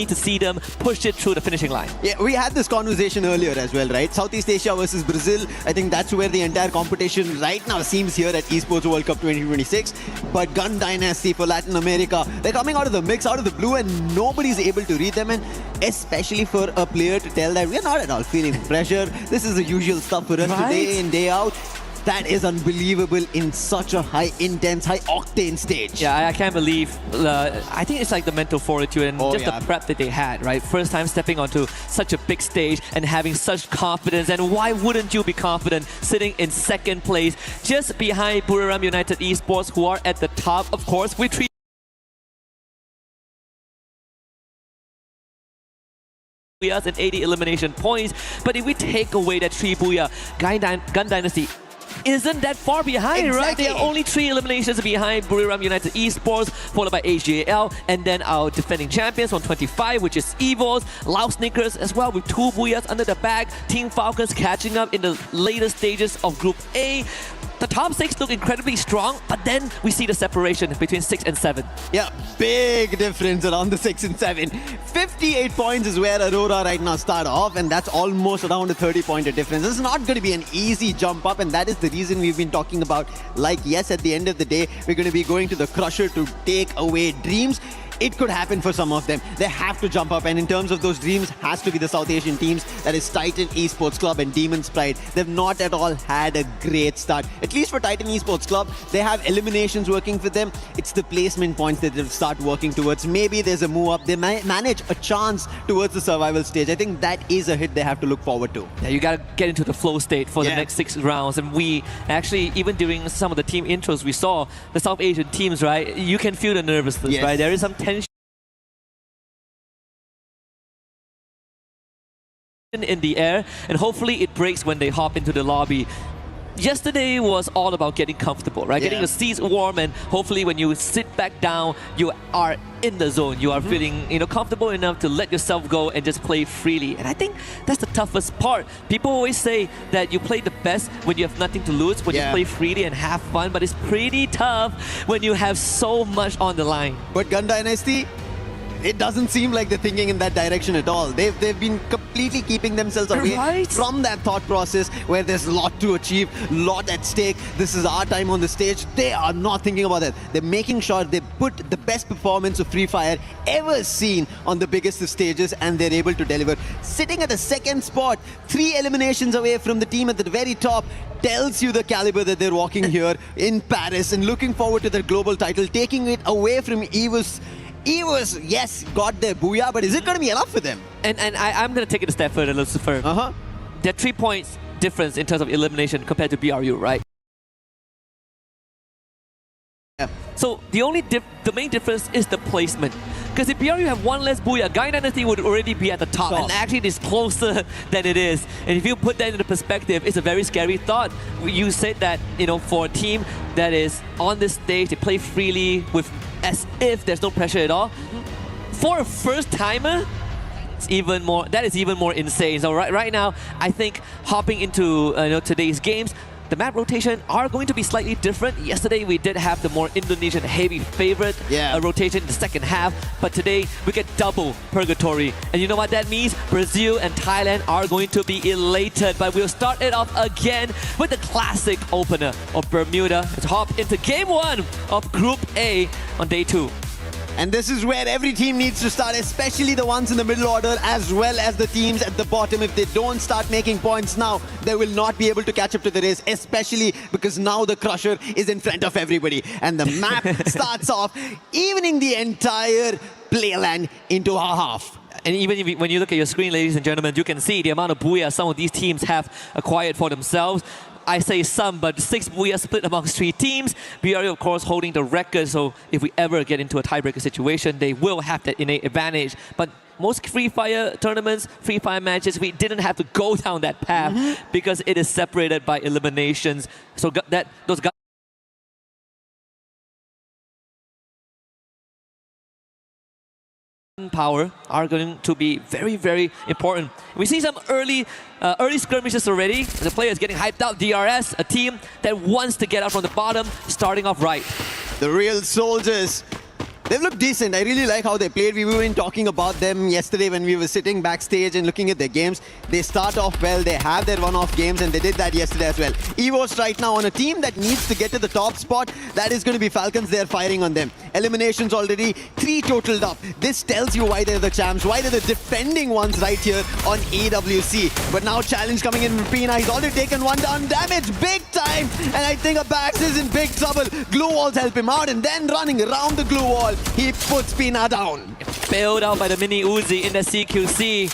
to see them push it through the finishing line. Yeah, we had this conversation earlier as well, right? Southeast Asia versus Brazil. I think that's where the entire competition right now seems here at Esports World Cup 2026. But Gun Dynasty for Latin America, they're coming out of the mix, out of the blue, and nobody's able to read them. And especially for a player to tell that we're not at all feeling pressure. This is the usual stuff for us day in, day out. That is unbelievable in such a high intense, high octane stage. Yeah, I can't believe, I think it's like the mental fortitude and the prep that they had, right? First time stepping onto such a big stage and having such confidence. And why wouldn't you be confident sitting in second place just behind Buriram United Esports, who are at the top, of course, with 3 Booyahs and 80 elimination points. But if we take away that 3 Booyah, Gun Dynasty isn't that far behind, right? They are only 3 eliminations behind Buriram United Esports, followed by HJL, and then our defending champions on 25, which is Evos, Lao Snickers as well, with 2 Booyahs under the bag. Team Falcons catching up in the later stages of Group A. The top 6 look incredibly strong, but then we see the separation between 6 and 7. Yeah, big difference around the 6 and 7. 58 points is where Aurora right now start off, and that's almost around a 30-point difference. This is not going to be an easy jump up, and that is the reason we've been talking about, like, yes, at the end of the day, we're going to be going to the Crusher to take away dreams. It could happen for some of them. They have to jump up, and in terms of those dreams, has to be the South Asian teams. That is Titan Esports Club and Demon's Pride. They've not at all had a great start. At least for Titan Esports Club, they have eliminations working for them. It's the placement points that they'll start working towards. Maybe there's a move up. They manage a chance towards the survival stage. I think that is a hit they have to look forward to. Yeah, you gotta get into the flow state for the next 6 rounds. And we actually, even during some of the team intros, we saw the South Asian teams, right? You can feel the nervousness, right? There is some tension in the air, and hopefully it breaks when they hop into the lobby. Yesterday was all about getting comfortable, right? Getting the seats warm, and hopefully when you sit back down, you are in the zone. You are feeling, comfortable enough to let yourself go and just play freely. And I think that's the toughest part. People always say that you play the best when you have nothing to lose, when you play freely and have fun, but it's pretty tough when you have so much on the line. But Gun Dynasty, it doesn't seem like they're thinking in that direction at all. They've been completely keeping themselves away from that thought process where there's a lot to achieve, lot at stake. This is our time on the stage. They are not thinking about that. They're making sure they put the best performance of Free Fire ever seen on the biggest of stages, and they're able to deliver. Sitting at the 2nd spot, 3 eliminations away from the team at the very top, tells you the caliber that they're walking here in Paris and looking forward to their global title, taking it away from Evos. Evos, yes, got their Booyah, but is it going to be enough for them? And I'm going to take it a step further, Lucifer. There are 3 points difference in terms of elimination compared to BRU, right? So the main difference is the placement. Because if BRU have 1 less Booyah, Gun Dynasty would already be at the top. And actually it is closer than it is. And if you put that into perspective, it's a very scary thought. You said that, for a team that is on this stage, they play freely with as if there's no pressure at all. For a first timer, that is even more insane. So right now, I think hopping into today's games, the map rotation are going to be slightly different. Yesterday, we did have the more Indonesian heavy favorite rotation in the second half, but today we get double Purgatory. And you know what that means? Brazil and Thailand are going to be elated, but we'll start it off again with the classic opener of Bermuda. Let's hop into Game 1 of Group A on day 2. And this is where every team needs to start, especially the ones in the middle order, as well as the teams at the bottom. If they don't start making points now, they will not be able to catch up to the race, especially because now the Crusher is in front of everybody. And the map starts off, evening the entire playland into a half. And even when you look at your screen, ladies and gentlemen, you can see the amount of Booyah some of these teams have acquired for themselves. I say some, but 6 Booyah split amongst 3 teams. BRU, of course, holding the record, so if we ever get into a tiebreaker situation, they will have that innate advantage. But most Free Fire tournaments, Free Fire matches, we didn't have to go down that path because it is separated by eliminations. So those power are going to be very, very important. We see some early skirmishes already. The player is getting hyped up. DRS, a team that wants to get up from the bottom, starting off right. The real soldiers They've looked decent. I really like how they played. We were talking about them yesterday when we were sitting backstage and looking at their games. They start off well, they have their one-off games, and they did that yesterday as well. EVOS right now on a team that needs to get to the top spot. That is going to be Falcons. They're firing on them. Eliminations already, 3 totaled up. This tells you why they're the champs, why they're the defending ones right here on EWC. But now challenge coming in from Pina. He's already taken 1 down. Damage big time. And I think Abax is in big trouble. Glue walls help him out, and then running around the glue wall, he puts Pina down. Bailed out by the mini Uzi in the CQC.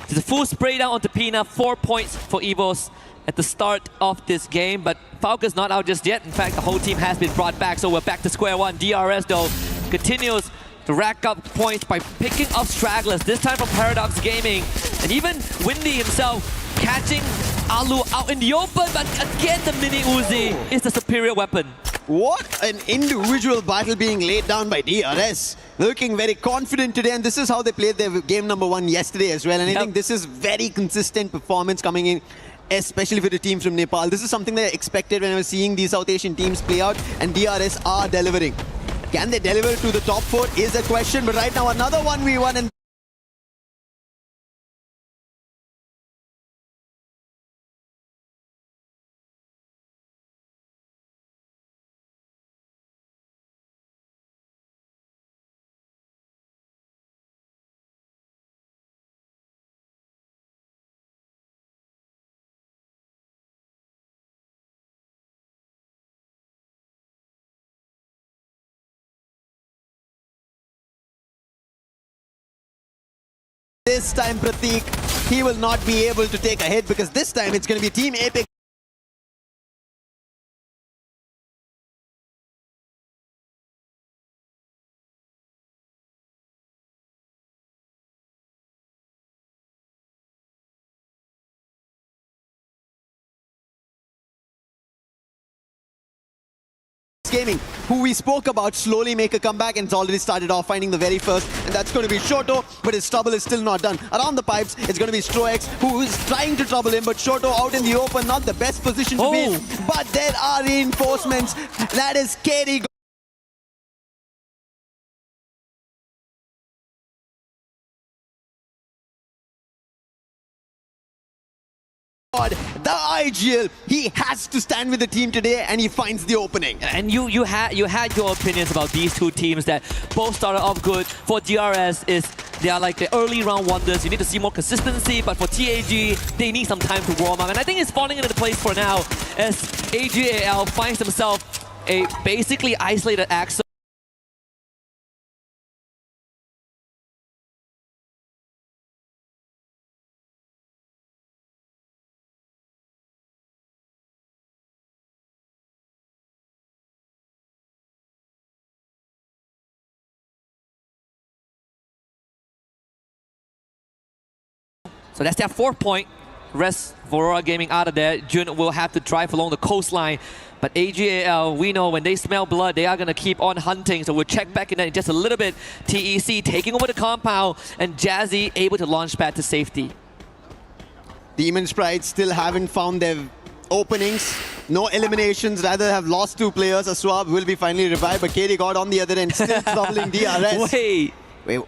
It's a full spray down onto Pina. 4 points for EVOS at the start of this game. But Falcon's not out just yet. In fact, the whole team has been brought back, so we're back to square one. DRS, though, continues to rack up points by picking up stragglers, this time from Paradox Gaming. And even Windy himself catching Alu out in the open, but again, the mini Uzi is the superior weapon. What an individual battle being laid down by DRS. Looking very confident today, and this is how they played their game number 1 yesterday as well. And I think this is very consistent performance coming in, especially for the team from Nepal. This is something that I expected when I was seeing these South Asian teams play out, and DRS are delivering. Can they deliver to the top 4 is a question, but right now another 1v1, and this time Prateek, he will not be able to take a hit because this time it's going to be Team Apex Gaming, who we spoke about, slowly make a comeback, and it's already started off finding the very first, and that's going to be Shoto, but his trouble is still not done. Around the pipes, it's going to be Strox, who is trying to trouble him, but Shoto out in the open, not the best position to be in, but there are reinforcements. That is KD. The IGL, he has to stand with the team today, and he finds the opening. And you had your opinions about these two teams that both started off good. For DRS, they are like the early round wonders. You need to see more consistency, but for TAG, they need some time to warm up. And I think it's falling into place for now as AGAL finds himself a basically isolated Axel. So that's their 4th point. Rest of Aurora Gaming out of there. Jun will have to drive along the coastline. But AGAL, we know when they smell blood, they are going to keep on hunting. So we'll check back in that in just a little bit. TEC taking over the compound, and Jazzy able to launch pad to safety. Demon Sprites still haven't found their openings. No eliminations, rather have lost 2 players. Aswab will be finally revived, but KD got on the other end, still troubling DRS. Wait.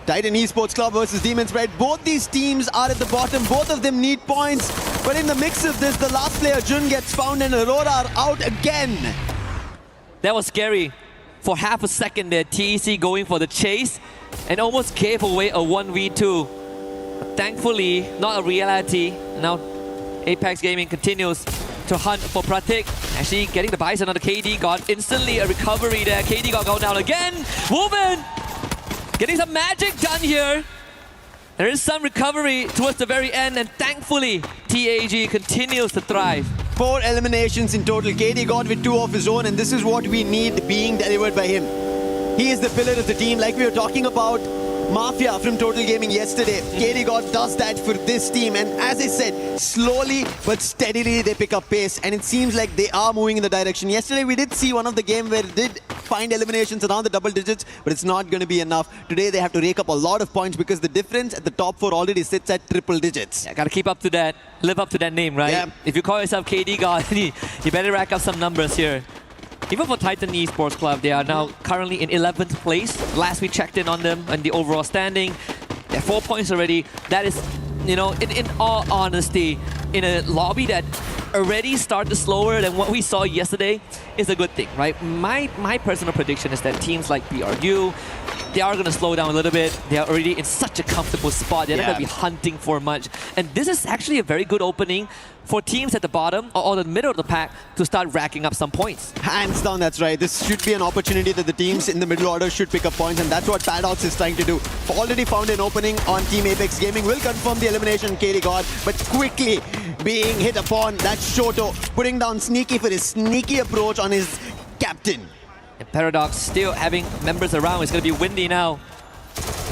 Titan Esports Club versus Demon Sprite. Both these teams are at the bottom. Both of them need points. But in the mix of this, the last player, Jun, gets found, and Aurora are out again. That was scary. For half a second there, TEC going for the chase and almost gave away a 1v2. But thankfully, not a reality. Now, Apex Gaming continues to hunt for Pratik. Actually, getting the Bison on the KD God. Instantly a recovery there. KD God going down again. Woman! Getting some magic done here. There is some recovery towards the very end, and thankfully, TAG continues to thrive. 4 eliminations in total. KD got with 2 of his own, and this is what we need being delivered by him. He is the pillar of the team, like we were talking about Mafia from Total Gaming yesterday. KD God does that for this team, and as I said, slowly but steadily they pick up pace, and it seems like they are moving in the direction. Yesterday we did see one of the game where it did find eliminations around the double digits, but it's not going to be enough. Today they have to rake up a lot of points because the difference at the top 4 already sits at triple digits. Yeah, gotta keep up to that, live up to that name, right? Yeah. If you call yourself KD God, you better rack up some numbers here. Even for Titan Esports Club, they are now currently in 11th place. Last we checked in on them and the overall standing, they're 4 points already. That is, you know, in all honesty, in a lobby that already started slower than what we saw yesterday is a good thing, right? My personal prediction is that teams like BRU, they are going to slow down a little bit. They are already in such a comfortable spot. They're not going to be hunting for much. And this is actually a very good opening for teams at the bottom or the middle of the pack to start racking up some points. Hands down, that's right. This should be an opportunity that the teams in the middle order should pick up points, and that's what Paradox is trying to do. Already found an opening on Team Apex Gaming. Will confirm the elimination KD God, but quickly being hit upon. That's Shoto putting down Sneaky for his sneaky approach on his captain. And Paradox still having members around. It's going to be windy now.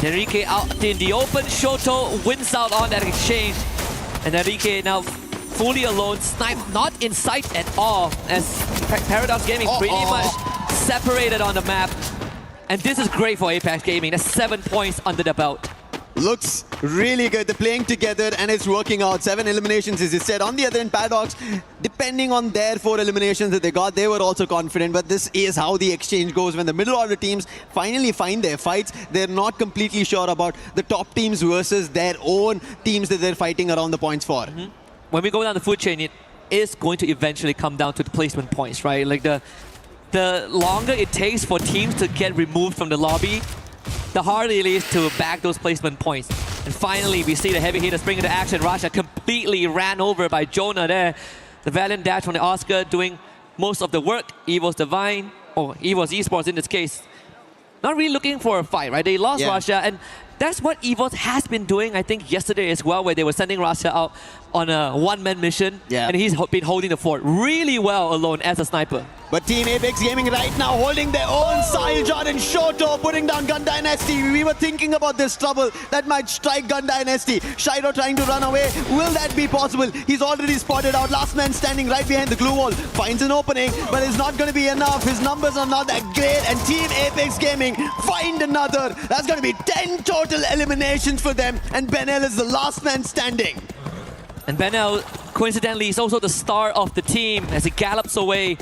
Enrique out in the open. Shoto wins out on that exchange. And Enrique now fully alone. Snipe not in sight at all, as Paradox Gaming pretty much separated on the map. And this is great for Apex Gaming. That's 7 points under the belt. Looks really good. They're playing together and it's working out. 7 eliminations, as you said. On the other end, Paradox, depending on their 4 eliminations that they got, they were also confident. But this is how the exchange goes. When the middle order teams finally find their fights, they're not completely sure about the top teams versus their own teams that they're fighting around the points for. When we go down the food chain, it is going to eventually come down to the placement points, right? Like the longer it takes for teams to get removed from the lobby, the harder it is to bag those placement points. And finally, we see the heavy hitter spring into action. Rasha completely ran over by Jonah there. The valiant dash from the Oscar doing most of the work. Evo's Divine, or Evo's Esports in this case, not really looking for a fight, right? They lost Rasha, and that's what Evo's has been doing, I think, yesterday as well, where they were sending Rasha out on a one-man mission, and he's been holding the fort really well alone as a sniper. But Team Apex Gaming right now holding their own. Sahiljot and Shoto putting down Gun Dynasty. We were thinking about this trouble that might strike Gun Dynasty. Shiro trying to run away. Will that be possible? He's already spotted out. Last man standing right behind the glue wall. Finds an opening, but it's not going to be enough. His numbers are not that great. And Team Apex Gaming find another. That's going to be 10 total eliminations for them. And Benel is the last man standing. And Benel, coincidentally, is also the star of the team as he gallops away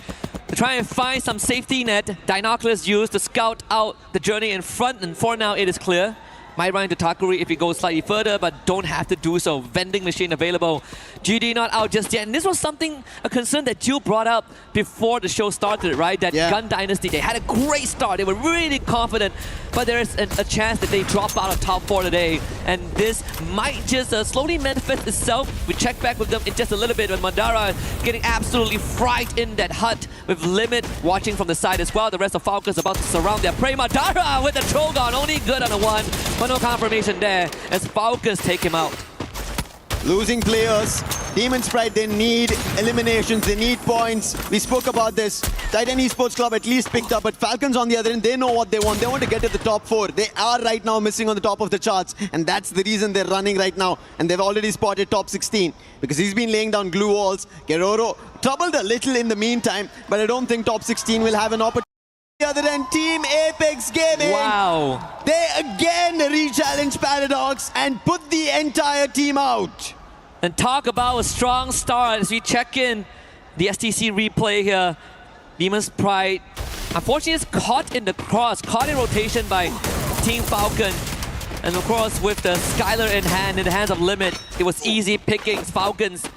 to try and find some safety net. Dinoculus used to scout out the journey in front, and for now it is clear. Might run into Takuri if he goes slightly further, but don't have to do so. Vending machine available. GD not out just yet. And this was a concern that Jill brought up before the show started, right? That Gun Dynasty, they had a great start. They were really confident, but there is a chance that they drop out of top 4 today. And this might just slowly manifest itself. We check back with them in just a little bit when Mandara getting absolutely fried in that hut with Limit watching from the side as well. The rest of Falcons about to surround their prey. Mandara with the Trogon, only good on a 1. But no confirmation there as Falcons take him out. Losing players. Demon Sprite, they need eliminations, they need points. We spoke about this. Titan Esports Club at least picked up, but Falcons on the other end, they know what they want. They want to get to the top 4. They are right now missing on the top of the charts, and that's the reason they're running right now. And they've already spotted top 16 because he's been laying down glue walls. Guerrero troubled a little in the meantime, but I don't think top 16 will have an opportunity. The other end, Team Apex Gaming. Wow. They again re-challenge Paradox and put the entire team out. And talk about a strong start as we check in the STC replay here. Demon's Pride, unfortunately, is caught in the cross, caught in rotation by Team Falcon. And of course, with the Skylar in hand, in the hands of Limit, it was easy pickings. Falcons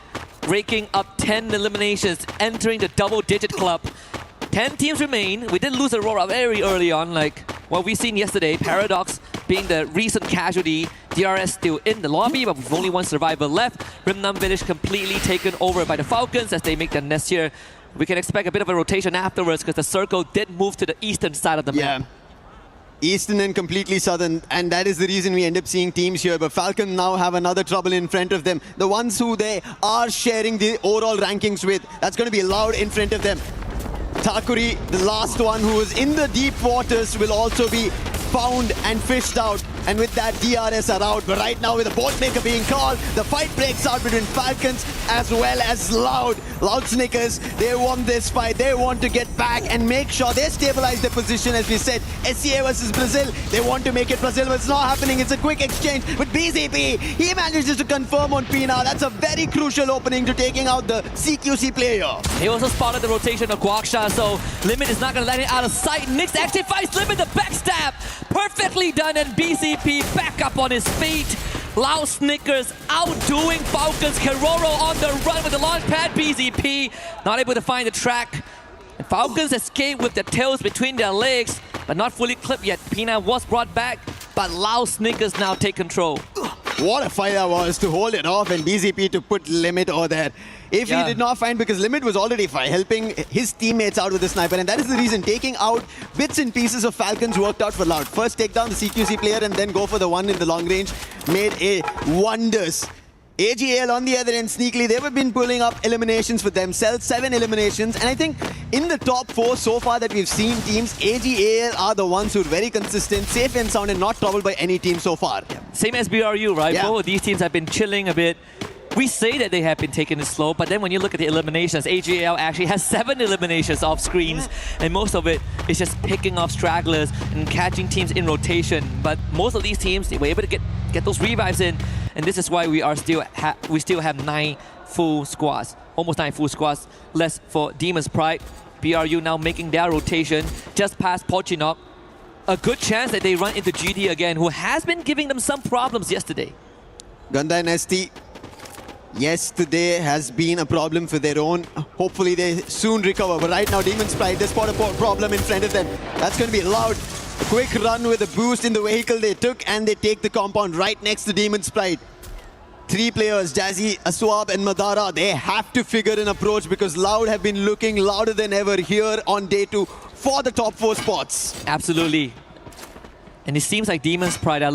raking up 10 eliminations, entering the double-digit club. 10 teams remain. We did lose Aurora very early on, like what we've seen yesterday. Paradox being the recent casualty. DRS still in the lobby, but with only 1 survivor left. Rimnam Village completely taken over by the Falcons as they make their nest here. We can expect a bit of a rotation afterwards because the circle did move to the eastern side of the map. Eastern and completely southern, and that is the reason we end up seeing teams here. But Falcon now have another trouble in front of them. The ones who they are sharing the overall rankings with, that's going to be loud in front of them. Takuri, the last one who is in the deep waters, will also be found and fished out. And with that, DRS are out. But right now, with the bolt maker being called, the fight breaks out between Falcons as well as Loud. Loud Snickers, they want this fight. They want to get back and make sure they stabilize their position. As we said, SCA versus Brazil. They want to make it Brazil, but it's not happening. It's a quick exchange with BZP. He manages to confirm on Pina. That's a very crucial opening to taking out the CQC player. He also spotted the rotation of Guaksha, so Limit is not going to let it out of sight. Nix actually fights Limit, the backstab. Perfectly done, and BZP back up on his feet. Loud Snickers outdoing Falcons. Keroro on the run with the launch pad. BZP not able to find the track. And Falcons escape with their tails between their legs, but not fully clipped yet. Pina was brought back, but Loud Snickers now take control. What a fight that was to hold it off and BZP to put Limit over there. If he did not find, because Limit was already helping his teammates out with the sniper, and that is the reason taking out bits and pieces of Falcons worked out for Loud. First take down the CQC player and then go for the one in the long range made wonders. AGL on the other end, sneakily, they've been pulling up eliminations for themselves, 7 eliminations. And I think in the top 4 so far that we've seen teams, AGL are the ones who are very consistent, safe and sound, and not troubled by any team so far. Same as BRU, right? Yeah. Both of these teams have been chilling a bit. We say that they have been taking it slow, but then when you look at the eliminations, AGL actually has 7 eliminations off screens, and most of it is just picking off stragglers and catching teams in rotation. But most of these teams, they were able to get those revives in, and this is why we still have 9 full squads, almost 9 full squads less for Demon's Pride. BRU now making their rotation just past Pochinok. A good chance that they run into GD again, who has been giving them some problems yesterday. Gun Dynasty, yes, today has been a problem for their own. Hopefully they soon recover. But right now, Demon's Pride, they spot a problem in front of them. That's going to be Loud. A quick run with a boost in the vehicle they took, and they take the compound right next to Demon's Pride. 3 players, Jazzy, Aswab and Madara, they have to figure an approach because Loud have been looking louder than ever here on day 2 for the top 4 spots. Absolutely. And it seems like Demon's Pride are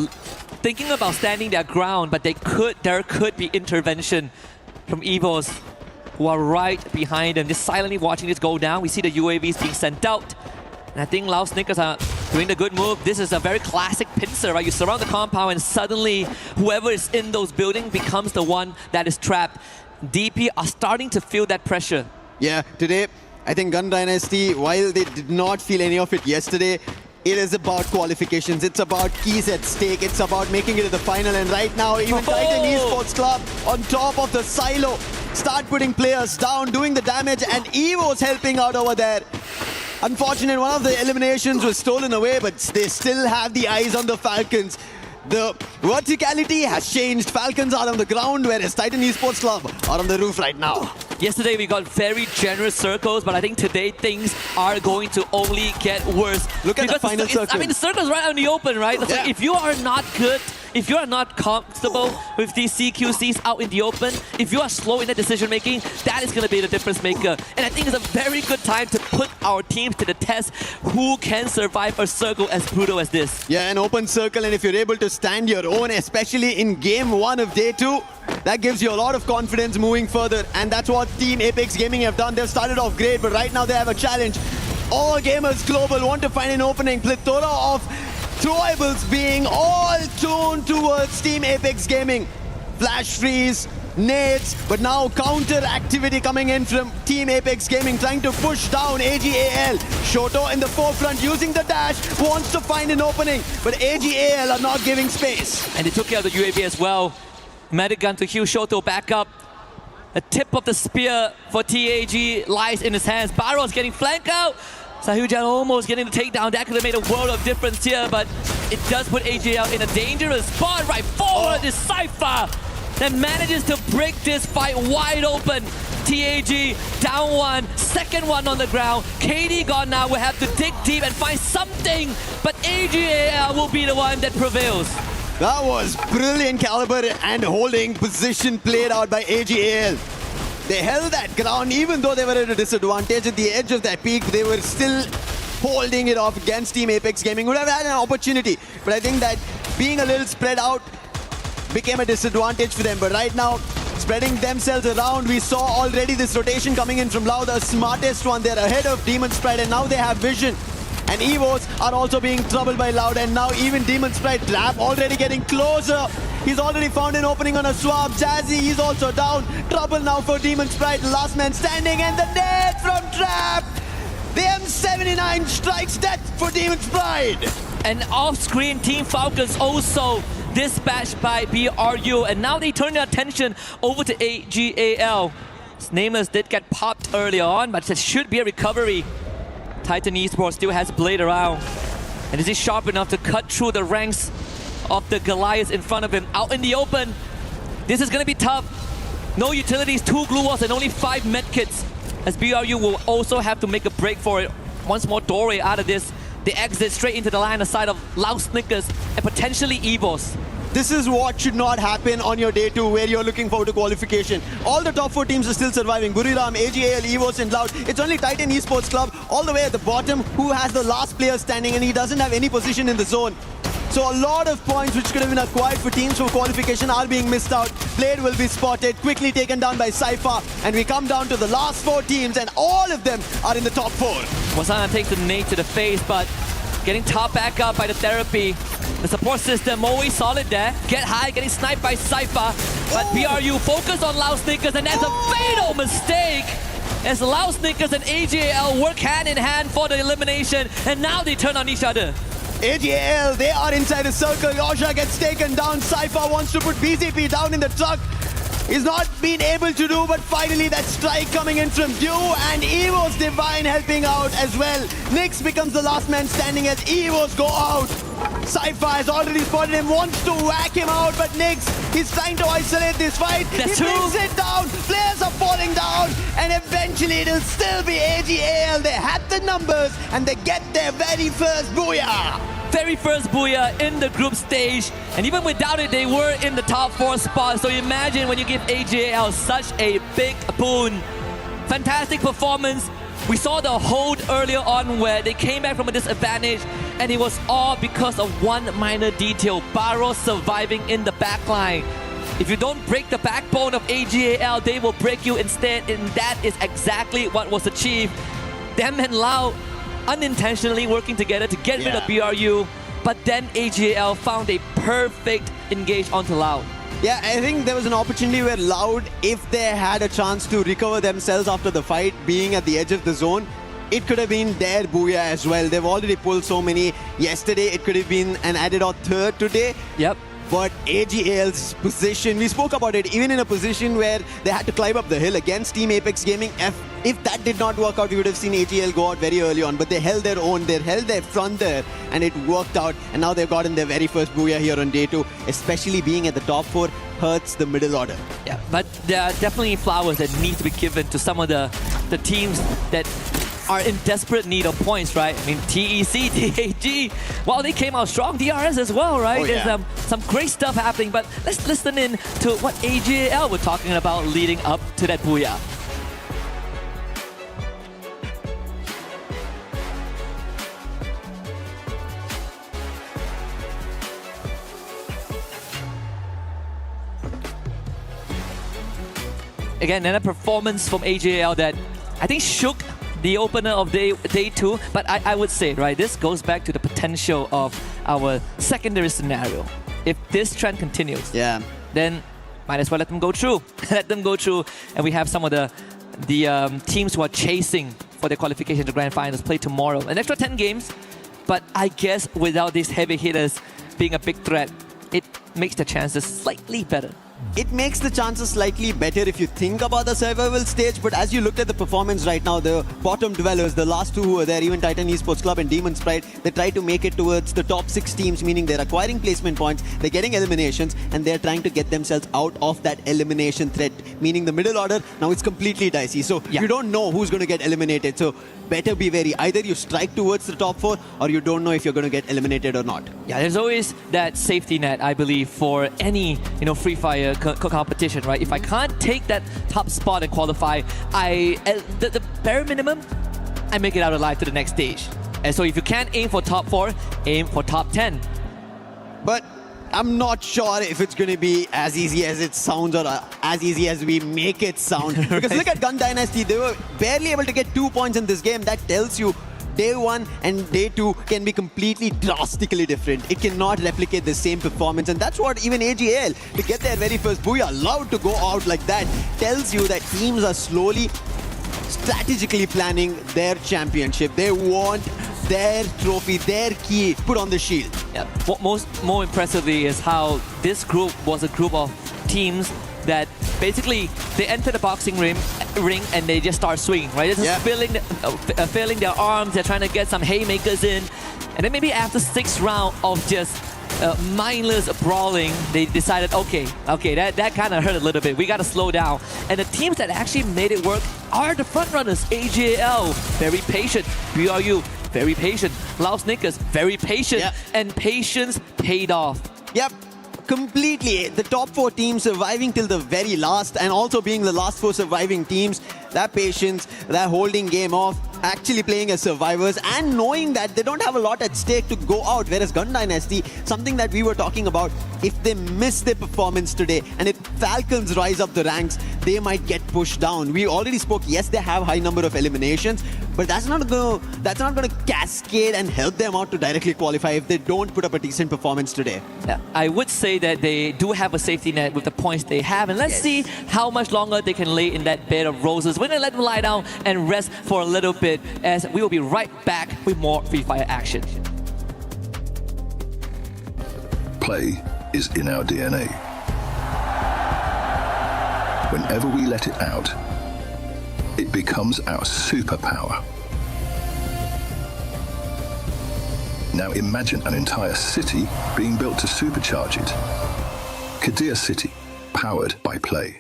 thinking about standing their ground, but there could be intervention from Evos who are right behind them, just silently watching this go down. We see the UAVs being sent out. And I think Loud Snickers are doing the good move. This is a very classic pincer, right? You surround the compound and suddenly whoever is in those buildings becomes the one that is trapped. DP are starting to feel that pressure. Yeah, today, I think Gun Dynasty, while they did not feel any of it yesterday, it is about qualifications. It's about keys at stake. It's about making it to the final. And right now, even Titan Esports Club on top of the silo start putting players down, doing the damage, and Evo's helping out over there. Unfortunate, one of the eliminations was stolen away, but they still have the eyes on the Falcons. The verticality has changed. Falcons are on the ground, whereas Titan Esports Club are on the roof right now. Yesterday we got very generous circles, but I think today things are going to only get worse. Look at the final circle. I mean, the circle's right out in the open, right? It's like if you are not good, if you are not comfortable with these CQCs out in the open, if you are slow in that decision making, that is going to be the difference maker. And I think it's a very good time to put our teams to the test. Who can survive a circle as brutal as this? Yeah, an open circle, and if you're able to stand your own, especially in game 1 of day 2, that gives you a lot of confidence moving further. And that's what Team Apex Gaming have done. They've started off great, but right now they have a challenge. All gamers global want to find an opening. Plethora of throwables being all tuned towards Team Apex Gaming. Flash freeze, nades, but now counter activity coming in from Team Apex Gaming, trying to push down AGAL. Shoto in the forefront using the dash, wants to find an opening, but AGAL are not giving space. And they took care of the UAV as well. Medic gun to heal Shoto back up. The tip of the spear for TAG lies in his hands. Barrow's getting flanked out. Sahujan almost getting the takedown. That could have made a world of difference here, but it does put AGL in a dangerous spot. Right forward is Cypher that manages to break this fight wide open. TAG down 1, second one on the ground. KD gone now. We'll have to dig deep and find something, but AGL will be the one that prevails. That was brilliant caliber and holding position played out by AGAL. They held that ground even though they were at a disadvantage at the edge of that peak. They were still holding it off against Team Apex Gaming. Would have had an opportunity, but I think that being a little spread out became a disadvantage for them. But right now, spreading themselves around, we saw already this rotation coming in from Loud, the smartest one. They're ahead of Demon's Pride, and now they have vision. And Evos are also being troubled by Loud. And now even Demon Sprite Trap already getting closer. He's already found an opening on a swap. Jazzy, he's also down. Trouble now for Demon Sprite. Last man standing. And the net from Trap. The M79 strikes death for Demon Sprite. And off-screen, Team Falcons also dispatched by BRU. And now they turn their attention over to AGAL. Nameless did get popped early on, but there should be a recovery. Titan Esports still has Blade around. And is he sharp enough to cut through the ranks of the Goliaths in front of him out in the open? This is going to be tough. No utilities, 2 glue walls, and only 5 medkits. As BRU will also have to make a break for it. Once more doorway out of this. They exit straight into the line of sight of Loud Snickers and potentially Evos. This is what should not happen on your day 2 where you're looking forward to qualification. All the top 4 teams are still surviving. Buriram, AGAL, Evos and Loud. It's only Titan Esports Club all the way at the bottom who has the last player standing, and he doesn't have any position in the zone. So a lot of points which could have been acquired for teams for qualification are being missed out. Blade will be spotted, quickly taken down by Cypher, and we come down to the last 4 teams, and all of them are in the top 4. Wasana takes the nade to the face, but getting top back up by the therapy. The support system always solid there. Get high, getting sniped by Cypher. But BRU focus on Loud Snickers, and that's a fatal mistake. As Loud Snickers and AGAL work hand in hand for the elimination, and now they turn on each other. AGAL, they are inside the circle. Yosha gets taken down. Cypher wants to put BCP down in the truck. He's not been able to do, but finally that strike coming in from Dew, and Evo's Divine helping out as well. Nyx becomes the last man standing as Evos go out. Cypher has already spotted him, wants to whack him out, but Nyx, he's trying to isolate this fight. He brings it down, players are falling down, and eventually it'll still be AGAL. They have the numbers, and they get their very first booyah. Very first booyah in the group stage, and even without it, they were in the top 4 spot. So imagine when you give AGAL such a big boon. Fantastic performance. We saw the hold earlier on where they came back from a disadvantage, and it was all because of one minor detail: Barros surviving in the backline. If you don't break the backbone of AGAL, they will break you instead, and that is exactly what was achieved. Them and Lau unintentionally working together to get rid of BRU, but then AGAL found a perfect engage onto Loud. Yeah, I think there was an opportunity where Loud, if they had a chance to recover themselves after the fight, being at the edge of the zone, it could have been their booyah as well. They've already pulled so many yesterday. It could have been an added or third today. Yep. But AGAL's position, we spoke about it, even in a position where they had to climb up the hill against Team Apex Gaming. If that did not work out, we would have seen AGAL go out very early on. But they held their own, they held their front there, and it worked out. And now they've gotten their very first booyah here on day 2, especially being at the top 4 hurts the middle order. Yeah, but there are definitely flowers that need to be given to some of the teams that are in desperate need of points, right? I mean, TEC, TAG, well, they came out strong. DRS as well, right? Oh, yeah. There's some great stuff happening, but let's listen in to what AGAL were talking about leading up to that booyah. Again, another performance from AGAL that I think shook the opener of day 2, but I would say, right, this goes back to the potential of our secondary scenario. If this trend continues, then might as well let them go through. Let them go through, and we have some of the teams who are chasing for their qualification to Grand Finals play tomorrow. An extra 10 games, but I guess without these heavy hitters being a big threat, it makes the chances slightly better. It makes the chances slightly better if you think about the survival stage, but as you looked at the performance right now, the bottom dwellers, the last 2 who were there, even Titan Esports Club and Demon Sprite, they try to make it towards the top 6 teams, meaning they're acquiring placement points, they're getting eliminations, and they're trying to get themselves out of that elimination threat, meaning the middle order, now it's completely dicey. So you don't know who's going to get eliminated, so better be wary. Either you strike towards the top 4, or you don't know if you're going to get eliminated or not. Yeah, there's always that safety net, I believe, for any Free Fire competition, right? If I can't take that top spot and qualify, the bare minimum, I make it out alive to the next stage. And so if you can't aim for top 4, aim for top 10. But I'm not sure if it's going to be as easy as it sounds or as easy as we make it sound. Because look at Gun Dynasty, they were barely able to get 2 points in this game. That tells you day 1 and day 2 can be completely drastically different. It cannot replicate the same performance, and that's what even AGL, to get their very first booyah, allowed to go out like that, tells you that teams are slowly, strategically planning their championship. They want their trophy, their key put on the shield. Yeah. More impressively is how this group was a group of teams that basically they enter the boxing ring and they just start swinging, right? They're just filling their arms, they're trying to get some haymakers in. And then maybe after 6th round of just mindless brawling, they decided, okay, that kind of hurt a little bit. We got to slow down. And the teams that actually made it work are the front runners. AJL, very patient. BRU, very patient. Laos Snickers, very patient. And patience paid off. Yep. Completely. The top 4 teams surviving till the very last, and also being the last 4 surviving teams, that patience, that holding game off, actually playing as survivors and knowing that they don't have a lot at stake to go out. Whereas Gun Dynasty, something that we were talking about, if they miss their performance today and if Falcons rise up the ranks, they might get pushed down. We already spoke, yes, they have high number of eliminations, but that's not going to cascade and help them out to directly qualify if they don't put up a decent performance today. Yeah, I would say that they do have a safety net with the points they have, and let's see how much longer they can lay in that bed of roses. We're going to let them lie down and rest for a little bit, as we will be right back with more Free Fire action. Play is in our DNA. Whenever we let it out, it becomes our superpower. Now imagine an entire city being built to supercharge it. Kadir City, powered by Play.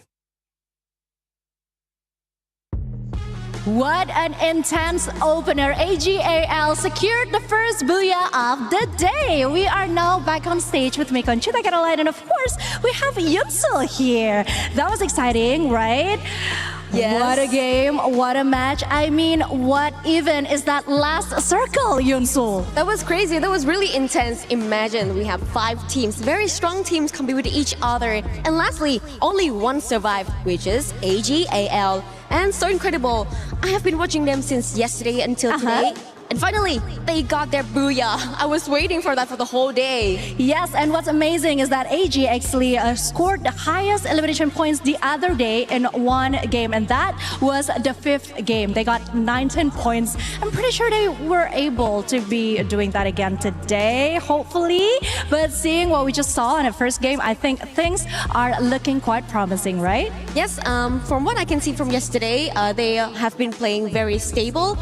What an intense opener. AGAL secured the first booyah of the day. We are now back on stage with Mekon Chita Caroline, and of course, we have Yunsul here. That was exciting, right? Yes. What a game, what a match. I mean, what even is that last circle, Yunsul? That was crazy. That was really intense. Imagine we have 5 teams, very strong teams compete with each other. And lastly, only one survived, which is AGAL. And so incredible. I have been watching them since yesterday until today. And finally, they got their booyah. I was waiting for that for the whole day. Yes, and what's amazing is that AG actually scored the highest elimination points the other day in one game, and that was the 5th game. They got 19 points. I'm pretty sure they were able to be doing that again today, hopefully. But seeing what we just saw in the first game, I think things are looking quite promising, right? Yes, from what I can see from yesterday, they have been playing very stable.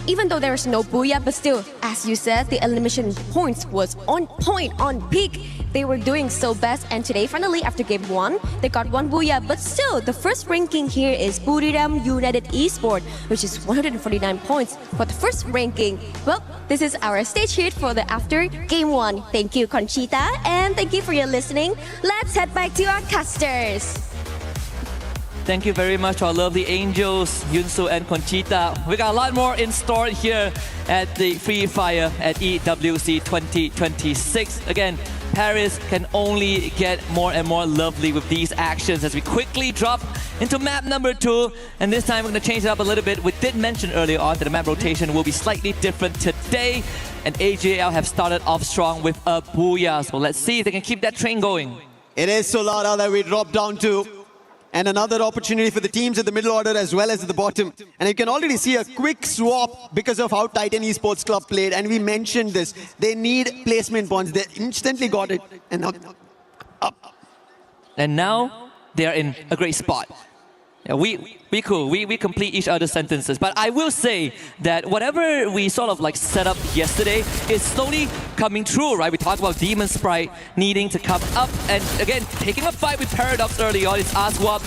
Even though there's no booyah, but still, as you said, the elimination points was on point, on peak. They were doing so best, and today, finally, after game 1, they got 1 booyah. But still, the first ranking here is Buriram United Esports, which is 149 points for the first ranking. Well, this is our stage hit for the after game 1. Thank you, Conchita, and thank you for your listening. Let's head back to our casters. Thank you very much to our lovely angels, Yunsu and Conchita. We got a lot more in store here at the Free Fire at EWC 2026. Again, Paris can only get more and more lovely with these actions as we quickly drop into map number 2. And this time we're going to change it up a little bit. We did mention earlier on that the map rotation will be slightly different today. And AJL have started off strong with a booyah. So let's see if they can keep that train going. It is Solara that we drop down to. And another opportunity for the teams at the middle order as well as at the bottom. And you can already see a quick swap because of how Titan Esports Club played. And we mentioned this. They need placement points. They instantly got it. And now, up. And now they are in a great spot. Yeah, we cool. We complete each other's sentences. But I will say that whatever we sort of like set up yesterday is slowly coming true, right? We talked about Demon Sprite needing to come up and again taking a fight with Paradox early on. It's Aswap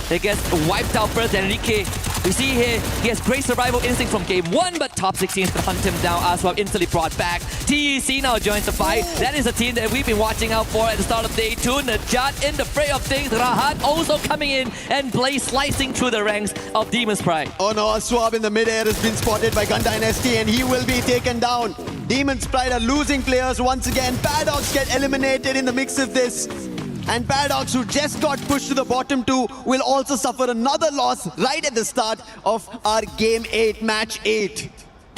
that gets wiped out first. Enrique, we see here he has great survival instinct from game 1, but top 16 to hunt him down. Aswap instantly brought back. TEC now joins the fight. That is a team that we've been watching out for at the start of day 2. Najat in the fray of things. Rahat also coming in and Blaze slicing through the ranks of Demon Sprite. Oh no, Aswap in the mid-air has been spotted by Gun Dynasty and he will be taken down. Demon Sprite are losing players once again. Paradox get eliminated in the mix of this. And Paradox, who just got pushed to the bottom 2, will also suffer another loss right at the start of our Game 8, Match 8.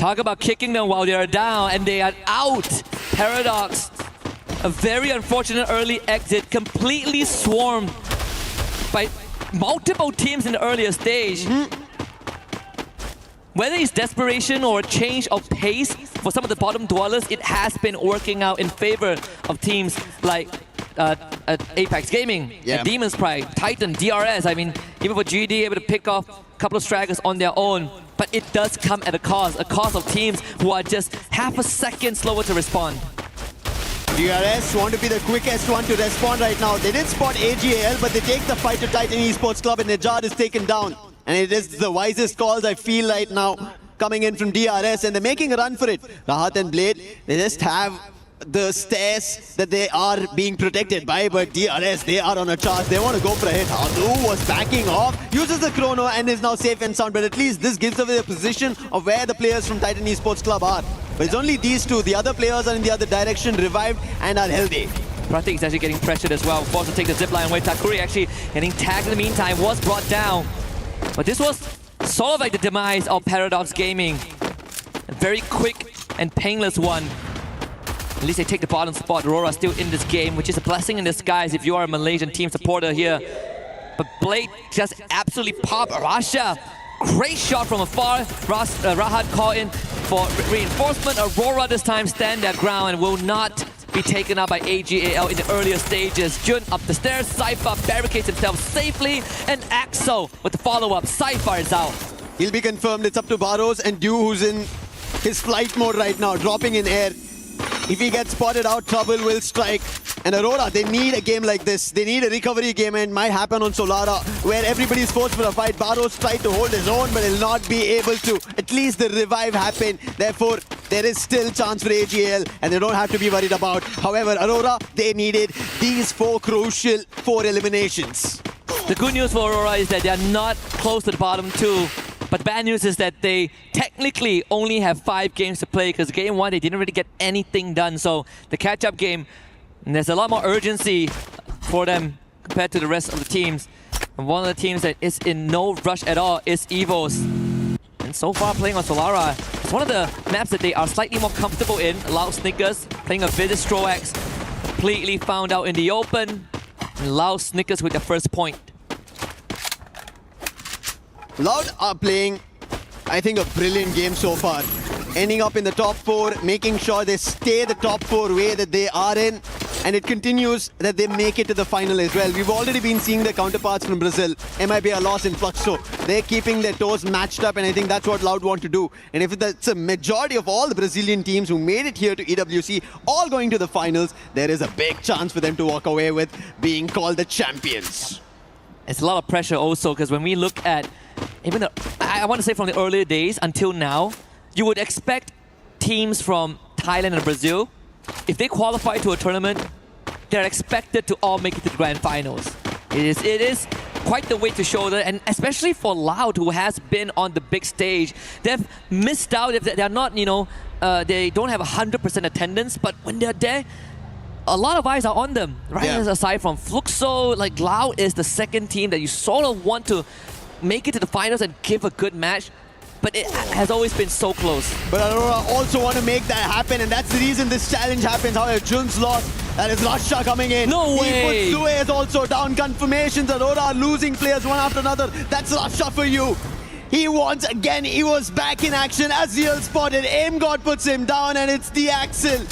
Talk about kicking them while they are down, and they are out. Paradox, a very unfortunate early exit, completely swarmed by multiple teams in the earlier stage. Whether it's desperation or a change of pace for some of the bottom dwellers, it has been working out in favor of teams like Apex Gaming, Demon's Pride, Titan, DRS. I mean, even for GD, able to pick off a couple of stragglers on their own. But it does come at a cost of teams who are just half a second slower to respond. DRS want to be the quickest one to respond right now. They did spot AGAL, but they take the fight to Titan Esports Club, and Nejad is taken down. And it is the wisest calls, I feel, right now, coming in from DRS, and they're making a run for it. Rahat and Blade, they just have the stairs that they are being protected by, but DRS, they are on a charge. They want to go for a hit. Adu was backing off, uses the chrono, and is now safe and sound, but at least this gives away the position of where the players from Titan Esports Club are. But it's only these two. The other players are in the other direction, revived, and are healthy. Pratik is actually getting pressured as well, forced to take the zipline away. Takuri actually getting tagged in the meantime, was brought down. But this was sort of like the demise of Paradox Gaming. A very quick and painless one. At least they take the bottom spot. Aurora still in this game, which is a blessing in disguise if you are a Malaysian team supporter here. But Blade just absolutely popped Rasha. Great shot from afar. Rahat call in for reinforcement. Aurora this time stand their ground and will not be taken out by AGAL in the earlier stages. Jun up the stairs, Cypher barricades himself safely, and Axel with the follow-up. Cypher is out. He'll be confirmed. It's up to Barros and Dew, who's in his flight mode right now, dropping in air. If he gets spotted out, trouble will strike. And Aurora, they need a game like this. They need a recovery game, and it might happen on Solara, where everybody's forced for a fight. Barros tried to hold his own, but he'll not be able to. At least the revive happened. Therefore, there is still chance for AGL, and they don't have to be worried about. However, Aurora, they needed these crucial 4 eliminations. The good news for Aurora is that they are not close to the bottom 2. But the bad news is that they technically only have 5 games to play, because game 1 they didn't really get anything done. So the catch-up game, and there's a lot more urgency for them compared to the rest of the teams. And one of the teams that is in no rush at all is EVOS. And so far playing on Solara, it's one of the maps that they are slightly more comfortable in. Loud Snickers playing a Vivid Stroax, completely found out in the open. And Loud Snickers with the first point. Loud are playing, I think, a brilliant game so far. Ending up in the top 4, making sure they stay the top 4 way that they are in. And it continues that they make it to the final as well. We've already been seeing their counterparts from Brazil. MIB are lost in flux, so they're keeping their toes matched up, and I think that's what Loud want to do. And if that's a majority of all the Brazilian teams who made it here to EWC, all going to the finals, there is a big chance for them to walk away with being called the champions. It's a lot of pressure also, because when we look at even I want to say from the earlier days until now, you would expect teams from Thailand and Brazil, if they qualify to a tournament, they're expected to all make it to the grand finals. It is quite the weight to shoulder, and especially for Loud, who has been on the big stage, they've missed out. They're not, they don't have 100% attendance, but when they're there, a lot of eyes are on them, right? Yeah. Aside from Fluxo, like Loud is the second team that you sort of want to make it to the finals and give a good match, but it has always been so close. But Aurora also want to make that happen, and that's the reason this challenge happens. However, Jun's lost. That is Lasha coming in. No way! He puts Suez also down. Confirmations. Aurora are losing players one after another. That's Lasha for you. He once again, he was back in action. Aziel spotted. Aim God puts him down, and it's the Axel.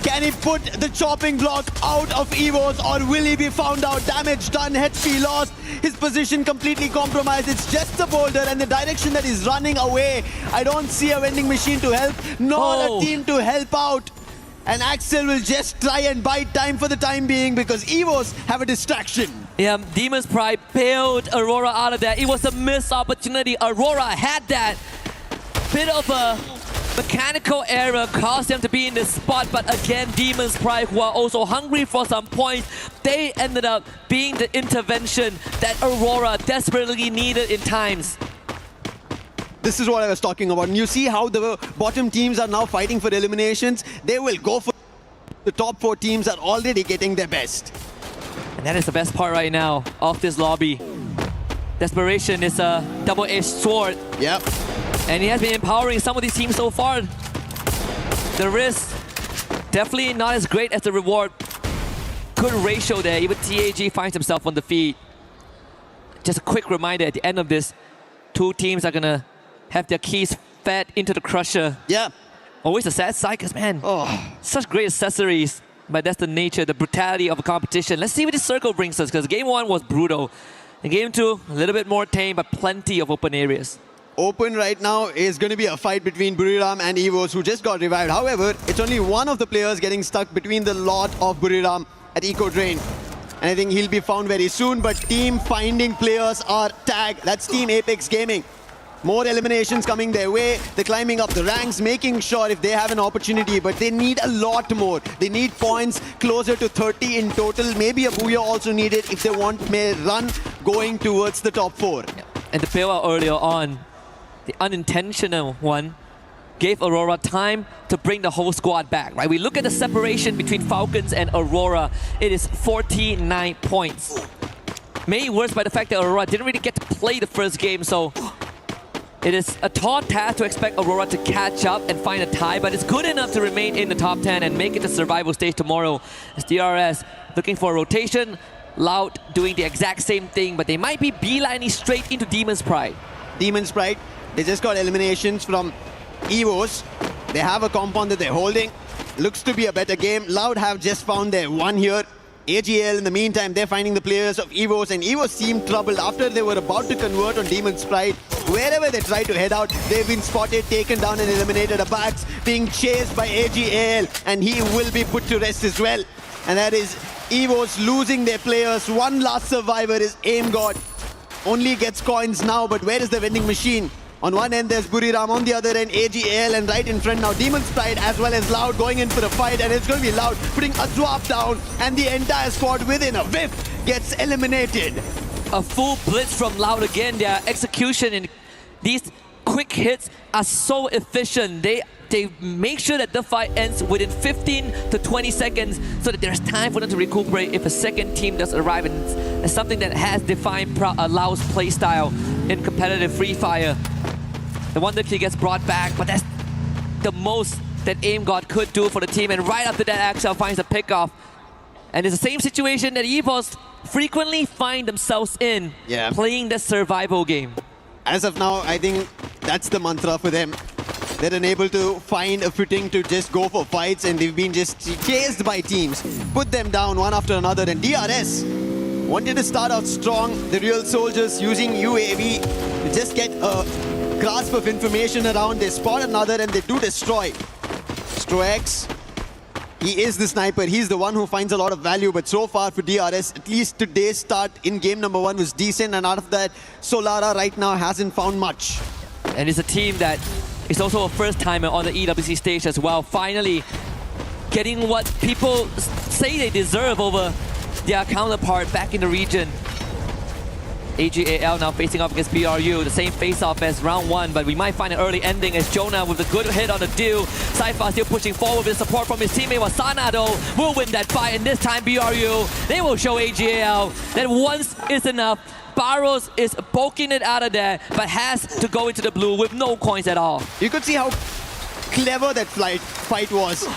Can he put the chopping block out of EVOS, or will he be found out? Damage done, HP lost, his position completely compromised. It's just a boulder, and the direction that he's running away, I don't see a vending machine to help, nor a team to help out. And Axel will just try and bide time for the time being, because EVOS have a distraction. Yeah, Demon's Pride bailed Aurora out of that. It was a missed opportunity. Aurora had that bit of a mechanical error, caused them to be in this spot, but again, Demon's Pride, who are also hungry for some points, they ended up being the intervention that Aurora desperately needed in times. This is what I was talking about. And you see how the bottom teams are now fighting for eliminations. They will go for the top 4 teams are already getting their best. And that is the best part right now of this lobby. Desperation is a double-edged sword. Yep. And he has been empowering some of these teams so far. The risk, definitely not as great as the reward. Good ratio there, even TAG finds himself on the feet. Just a quick reminder, at the end of this, two teams are gonna have their keys fed into the crusher. Yeah. Always a sad sight, because man, such great accessories. But that's the nature, the brutality of a competition. Let's see what this circle brings us, because game 1 was brutal. In game 2, a little bit more tame, but plenty of open areas. Open right now is going to be a fight between Buriram and EVOS, who just got revived. However, it's only one of the players getting stuck between the lot of Buriram at Eco Drain. And I think he'll be found very soon, but team finding players are tagged. That's Team Apex Gaming. More eliminations coming their way. They're climbing up the ranks, making sure if they have an opportunity, but they need a lot more. They need points closer to 30 in total. Maybe a Booyah also needed if they want a run going towards the top 4. And the bailout earlier on, the unintentional one, gave Aurora time to bring the whole squad back, right? We look at the separation between Falcons and Aurora. It is 49 points. Made worse by the fact that Aurora didn't really get to play the first game, so it is a tall task to expect Aurora to catch up and find a tie, but it's good enough to remain in the top 10 and make it to survival stage tomorrow. As DRS looking for a rotation, Loud doing the exact same thing, but they might be beelining straight into Demon's Pride. Demon's Pride, they just got eliminations from EVOS. They have a compound that they're holding. Looks to be a better game. Loud have just found their one here. AGL, in the meantime, they're finding the players of EVOS, and EVOS seemed troubled after they were about to convert on Demon's Pride. Wherever they tried to head out, they've been spotted, taken down, and eliminated. Abax being chased by AGL, and he will be put to rest as well. And that is EVOS losing their players. One last survivor is Aim God. Only gets coins now, but where is the vending machine? On one end, there's Buriram. On the other end, AGL. And right in front now, Demon's Pride as well as Loud going in for a fight. And it's going to be Loud putting a swap down. And the entire squad within a whiff gets eliminated. A full blitz from Loud again. Their execution in these quick hits are so efficient. They make sure that the fight ends within 15 to 20 seconds so that there's time for them to recuperate if a second team does arrive. And it's something that has defined Loud's playstyle in competitive Free Fire. The Wonder Key gets brought back, but that's the most that Aim God could do for the team. And right after that, Axel finds a pickoff. And it's the same situation that EVOS frequently find themselves in, playing the survival game. As of now, I think that's the mantra for them. They're unable to find a footing to just go for fights, and they've been just chased by teams. Put them down one after another, and DRS wanted to start out strong. The real soldiers using UAV to just get a grasp of information around. They spot another and they do destroy. Strox, he is the sniper. He's the one who finds a lot of value, but so far for DRS, at least today's start in game number 1 was decent, and out of that, Solara right now hasn't found much. And it's a team that is also a first-timer on the EWC stage as well. Finally getting what people say they deserve over their counterpart back in the region. AGAL now facing off against BRU, the same face-off as round 1, but we might find an early ending as Jonah with a good hit on the deal. Saifa still pushing forward with support from his teammate Wasana though will win that fight, and this time BRU, they will show AGAL that once is enough. Barros is poking it out of there, but has to go into the blue with no coins at all. You could see how clever that fight was.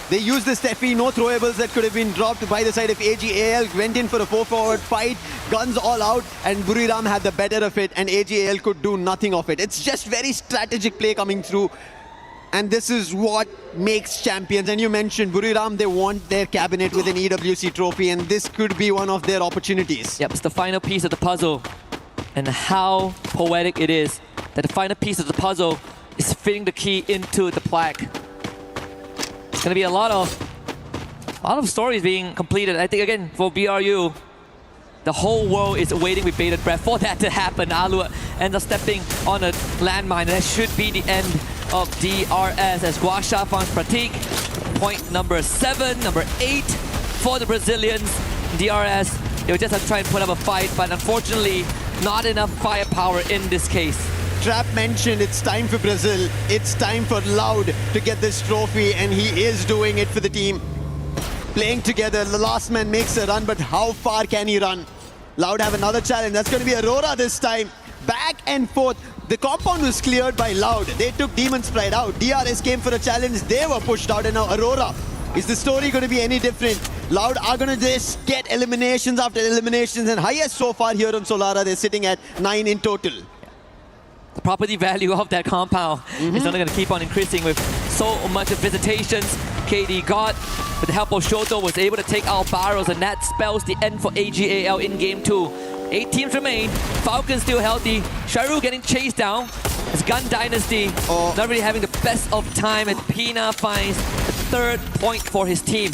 They used the Steffi, no throwables that could have been dropped by the side of AGAL. Went in for a 4-forward fight, guns all out, and Buriram had the better of it, and AGAL could do nothing of it. It's just very strategic play coming through, and this is what makes champions. And you mentioned Buriram, they want their cabinet with an EWC trophy, and this could be one of their opportunities. Yep, it's the final piece of the puzzle, and how poetic it is that the final piece of the puzzle is fitting the key into the plaque. It's going to be a lot of stories being completed. I think, again, for BRU, the whole world is waiting with bated breath for that to happen. Alu ends up stepping on a landmine, and that should be the end of DRS as Guasha finds Pratik. Point number 7, number 8 for the Brazilians. DRS, they would just have to try and put up a fight, but unfortunately, not enough firepower in this case. Trap mentioned it's time for Brazil. It's time for Loud to get this trophy, and he is doing it for the team. Playing together, the last man makes a run, but how far can he run? Loud have another challenge. That's going to be Aurora this time. Back and forth. The compound was cleared by Loud. They took Demon's Pride out. DRS came for a challenge. They were pushed out. And now Aurora. Is the story going to be any different? Loud are going to just get eliminations after eliminations. And highest so far here on Solara, they're sitting at 9 in total. The property value of that compound is only going to keep on increasing with so much visitations. KD got, with the help of Shoto, was able to take out Barrows, and that spells the end for AGAL in Game 2. 8 teams remain. Falcons still healthy. Sharu getting chased down. It's Gun Dynasty not really having the best of time as Pina finds the 3rd point for his team.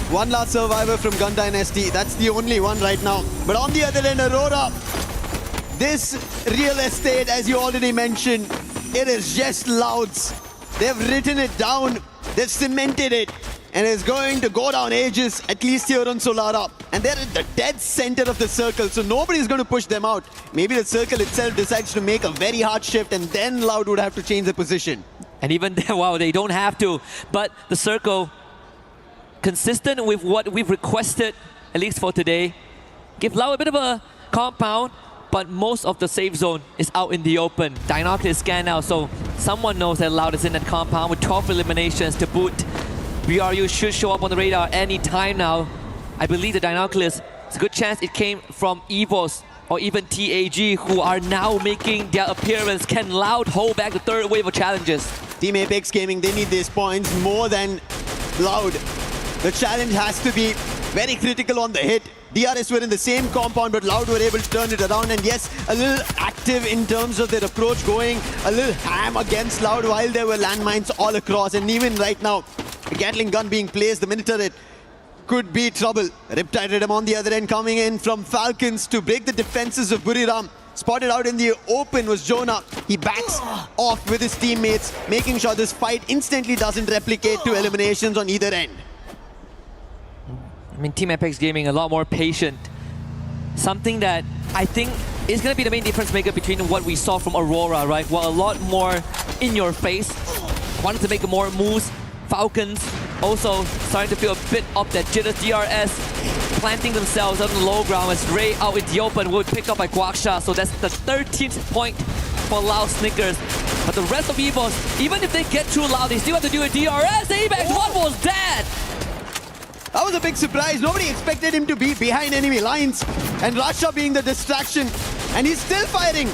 One last survivor from Gun Dynasty. That's the only one right now. But on the other end, Aurora, this real estate, as you already mentioned, it is just Loud's. They've written it down. They've cemented it. And it's going to go down ages, at least here on Solara. And they're at the dead center of the circle, so nobody's going to push them out. Maybe the circle itself decides to make a very hard shift, and then Loud would have to change the position. And even then, wow, they don't have to. But the circle, consistent with what we've requested, at least for today, give Loud a bit of a compound, but most of the safe zone is out in the open. Dinoculus is scanned out, so someone knows that Loud is in that compound with 12 eliminations to boot. BRU should show up on the radar any time now. I believe the Dinoculus, it's a good chance it came from EVOS or even TAG, who are now making their appearance. Can Loud hold back the 3rd wave of challenges? Team Apex Gaming, they need these points more than Loud. The challenge has to be very critical on the hit. DRS were in the same compound, but Loud were able to turn it around. And yes, a little active in terms of their approach, going a little ham against Loud while there were landmines all across. And even right now, the Gatling gun being placed, the Minotaur it could be trouble. Riptide Rhythm on the other end coming in from Falcons to break the defenses of Buriram. Spotted out in the open was Jonah. He backs off with his teammates, making sure this fight instantly doesn't replicate to eliminations on either end. I mean, Team Apex Gaming a lot more patient. Something that I think is going to be the main difference maker between what we saw from Aurora, right? Well, a lot more in your face. Wanted to make more moves. Falcons also starting to feel a bit of that jitters. DRS planting themselves on the low ground as Ray out in the open will be picked up by Guaksha. So that's the 13th point for Loud Snickers. But the rest of EVOS, even if they get through Loud, they still have to do a DRS. Apex, what was that? That was a big surprise. Nobody expected him to be behind enemy lines. And Rasha being the distraction. And he's still firing.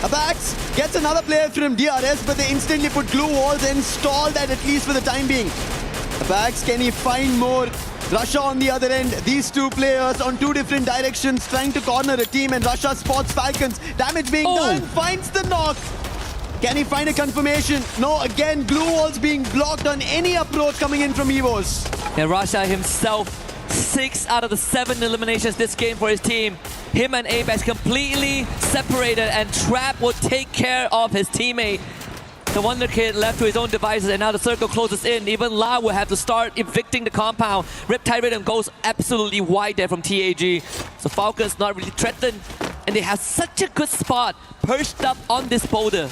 Abax gets another player from DRS, but they instantly put glue walls and stall that at least for the time being. Abax, can he find more? Rasha on the other end. These two players on 2 different directions trying to corner a team, and Rasha spots Falcons. Damage being done. Finds the knock. Can he find a confirmation? No, again, glue walls being blocked on any approach coming in from EVOS. And Rasha himself, 6 out of the 7 eliminations this game for his team. Him and Apex completely separated, and Trap will take care of his teammate. The Wonder Kid left to his own devices, and now the circle closes in. Even La will have to start evicting the compound. Riptide Rhythm goes absolutely wide there from TAG. So Falcons not really threatened, and they have such a good spot perched up on this boulder.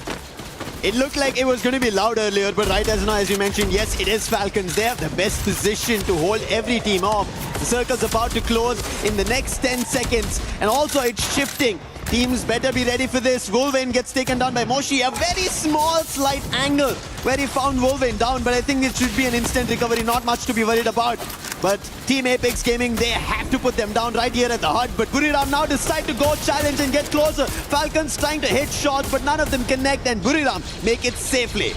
It looked like it was going to be Loud earlier, but right as now, as you mentioned, yes, it is Falcons. They have the best position to hold every team off. The circle's about to close in the next 10 seconds, and also it's shifting. Teams better be ready for this. Wolverine gets taken down by Moshi. A very small, slight angle where he found Wolverine down, but I think it should be an instant recovery. Not much to be worried about. But Team Apex Gaming, they have to put them down right here at the hut. But Buriram now decide to go challenge and get closer. Falcons trying to hit shots, but none of them connect, and Buriram make it safely.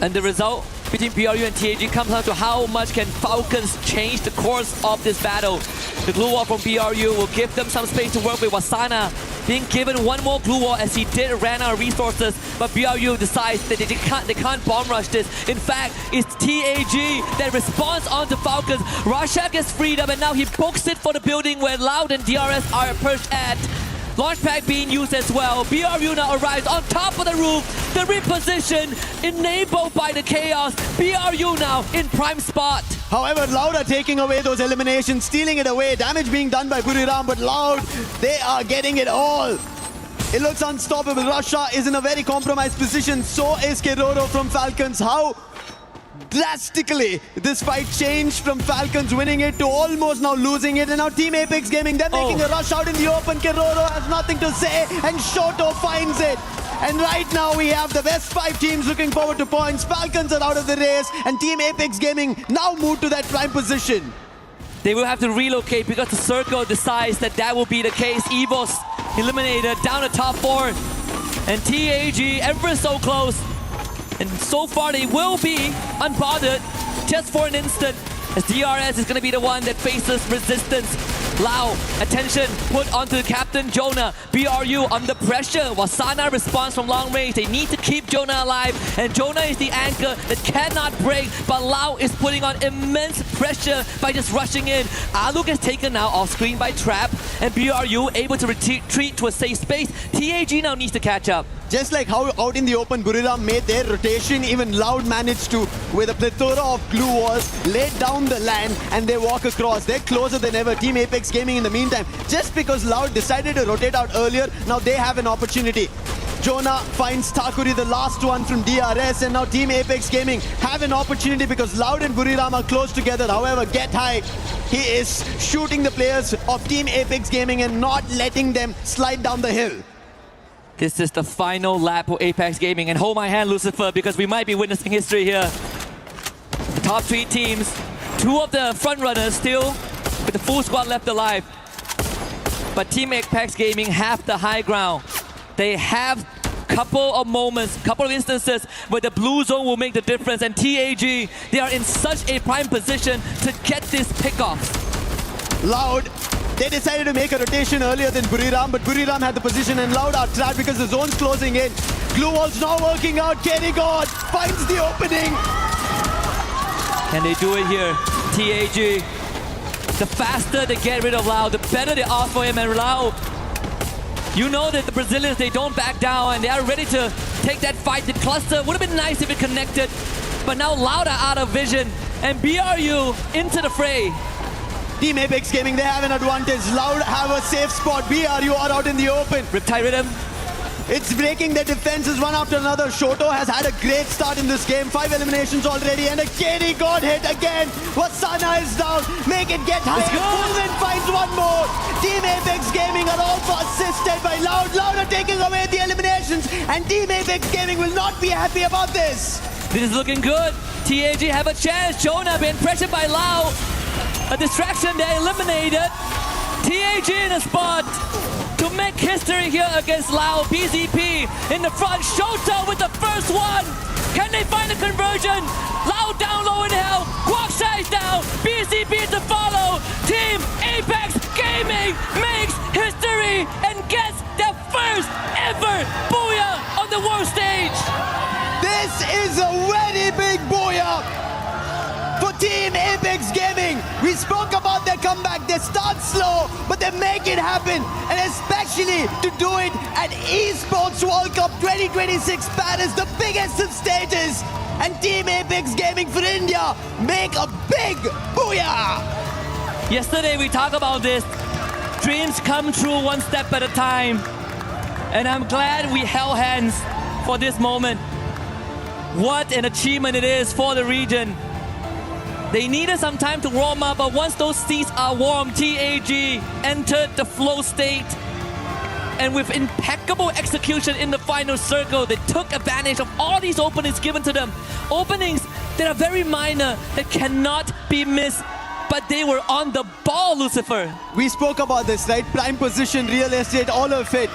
And the result between BRU and TAG comes down to how much can Falcons change the course of this battle. The glue wall from BRU will give them some space to work with. Wasana being given one more glue wall as he did ran out of resources, but BRU decides that they can't bomb rush this. In fact, it's TAG that responds onto Falcons. Rasha gets freed up, and now he books it for the building where Loud and DRS are perched at. Launchpad being used as well. BRU now arrives on top of the roof. The reposition enabled by the chaos. BRU now in prime spot. However, Loud are taking away those eliminations, stealing it away. Damage being done by Buriram, but Loud, they are getting it all. It looks unstoppable. Rasha is in a very compromised position. So is Keroro from Falcons. How drastically. This fight changed from Falcons winning it to almost now losing it. And now Team Apex Gaming, they're making a rush out in the open. Kiroro has nothing to say and Shoto finds it. And right now we have the best 5 teams looking forward to points. Falcons are out of the race and Team Apex Gaming now move to that prime position. They will have to relocate because the circle decides that will be the case. EVOS eliminated down to top 4. And TAG ever so close. And so far they will be unbothered just for an instant, as DRS is going to be the one that faces resistance. Lau, attention put onto the captain Jonah. BRU under pressure while Sana responds from long range. They need to keep Jonah alive, and Jonah is the anchor that cannot break, but Lau is putting on immense pressure by just rushing in. Aluk is taken now off screen by Trap, and BRU able to retreat to a safe space. TAG now needs to catch up. Just like how out in the open Buriram made their rotation, even Loud managed to, with a plethora of glue walls, laid down the land and they walk across. They're closer than ever. Team Apex Gaming in the meantime, just because Loud decided to rotate out earlier, now they have an opportunity. Jonah finds Takuri, the last one from DRS, and now Team Apex Gaming have an opportunity because Loud and Buriram are close together. However, Get High, he is shooting the players of Team Apex Gaming and not letting them slide down the hill. This is the final lap for Apex Gaming, and hold my hand, Lucifer, because we might be witnessing history here. The top 3 teams, 2 of the front runners still with the full squad left alive. But Team Apex Gaming have the high ground. They have couple of moments, couple of instances where the blue zone will make the difference, and TAG, they are in such a prime position to get this pickoff. Loud, they decided to make a rotation earlier than Buriram, but Buriram had the position and Loud are trapped because the zone's closing in. Glue wall's not working out. Kerrygon finds the opening. And they do it here. TAG, the faster they get rid of Lau, the better they are for him. And Lau, you know that the Brazilians, they don't back down and they are ready to take that fight. The cluster would have been nice if it connected, but now Loud are out of vision and BRU into the fray. Team Apex Gaming, they have an advantage. Loud have a safe spot. BRU are out in the open. Riptide Rhythm. It's breaking their defenses one after another. Shoto has had a great start in this game. 5 eliminations already and a KD got hit again. Wasana is down. Make it Get High. Pullman finds one more. Team Apex Gaming are also assisted by Loud. Loud are taking away the eliminations and Team Apex Gaming will not be happy about this. This is looking good. TAG have a chance. Jonah being pressured by Lau. A distraction, they're eliminated. TAG in a spot to make history here against Lau. BZP in the front. Shota with the first one. Can they find a conversion? Lau down low in hell. Guaksha is down. BZP to follow. Team Apex Gaming makes history and gets their first ever booyah on the world stage. This is a very big booyah for Team Apex Gaming. We spoke about their comeback. They start slow, but they make it happen. And especially to do it at eSports World Cup 2026 Paris, the biggest of stages. And Team Apex Gaming for India make a big booyah. Yesterday we talked about this. Dreams come true one step at a time. And I'm glad we held hands for this moment. What an achievement it is for the region. They needed some time to warm up, but once those seats are warm, TAG entered the flow state. And with impeccable execution in the final circle, they took advantage of all these openings given to them. Openings that are very minor, that cannot be missed, but they were on the ball, Lucifer. We spoke about this, right? Prime position, real estate, all of it.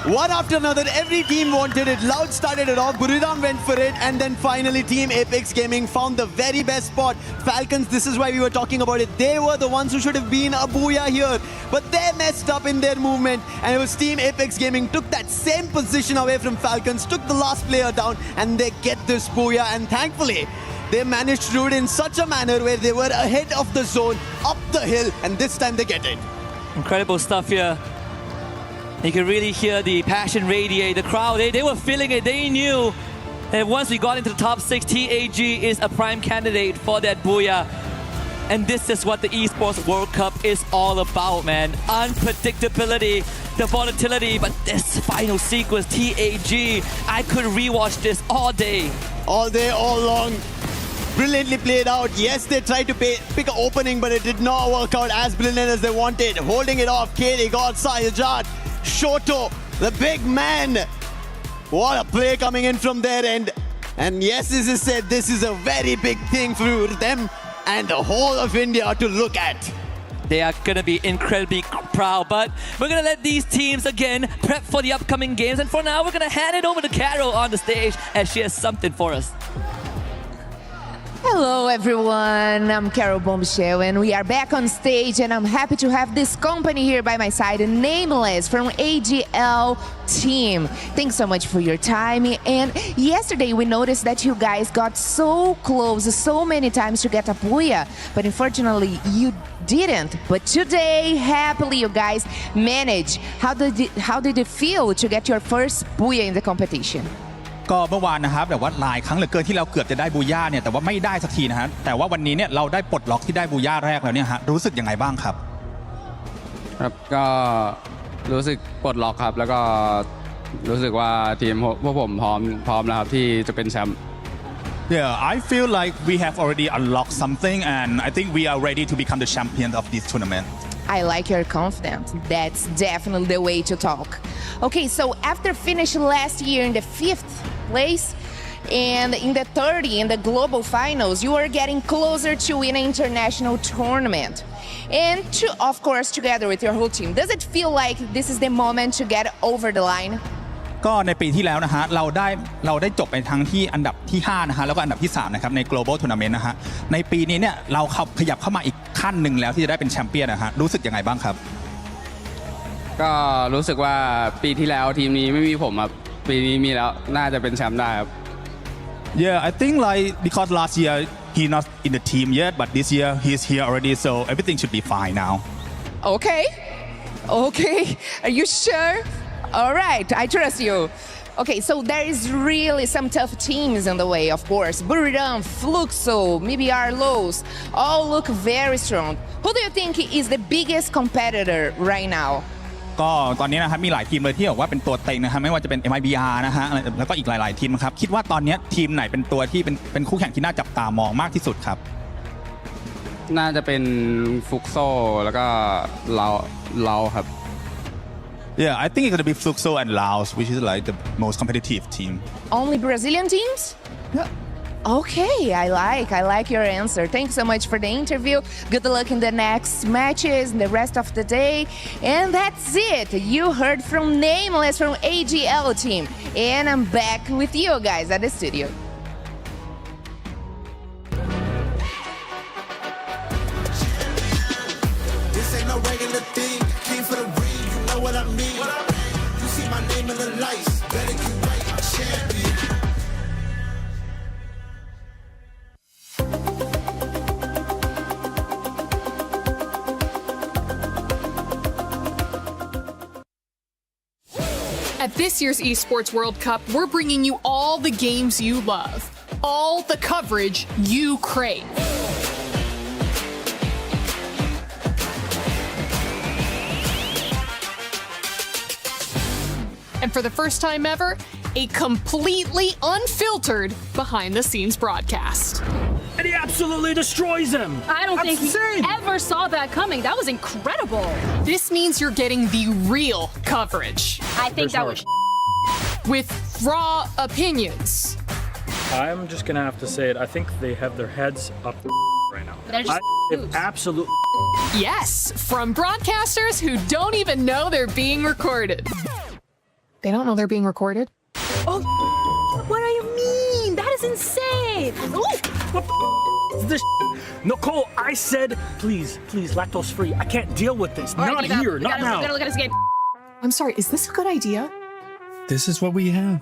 One after another, every team wanted it. Loud started it off, Buriram went for it, and then finally Team Apex Gaming found the very best spot. Falcons, this is why we were talking about it. They were the ones who should have been a booyah here, but they messed up in their movement, and it was Team Apex Gaming took that same position away from Falcons, took the last player down, and they get this booyah, and thankfully, they managed to do it in such a manner where they were ahead of the zone, up the hill, and this time they get it. Incredible stuff here. You can really hear the passion radiate. The crowd, they were feeling it. They knew that once we got into the top 6, TAG is a prime candidate for that booyah. And this is what the Esports World Cup is all about, man. Unpredictability, the volatility, but this final sequence, TAG, I could rewatch this all day. All day, all long. brilliantly played out. Yes, they tried to pick an opening, but it did not work out as brilliant as they wanted. Holding it off, KD, Godsa, Hijat, Shoto, the big man. What a play coming in from their end. And yes, as I said, this is a very big thing for them and the whole of India to look at. They are going to be incredibly proud, but we're going to let these teams again prep for the upcoming games. And for now, we're going to hand it over to Carol on the stage as she has something for us. Hello everyone, I'm Carol Bombshell and we are back on stage and I'm happy to have this company here by my side, Nameless from AGL team. Thanks so much for your time. And yesterday we noticed that you guys got so close so many times to get a Booyah, but unfortunately you didn't. But today, happily you guys managed. How did it feel to get your first Booyah in the competition? ก็เมื่อวานนะครับแบบว่าหลายครั้งเหลือเกินที่เราเกือบจะได้บูย่าเนี่ยแต่ว่าไม่ได้สักทีนะฮะแต่ว่าวันนี้เนี่ยเราได้ปลดล็อกที่ได้บูย่าแรกแล้วเนี่ยฮะรู้สึกยังไงบ้างครับครับก็รู้สึกปลดล็อกครับแล้วก็รู้สึกว่าทีมพวกผมพร้อมแล้วครับที่จะเป็นแชมป์ Yeah, I feel like we have already unlocked something and I think we are ready to become the champion of this tournament. I like your confidence. That's definitely the way to talk. Okay, so after finishing last year in the 5th place and in the 30 in the global finals, you are getting closer to win an international tournament. And of course, together with your whole team, does it feel like this is the moment to get over the line? ก็ในปีที่แล้วนะฮะเราได้จบไปทั้งที่อันดับที่5นะฮะแล้วก็อันดับที่3นะครับใน global tournament นะฮะในปีนี้เนี่ยเราขยับเข้ามาอีกขั้นหนึ่งแล้วที่จะได้เป็นแชมเปี้ยนนะฮะรู้สึกยังไงบ้างครับก็รู้สึกว่าปีที่แล้วทีมนี้ไม่มีผมครับปีนี้มีแล้วน่าจะเป็นแชมป์ได้ครับ Yeah, I think like because last year he not in the team yet, but this year he's here already, so everything should be fine now. Okay, are you sure? All right, I trust you. Okay, so there is really some tough teams in the way, of course. Buriram, Fluxo, maybe Arlos, all look very strong. Who do you think is the biggest competitor right now? ก็ตอนนี้นะครับมีหลายทีมเลยที่บอกว่าเป็นตัวเต็งนะครับไม่ว่าจะเป็น MIBR นะฮะแล้วก็อีกหลายๆทีมครับคิดว่าตอนนี้ทีมไหนเป็นตัวที่เป็นคู่แข่งที่น่าจับตามองมากที่สุดครับน่าจะเป็นฟุกโซแล้วก็เราครับ Yeah, I think it's gonna be Fluxo and Laos, which is like the most competitive team. Only Brazilian teams? Yeah. Okay, I like your answer. Thanks so much for the interview. Good luck in the next matches, the rest of the day. And that's it. You heard from Nameless from AGL team. And I'm back with you guys at the studio. This ain't no regular thing. Came for the ring, you know what I mean. You see my name in the lights. Better get right, I'm champion. At this year's Esports World Cup, we're bringing you all the games you love, all the coverage you crave. And for the first time ever, a completely unfiltered behind-the-scenes broadcast. And he absolutely destroys him. I don't think he ever saw that coming. That was incredible. This means you're getting the real coverage. I think that was with raw opinions. I'm just gonna have to say it. I think they have their heads up right now. They're just absolutely. Yes, from broadcasters who don't even know they're being recorded. They don't know they're being recorded? Oh, what do you mean? That is insane. This Nicole, I said, please, lactose free. I can't deal with this. Not here, not now. We gotta look at this game. I'm sorry, is this a good idea? This is what we have.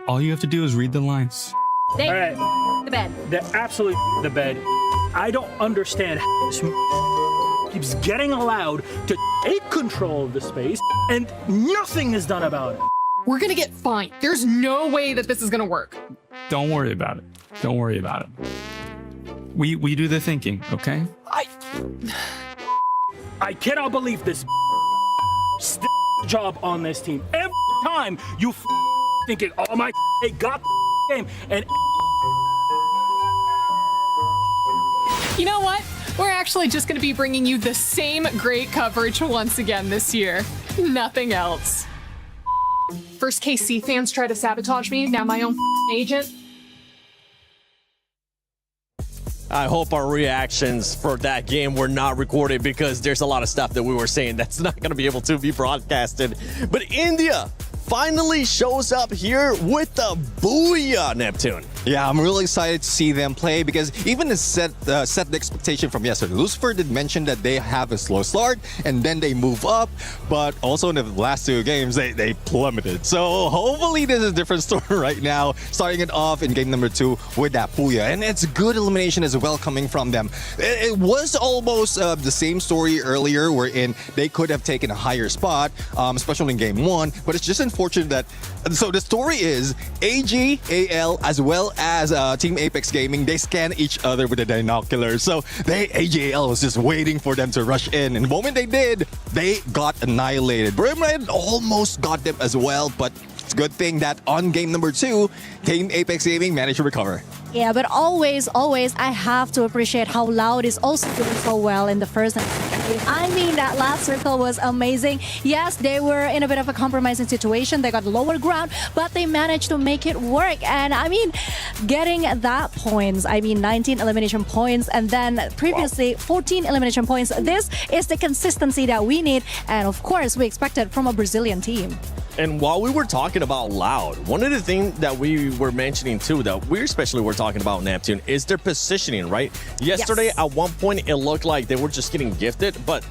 All you have to do is read the lines. They All right. the bed. They're absolutely the bed. I don't understand how this keeps getting allowed to take control of the space and nothing is done about it. We're gonna get fined. There's no way that this is gonna work. Don't worry about it. Don't worry about it. We do the thinking, okay? I cannot believe this job on this team. Every time you thinking, oh my, they got the game, and You know what? We're actually just going to be bringing you the same great coverage once again this year. Nothing else. First KC fans try to sabotage me, now my own agent. I hope our reactions for that game were not recorded because there's a lot of stuff that we were saying that's not going to be able to be broadcasted. But India finally shows up here with the Booyah, Neptune. Yeah, I'm really excited to see them play because even to set the expectation from yesterday, Lucifer did mention that they have a slow start and then they move up, but also in the last two games, they plummeted. So hopefully this is a different story right now, starting it off in game number 2 with that Booyah. And it's good elimination as well coming from them. It was almost the same story earlier wherein they could have taken a higher spot, especially in game 1, but it's just unfortunate that, so the story is AG, AL, as well as Team Apex Gaming, they scan each other with the binoculars. So AGAL was just waiting for them to rush in. And the moment they did, they got annihilated. Brimred almost got them as well, but it's a good thing that on game number 2, Team Apex Gaming managed to recover. Yeah, but always, I have to appreciate how Loud is also doing so well in the first and second game. I mean, that last circle was amazing. Yes, they were in a bit of a compromising situation. They got lower ground, but they managed to make it work. And I mean, getting that points, 19 elimination points, and then previously 14 elimination points. This is the consistency that we need. And of course, we expected from a Brazilian team. And while we were talking about Loud, one of the things that we were mentioning too, that we especially were talking about Neptune, is their positioning, right? Yesterday, at one point, it looked like they were just getting gifted, but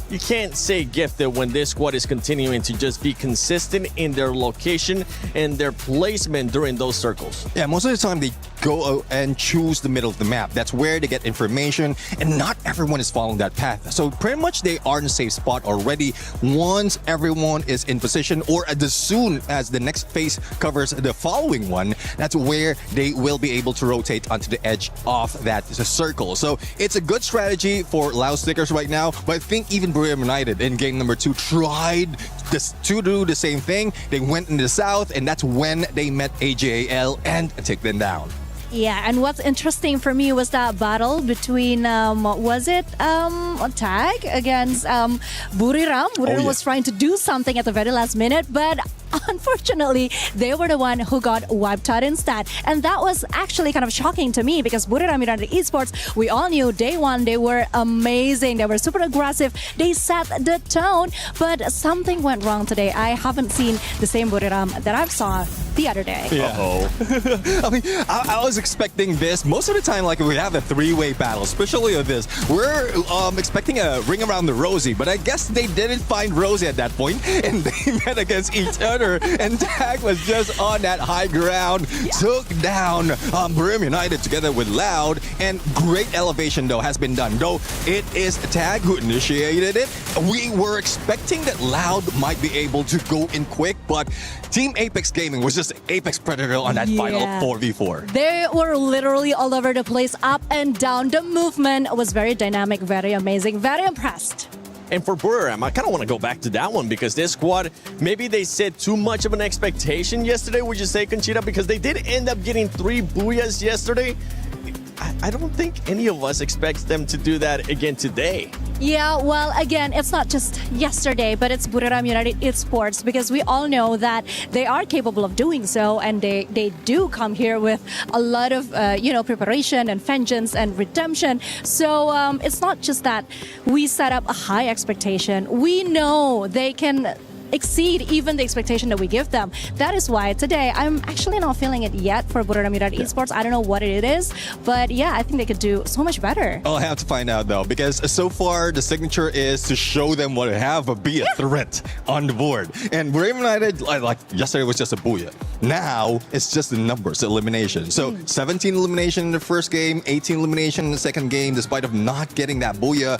you can't say gifted when this squad is continuing to just be consistent in their location and their placement during those circles. Yeah, most of the time they go and choose the middle of the map. That's where they get information, and not everyone is following that path. So pretty much they are in a safe spot already once everyone is in position, or as soon as the next phase covers the following one, that's where they will be able to rotate onto the edge of that circle. So it's a good strategy for Loud Stickers right now, but I think even United in game number 2 tried to do the same thing. They went in the south, and that's when they met AJAL and took them down. Yeah, and what's interesting for me was that battle between, Tag against Buriram. Buriram was trying to do something at the very last minute, but unfortunately, they were the one who got wiped out instead. And that was actually kind of shocking to me because Buriram United Esports, we all knew day 1, they were amazing. They were super aggressive. They set the tone, but something went wrong today. I haven't seen the same Buriram that I saw the other day. Yeah. I mean, I was expecting this. Most of the time, like, we have a 3-way battle, especially with this. We're expecting a ring around the Rosie, but I guess they didn't find Rosie at that point, and they met against each other, and Tag was just on that high ground, took down Brim United together with Loud, and great elevation, though, has been done. Though it is Tag who initiated it, we were expecting that Loud might be able to go in quick, but Team Apex Gaming was just Apex Predator on that final 4v4. They were literally all over the place, up and down. The movement was very dynamic, very amazing, very impressed. And for Buriram, I kind of want to go back to that one because this squad, maybe they set too much of an expectation yesterday, would you say, Conchita? Because they did end up getting 3 Booyahs yesterday. I don't think any of us expect them to do that again today. Yeah, well, again, it's not just yesterday, but it's Buriram United eSports, because we all know that they are capable of doing so, and they do come here with a lot of, preparation and vengeance and redemption. So it's not just that we set up a high expectation. We know they can exceed even the expectation that we give them. That is why today I'm actually not feeling it yet for Buriram United Esports. I don't know what it is, but yeah, I think they could do so much better. I'll have to find out though, because so far the signature is to show them what they have, but be a threat on the board. And Buriram United, like yesterday was just a Booyah. Now it's just the numbers, elimination. So 17 elimination in the first game, 18 elimination in the second game, despite of not getting that Booyah,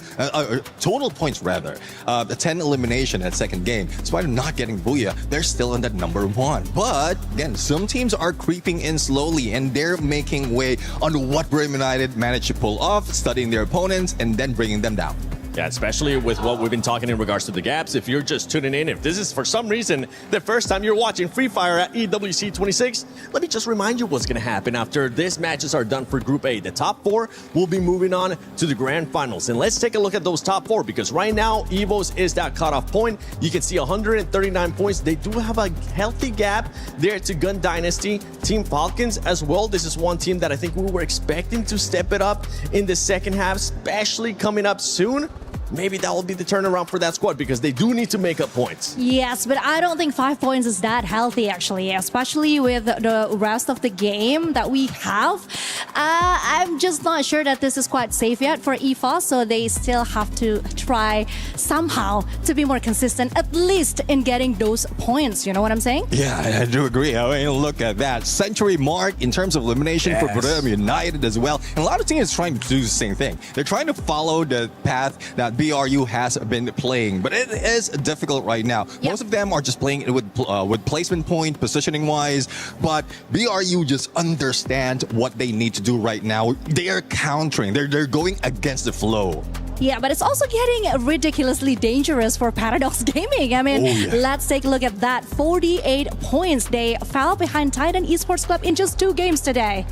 total points rather. The 10 elimination at second game. Despite of not getting Booyah, they're still in that number 1. But again, some teams are creeping in slowly, and they're making way on what Brim United managed to pull off, studying their opponents and then bringing them down. Yeah, especially with what we've been talking in regards to the gaps. If you're just tuning in, if this is for some reason the first time you're watching Free Fire at EWC 26, let me just remind you what's going to happen after these matches are done for Group A. The top 4 will be moving on to the grand finals. And let's take a look at those top 4, because right now EVOS is that cutoff point. You can see 139 points. They do have a healthy gap there to Gun Dynasty, Team Falcons as well. This is one team that I think we were expecting to step it up in the second half, especially coming up soon. Maybe that will be the turnaround for that squad, because they do need to make up points. Yes, but I don't think 5 points is that healthy, actually, especially with the rest of the game that we have. I'm just not sure that this is quite safe yet for EFOS, so they still have to try somehow to be more consistent, at least in getting those points. You know what I'm saying? Yeah, I do agree. I mean, look at that century mark in terms of elimination for Proteum United as well. And a lot of teams are trying to do the same thing. They're trying to follow the path that BRU has been playing, but it is difficult right now. Most of them are just playing it with placement point, positioning wise, but BRU just understand what they need to do right now. They are countering. They're going against the flow. Yeah, but it's also getting ridiculously dangerous for Paradox Gaming. I mean, let's take a look at that. 48 points. They fell behind Titan Esports Club in just 2 games today.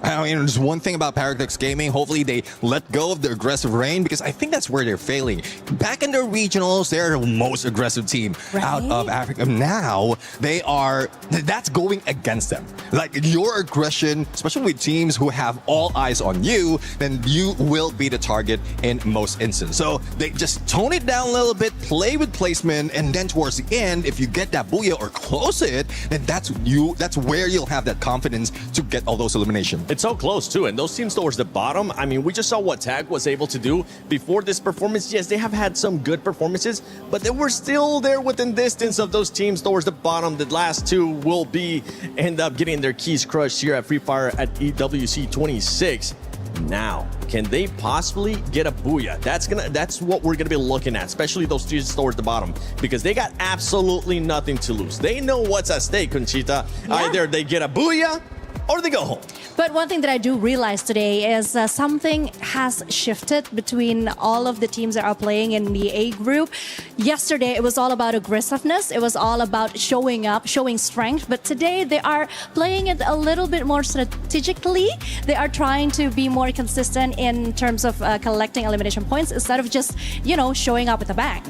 I mean, there's one thing about Paradox Gaming. Hopefully, they let go of the aggressive reign, because I think that's where they're failing. Back in their regionals, they're the most aggressive team out of Africa. Now, that's going against them. Like, your aggression, especially with teams who have all eyes on you, then you will be the target in most instances. So they just tone it down a little bit, play with placement, and then towards the end, if you get that booyah or close it, then that's where you'll have that confidence to get all those eliminations. It's so close too, and those teams towards the bottom, I mean, we just saw what TAG was able to do before this performance. Yes, they have had some good performances, but they were still there within distance of those teams towards the bottom. The last 2 will end up getting their keys crushed here at Free Fire at EWC 26. Now, can they possibly get a booyah? That's what we're gonna be looking at, especially those teams towards the bottom, because they got absolutely nothing to lose. They know what's at stake, Conchita. Either they get a booyah or they go home. But one thing that I do realize today is something has shifted between all of the teams that are playing in the A group. Yesterday, it was all about aggressiveness. It was all about showing up, showing strength. But today, they are playing it a little bit more strategically. They are trying to be more consistent in terms of collecting elimination points instead of just, showing up with a bang.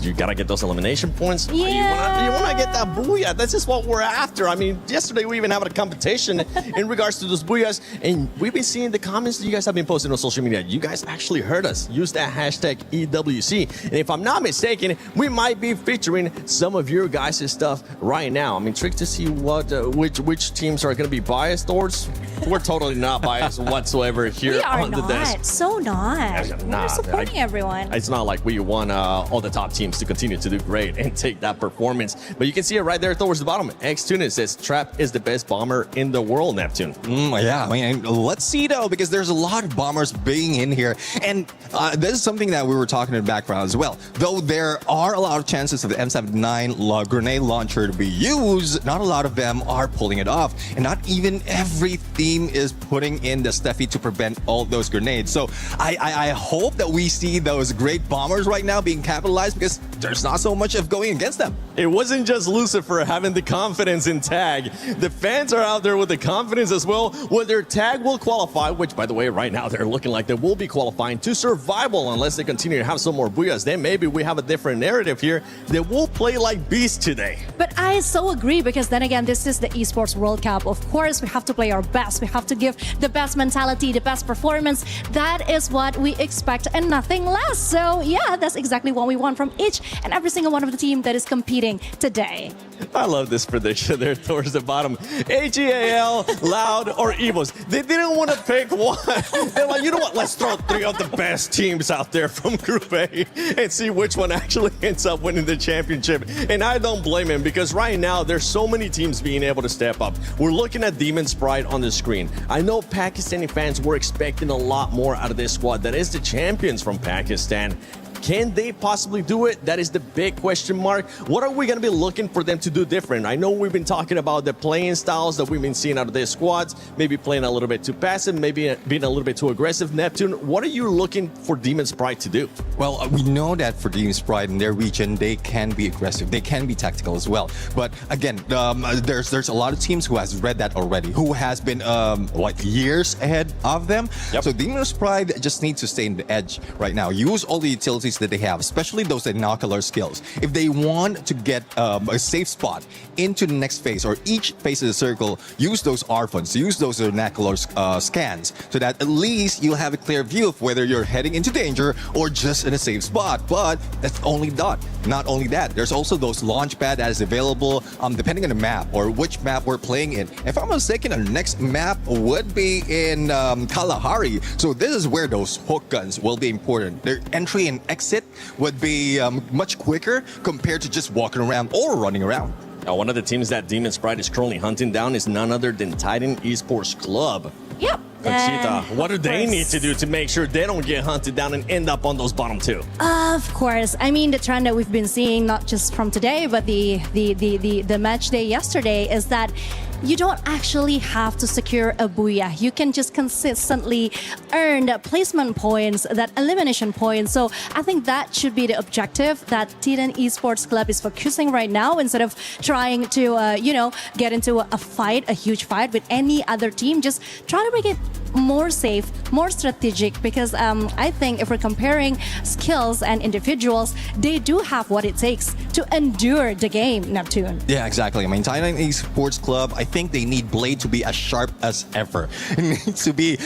You gotta get those elimination points. Yeah. You wanna get that booyah. That's just what we're after. I mean, yesterday we even had a competition in regards to those booyahs, and we've been seeing the comments that you guys have been posting on social media. You guys actually heard us use that hashtag EWC, and if I'm not mistaken, we might be featuring some of your guys' stuff right now. I mean, trick to see which teams are gonna be biased towards. We're totally not biased whatsoever here on the desk. We're supporting everyone. It's not like we want all the top teams to continue to do great and take that performance. But you can see it right there towards the bottom. Xtune says Trap is the best bomber in the world, Neptune. Yeah, I mean, let's see though, because there's a lot of bombers being in here. And this is something that we were talking in the background as well. Though there are a lot of chances of the M79 grenade launcher to be used, not a lot of them are pulling it off. And not even every team is putting in the Steffi to prevent all those grenades. So I hope that we see those great bombers right now being capitalized, because there's not so much of going against them. It wasn't just Lucifer having the confidence in TAG. The fans are out there with the confidence as well. Whether TAG will qualify, which by the way, right now they're looking like they will be qualifying to survival unless they continue to have some more booyahs. Then maybe we have a different narrative here. They will play like beasts today. But I so agree, because then again, this is the Esports World Cup. Of course, we have to play our best. We have to give the best mentality, the best performance. That is what we expect and nothing less. So yeah, that's exactly what we want from each and every single one of the team that is competing today. I love this prediction there towards the bottom. AGAL, Loud, or EVOS. They didn't want to pick one. They're like, you know what? Let's throw 3 of the best teams out there from Group A and see which one actually ends up winning the championship. And I don't blame him, because right now there's so many teams being able to step up. We're looking at Demon Sprite on the screen. I know Pakistani fans were expecting a lot more out of this squad that is the champions from Pakistan. Can they possibly do it? That is the big question mark. What are we going to be looking for them to do different? I know we've been talking about the playing styles that we've been seeing out of their squads, maybe playing a little bit too passive, maybe being a little bit too aggressive. Neptune, what are you looking for Demon Sprite to do? Well, we know that for Demon Sprite in their region, they can be aggressive. They can be tactical as well. But again, there's a lot of teams who has read that already, who has been years ahead of them. Yep. So Demon Sprite just need to stay in the edge right now. Use all the utilities that they have, especially those innocular skills. If they want to get a safe spot into the next phase or each phase of the circle, use those R-funds, use those vernacular scans, so that at least you'll have a clear view of whether you're heading into danger or just in a safe spot. But that's only that. Not only that, there's also those launch pad that is available depending on the map or which map we're playing in. If I'm not mistaken, the next map would be in Kalahari. So this is where those hook guns will be important. Their entry and exit would be much quicker compared to just walking around or running around. Now, one of the teams that Demon Sprite is currently hunting down is none other than Titan Esports Club. Yep. Conchita, what do they course. need to do to make sure they don't get hunted down and end up on those bottom two? Of course. I mean, the trend that we've been seeing, not just from today, but the match day yesterday, is that you don't actually have to secure a booyah. You can just consistently earn the placement points, that elimination points. So I think that should be the objective that Titan Esports Club is focusing right now, instead of trying to, get into a fight, a huge fight with any other team. Just try to make it more safe, more strategic, because I think if we're comparing skills and individuals, they do have what it takes to endure the game, Neptune. Yeah, exactly. I mean, Titan Esports Club, I think they need Blade to be as sharp as ever. It needs to be...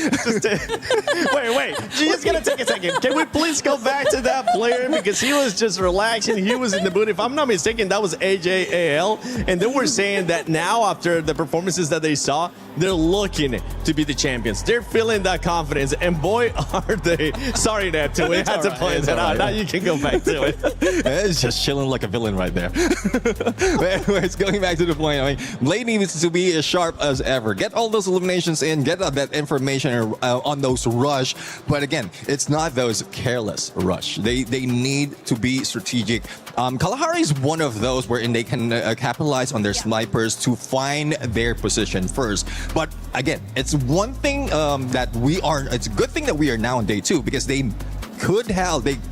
Wait. Just gonna take a second. Can we please go back to that player? Because he was just relaxing. He was in the mood. If I'm not mistaken, that was AJAL. And they were saying that now, after the performances that they saw, they're looking to be the champions. They're feeling that confidence, and boy, are they. Sorry, Neptune, we had to play that out. Now you can go back to it. It's just chilling like a villain right there. But anyways, going back to the point, I mean, Blade needs to be as sharp as ever. Get all those eliminations in, get that information on those rush. But again, it's not those careless rush. They need to be strategic. Kalahari is one of those wherein they can capitalize on their snipers to find their position first. But again, it's one thing it's a good thing that we are now on day 2, because they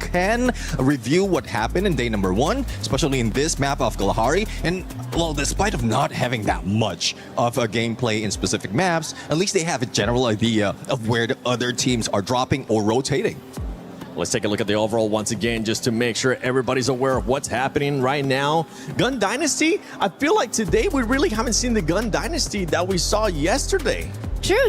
can review what happened in day number 1, especially in this map of Kalahari. And well, despite of not having that much of a gameplay in specific maps, at least they have a general idea of where the other teams are dropping or rotating. Let's take a look at the overall once again, just to make sure everybody's aware of what's happening right now. Gun Dynasty, I feel like today we really haven't seen the Gun Dynasty that we saw yesterday.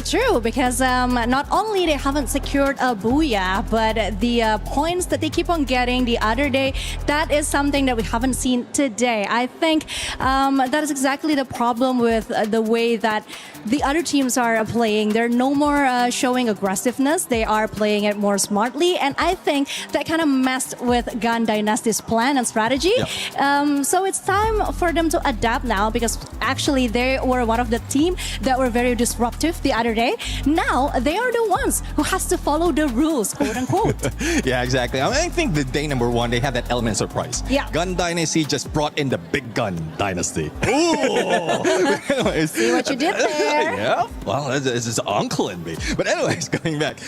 True, because not only they haven't secured a booyah, but the points that they keep on getting the other day, that is something that we haven't seen today. I think that is exactly the problem with the way that the other teams are playing. They're no more showing aggressiveness. They are playing it more smartly, and I think that kind of messed with Gun Dynasty's plan and strategy. Yep. So it's time for them to adapt now, because actually they were one of the team that were very disruptive the other day. Now they are the ones who has to follow the rules, quote unquote. Yeah, exactly. I think the day number 1, they have that element of surprise. Yeah. Gun Dynasty just brought in the big gun dynasty. Ooh! See what you did there. Yeah. Well, it's his uncle in me. But anyways, going back.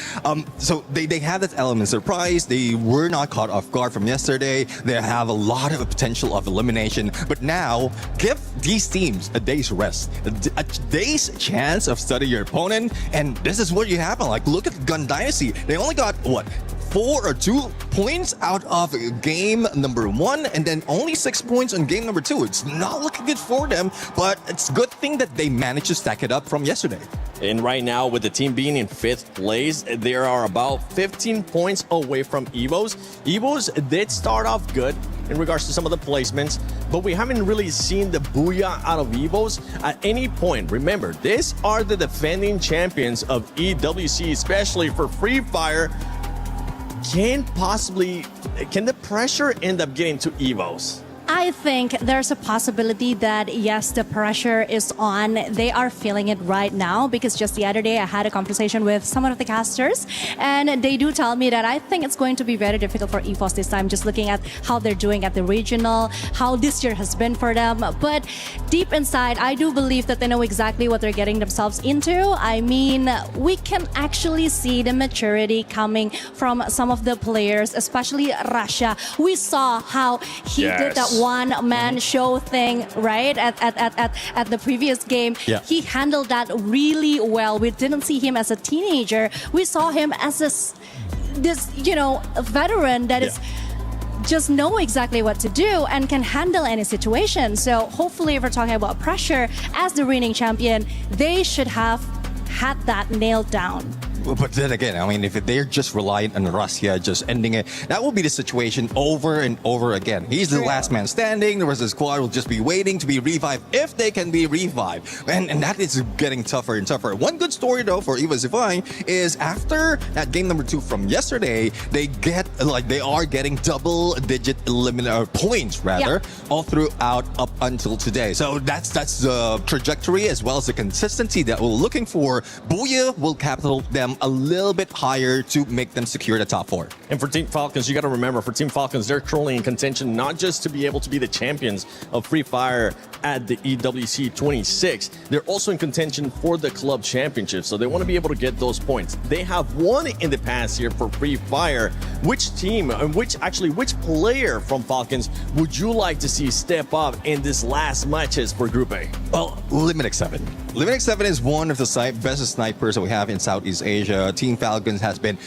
So they have that element of surprise. They were not caught off guard from yesterday. They have a lot of potential of elimination. But now, give these teams a day's rest, a day's chance of studying your opponent, and this is what you happen. Like, look at Gun Dynasty. They only got 4 or 2 points out of game number 1, and then only 6 points on game number 2. It's not looking good for them, but it's a good thing that they managed to stack it up from yesterday. And right now, with the team being in 5th place, they are about 15 points away from Evos. Evos did start off good in regards to some of the placements, but we haven't really seen the booyah out of Evos at any point. Remember, these are the defending champions of EWC, especially for Free Fire. Can the pressure end up getting to Evos? I think there's a possibility that yes, the pressure is on. They are feeling it right now because just the other day I had a conversation with some of the casters and they do tell me that I think it's going to be very difficult for EFOS this time, just looking at how they're doing at the regional, how this year has been for them. But deep inside, I do believe that they know exactly what they're getting themselves into. I mean, we can actually see the maturity coming from some of the players, especially Russia. We saw how he did that one-man show thing, right? At the previous game. Yeah. He handled that really well. We didn't see him as a teenager. We saw him as this veteran that is just know exactly what to do and can handle any situation. So hopefully if we're talking about pressure as the reigning champion, they should have had that nailed down. But then again, I mean, if they're just reliant on Russia just ending it, that will be the situation over and over again. He's the last man standing. The rest of the squad will just be waiting to be revived if they can be revived. And that is getting tougher and tougher. One good story, though, for EVOS Define is after that game number 2 from yesterday, they are getting double-digit points, all throughout up until today. So that's the trajectory as well as the consistency that we're looking for. Booyah will capital them a little bit higher to make them secure the top 4. And for Team Falcons, you got to remember, for Team Falcons, they're currently in contention not just to be able to be the champions of Free Fire at the EWC 26, they're also in contention for the club championship. So they want to be able to get those points. They have won in the past year for Free Fire. Which team and which player from Falcons would you like to see step up in this last matches for Group A? Well, Limit X7. Limit X7 is one of the best snipers that we have in Southeast Asia. Team Falcons has been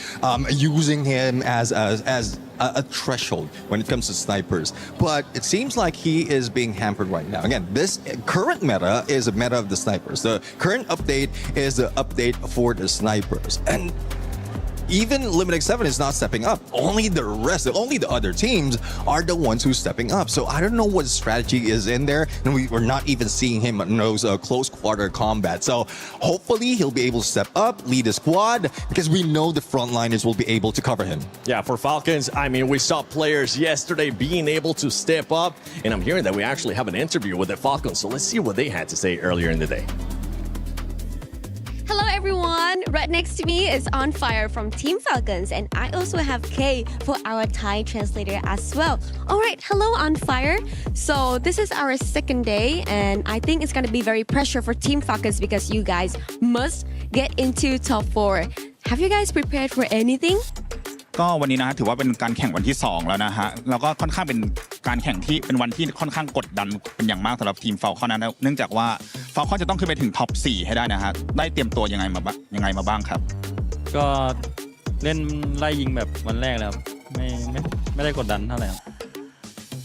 using him as a threshold when it comes to snipers. But it seems like he is being hampered right now. Again, this current meta is a meta of the snipers. The current update is the update for the snipers. And even Limit X7 is not stepping up. Only the other teams are the ones who's stepping up. So I don't know what strategy is in there. And we're not even seeing him in those close quarter combat. So hopefully he'll be able to step up, lead the squad, because we know the frontliners will be able to cover him. Yeah, for Falcons, I mean, we saw players yesterday being able to step up. And I'm hearing that we actually have an interview with the Falcons. So let's see what they had to say earlier in the day. Hello everyone, right next to me is On Fire from Team Falcons, and I also have Kay for our Thai translator as well. Alright, hello On Fire. So this is our second day and I think it's gonna be very pressure for Team Falcons because you guys must get into top 4. Have you guys prepared for anything? ก็วันนี้นะถือว่าเป็นการแข่งวันที่2แล้วนะฮะแล้วก็ค่อนข้างเป็นการแข่งที่เป็นวันที่ค่อนข้างกดดันเป็นอย่างมากสำหรับทีม Falcon นะเนื่องจากว่า Falcon จะต้องขึ้นไปถึงท็อป 4 ให้ได้นะฮะได้เตรียมตัวยังไงมาบ้างครับก็เล่นไล่ยิงแบบวันแรกแล้วไม่ได้กดดันเท่าไหร่ครับ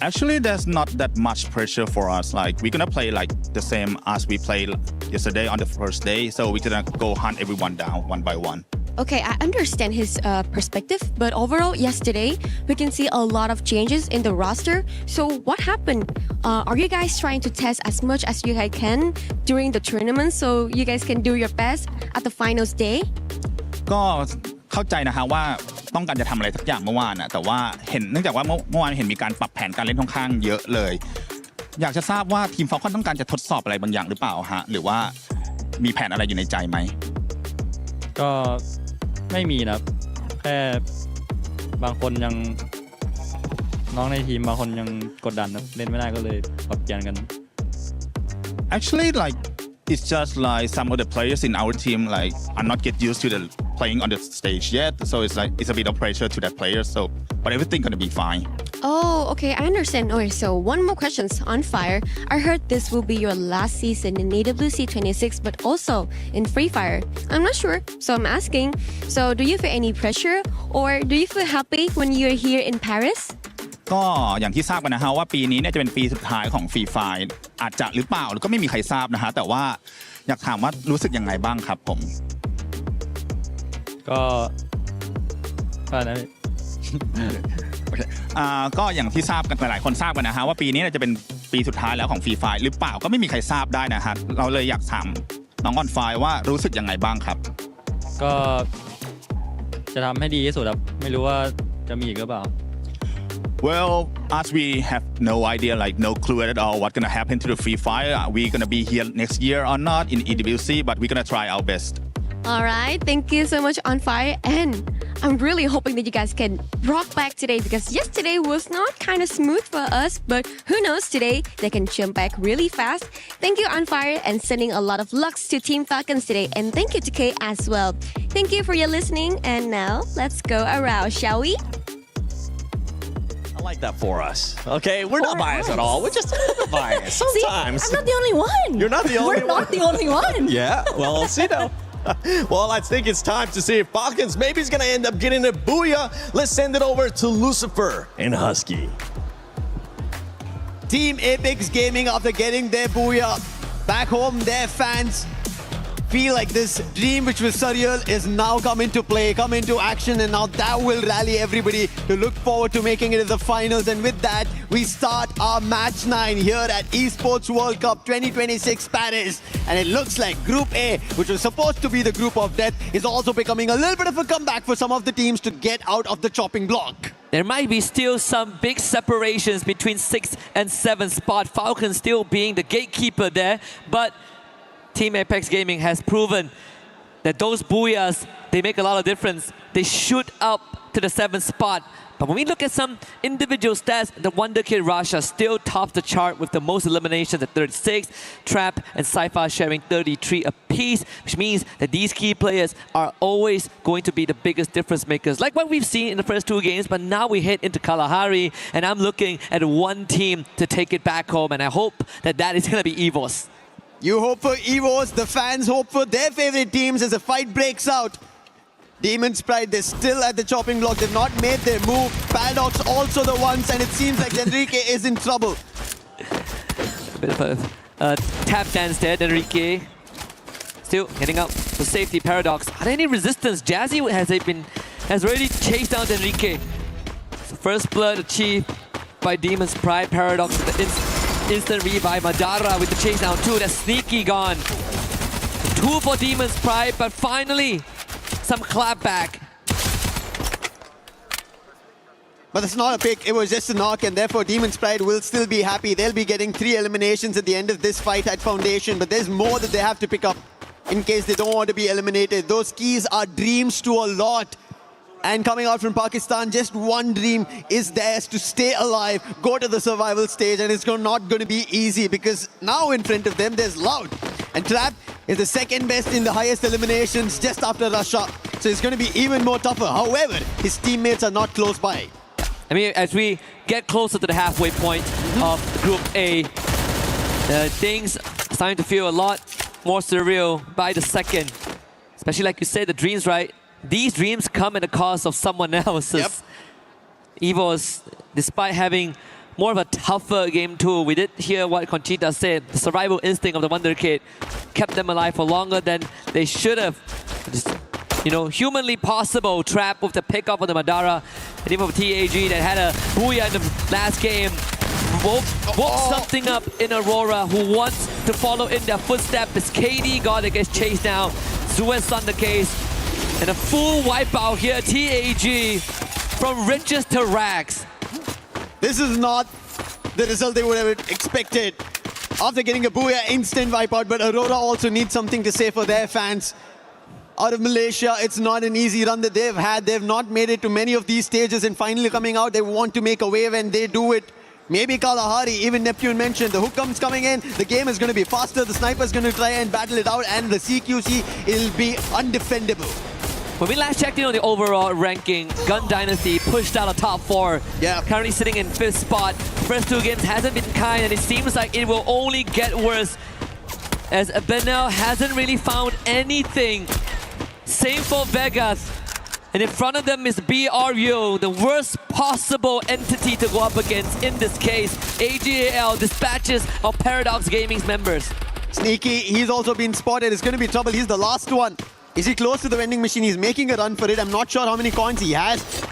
Actually, there's not that much pressure for us. Like we're gonna play like the same as we played yesterday on the first day. So we're gonna go hunt everyone down one by one. Okay, I understand his perspective, but overall, yesterday, we can see a lot of changes in the roster. So what happened? Are you guys trying to test as much as you guys can during the tournament so you guys can do your best at the finals day? ก็เข้าใจนะฮะว่าต้องการจะทำอะไรสักอย่างเมื่อวานนะแต่ว่าเนื่องจากว่าเมื่อวานเห็นมีการปรับแผนการเล่นค่อนข้างเยอะเลยอยากจะทราบว่าทีม Falcon ต้องการจะทดสอบอะไรบางอย่างหรือเปล่าฮะหรือว่ามีแผนอะไรอยู่ในใจไหมก็ไม่มีนะแค่บางคนยังน้องในทีมบางคนยังกดดันนะเล่นไม่ได้ก็เลยปรับเปลี่ยนกัน Actually, like it's just like some of the players in our team like are not get used to the playing on the stage yet, so it's like it's a bit of pressure to that player. So, but everything gonna be fine. Oh, okay, I understand. Okay, so one more question On Fire. I heard this will be your last season in AWC 26, but also in Free Fire. I'm not sure, so I'm asking. So, do you feel any pressure, or do you feel happy when you're here in Paris? ก็อย่างที่ทราบกันนะฮะว่าปีนี้เนี่ยจะเป็นปีสุดท้ายของฟรีไฟร์อาจจะหรือเปล่าก็ไม่มีใครทราบนะฮะแต่ว่าอยากถามว่ารู้สึกยังไงบ้างครับผมก็นะ ก็อย่างที่ทราบกันหลายคนทราบกันนะฮะว่าปีนี้จะเป็นปีสุดท้ายแล้วของฟรีไฟร์หรือเปล่าก็ไม่มีใครทราบได้นะฮะเราเลยอยากถามน้องออนไฟร์ว่ารู้สึกยังไงบ้างครับก็จะทำให้ดีที่สุดครับไม่รู้ว่าจะมีอีกหรือเปล่า Well, as we have no idea, like no clue at all what's gonna happen to the Free Fire. Are we gonna be here next year or not in EWC? But we're gonna try our best. All right, thank you so much, On Fire. And I'm really hoping that you guys can rock back today because yesterday was not kind of smooth for us, but who knows, today they can jump back really fast. Thank you, On Fire, and sending a lot of lucks to Team Falcons today. And thank you to Kay as well. Thank you for your listening. And now let's go around, shall we? I like that for us. Okay, we're not biased at all. We're just a little bit biased sometimes. See, I'm not the only one. You're not the only We're one. not the only one. Yeah, well, let's see now. Well, I think it's time to see if Falcons maybe is going to end up getting a booyah. Let's send it over to Lucifer and Husky. Team Apex Gaming, after getting their booyah back home, their fans feel like this dream which was surreal is now come into play, come into action, and now that will rally everybody to look forward to making it to the finals. And with that, we start our match 9 here at Esports World Cup 2026 Paris. And it looks like Group A, which was supposed to be the group of death, is also becoming a little bit of a comeback for some of the teams to get out of the chopping block. There might be still some big separations between 6th and 7th spot. Falcons still being the gatekeeper there, but Team Apex Gaming has proven that those booyahs, they make a lot of difference. They shoot up to the 7th spot. But when we look at some individual stats, the Wonder Kid Rasha still tops the chart with the most eliminations at 36, Trap and Cypher sharing 33 apiece, which means that these key players are always going to be the biggest difference makers, like what we've seen in the first 2 games. But now we head into Kalahari, and I'm looking at one team to take it back home, and I hope that that is going to be EVOS. You hope for EVOS, the fans hope for their favorite teams as a fight breaks out. Demon's Pride, they're still at the chopping block. They've not made their move. Paradox also the ones, and it seems like Enrique is in trouble. A bit of a tap dance there, Enrique. Still getting up for safety. Paradox. Are there any resistance? Jazzy has already chased down Enrique. So first blood achieved by Demon's Pride. Paradox with the instant revive. Madara with the chase down too. That's sneaky gone. 2 for Demon's Pride, but finally some clapback. But it's not a pick, it was just a knock, and therefore Demon's Pride will still be happy. They'll be getting 3 eliminations at the end of this fight at Foundation, but there's more that they have to pick up in case they don't want to be eliminated. Those keys are dreams to a lot. And coming out from Pakistan, just one dream is theirs: to stay alive, go to the survival stage, and it's not going to be easy because now in front of them there's Loud. And Trap is the second best in the highest eliminations just after Russia. So it's going to be even more tougher. However, his teammates are not close by. I mean, as we get closer to the halfway point of Group A, things are starting to feel a lot more surreal by the second. Especially like you said, the dreams, right? These dreams come at the cost of someone else's. Yep. EVOS, despite having more of a tougher game too, we did hear what Conchita said. The survival instinct of the Wonder Kid kept them alive for longer than they should have. Just, you know, humanly possible. Trap with the pickup on the Madara. And even for TAG that had a booyah in the last game. Woke something up in Aurora, who wants to follow in their footsteps. As KD God that gets chased down. Suez on the case. And a full wipeout here, TAG, from riches to rags. This is not the result they would have expected. After getting a booyah, instant wipeout, but Aurora also needs something to say for their fans. Out of Malaysia, it's not an easy run that they've had. They've not made it to many of these stages, and finally coming out, they want to make a wave, and they do it. Maybe Kalahari, even Neptune mentioned, the hook comes coming in, the game is going to be faster, the sniper's going to try and battle it out, and the CQC, it'll be undefendable. When we last checked in on the overall ranking, Gun Dynasty pushed out a top 4. Yeah. Currently sitting in 5th spot. First 2 games hasn't been kind, and it seems like it will only get worse as Benel hasn't really found anything. Same for Vegas. And in front of them is BRU, the worst possible entity to go up against in this case. AGAL dispatches of Paradox Gaming's members. Sneaky, he's also been spotted. It's going to be trouble. He's the last one. Is he close to the vending machine? He's making a run for it. I'm not sure how many coins he has.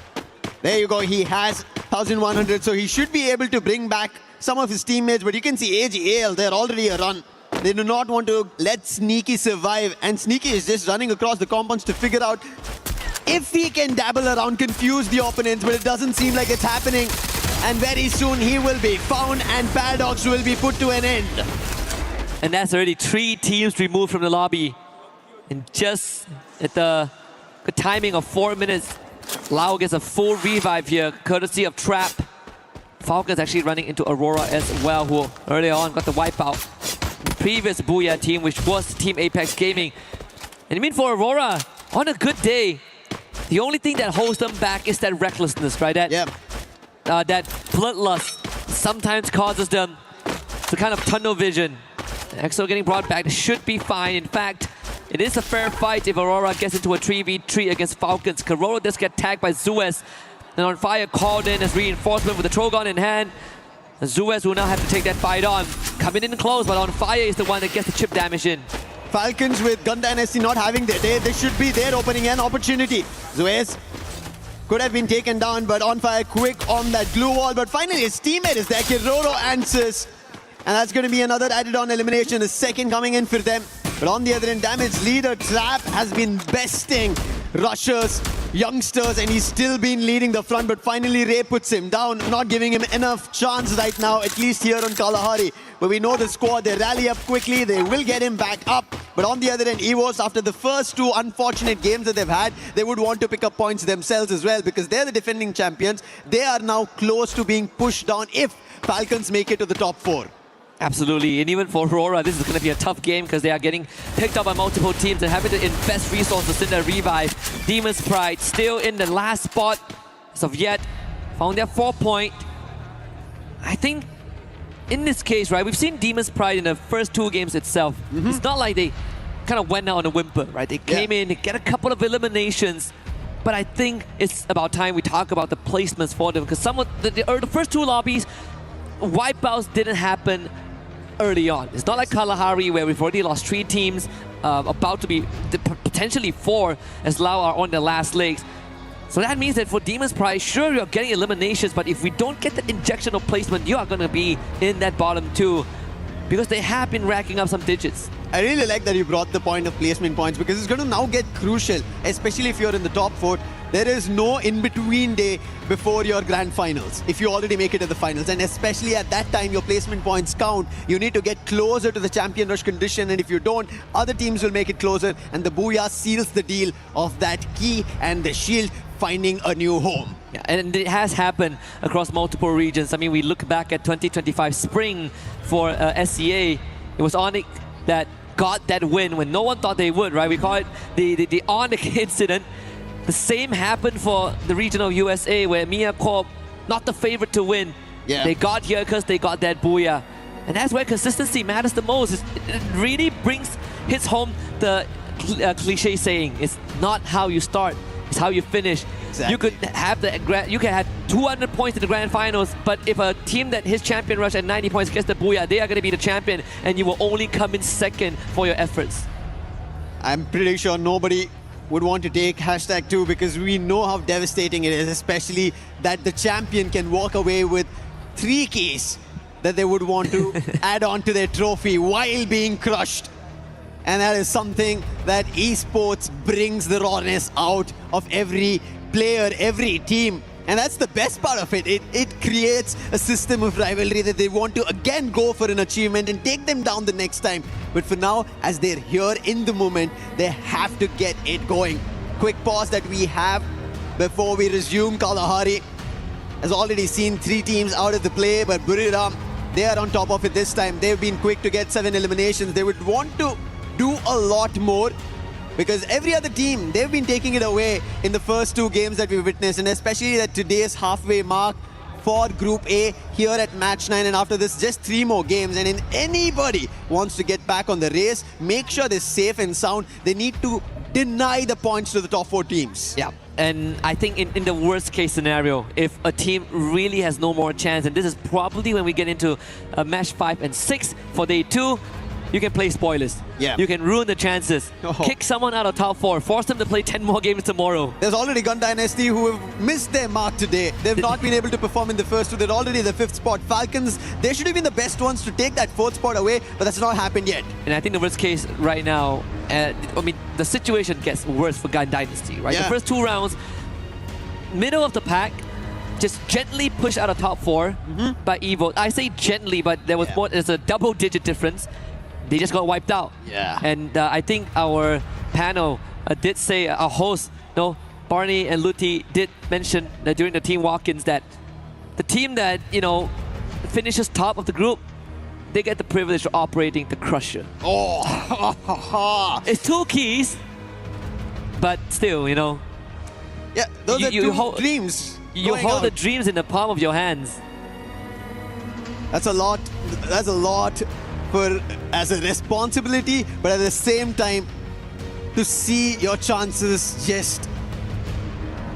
There you go. He has 1,100. So he should be able to bring back some of his teammates. But you can see AGAL, they're already a run. They do not want to let Sneaky survive. And Sneaky is just running across the compounds to figure out if he can dabble around, confuse the opponents. But it doesn't seem like it's happening. and very soon he will be found and Paradox will be put to an end. And that's already 3 teams removed from the lobby. And just at the timing of 4 minutes, Lao gets a full revive here, courtesy of Trap. Falcons actually running into Aurora as well, who earlier on got the wipeout. The previous Booyah team, which was Team Apex Gaming. And I mean, for Aurora, on a good day, the only thing that holds them back is that recklessness, right? That bloodlust sometimes causes them to kind of tunnel vision. EXO getting brought back, should be fine. In fact, it is a fair fight if Aurora gets into a 3v3 against Falcons. Karolo does get tagged by Zuez. And On Fire called in as reinforcement with the Trogon in hand. And Zuez will now have to take that fight on. Coming in close, but On Fire is the one that gets the chip damage in. Falcons with Gun Dynasty not having their day, they should be there opening an opportunity. Zuez could have been taken down, but On Fire quick on that glue wall. But finally his teammate is there, Kiroro answers. And that's going to be another added on elimination, the second coming in for them. But on the other end, damage leader Trap has been besting rushers, youngsters, and he's still been leading the front. But finally Ray puts him down, not giving him enough chance right now, at least here on Kalahari. But we know the squad, they rally up quickly, they will get him back up. But on the other end, EVOS, after the first 2 unfortunate games that they've had, they would want to pick up points themselves as well, because they're the defending champions. They are now close to being pushed down if Falcons make it to the top 4. Absolutely, and even for Aurora, this is going to be a tough game because they are getting picked up by multiple teams and having to invest resources in their revive. Demon's Pride still in the last spot as of yet, found their 4-point. I think in this case, right, we've seen Demon's Pride in the first 2 games itself. It's not like they kind of went out on a whimper, right? They came in, they get a couple of eliminations. But I think it's about time we talk about the placements for them, because some of the first 2 lobbies, wipeouts didn't happen early on. It's not like Kalahari where we've already lost 3 teams, about to be potentially 4 as Lao are on their last legs. So that means that for Demon's Pride, sure, you're getting eliminations, but if we don't get the injection of placement, you are going to be in that bottom 2 because they have been racking up some digits. I really like that you brought the point of placement points, because it's going to now get crucial, especially if you're in the top 4. There is no in-between day before your grand finals, if you already make it to the finals. And especially at that time, your placement points count. You need to get closer to the champion rush condition, and if you don't, other teams will make it closer, and the Booyah seals the deal of that key and the shield finding a new home. Yeah, and it has happened across multiple regions. I mean, we look back at 2025 spring for SCA. It was Onyx that got that win when no one thought they would, right? We call it the Onyx incident. The same happened for the regional USA, where Mia Corp, not the favorite to win. Yeah. They got here because they got that Booyah. And that's where consistency matters the most. It really hits home the cliche saying, it's not how you start, it's how you finish. Exactly. You could have 200 points in the grand finals, but if a team that hits champion rush at 90 points gets the Booyah, they are going to be the champion, and you will only come in second for your efforts. I'm pretty sure nobody would want to take #2 because we know how devastating it is, especially that the champion can walk away with 3 keys that they would want to add on to their trophy while being crushed. And that is something that esports brings the rawness out of every player, every team. And that's the best part of it. It creates a system of rivalry that they want to again go for an achievement and take them down the next time. But for now, as they're here in the moment, they have to get it going. Quick pause that we have before we resume. Kalahari has already seen 3 teams out of the play, but Buriram, they are on top of it this time. They've been quick to get 7 eliminations. They would want to do a lot more, because every other team, they've been taking it away in the first 2 games that we witnessed, and especially at today's halfway mark for Group A here at Match 9, and after this, just 3 more games. And if anybody wants to get back on the race, make sure they're safe and sound. They need to deny the points to the top 4 teams. Yeah, and I think in the worst case scenario, if a team really has no more chance, and this is probably when we get into match 5 and 6 for day 2, you can play spoilers. Yeah. You can ruin the chances. Kick someone out of top 4. Force them to play 10 more games tomorrow. There's already Gun Dynasty who have missed their mark today. They've not been able to perform in the first 2. They're already the 5th spot. Falcons, they should have been the best ones to take that 4th spot away, but that's not happened yet. And I think the worst case right now, I mean, the situation gets worse for Gun Dynasty, right? Yeah. The first 2 rounds, middle of the pack, just gently pushed out of top 4 by Evo. I say gently, but there was more. There's a double-digit difference. They just got wiped out. Yeah. And I think our panel did say, our host, Barney and Luti did mention that during the team walk-ins that the team that finishes top of the group, they get the privilege of operating the Crusher. Oh, it's 2 keys, but still, Yeah, those are two hold, dreams. You hold the dreams in the palm of your hands. That's a lot. That's a lot as a responsibility, but at the same time, to see your chances just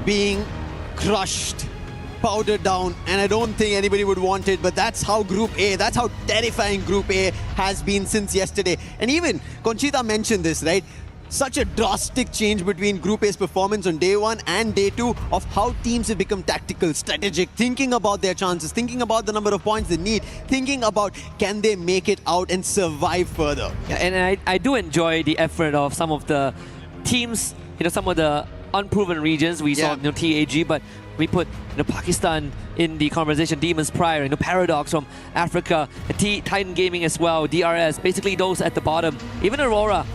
being crushed, powdered down, and I don't think anybody would want it, but that's how Group A, that's how terrifying Group A has been since yesterday. And even Conchita mentioned this, right? Such a drastic change between Group A's performance on day 1 and day 2 of how teams have become tactical, strategic, thinking about their chances, thinking about the number of points they need, thinking about can they make it out and survive further. Yeah, and I do enjoy the effort of some of the teams, some of the unproven regions. We saw TAG, but we put Pakistan in the conversation, Demons Prior, Paradox from Africa, Titan Gaming as well, DRS, basically those at the bottom. Even Aurora,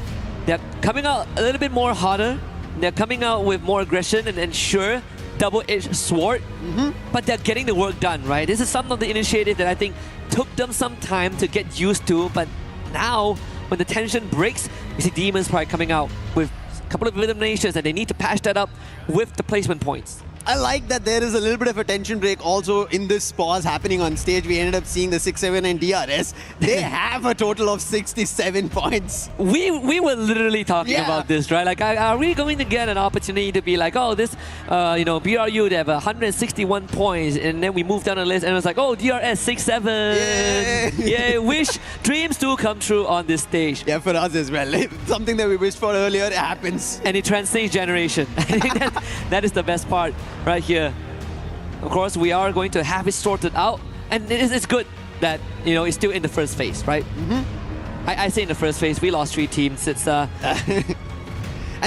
they're coming out a little bit more harder. They're coming out with more aggression and sure, double-edged sword, but they're getting the work done, right? This is some of the initiative that I think took them some time to get used to, but now when the tension breaks, you see Demons Pride coming out with a couple of eliminations and they need to patch that up with the placement points. I like that there is a little bit of a tension break also in this pause happening on stage. We ended up seeing the 6-7 and DRS. They have a total of 67 points. We were literally talking about this, right? Like, are we going to get an opportunity to be like, oh, this, BRU, they have 161 points, and then we moved down the list, and it was like, oh, DRS 6-7. Yeah, wish dreams do come true on this stage. Yeah, for us as well. Something that we wished for earlier, it happens. And it transcends generation. I think that is the best part. Right here. Of course, we are going to have it sorted out, and it's good that it's still in the first phase, right? I say in the first phase, we lost 3 teams. It's and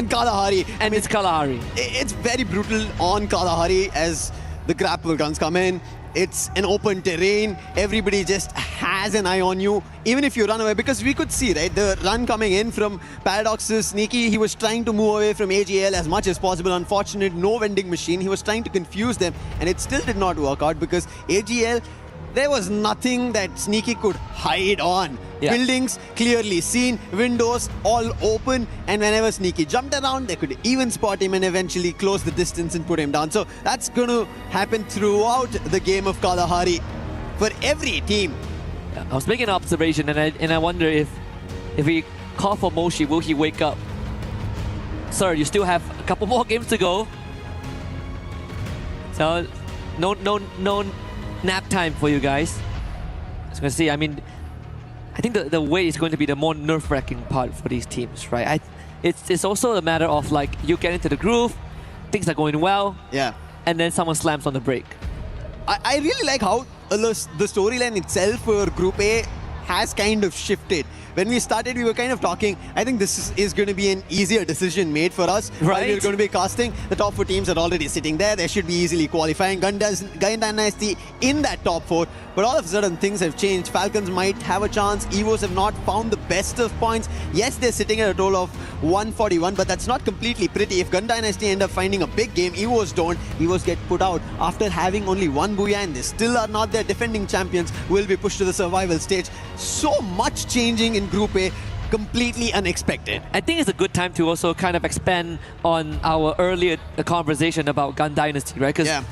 Kalahari, and it's Kalahari. It's very brutal on Kalahari as the grapple guns come in. It's an open terrain. Everybody just has an eye on you, even if you run away. Because we could see, right, the run coming in from Paradox's Sneaky. He was trying to move away from AGL as much as possible. Unfortunate, no vending machine. He was trying to confuse them, and it still did not work out because AGL, there was nothing that Sneaky could hide on. Yeah. Buildings clearly seen, windows all open, and whenever Sneaky jumped around, they could even spot him and eventually close the distance and put him down. So that's going to happen throughout the game of Kalahari for every team. Yeah, I was making an observation, and I wonder if we call for Moshi, will he wake up? Sir, you still have a couple more games to go. So no nap time for you guys. I was going to see, I mean, I think the wait is going to be the more nerve-wracking part for these teams, right? It's also a matter of like you get into the groove, things are going well, and then someone slams on the brake. I really like how the storyline itself for Group A has kind of shifted. When we started, we were kind of talking, I think this is going to be an easier decision made for us. Right. We're going to be casting. The top 4 teams are already sitting there. They should be easily qualifying. Gun Dynasty in that top 4. But all of a sudden, things have changed. Falcons might have a chance. Evos have not found the best of points. Yes, they're sitting at a total of 141, but that's not completely pretty. If Gun Dynasty end up finding a big game, Evos don't. Evos get put out. After having only 1 Booyah, and they still are not their defending champions, will be pushed to the survival stage. So much changing in Group A, completely unexpected. I think it's a good time to also kind of expand on our earlier conversation about Gun Dynasty, right? Because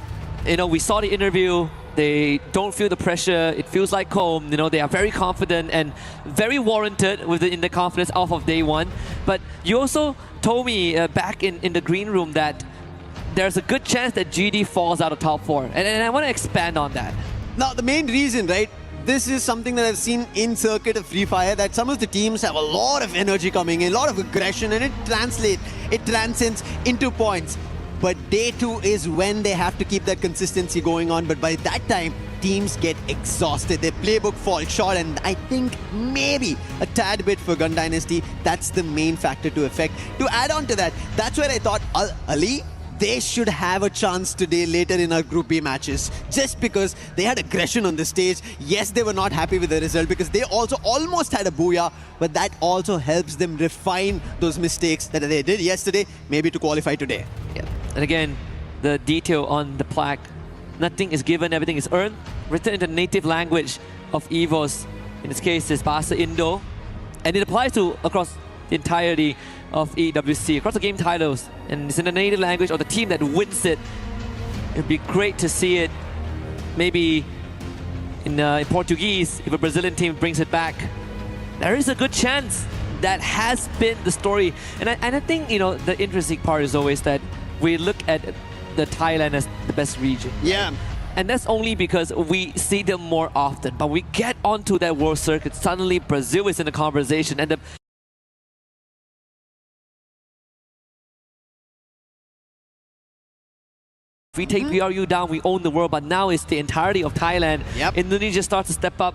we saw the interview. They don't feel the pressure. It feels like home. They are very confident and very warranted in the confidence off of day 1. But you also told me back in the green room that there's a good chance that GD falls out of top 4. And I want to expand on that. Now, the main reason, right? This is something that I've seen in circuit of Free Fire, that some of the teams have a lot of energy coming in, a lot of aggression, and it transcends into points. But day 2 is when they have to keep that consistency going on. But by that time, teams get exhausted. Their playbook falls short, and I think maybe a tad bit for Gun Dynasty, that's the main factor to affect. To add on to that, that's where I thought Ali, they should have a chance today later in our Group B matches, just because they had aggression on the stage. Yes, they were not happy with the result because they also almost had a booyah, but that also helps them refine those mistakes that they did yesterday, maybe to qualify today. Yeah. And again, the detail on the plaque, nothing is given, everything is earned, written in the native language of EVOS. In this case, it's Bahasa Indo, and it applies to across the entirety of EWC, across the game titles, and it's in the native language of the team that wins it. It'd be great to see it maybe in Portuguese if a Brazilian team brings it back. There is a good chance that has been the story. And I think, you know, the interesting part is always that we look at the Thailand as the best region. Yeah. And that's only because we see them more often. But we get onto that world circuit, suddenly Brazil is in the conversation. And the if we take BRU down, we own the world. But now it's the entirety of Thailand. Yep. Indonesia starts to step up.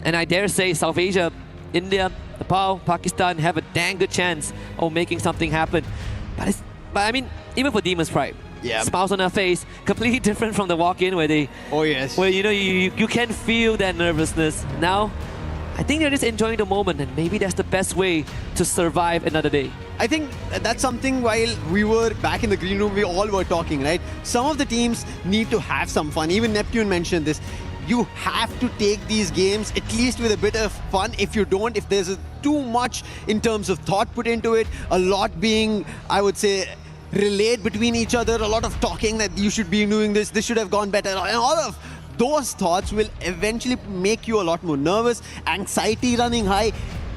And I dare say South Asia, India, Nepal, Pakistan have a dang good chance of making something happen. But I mean, even for Demon's Pride, smiles on their face, completely different from the walk-in where they, where you know you can feel that nervousness. Now, I think they're just enjoying the moment, and maybe that's the best way to survive another day. I think that's something while we were back in the green room, we all were talking, right? Some of the teams need to have some fun. Even Neptune mentioned this. You have to take these games at least with a bit of fun. If you don't, if there's too much in terms of thought put into it, a lot being, I would say, relayed between each other, a lot of talking that you should be doing this should have gone better, and all of those thoughts will eventually make you a lot more nervous, anxiety running high.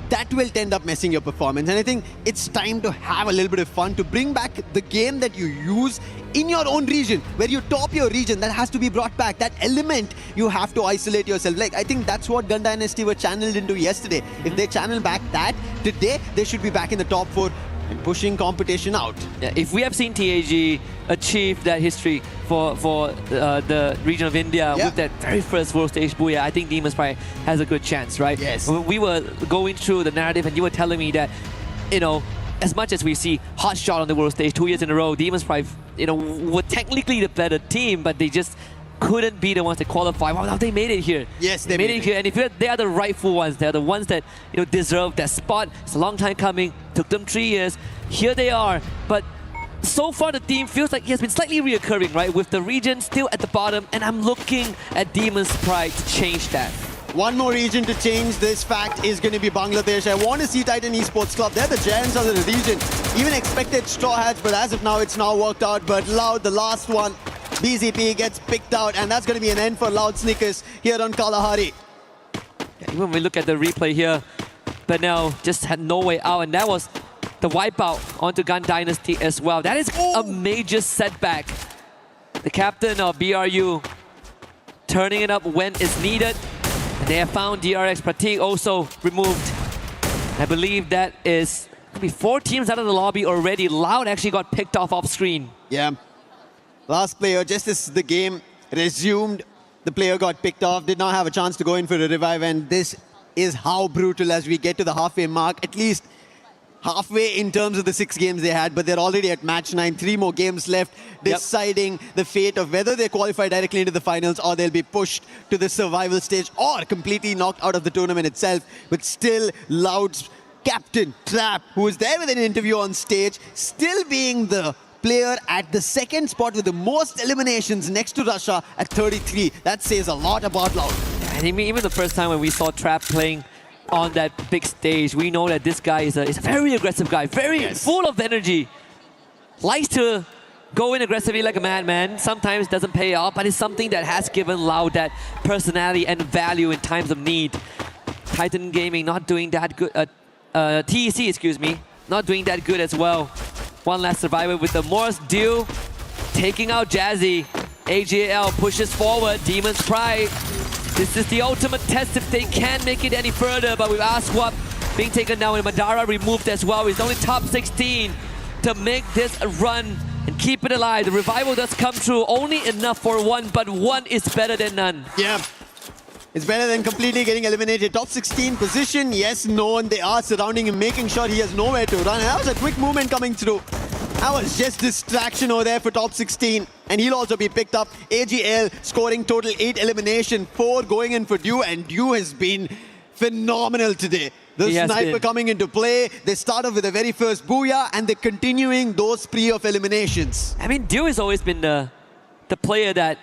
That will end up messing your performance. And I think it's time to have a little bit of fun, to bring back the game that you use in your own region, where you top your region. That has to be brought back. That element, you have to isolate yourself. Like, I think that's what Gun Dynasty were channeled into yesterday. If they channel back that, today they should be back in the top 4 and pushing competition out. Yeah, if we have seen TAG achieve that history for the region of India with that very first world stage booyah, I think Demon's Pride has a good chance, right? Yes. When we were going through the narrative and you were telling me that, you know, as much as we see Hot Shot on the world stage 2 years in a row, Demon's Pride, you know, were technically the better team, but they just couldn't be the ones that qualify. Well, now they made it here. Yes, they made it here. And if they are the rightful ones, they're the ones that, you know, deserve that spot. It's a long time coming. Took them 3 years. Here they are. But so far, the team feels like it has been slightly reoccurring, right? With the region still at the bottom. And I'm looking at Demon's Pride to change that. One more region to change this fact is going to be Bangladesh. I want to see Titan Esports Club. They're the giants of the region. Even expected Straw Hats, but as of now, it's not worked out. But Loud, the last one, BZP gets picked out, and that's going to be an end for Loud Snickers here on Kalahari. Yeah, even when we look at the replay here, Benel just had no way out, and that was the wipeout onto Gun Dynasty as well. That is a major setback. The captain of BRU turning it up when it's needed. And they have found DRX Pratik also removed. I believe that is maybe 4 teams out of the lobby already. Loud actually got picked off screen. Yeah. Last player, just as the game resumed, the player got picked off, did not have a chance to go in for a revive, and this is how brutal as we get to the halfway mark, at least halfway in terms of the 6 games they had, but they're already at match 9, 3 more games left, deciding the fate of whether they qualify directly into the finals or they'll be pushed to the survival stage or completely knocked out of the tournament itself. But still, Loud's captain, Trap, who was there with an interview on stage, still being the player at the 2nd spot with the most eliminations next to Russia at 33. That says a lot about Loud. I think even the first time when we saw Trap playing on that big stage, we know that this guy is a very aggressive guy, very full of energy. Likes to go in aggressively like a madman. Sometimes doesn't pay off, but it's something that has given Loud that personality and value in times of need. Titan Gaming not doing that good. TEC, excuse me, not doing that good as well. One last survivor with the Morse deal, taking out Jazzy. AJL pushes forward, Demon's Pride. This is the ultimate test if they can make it any further, but with Aswap being taken down and Madara removed as well. He's only top 16 to make this a run and keep it alive. The revival does come through, only enough for 1, but 1 is better than none. Yeah. It's better than completely getting eliminated. Top 16 position, yes, known. They are surrounding him, making sure he has nowhere to run. And that was a quick movement coming through. That was just distraction over there for top 16. And he'll also be picked up. AGL scoring total 8 elimination, 4 going in for Dew. And Dew has been phenomenal today. The sniper coming into play. They started with the very first booyah and they're continuing those spree of eliminations. I mean, Dew has always been the player that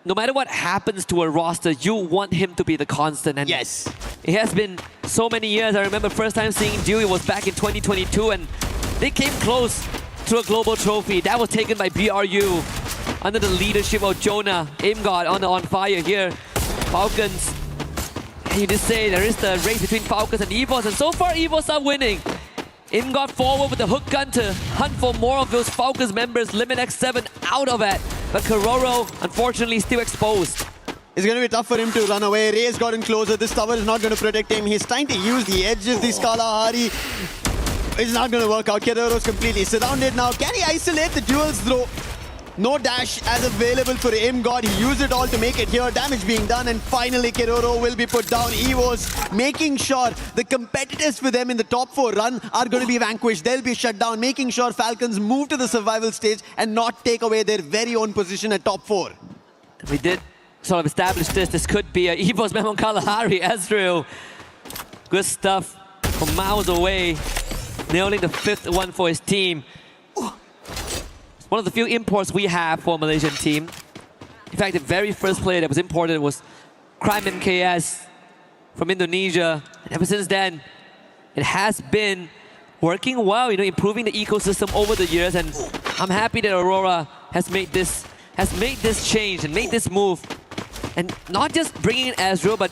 no matter what happens to a roster, you want him to be the constant. And yes, it has been so many years. I remember first time seeing Dew, it was back in 2022, and they came close to a global trophy. That was taken by BRU under the leadership of Jonah. AimGod on fire here. Falcons. You just say there is the race between Falcons and EVOS, and so far EVOS are winning. AimGod forward with the hook gun to hunt for more of those Falcons members. Limit X7 out of it, but Kororo unfortunately still exposed. It's going to be tough for him to run away. Ray's gotten closer. This tower is not going to protect him. He's trying to use the edges. The Kalahari. It's not going to work out. Kororo's completely surrounded now. Can he isolate the duels throw? No dash as available for AimGod. He used it all to make it here. Damage being done, and finally Kororo will be put down. EVOS making sure the competitors for them in the top 4 run are going to be vanquished. They'll be shut down, making sure Falcons move to the survival stage and not take away their very own position at top 4. We did sort of establish this. This could be a EVOS Memon Kalahari. Ezreal. Good stuff from miles away. Nailing the 5th one for his team. One of the few imports we have for a Malaysian team. In fact, the very first player that was imported was Crime MKS from Indonesia. And ever since then, it has been working well, improving the ecosystem over the years. And I'm happy that Aurora has made this change and made this move. And not just bringing in Ezreal, but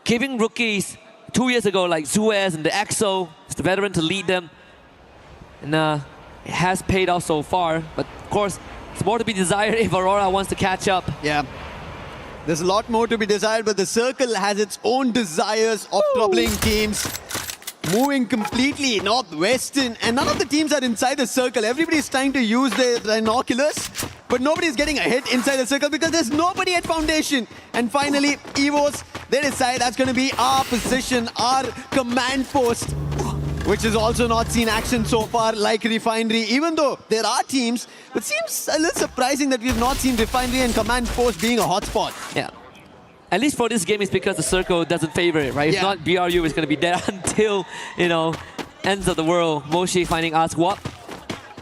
giving rookies 2 years ago like Zuez and the EXO, the veteran, to lead them. And it has paid off so far, but of course, it's more to be desired if Aurora wants to catch up. Yeah, there's a lot more to be desired, but the circle has its own desires of troubling teams. Moving completely northwestern, and none of the teams are inside the circle. Everybody's trying to use their binoculars, but nobody's getting a hit inside the circle because there's nobody at foundation. And finally, EVOS, they decide that's going to be our position, our command post, which has also not seen action so far like Refinery, even though there are teams. It seems a little surprising that we've not seen Refinery and Command Post being a hotspot. Yeah. At least for this game, it's because the circle doesn't favor it, right? If not, BRU is going to be there until, ends of the world. Moshi finding Aswap.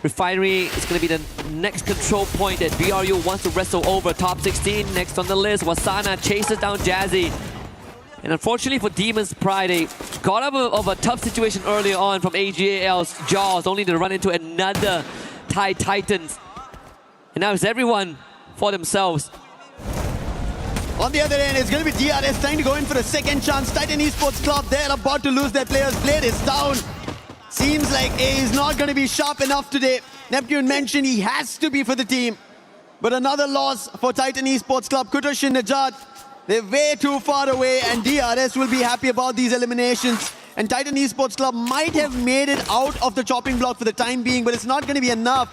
Refinery is going to be the next control point that BRU wants to wrestle over. Top 16 next on the list. Wasana chases down Jazzy. And unfortunately for Demon's Pride, they got out of a tough situation earlier on from AGAL's Jaws, only to run into another Thai Titans. And now it's everyone for themselves. On the other end, it's going to be DRS trying to go in for a second chance. Titan Esports Club, they're about to lose their players. Blade is down. Seems like he's not going to be sharp enough today. Neptune mentioned he has to be for the team. But another loss for Titan Esports Club. Kutosh and Najat, they're way too far away, and DRS will be happy about these eliminations. And Titan Esports Club might have made it out of the chopping block for the time being, but it's not going to be enough.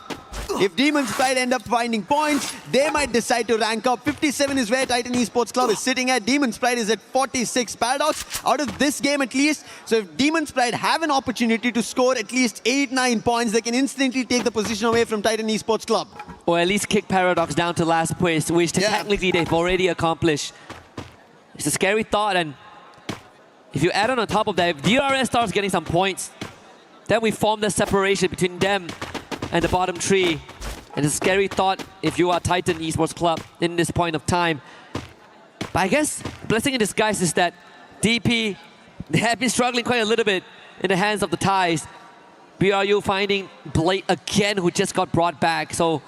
If Demon's Pride end up finding points, they might decide to rank up. 57 is where Titan Esports Club is sitting at. Demon's Pride is at 46. Paradox out of this game at least. So if Demon's Pride have an opportunity to score at least 8-9 points, they can instantly take the position away from Titan Esports Club. Or at least kick Paradox down to last place, which technically they've already accomplished. It's a scary thought, and if you add on top of that, if DRS starts getting some points, then we form the separation between them and the bottom three. And it's a scary thought if you are Titan Esports Club in this point of time. But I guess blessing in disguise is that DP, they have been struggling quite a little bit in the hands of the Thais. BRU finding Blade again, who just got brought back. So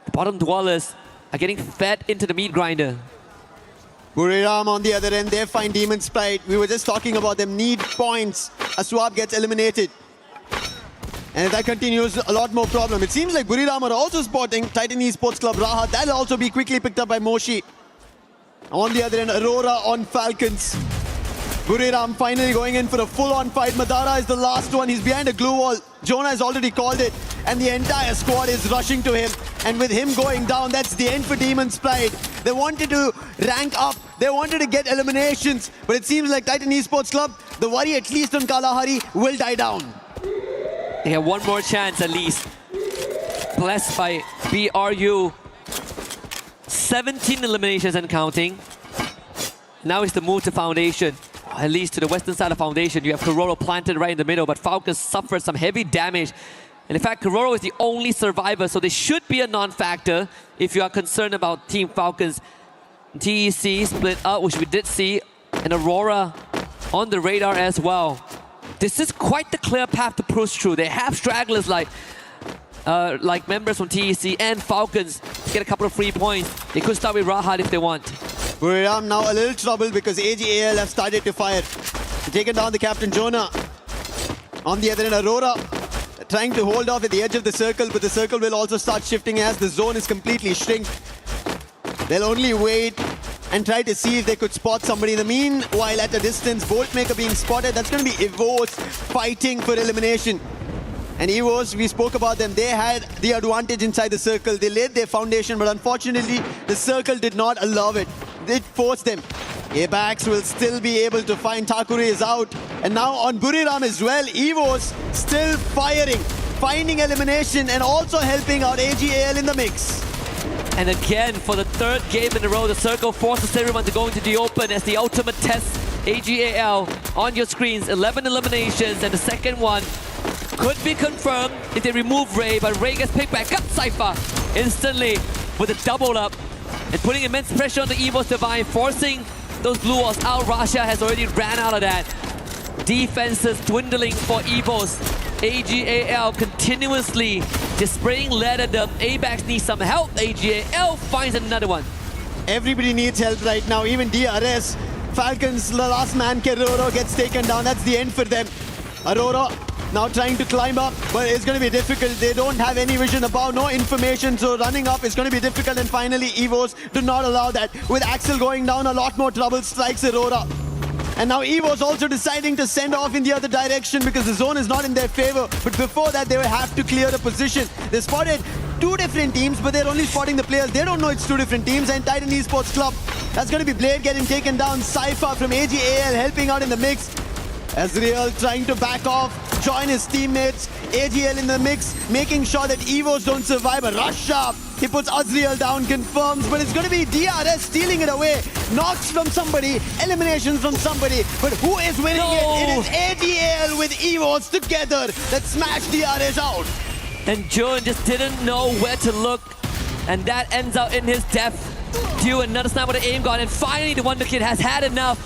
the bottom dwellers are getting fed into the meat grinder. Buriram on the other end, they find Demon's Pride. We were just talking about them need points. Aswab gets eliminated. And if that continues, a lot more problem. It seems like Buriram are also spotting Titan Esports Club Rahat. That'll also be quickly picked up by Moshi. On the other end, Aurora on Falcons. Buriram finally going in for a full-on fight. Madara is the last one. He's behind a glue wall. Jonah has already called it. And the entire squad is rushing to him. And with him going down, that's the end for Demon's Pride. They wanted to rank up. They wanted to get eliminations. But it seems like Titan Esports Club, the worry at least on Kalahari will die down. They have one more chance at least. blessed by BRU. 17 eliminations and counting. Now it's the move to Foundation. At least to the western side of Foundation. You have Kororo planted right in the middle, but Falcons suffered some heavy damage. And in fact, Kororo is the only survivor, so they should be a non-factor if you are concerned about Team Falcons. TEC split up, which we did see, and Aurora on the radar as well. This is quite the clear path to push through. They have stragglers like members from TEC and Falcons to get a couple of free points. They could start with Rahat if they want. Buriram now a little trouble because AGAL have started to fire. Taken down the captain Jonah. On the other end, Aurora trying to hold off at the edge of the circle, but the circle will also start shifting as the zone is completely shrink. They'll only wait and try to see if they could spot somebody. In the meanwhile, at a distance, Boltmaker being spotted. That's going to be Evos fighting for elimination. And Evos, we spoke about them. They had the advantage inside the circle. They laid their foundation, but unfortunately, the circle did not allow it. It forced them. Abax will still be able to find. Takure is out. And now on Buriram as well, Evos still firing, finding elimination and also helping out AGAL in the mix. And again, for the third game in a row, the circle forces everyone to go into the open as the ultimate test. AGAL on your screens, 11 eliminations, and the second one could be confirmed if they remove Ray, but Ray gets picked back up. Cypher instantly with a double up and putting immense pressure on the Evos Divine, forcing those blue walls out. Rasha has already ran out of that. Defenses dwindling for Evos. AGAL continuously just spraying lead at them. ABAX needs some help. AGAL finds another one. Everybody needs help right now, even DRS. Falcons, the last man, Kororo gets taken down. That's the end for them. Aurora now trying to climb up, but it's going to be difficult. They don't have any vision above, no information, so running up is going to be difficult. And finally, Evos do not allow that. With Axel going down, a lot more trouble strikes Aurora. And now Evos also deciding to send off in the other direction because the zone is not in their favor. But before that, they will have to clear the position. They spotted two different teams, but they're only spotting the players. They don't know it's two different teams. And Titan Esports Club, that's going to be Blade getting taken down. Cypher from AGAL helping out in the mix. Azriel trying to back off, join his teammates. AGL in the mix, making sure that Evos don't survive. A rush up. He puts Azriel down, confirms, but it's going to be DRS stealing it away. Knocks from somebody, eliminations from somebody. But who is winning it? It is AGL with Evos together that smash DRS out. And Jun just didn't know where to look. And that ends out in his death. Dew another snap with an aim gun. And finally, the Wonder Kid has had enough.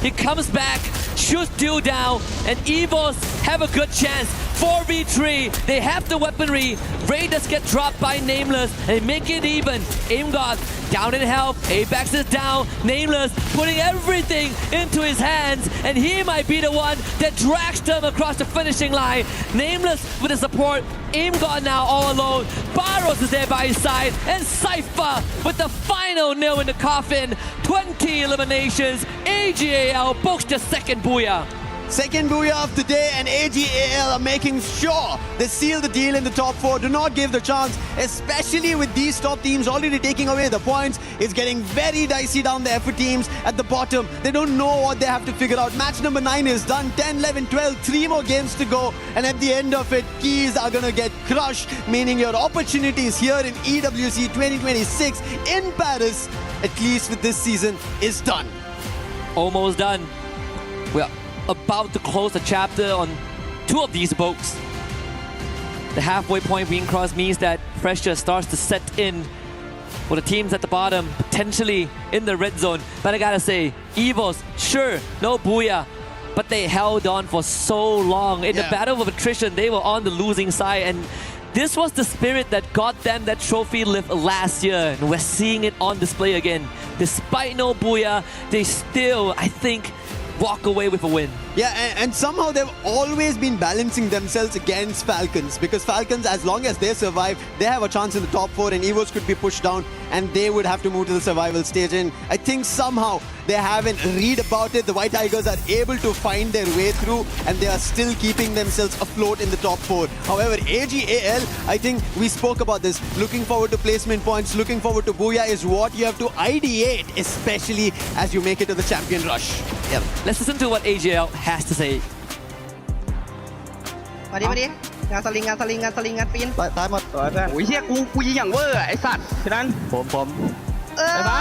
He comes back, shoots Dew down, and Evos have a good chance. 4v3, they have the weaponry. Raiders get dropped by Nameless, and they make it even. Aimgod down in health, Apex is down. Nameless putting everything into his hands, and he might be the one that drags them across the finishing line. Nameless with the support, Aimgod now all alone. Barros is there by his side, and Cypher with the final nail in the coffin. 20 eliminations, AGAL books the second booyah. Second booyah of the day, and AGAL are making sure they seal the deal in the top 4. Do not give the chance, especially with these top teams already taking away the points. It's getting very dicey down there for teams at the bottom. They don't know what they have to figure out. Match number 9 is done. 10, 11, 12, 3 more games to go. And at the end of it, keys are going to get crushed, meaning your opportunities here in EWC 2026 in Paris, at least with this season, is done. Almost done. Well, about to close the chapter on 2 of these boats. The halfway point being crossed means that pressure starts to set in for the teams at the bottom, potentially in the red zone. But I gotta say, Evos, sure, no booyah, but they held on for so long. In the battle of attrition, they were on the losing side, and this was the spirit that got them that trophy lift last year, and we're seeing it on display again. Despite no booyah, they still, I think, walk away with a win. Yeah, and somehow they've always been balancing themselves against Falcons, because Falcons, as long as they survive, they have a chance in the top 4, and Evos could be pushed down and they would have to move to the survival stage. And I think somehow they haven't read about it. The White Tigers are able to find their way through, and they are still keeping themselves afloat in the top 4. However, AGAL, I think we spoke about this, looking forward to placement points, looking forward to booyah is what you have to ideate, especially as you make it to the champion rush. Let's listen to what AGL has to say. มาดิ งานสลิงงานปีนตายหมดตัวเพื่อนโอ้ยเฮียกูยิงอย่างเวอร์ไอ้สัตว์ฉะนั้นผมไปบ้า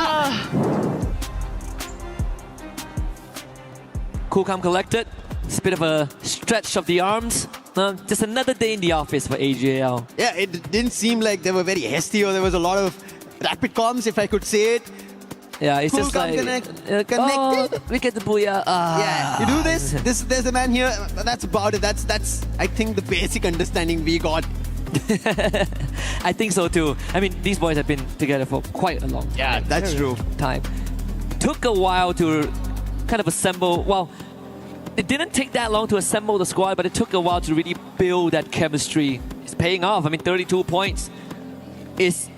Cool, calm, collected. It's a bit of a stretch of the arms. Just another day in the office for AJL. Yeah, it didn't seem like they were very hasty or there was a lot of rapid comms, if I could say it. Yeah, it's Cool, just calm, like connected. Oh, we get the booyah. Yeah, you do this. There's a man here. That's about it. That's I think the basic understanding we got. I think so too. I mean, these boys have been together for quite a long time. That's true. Time. Took a while to kind of assemble. Well, it didn't take that long to assemble the squad, but it took a while to really build that chemistry. It's paying off. I mean, 32 points is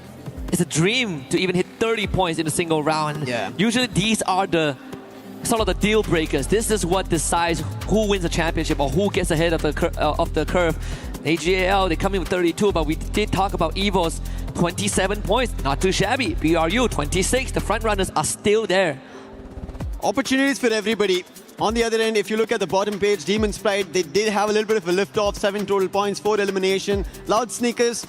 a dream to even hit 30 points in a single round. Yeah. Usually these are the sort of the deal breakers. This is what decides who wins the championship or who gets ahead of the curve. AGAL, they come in with 32, but we did talk about EVO's 27 points. Not too shabby. BRU, 26. The front runners are still there. Opportunities for everybody. On the other end, if you look at the bottom page, Demon Sprite, they did have a little bit of a lift-off, 7 total points, 4 elimination. Loud Sneakers,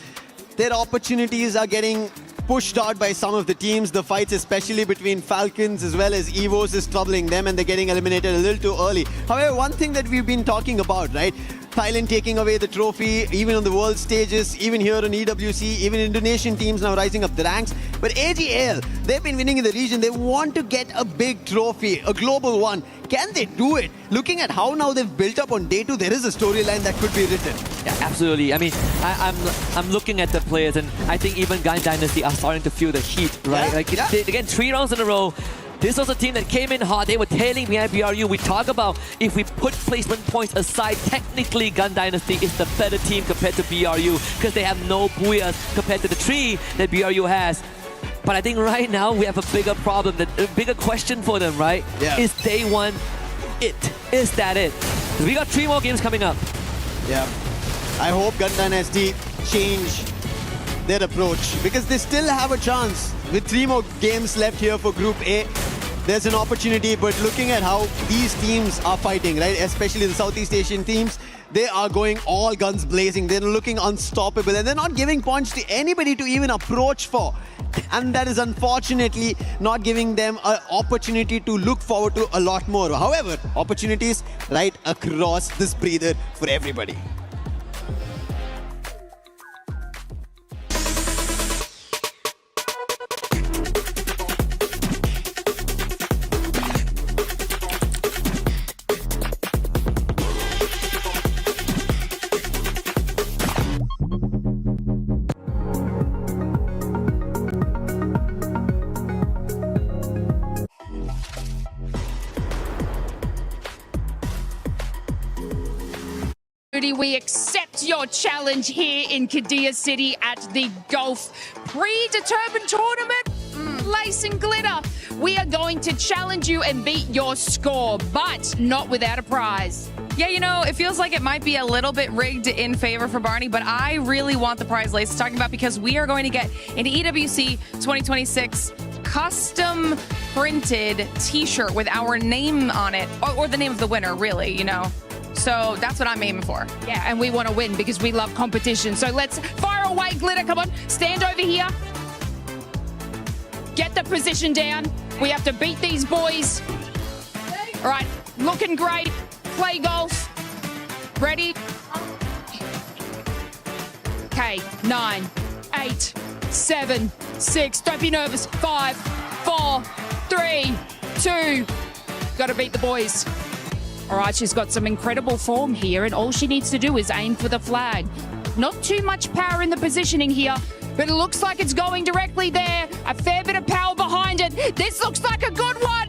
their opportunities are getting pushed out by some of the teams. The fights, especially between Falcons as well as EVOs, is troubling them and they're getting eliminated a little too early. However, one thing that we've been talking about, right? Thailand taking away the trophy, even on the world stages, even here on EWC, even Indonesian teams now rising up the ranks. But AGL, they've been winning in the region. They want to get a big trophy, a global one. Can they do it? Looking at how now they've built up on day 2, there is a storyline that could be written. Yeah, absolutely. I mean, I'm looking at the players, and I think even Gun Dynasty are starting to feel the heat, right? Again, 3 rounds in a row. This was a team that came in hot. They were tailing behind BRU. We talk about if we put placement points aside, technically Gun Dynasty is the better team compared to BRU because they have no booyahs compared to the 3 that BRU has. But I think right now we have a bigger problem, a bigger question for them, right? Yeah. Is day 1 it? Is that it? We got 3 more games coming up. Yeah. I hope Gun Dynasty change their approach because they still have a chance. With 3 more games left here for Group A, there's an opportunity, but looking at how these teams are fighting, right, especially the Southeast Asian teams, they are going all guns blazing. They're looking unstoppable and they're not giving points to anybody to even approach for. And that is unfortunately not giving them an opportunity to look forward to a lot more. However, opportunities right across this breather for everybody. We accept your challenge here in Kadia City at the Golf Predetermined Tournament. Lace and glitter. We are going to challenge you and beat your score, but not without a prize. Yeah, you know, it feels like it might be a little bit rigged in favor for Barney, but I really want the prize Lace is talking about because we are going to get an EWC 2026 custom printed t-shirt with our name on it, or the name of the winner, really, you know. So that's what I'm aiming for. Yeah, and we want to win because we love competition. So let's fire away, Glitter. Come on, stand over here. Get the position down. We have to beat these boys. All right, looking great. Play golf. Ready? Okay, 9, 8, 7, 6. Don't be nervous. 5, 4, 3, 2. Got to beat the boys. All right, she's got some incredible form here, and all she needs to do is aim for the flag. Not too much power in the positioning here, but it looks like it's going directly there. A fair bit of power behind it. This looks like a good one.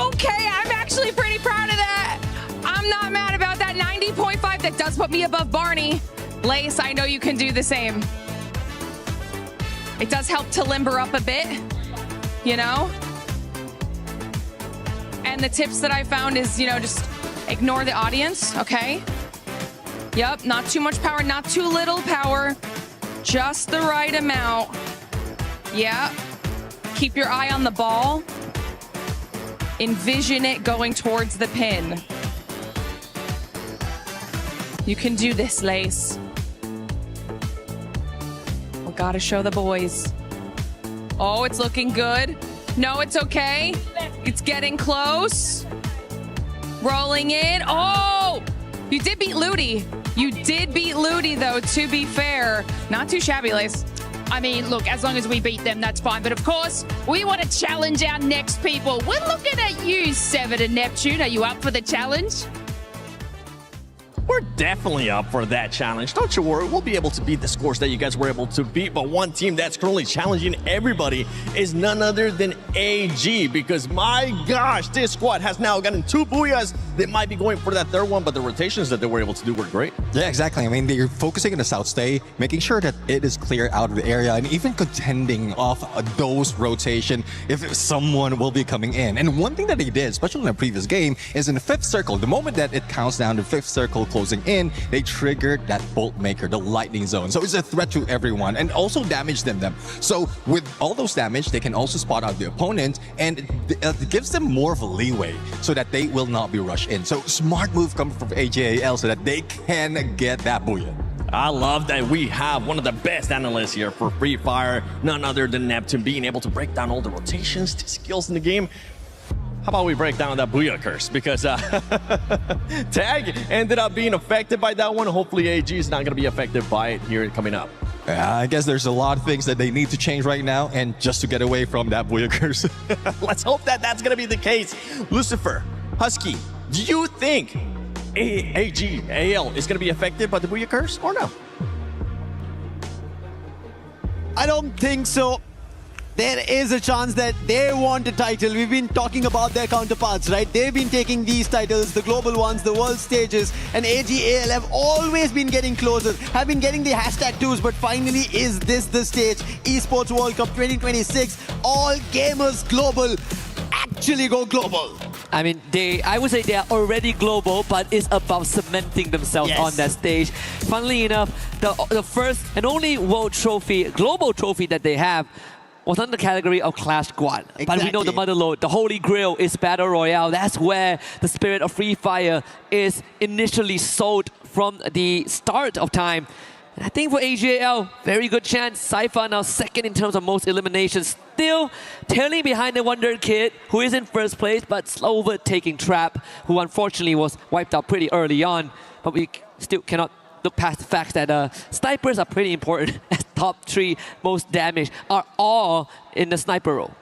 Okay, I'm actually pretty proud of that. I'm not mad about that. 90.5, that does put me above Barney. Lace, I know you can do the same. It does help to limber up a bit, you know? And the tips that I found is, you know, just ignore the audience, okay? Yep, not too much power, not too little power. Just the right amount. Yeah. Keep your eye on the ball. Envision it going towards the pin. You can do this, Lace. We gotta show the boys. Oh, it's looking good. No, it's okay. It's getting close. Rolling in. Oh! You did beat Ludi. You did beat Ludi, though, to be fair. Not too shabby, Lace. I mean, look, as long as we beat them, that's fine. But of course, we want to challenge our next people. We're looking at you, Seven and Neptune. Are you up for the challenge? We're definitely up for that challenge. Don't you worry, we'll be able to beat the scores that you guys were able to beat. But one team that's currently challenging everybody is none other than AG. Because my gosh, this squad has now gotten 2 booyahs. They might be going for that third one, but the rotations that they were able to do were great. Yeah, exactly. I mean, they're focusing on the South Stay, making sure that it is clear out of the area, and even contending off those rotation if someone will be coming in. And one thing that they did, especially in the previous game, is in the 5th circle, the moment that it counts down the 5th circle closing in, they triggered that bolt maker, the lightning zone. So it's a threat to everyone and also damage them. So with all those damage, they can also spot out the opponent, and it gives them more of a leeway so that they will not be rushed in. So smart move coming from AJAL so that they can get that booyah. I love that we have one of the best analysts here for Free Fire, none other than Neptune, being able to break down all the rotations, the skills in the game. How about we break down that booyah curse? Because Tag ended up being affected by that one. Hopefully AG is not going to be affected by it here coming up. I guess there's a lot of things that they need to change right now, and just to get away from that booyah curse. Let's hope that that's going to be the case. Lucifer, Husky, do you think AL is going to be affected by the booyah curse or no? I don't think so. There is a chance that they want a title. We've been talking about their counterparts, right? They've been taking these titles, the global ones, the world stages, and AGAL have always been getting closer, have been getting the #2s, but finally, is this the stage? Esports World Cup 2026, all gamers global, actually go global. I mean, I would say they are already global, but it's about cementing themselves on that stage. Funnily enough, the first and only world trophy, global trophy that they have was under the category of Clash Squad. Exactly. But we know the motherlode, the holy grail is Battle Royale. That's where the spirit of Free Fire is initially sold from the start of time. And I think for AGAL, very good chance. Cypher now second in terms of most eliminations. Still tailing behind the Wonder Kid, who is in first place, but slower taking Trap, who unfortunately was wiped out pretty early on. But we still cannot look past the fact that snipers are pretty important, as top 3 most damage are all in the sniper role.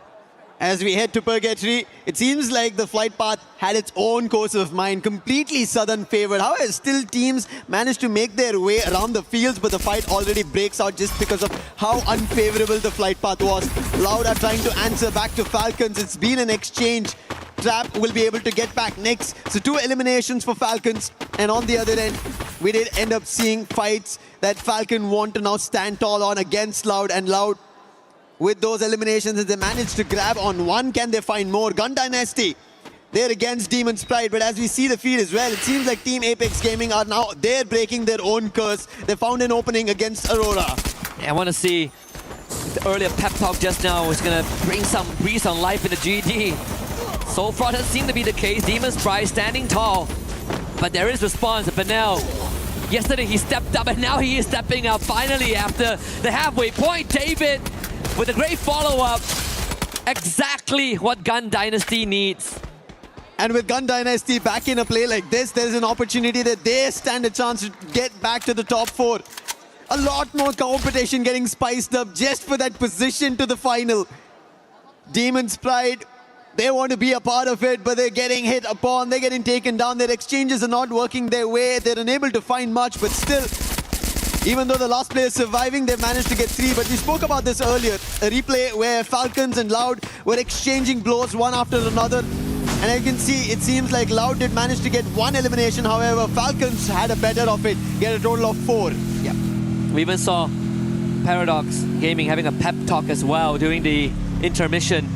As we head to Purgatory, it seems like the flight path had its own course of mind, completely southern favored. However, still teams managed to make their way around the fields, but the fight already breaks out just because of how unfavorable the flight path was. Loud are trying to answer back to Falcons. It's been an exchange. Trap will be able to get back next. So 2 eliminations for Falcons. And on the other end, we did end up seeing fights that Falcon want to now stand tall on against Loud. And Loud, with those eliminations, they managed to grab on one. Can they find more? Gun Dynasty, they're against Demon's Pride. But as we see the feed as well, it seems like Team Apex Gaming are now, they're breaking their own curse. They found an opening against Aurora. Yeah, I want to see the earlier pep talk just now is going to bring some breeze on life in the GD. So far, doesn't seem to be the case. Demon's Pride standing tall. But there is response. Benel, yesterday he stepped up, and now he is stepping up finally after the halfway point. David with a great follow-up. Exactly what Gun Dynasty needs. And with Gun Dynasty back in a play like this, there's an opportunity that they stand a chance to get back to the top 4. A lot more competition getting spiced up just for that position to the final. Demon's Pride, they want to be a part of it, but they're getting hit upon, they're getting taken down, their exchanges are not working their way, they're unable to find much, but still, even though the last player is surviving, they've managed to get 3. But we spoke about this earlier, a replay where Falcons and Loud were exchanging blows one after another. And I can see, it seems like Loud did manage to get 1 elimination, however, Falcons had a better of it, get a total of 4. Yeah. We even saw Paradox Gaming having a pep talk as well during the intermission.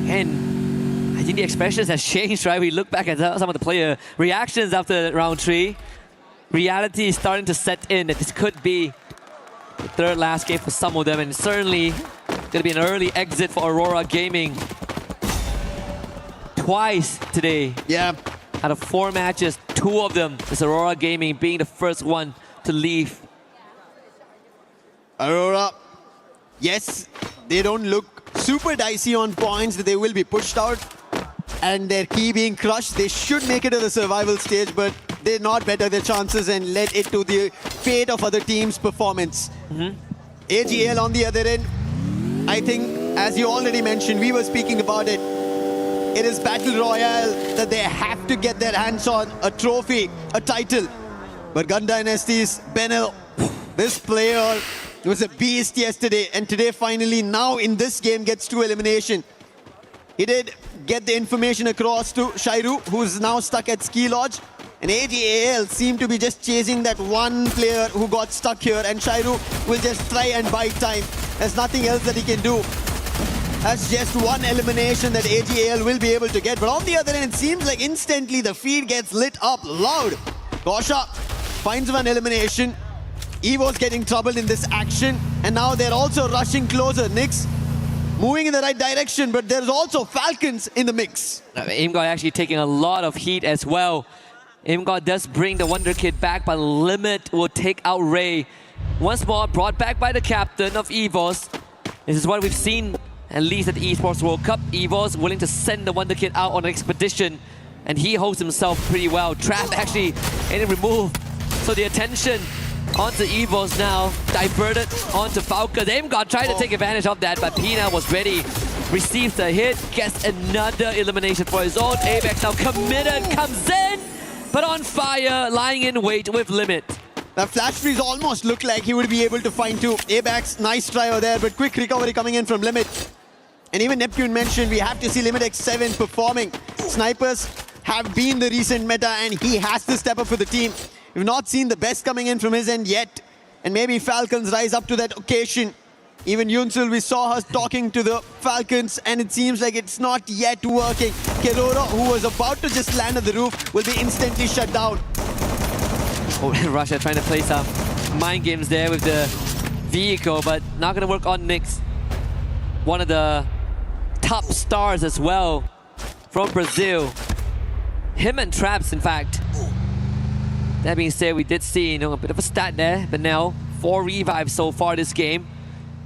And I think the expressions has changed, right? We look back at some of the player reactions after round 3. Reality is starting to set in that this could be the 3rd last game for some of them, and certainly going to be an early exit for Aurora Gaming. Twice today. Yeah. Out of 4 matches, 2 two of them. It's Aurora Gaming being the first one to leave. Aurora, yes, they don't look super dicey on points, that they will be pushed out and their key being crushed. They should make it to the survival stage, but they not better their chances and let it to the fate of other teams' performance. AGL on the other end, I think, as you already mentioned, we were speaking about it. It is Battle Royale that they have to get their hands on a trophy, a title. But Gun Dynasty's Benel, this player was a beast yesterday, and today finally now in this game gets to elimination. He did get the information across to Shairu, who's now stuck at Ski Lodge. And AGAL seemed to be just chasing that one player who got stuck here, and Shairu will just try and buy time. There's nothing else that he can do. That's just one elimination that AGAL will be able to get. But on the other end, it seems like instantly the feed gets lit up loud. Gosha finds one elimination. Evo's getting troubled in this action, and now they're also rushing closer. Nyx moving in the right direction, but there's also Falcons in the mix. Aimgod actually taking a lot of heat as well. Aimgod does bring the Wonder Kid back, but Limit will take out Ray. Once more, brought back by the captain of EVOS. This is what we've seen, at least at the Esports World Cup. EVOS willing to send the Wonder Kid out on an expedition, and he holds himself pretty well. Trap actually getting removed, so the attention onto EVOS now, diverted onto Falcons. Aimgod tried to take advantage of that, but Pina was ready. Receives the hit, gets another elimination for his own. Apex now committed, comes in, but on fire, lying in wait with Limit. That flash freeze almost looked like he would be able to find two. Abax, nice try over there, but quick recovery coming in from Limit. And even Neptune mentioned we have to see Limit X7 performing. Snipers have been the recent meta, and he has to step up for the team. We've not seen the best coming in from his end yet. And maybe Falcons rise up to that occasion. Even Yunsul, we saw her talking to the Falcons, and it seems like it's not yet working. Kerora, who was about to just land at the roof, will be instantly shut down. Oh, Russia trying to play some mind games there with the vehicle, but not going to work on Nyx. One of the top stars as well from Brazil. Him and Traps, in fact. That being said, we did see a bit of a stat there, but now 4 revives so far this game.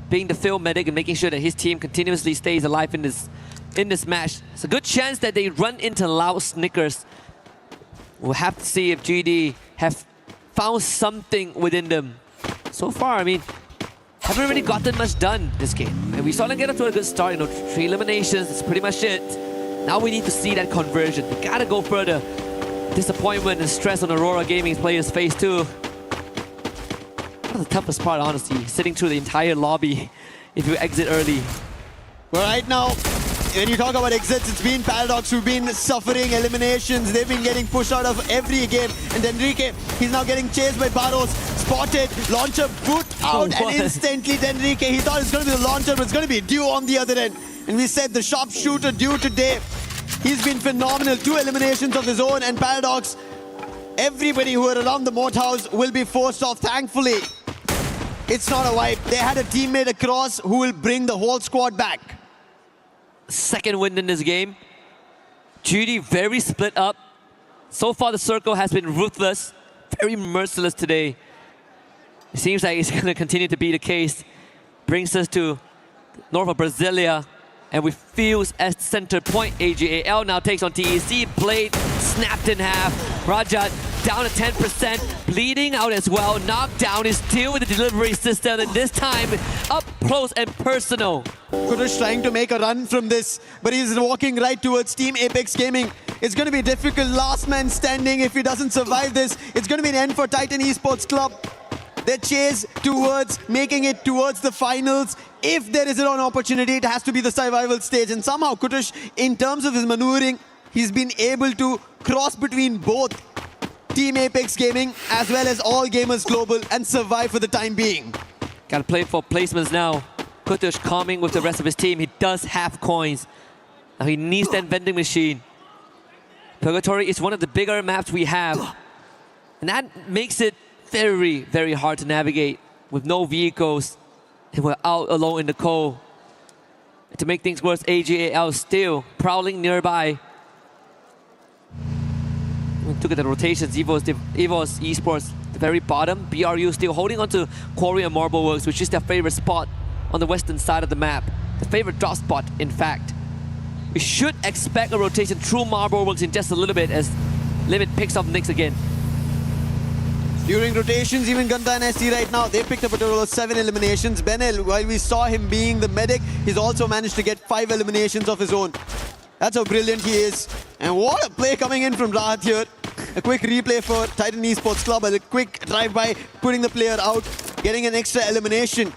Being the field medic and making sure that his team continuously stays alive in this match. It's a good chance that they run into Loud Snickers. We'll have to see if GD have found something within them. So far, I mean, haven't really gotten much done this game. And we saw them get off to a good start, 3 eliminations, that's pretty much it. Now we need to see that conversion. We gotta go further. Disappointment and stress on Aurora Gaming's players' face too. That's the toughest part, honestly, sitting through the entire lobby if you exit early. Well, right now, when you talk about exits, it's been Paradox who've been suffering eliminations. They've been getting pushed out of every game. And Denrique, he's now getting chased by Barros. Spotted, launcher boot out, and instantly Denrique, he thought it's going to be the launcher, but it's going to be Dew on the other end. And we said the sharpshooter Dew today, he's been phenomenal. 2 eliminations of his own, and Paradox, everybody who are around the moat house will be forced off. Thankfully, it's not a wipe. They had a teammate across who will bring the whole squad back. Second win in this game. Judy very split up. So far the circle has been ruthless, very merciless today. It seems like it's going to continue to be the case. Brings us to north of Brasilia, and with Fields as center point. AGAL now takes on TEC. Blade snapped in half. Rajat down to 10%, bleeding out as well. Knockdown is still with the delivery system, and this time up close and personal. Kurush trying to make a run from this, but he's walking right towards Team Apex Gaming. It's going to be difficult. Last man standing. If he doesn't survive this, it's going to be an end for Titan Esports Club. They chase towards making it towards the finals. If there is an opportunity, it has to be the survival stage. And somehow Kutush, in terms of his maneuvering, he's been able to cross between both Team Apex Gaming as well as All Gamers Global and survive for the time being. Gotta play for placements now. Kutush calming with the rest of his team. He does have coins. Now he needs that vending machine. Purgatory is one of the bigger maps we have. And that makes it very, very hard to navigate with no vehicles. And we're out alone in the cold. And to make things worse, AGAL still prowling nearby. Look at the rotations. EVO's eSports, the very bottom. BRU still holding on to Quarry and Marbleworks, which is their favorite spot on the western side of the map. The favorite drop spot, in fact. We should expect a rotation through Marbleworks in just a little bit as Limit picks up Nyx again. During rotations, even Gun Dynasty right now, they picked up a total of 7 eliminations. Benel, while we saw him being the medic, he's also managed to get 5 eliminations of his own. That's how brilliant he is. And what a play coming in from Rahat here. A quick replay for Titan Esports Club, a quick drive-by, putting the player out, getting an extra elimination.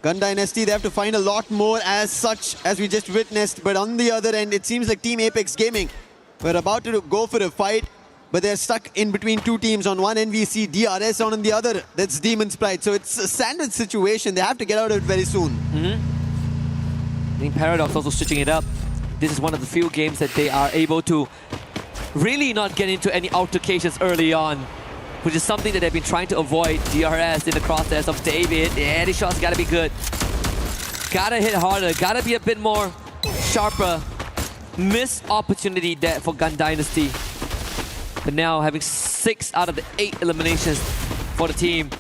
Gun Dynasty, they have to find a lot more as such, as we just witnessed. But on the other end, it seems like Team Apex Gaming were about to go for a fight, but they're stuck in between two teams. On one NVC, DRS, on the other, that's Demon's Pride. So it's a sandwich situation. They have to get out of it very soon. I think Paradox also switching it up. This is one of the few games that they are able to really not get into any altercations early on, which is something that they've been trying to avoid. DRS in the crosshairs of David. Yeah, the shot's gotta be good. Gotta hit harder, gotta be a bit more sharper. Missed opportunity there for Gun Dynasty. But now having 6 out of the 8 eliminations for the team.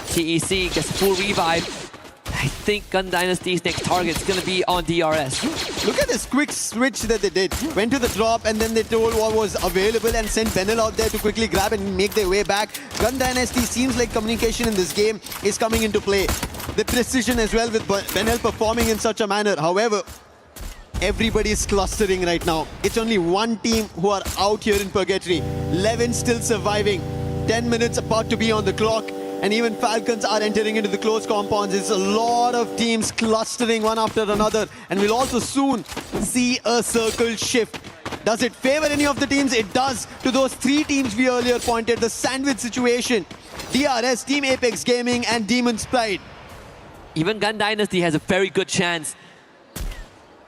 TEC gets full revive. I think Gun Dynasty's next target is going to be on DRS. Look at this quick switch that they did. Went to the drop and then they told what was available and sent Benel out there to quickly grab and make their way back. Gun Dynasty seems like communication in this game is coming into play. The precision as well with Benel performing in such a manner. However, everybody is clustering right now. It's only one team who are out here in Purgatory. Levin still surviving. 10 minutes about to be on the clock. And even Falcons are entering into the close compounds. It's a lot of teams clustering one after another. And we'll also soon see a circle shift. Does it favor any of the teams? It does. To those 3 teams we earlier pointed. The sandwich situation. DRS, Team Apex Gaming, and Demon's Pride. Even Gun Dynasty has a very good chance.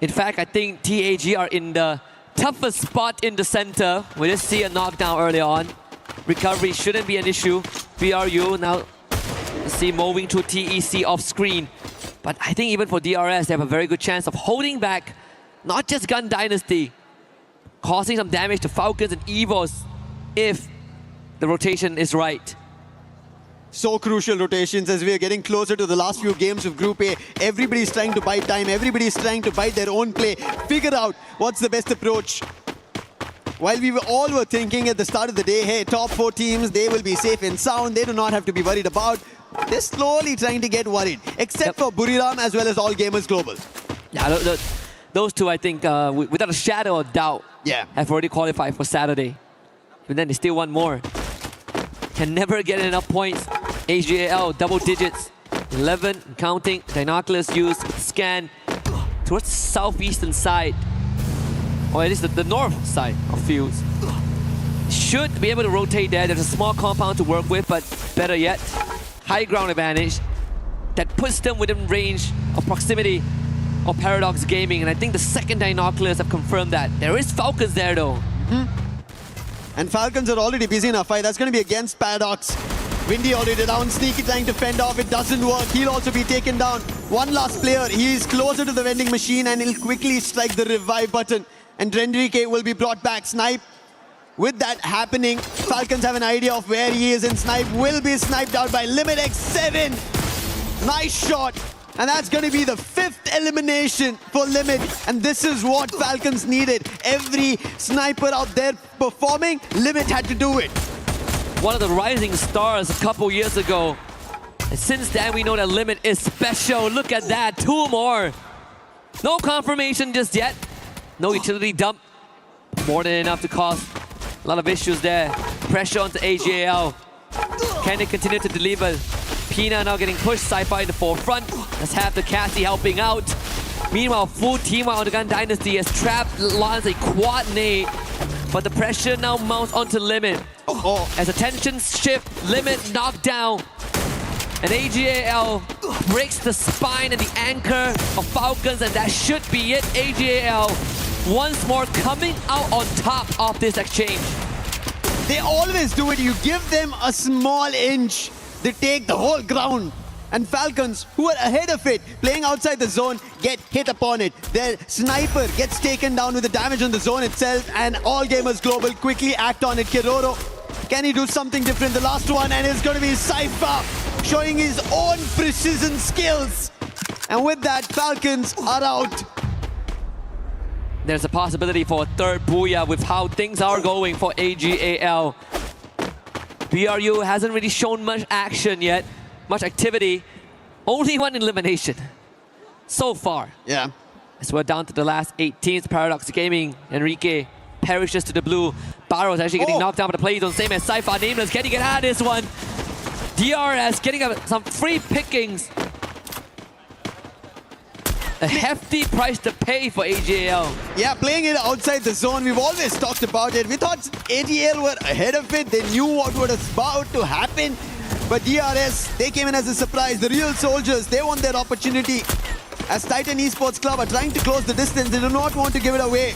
In fact, I think TAG are in the toughest spot in the center. We just see a knockdown early on. Recovery shouldn't be an issue. BRU now see moving to TEC off screen. But I think even for DRS, they have a very good chance of holding back not just Gun Dynasty, causing some damage to Falcons and EVOs if the rotation is right. So crucial rotations as we are getting closer to the last few games of Group A. Everybody's trying to bite time. Everybody's trying to bite their own play. Figure out what's the best approach. While we all were thinking at the start of the day, hey, top 4 teams, they will be safe and sound. They do not have to be worried about. They're slowly trying to get worried. Except for Buriram as well as All Gamers Global. Yeah, those two, I think, without a shadow of doubt, have already qualified for Saturday. But then they still want more. Can never get enough points. AGAL, double digits. 11 and counting. Dinoculus used with scan towards the southeastern side. Or at least the north side of fields. Should be able to rotate there. There's a small compound to work with, but better yet, high ground advantage that puts them within range of proximity of Paradox Gaming. And I think the second Dinoculus have confirmed that. There is Falcons there though. And Falcons are already busy in a fight. That's going to be against Paradox. Windy already down. Sneaky trying to fend off. It doesn't work. He'll also be taken down. One last player. He is closer to the vending machine and he'll quickly strike the revive button. And Drendrike will be brought back. Snipe. With that happening, Falcons have an idea of where he is, and Snipe will be sniped out by Limit X7. Nice shot. And that's going to be the 5th elimination for Limit. And this is what Falcons needed. Every sniper out there performing, Limit had to do it. One of the rising stars a couple years ago. And since then, we know that Limit is special. Look at that. 2 more. No confirmation just yet. No utility dump. More than enough to cause a lot of issues there. Pressure onto AGAL. Can they continue to deliver? Pina now getting pushed. Sci-Fi in the forefront. Let's have the Cassie helping out. Meanwhile, full team on the Gun Dynasty has trapped Lance a quad nade. But the pressure now mounts onto Limit. As attentions shift, Limit knocked down. And AGAL breaks the spine and the anchor of Falcons, and that should be it. AGAL once more coming out on top of this exchange. They always do it. You give them a small inch, they take the whole ground. And Falcons, who are ahead of it, playing outside the zone, get hit upon it. Their sniper gets taken down with the damage on the zone itself, and All Gamers Global quickly act on it. Kiroro, can he do something different? The last one, and it's going to be Cypher showing his own precision skills. And with that, Falcons are out. There's a possibility for a third Booyah with how things are going for AGAL. BRU hasn't really shown much action yet, much activity. Only one elimination so far. Yeah. As we're down to the last 8 teams. Paradox Gaming, Enrique perishes to the blue. Barrow is actually getting knocked down by the play zone, same as Cypher. Nameless, can he get out of this one? DRS getting some free pickings. A hefty price to pay for AGL. Yeah, playing it outside the zone, we've always talked about it. We thought AGL were ahead of it. They knew what was about to happen. But DRS, they came in as a surprise. The real soldiers, they want their opportunity. As Titan Esports Club are trying to close the distance, they do not want to give it away.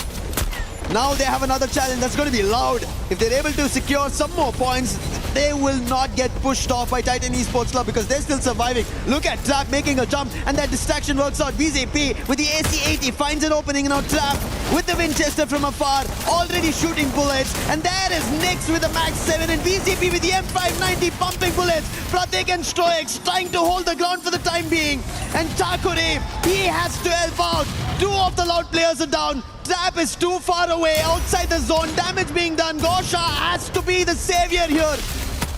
Now they have another challenge that's going to be loud. If they're able to secure some more points, they will not get pushed off by Titan Esports Club because they're still surviving. Look at Trap making a jump, and that distraction works out. VZP with the AC-80 finds an opening. Now Trap with the Winchester from afar, already shooting bullets. And there is Nyx with the Max 7 and VZP with the M590 pumping bullets. Pratik and Stroix trying to hold the ground for the time being. And Takure, he has to help out. 2 of the Loud players are down. Trap is too far away, outside the zone, damage being done. Gosha has to be the savior here.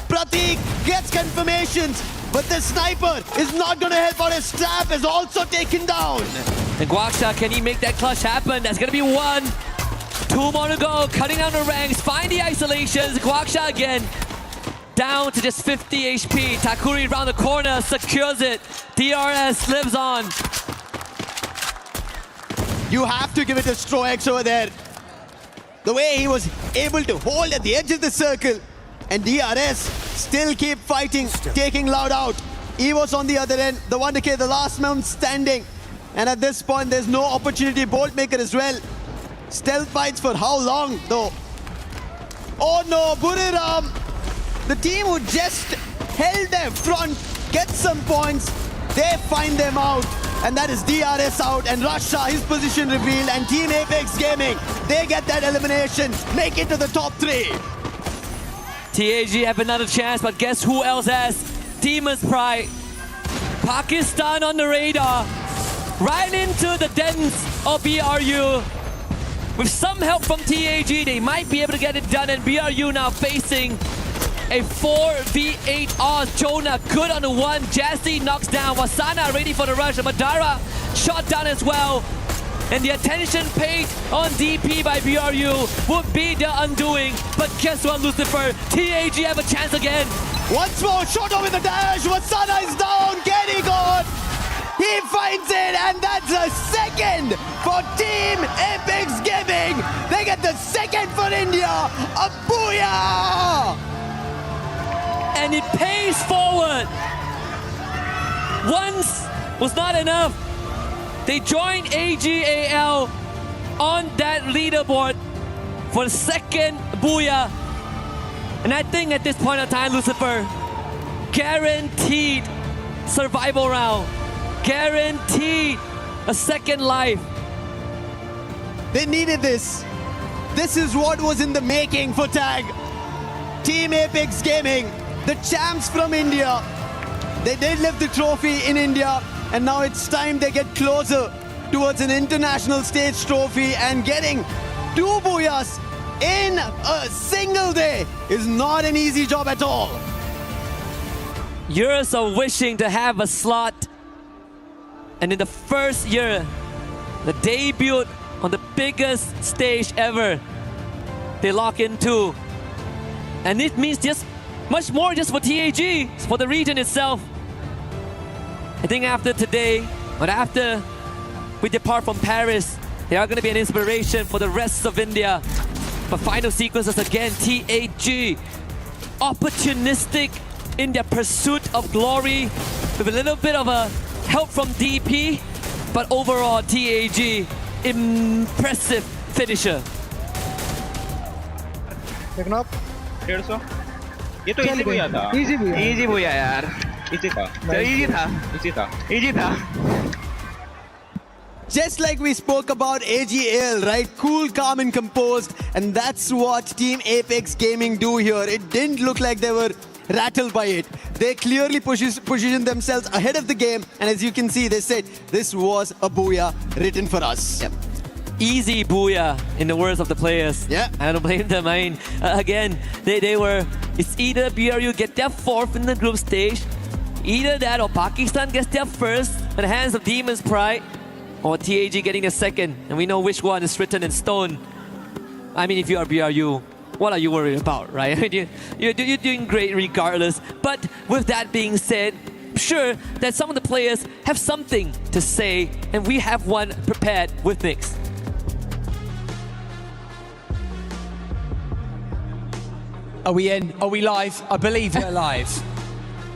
Pratik gets confirmations, but the sniper is not going to help out. His Trap is also taken down. And Guaksha, can he make that clutch happen? That's going to be 1. 2 more to go, cutting down the ranks, find the isolations. Guaksha again, down to just 50 HP. Takuri around the corner, secures it. DRS lives on. You have to give it to Stroix over there. The way he was able to hold at the edge of the circle. And DRS still keep fighting, taking Loud out. Evo's on the other end, the Wonderkid, the last man standing. And at this point, there's no opportunity. Boltmaker as well. Stealth fights for how long, though? Oh no, Buriram. The team who just held their front, get some points. They find them out. And that is DRS out, and Russia, his position revealed, and Team Apex Gaming, they get that elimination, make it to the top 3. TAG have another chance, but guess who else has? Demon's Pride. Pakistan on the radar. Right into the dens of BRU. With some help from TAG, they might be able to get it done, and BRU now facing a 4v8 odds. Jonah good on the 1. Jazzy knocks down. Wasana ready for the rush. Madara shot down as well. And the attention paid on DP by BRU would be the undoing. But guess what, Lucifer? TAG have a chance again. Once more, Shoto with the dash. Wasana is down. Getty gone. He finds it, and that's a second for Team Apex Gaming. They get the second for India. A booyah! And it pays forward. Once was not enough. They joined AGAL on that leaderboard for the second booyah. And I think at this point in time, Lucifer, guaranteed survival round. Guaranteed a second life. They needed this. This is what was in the making for TAG. Team Apex Gaming, the champs from India. They did lift the trophy in India, and now it's time they get closer towards an international stage trophy, and getting 2 booyahs in a single day is not an easy job at all. Years of wishing to have a slot, and in the first year, the debut on the biggest stage ever, they lock into. And it means just much more just for TAG, for the region itself. I think after today, but after we depart from Paris, they are going to be an inspiration for the rest of India. But final sequences again, TAG, opportunistic in their pursuit of glory, with a little bit of a help from DP, but overall TAG, impressive finisher. ये तो easy बुया था, easy बुया यार. Just like we spoke about AGL, right? Cool, calm, and composed. And that's what Team Apex Gaming do here. It didn't look like they were rattled by it. They clearly positioned themselves ahead of the game. And as you can see, they said, this was a booyah written for us. Yep. Easy booyah, in the words of the players. Yeah. I don't blame them. I mean, again, they were, it's either BRU get their 4th in the group stage, either that or Pakistan gets their 1st in the hands of Demon's Pride, or TAG getting a 2nd, and we know which one is written in stone. I mean, if you are BRU, what are you worried about, right? I mean, you're doing great regardless. But with that being said, I'm sure that some of the players have something to say, and we have one prepared with Nyx. Are we in? Are we live? I believe we're live.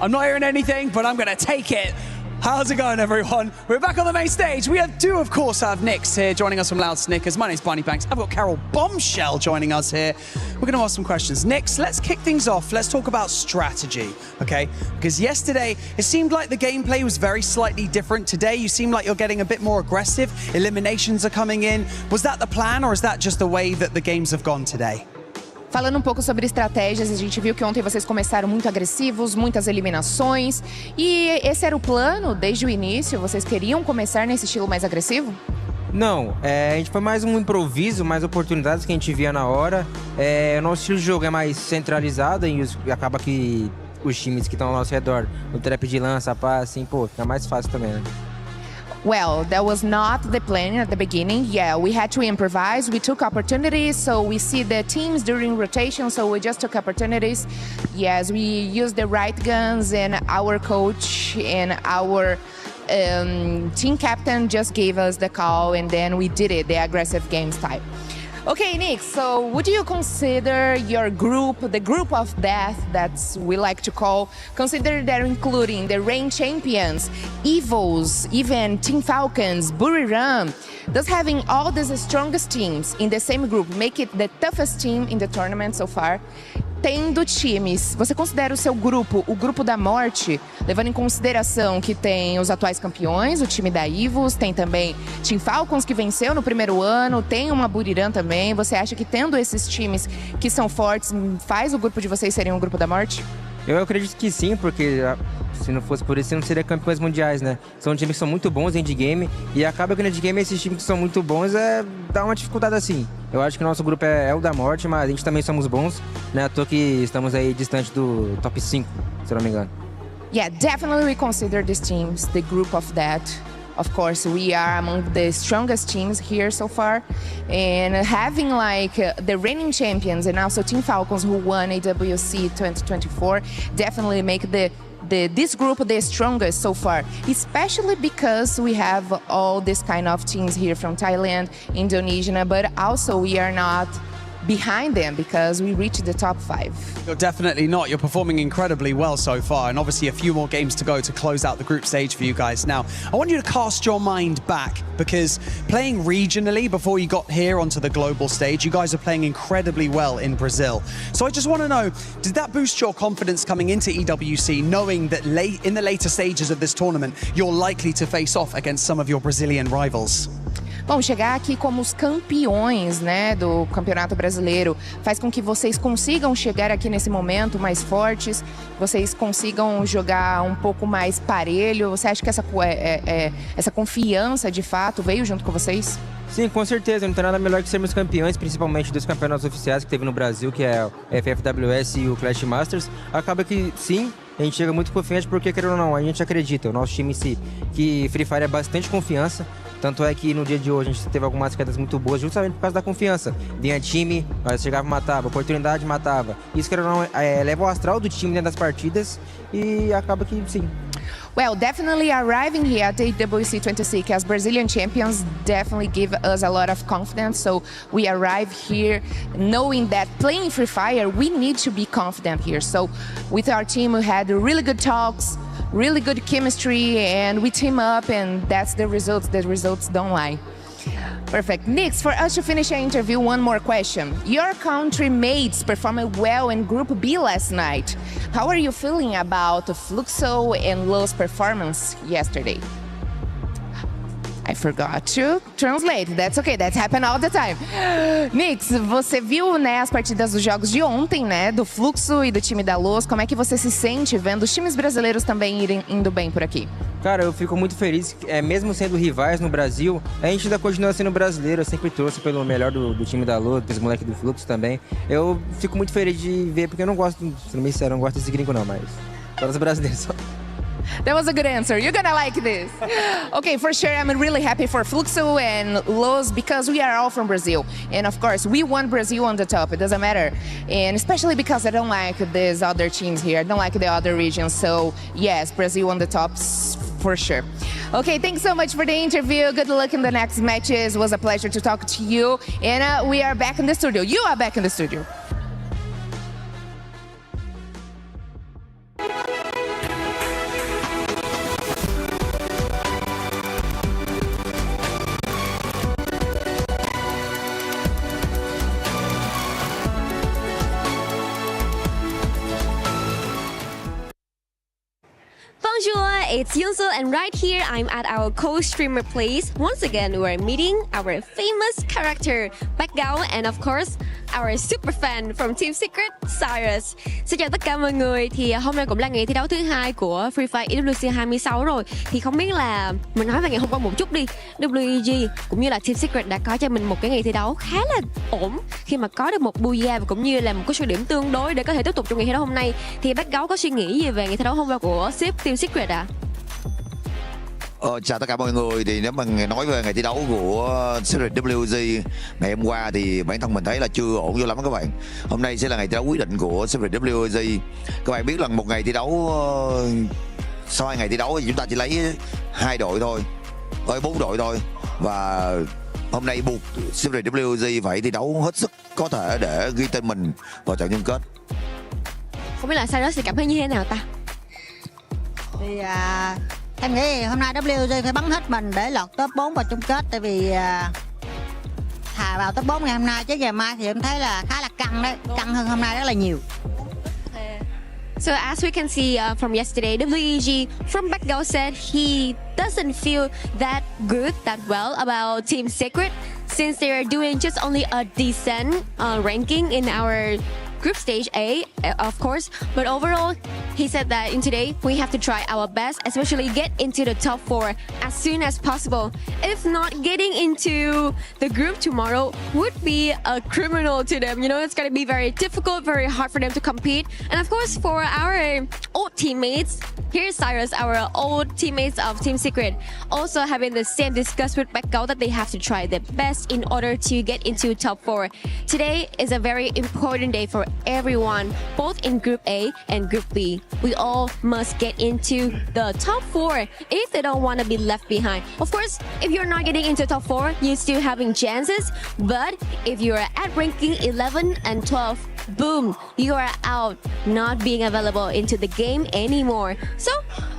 I'm not hearing anything, but I'm going to take it. How's it going, everyone? We're back on the main stage. We do, of course, have Nyx here joining us from Loud Snickers. My name's Barney Banks. I've got Carol Bombshell joining us here. We're going to ask some questions. Nyx, let's kick things off. Let's talk about strategy, okay? Because yesterday, it seemed like the gameplay was very slightly different. Today, you seem like you're getting a bit more aggressive. Eliminations are coming in. Was that the plan, or is that just the way that the games have gone today? Falando um pouco sobre estratégias, a gente viu que ontem vocês começaram muito agressivos, muitas eliminações. E esse era o plano desde o início? Vocês queriam começar nesse estilo mais agressivo? Não, a gente foi mais um improviso, mais oportunidades que a gente via na hora. O nosso estilo de jogo é mais centralizado e acaba que os times que estão ao nosso redor, no trap de lança, pá, assim, pô, fica mais fácil também, né? Well, that was not the plan at the beginning. Yeah, we had to improvise. We took opportunities, so we see the teams during rotation, so we just took opportunities. Yes, we used the right guns, and our coach and our team captain just gave us the call, and then we did it, the aggressive games type. Okay, Nyx, so would you consider your group, the group of death that's we like to call, consider that including the reign champions, Evils, even Team Falcons, Buriram, does having all these strongest teams in the same group make it the toughest team in the tournament so far? Tendo times, você considera o seu grupo, o grupo da morte, levando em consideração que tem os atuais campeões, o time da Evils, tem também Team Falcons que venceu no primeiro ano, tem uma Buriram também. Você acha que tendo esses times que são fortes, faz o grupo de vocês serem um grupo da morte? Eu acredito que sim, porque se não fosse por isso, não seria campeões mundiais, né? São times que são muito bons em endgame e acaba que no endgame esses times que são muito bons dá uma dificuldade assim. Eu acho que o nosso grupo é o da morte, mas a gente também somos bons, né? À toa que estamos aí distante do top 5, se eu não me engano. Yeah, definitely we consider these teams the group of that. Of course, we are among the strongest teams here so far. And having like the reigning champions and also Team Falcons who won AWC 2024 definitely make this group the strongest so far, especially because we have all this kind of teams here from Thailand, Indonesia, but also we are not behind them because we reached the top 5. You're definitely not. You're performing incredibly well so far, and obviously a few more games to go to close out the group stage for you guys. Now, I want you to cast your mind back because playing regionally before you got here onto the global stage, you guys are playing incredibly well in Brazil. So I just want to know, did that boost your confidence coming into EWC, knowing that in the later stages of this tournament, you're likely to face off against some of your Brazilian rivals? Bom, chegar aqui como os campeões, né, do Campeonato Brasileiro faz com que vocês consigam chegar aqui nesse momento mais fortes, vocês consigam jogar um pouco mais parelho. Você acha que essa confiança de fato veio junto com vocês? Sim, com certeza. Não tem nada melhor que sermos campeões, principalmente dos campeonatos oficiais que teve no Brasil, que é o FFWS e o Clash Masters. Acaba que sim, a gente chega muito confiante porque, querendo ou não, a gente acredita, o nosso time em si, que Free Fire é bastante confiança. Tanto é que no dia de hoje a gente teve algumas quedas muito boas justamente por causa da confiança. Vinha time, nós chegava e matava, oportunidade matava. Isso, querendo ou não, leva o astral do time dentro das partidas e acaba que sim. Well, definitely arriving here at the AWC 26 as Brazilian champions definitely give us a lot of confidence. So we arrive here knowing that playing Free Fire, we need to be confident here. So with our team, we had really good talks, really good chemistry, and we team up, and that's the results. The results don't lie. Perfect. Nix, for us to finish our interview, one more question. Your country mates performed well in Group B last night. How are you feeling about Fluxo and Lowe's performance yesterday? I forgot to translate. That's okay, that happens all the time. Nix, você viu, né, as partidas dos jogos de ontem, né, do Fluxo e do time da Luz. Como é que você se sente vendo os times brasileiros também indo bem por aqui? Cara, eu fico muito feliz, mesmo sendo rivais no Brasil, a gente ainda continua sendo brasileiro. Eu sempre torço pelo melhor do time da Lua, dos moleques do Fluxo também. Eu fico muito feliz de ver, porque eu não gosto, sendo bem sincero, eu não gosto desse gringo não, mas só dos brasileiros só. That was a good answer. You're gonna like this. Okay, for sure, I'm really happy for Fluxo and Los because we are all from Brazil. And of course, we want Brazil on the top. It doesn't matter. And especially because I don't like these other teams here. I don't like the other regions. So yes, Brazil on the tops for sure. Okay, thanks so much for the interview. Good luck in the next matches. It was a pleasure to talk to you. And we are back in the studio. You are back in the studio. Bonjour, it's Yunso, and right here I'm at our co-streamer place. Once again, we're meeting our famous character, Backgao, and of course, our super fan from Team Secret, Cyrus. Xin chào tất cả mọi người. Thì hôm nay cũng là ngày thi đấu thứ hai của Free Fire EWC 26 rồi. Thì không biết là mình nói về ngày hôm qua một chút đi. WEG cũng như là Team Secret đã có cho mình một cái ngày thi đấu khá là ổn khi mà có được một booyah và cũng như là một cái số điểm tương đối để có thể tiếp tục trong ngày thi đấu hôm nay. Thì Backgao có suy nghĩ gì về ngày thi đấu hôm qua của ship Team Secret ạ? Chào tất cả mọi người. Thì nếu mà nói về ngày thi đấu của Secret WG ngày hôm qua thì bản thân mình thấy là chưa ổn vô lắm các bạn. Hôm nay sẽ là ngày thi đấu quyết định của Secret WG. Các bạn biết là một ngày thi đấu, sau 2 ngày thi đấu thì chúng ta chỉ lấy 2 đội thôi, 4 đội thôi. Và hôm nay buộc Secret WG phải thi đấu hết sức có thể để ghi tên mình vào trận chung kết. Không biết là Cyrus thì cảm thấy như thế nào ta? Thì em nghĩ hôm nay WG phải bắn hết mình để lọt top 4 vào chung kết. Tại vì thà vào top 4 ngày hôm nay chứ ngày mai thì em thấy là khá là căng đấy. Căng hơn hôm nay rất là nhiều. So as we can see from yesterday, WEG from Backgao said he doesn't feel that good, that well about Team Secret since they are doing just only a decent ranking in our group stage A, of course, but overall, he said that in today, we have to try our best, especially get into the top 4 as soon as possible. If not, getting into the group tomorrow would be a criminal to them. You know, it's going to be very difficult, very hard for them to compete. And of course, for our old teammates, here's Cyrus, our old teammates of Team Secret, also having the same discuss with Backgao that they have to try their best in order to get into top 4. Today is a very important day for everyone, both in Group A and Group B. We all must get into the top 4 if they don't want to be left behind. Of course, if you're not getting into top 4, you're still having chances. But if you're at ranking 11 and 12, boom, you are out, not being available into the game anymore. So,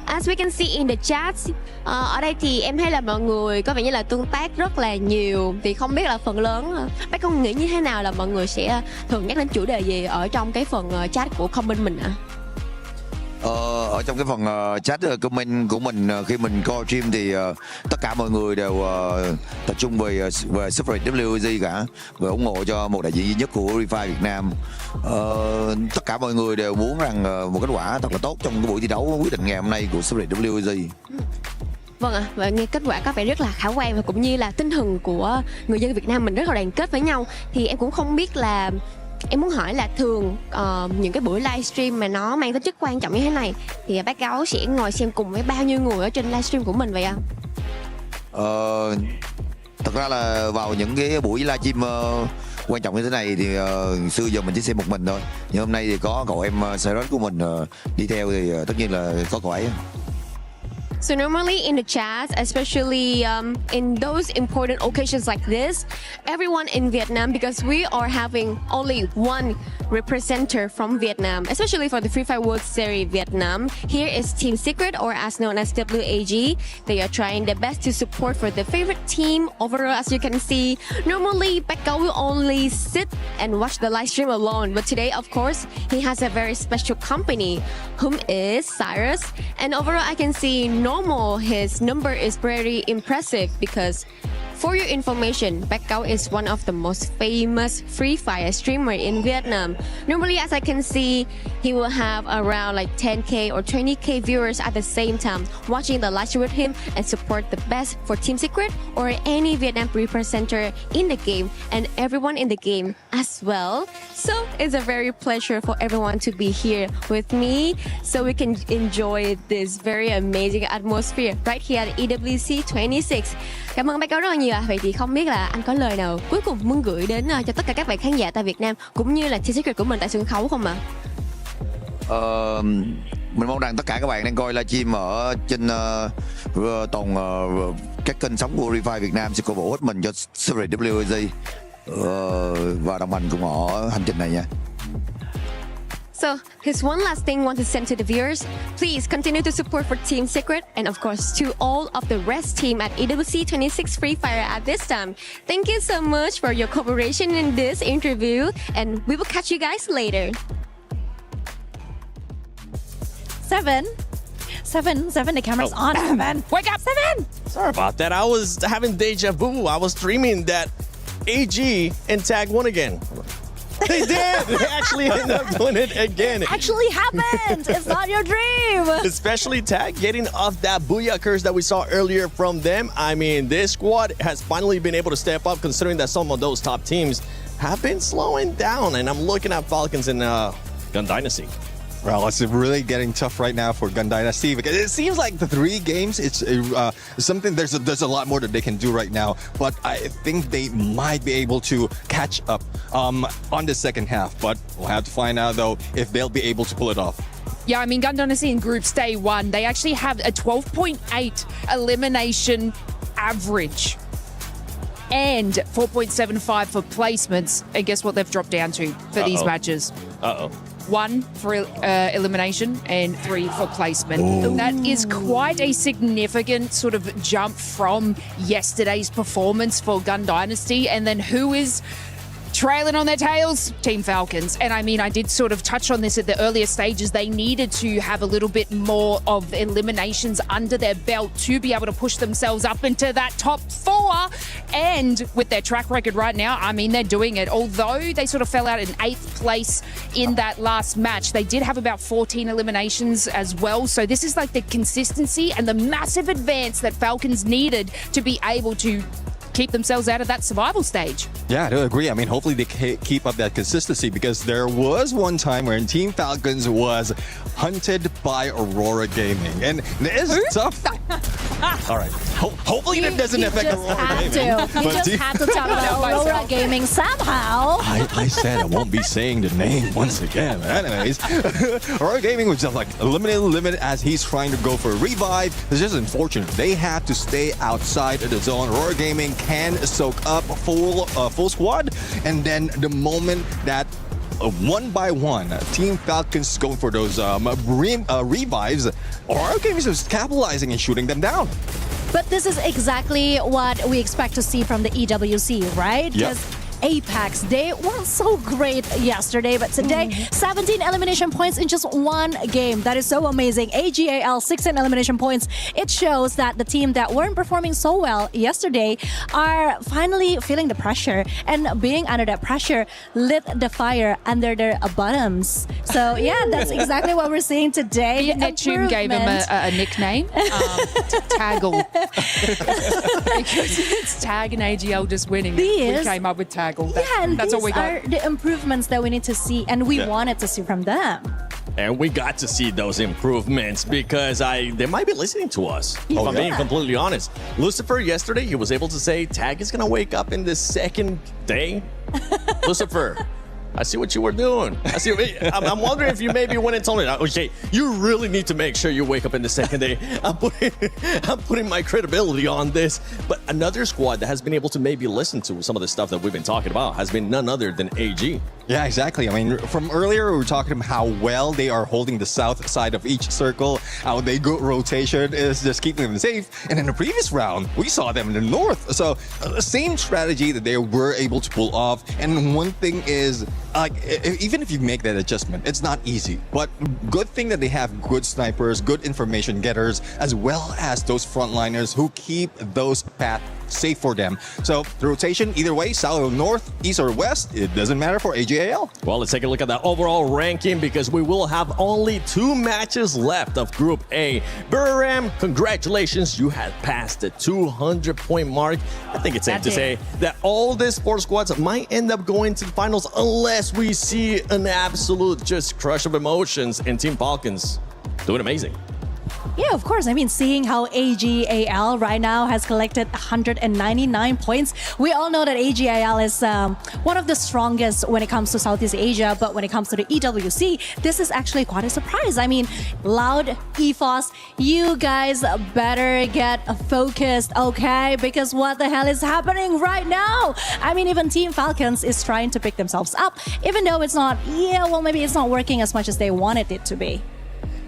as we can see in the chats, ở đây thì em thấy là mọi người có vẻ như là tương tác rất là nhiều. Thì không biết là phần lớn, bác con nghĩ như thế nào là mọi người sẽ thường nhắc đến chủ đề gì ở trong cái phần chat của comment mình ạ? Ở trong cái phần chat comment của mình khi mình coi stream thì tất cả mọi người đều tập trung về Secret WG cả, và ủng hộ cho một đại diện duy nhất của ReFi Việt Nam. Tất cả mọi người đều muốn rằng một kết quả thật là tốt trong cái buổi thi đấu quyết định ngày hôm nay của Secret WG. Vâng ạ, và nghe kết quả có vẻ rất là khả quan và cũng như là tinh thần của người dân Việt Nam mình rất là đoàn kết với nhau. Thì em cũng không biết là em muốn hỏi là thường những cái buổi livestream mà nó mang tính chất quan trọng như thế này thì Backgao sẽ ngồi xem cùng với bao nhiêu người ở trên livestream của mình vậy ạ? Thật ra là vào những cái buổi livestream quan trọng như thế này thì xưa giờ mình chỉ xem một mình thôi. Nhưng hôm nay thì có cậu em Cyrus của mình đi theo thì tất nhiên là có cậu ấy. So normally in the chat, especially in those important occasions like this, everyone in Vietnam, because we are having only one representative from Vietnam, especially for the Free Fire World Series Vietnam. Here is Team Secret, or as known as WAG. They are trying their best to support for the favorite team. Overall, as you can see, normally Becca will only sit and watch the live stream alone, but today, of course, he has a very special company, whom is Cyrus. And overall, I can see normal his number is very impressive, because for your information, Becca is one of the most famous Free Fire streamer in Vietnam. Normally, as I can see, he will have around like 10k or 20k viewers at the same time watching the live stream with him and support the best for Team Secret or any Vietnam representative in the game and everyone in the game as well. So it's a very pleasure for everyone to be here with me so we can enjoy this very amazing atmosphere right here at EWC 26. Cảm ơn Becca rất là nhiều. Vậy thì không biết là anh có lời nào cuối cùng muốn gửi đến cho tất cả các bạn khán giả tại Việt Nam cũng như là Team Secret của mình tại sân khấu không ạ? Mình mong rằng tất cả các bạn đang coi livestream ở trên toàn các kênh sóng của Revive Việt Nam sẽ cổ vũ hết mình cho series WEG và đồng hành cùng họ hành trình này nha. So here's one last thing I want to send to the viewers. Please continue to support for Team Secret and of course to all of the rest team at EWC 26 Free Fire at this time. Thank you so much for your cooperation in this interview and we will catch you guys later. Seven, the camera's on. Seven. Wake up, Seven. Sorry about that. I was having deja vu. I was dreaming that AG and Tag won again. They did. They actually ended up doing it again. It actually happened. It's not your dream. Especially Tag getting off that booyah curse that we saw earlier from them. I mean, this squad has finally been able to step up considering that some of those top teams have been slowing down. And I'm looking at Falcons and Gun Dynasty. Well, it's really getting tough right now for Gun Dynasty because it seems like the 3 games, it's something, there's a lot more that they can do right now, but I think they might be able to catch up on the second half, but we'll have to find out though if they'll be able to pull it off. Yeah, I mean, Gun Dynasty in Groups Day 1, they actually have a 12.8 elimination average and 4.75 for placements. And guess what they've dropped down to for these matches? 1 for elimination and 3 for placement. Ooh. That is quite a significant sort of jump from yesterday's performance for Gun Dynasty. And then who is trailing on their tails? Team Falcons. And I mean, I did sort of touch on this at the earlier stages. They needed to have a little bit more of eliminations under their belt to be able to push themselves up into that top 4. And with their track record right now, I mean, they're doing it. Although they sort of fell out in 8th place in that last match, they did have about 14 eliminations as well. So this is like the consistency and the massive advance that Falcons needed to be able to keep themselves out of that survival stage. Yeah, I do agree. I mean, hopefully they keep up that consistency because there was one time when Team Falcons was hunted by Aurora Gaming. And it's tough. All right. Hopefully that doesn't affect Aurora Gaming. You just have to talk about Aurora Gaming somehow. I said I won't be saying the name once again. Anyways, Aurora Gaming was just like eliminated as he's trying to go for a revive. It's just unfortunate. They have to stay outside of the zone. Aurora Gaming can soak up full squad, and then the moment that one by one Team Falcons going for those revives, Aurora Gaming is capitalizing and shooting them down. But this is exactly what we expect to see from the EWC, right? Yep. Apex, they weren't so great yesterday, but today, 17 elimination points in just 1 game. That is so amazing. AGAL, 16 elimination points. It shows that the team that weren't performing so well yesterday are finally feeling the pressure, and being under that pressure lit the fire under their bottoms. So yeah, that's exactly what we're seeing today. Neptune gave him a nickname, Taggle. Because it's Tag and AGL just winning. We came up with Tag. And that's all we got. These are the improvements that we need to see, and we wanted to see from them. And we got to see those improvements because they might be listening to us. If I'm being completely honest. Lucifer, yesterday, he was able to say Tag is going to wake up in the second day. Lucifer, I see what you were doing. I'm wondering if you maybe went and told me, okay, you really need to make sure you wake up in the second day. I'm putting my credibility on this. But another squad that has been able to maybe listen to some of the stuff that we've been talking about has been none other than AG. Yeah, exactly. I mean, from earlier, we were talking about how well they are holding the south side of each circle, how they go rotation is just keeping them safe. And in the previous round, we saw them in the north. So the same strategy that they were able to pull off. And one thing is, like, even if you make that adjustment, it's not easy. But good thing that they have good snipers, good information getters, as well as those frontliners who keep those paths safe for them. So the rotation, either way, south or north, east or west, it doesn't matter for AGAL. Well, let's take a look at that overall ranking because we will have only 2 matches left of Group A. Buram, congratulations, you have passed the 200-point mark. I think it's safe to say that all the sports squads might end up going to the finals unless we see an absolute just crush of emotions, and Team Falcons doing amazing. Yeah, of course. I mean, seeing how AGAL right now has collected 199 points, we all know that AGAL is one of the strongest when it comes to Southeast Asia, but when it comes to the EWC, this is actually quite a surprise. I mean, Loud, EFOS, you guys better get focused, okay? Because what the hell is happening right now? I mean, even Team Falcons is trying to pick themselves up, even though it's not, maybe it's not working as much as they wanted it to be.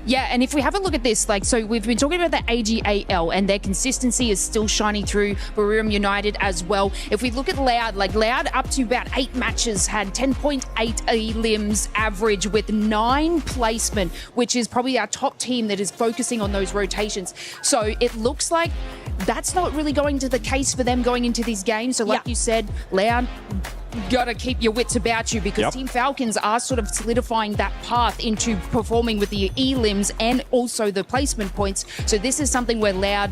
Yeah, and if we have a look at this, so we've been talking about the AGAL and their consistency is still shining through. Barium United as well. If we look at Loud, Loud up to about 8 matches had 10.8 elims average with 9 placement, which is probably our top team that is focusing on those rotations. So it looks like that's not really going to the case for them going into these games. So like you said, Loud, gotta keep your wits about you because Team Falcons are sort of solidifying that path into performing with the elims and also the placement points. So this is something where Loud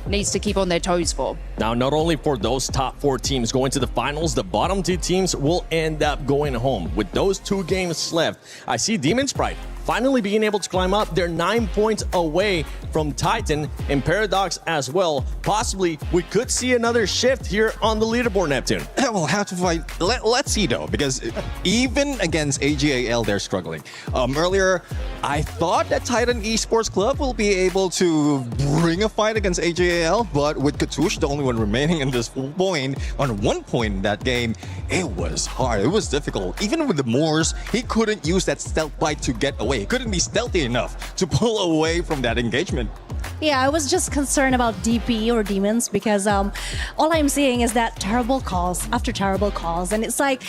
needs to keep on their toes for. Now, not only for those top 4 teams going to the finals, the bottom 2 teams will end up going home. With those 2 games left, I see Demon Sprite finally being able to climb up. They're 9 points away from Titan and Paradox as well. Possibly, we could see another shift here on the leaderboard, Neptune. We'll have to fight. Let's see, though, because even against AGAL, they're struggling. Earlier, I thought that Titan Esports Club will be able to bring a fight against AGAL, but with Katush, the only one remaining in this point, on 1 point in that game, it was hard. It was difficult. Even with the Moors, he couldn't use that stealth bite to get away. He couldn't be stealthy enough to pull away from that engagement. Yeah, I was just concerned about DP or demons because all I'm seeing is that terrible calls after terrible calls. And it's like,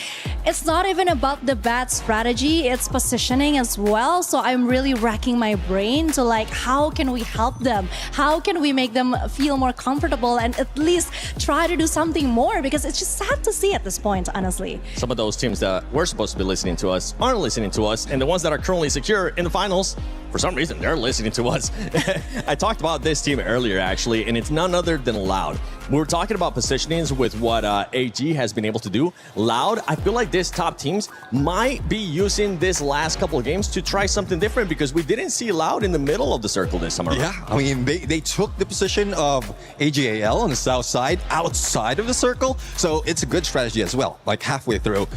it's not even about the bad strategy, it's positioning as well. So I'm really racking my brain to like, how can we help them? How can we make them feel more comfortable and at least try to do something more? Because it's just sad to see at this point, honestly. Some of those teams that were supposed to be listening to us aren't listening to us. And the ones that are currently secure in the finals, for some reason, they're listening to us. I talked about this team earlier, actually, and it's none other than Loud. We were talking about positionings with what AG has been able to do. Loud, I feel like this top teams might be using this last couple of games to try something different because we didn't see Loud in the middle of the circle this summer. Yeah, I mean, they took the position of AGAL on the south side, outside of the circle, so it's a good strategy as well, like halfway through.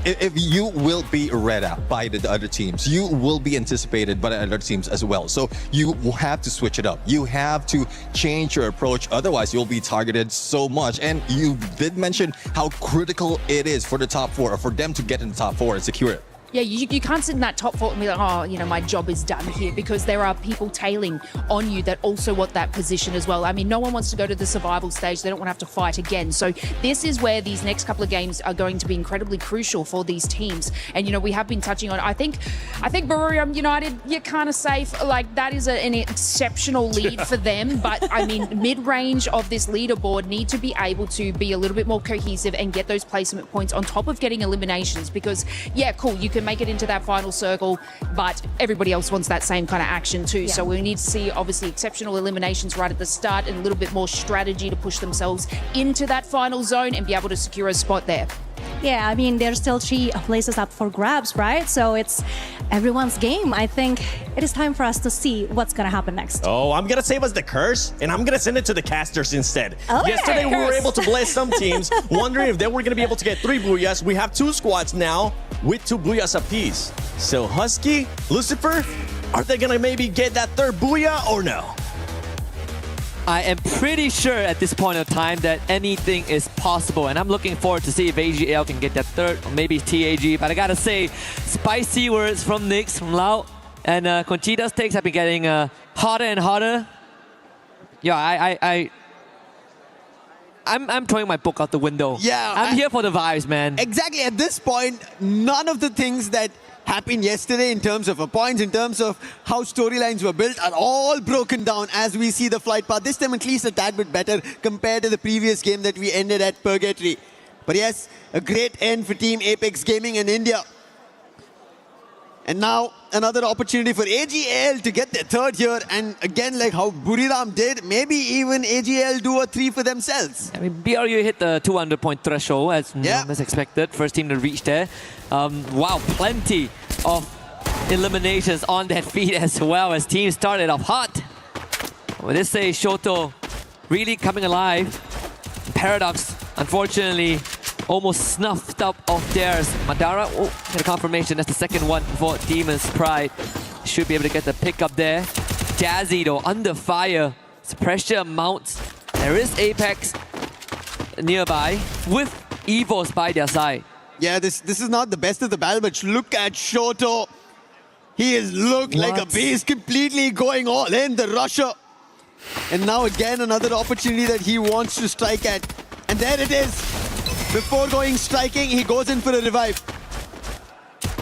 If you will be read out by the other teams, you will be anticipated by the other teams as well. So you will have to switch it up. You have to change your approach. Otherwise, you'll be targeted so much. And you did mention how critical it is for the top 4, or for them to get in the top 4 and secure it. Yeah, you can't sit in that top 4 and be like, oh, my job is done here, because there are people tailing on you that also want that position as well. I mean, no one wants to go to the survival stage. They don't want to have to fight again. So this is where these next couple of games are going to be incredibly crucial for these teams. And, we have been touching on, I think Barium United, you're kind of safe. Like, that is an exceptional lead for them. But, I mean, mid-range of this leaderboard need to be able to be a little bit more cohesive and get those placement points on top of getting eliminations. Because, yeah, cool, you can make it into that final circle, but everybody else wants that same kind of action too. So we need to see obviously exceptional eliminations right at the start and a little bit more strategy to push themselves into that final zone and be able to secure a spot there. Yeah, I mean, there's still 3 places up for grabs, right? So it's everyone's game. I think it is time for us to see what's going to happen next. Oh, I'm going to save us the curse, and I'm going to send it to the casters instead. Okay. Yesterday, we were able to bless some teams, wondering if they were going to be able to get 3 booyahs. We have 2 squads now with 2 booyahs apiece. So Husky, Lucifer, are they going to maybe get that 3rd booyah or no? I am pretty sure at this point of time that anything is possible, and I'm looking forward to see if AGL can get that 3rd, or maybe TAG. But I gotta say, spicy words from Nix, from Lau, and Conchita's takes have been getting hotter and hotter. Yeah, I'm throwing my book out the window. Yeah, I'm here for the vibes, man. Exactly. At this point, none of the things that happened yesterday in terms of points, in terms of how storylines were built, are all broken down as we see the flight path. This time at least a tad bit better compared to the previous game that we ended at Purgatory. But yes, a great end for Team Apex Gaming in India. And now another opportunity for AGL to get their 3rd here. And again, like how Buriram did, maybe even AGL do a 3 for themselves. I mean, BRU hit the 200-point threshold as expected. First team to reach there. Wow, plenty of eliminations on that feed as well as teams started off hot. Well, this say Shoto really coming alive. Paradox, unfortunately, almost snuffed up of theirs. Madara, get a confirmation. That's the 2nd one for Demon's Pride. Should be able to get the pick up there. Jazzy though, under fire. As pressure mounts. There is Apex nearby with Evos by their side. Yeah, this is not the best of the battle, but look at Shoto. He has looked like a beast, completely going all in, the rusher. And now again, another opportunity that he wants to strike at. And there it is. Before going striking, he goes in for a revive.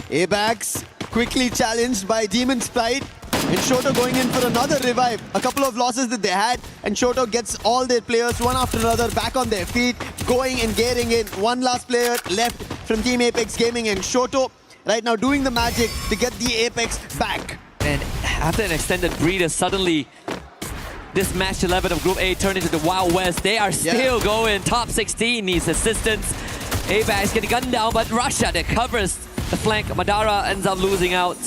Abax quickly challenged by Demon's Pride. And Shoto going in for another revive. A couple of losses that they had, and Shoto gets all their players one after another back on their feet, going and getting in. One last player left from Team Apex Gaming, and Shoto right now doing the magic to get the Apex back. And after an extended breather, suddenly this match 11 of Group A turned into the Wild West. They are still going. Top 16 needs assistance. Apex getting gunned down, but Russia that covers the flank. Madara ends up losing out.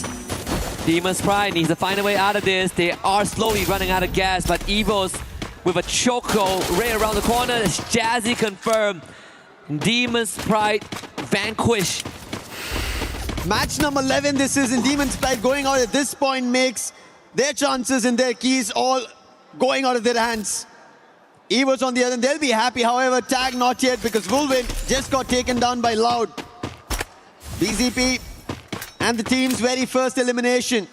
Demon's Pride needs to find a way out of this. They are slowly running out of gas, but Evos with a choco right around the corner. It's Jazzy confirmed. Demon's Pride vanquished. Match number 11 this is, and Demon's Pride going out at this point makes their chances and their keys all going out of their hands. Evos on the other end, they'll be happy. However, tag not yet because Wolvin just got taken down by Loud. BZP and the team's very first elimination.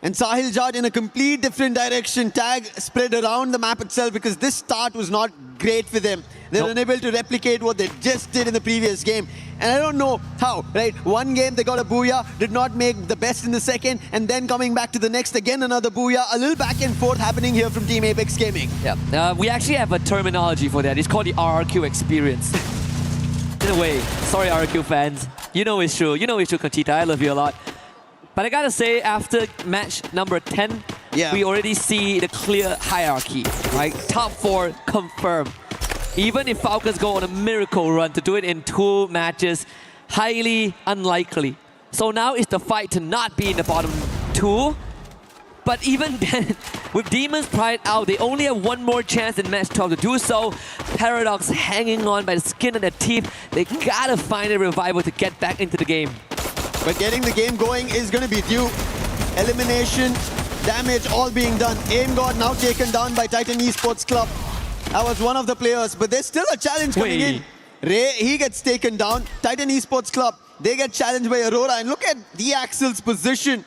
And Sahil Jad in a complete different direction. Tag spread around the map itself because this start was not great for them. They're unable to replicate what they just did in the previous game. And I don't know how, right? One game they got a booyah, did not make the best in the second, and then coming back to the next, again another booyah. A little back and forth happening here from Team Apex Gaming. Yeah, we actually have a terminology for that. It's called the RRQ experience. In a way, sorry RRQ fans. You know it's true. You know it's true, Conchita. I love you a lot. But I gotta say, after match number 10, we already see the clear hierarchy, right? Top 4 confirmed. Even if Falcons go on a miracle run, to do it in 2 matches, highly unlikely. So now it's the fight to not be in the bottom 2. But even then, with Demon's Pride out, they only have one more chance in match 12 to do so. Paradox hanging on by the skin of their teeth. They gotta find a revival to get back into the game. But getting the game going is going to be due. Elimination, damage all being done. Aim God now taken down by Titan Esports Club. That was one of the players, but there's still a challenge coming in. Ray, he gets taken down. Titan Esports Club, they get challenged by Aurora. And look at the Axel's position.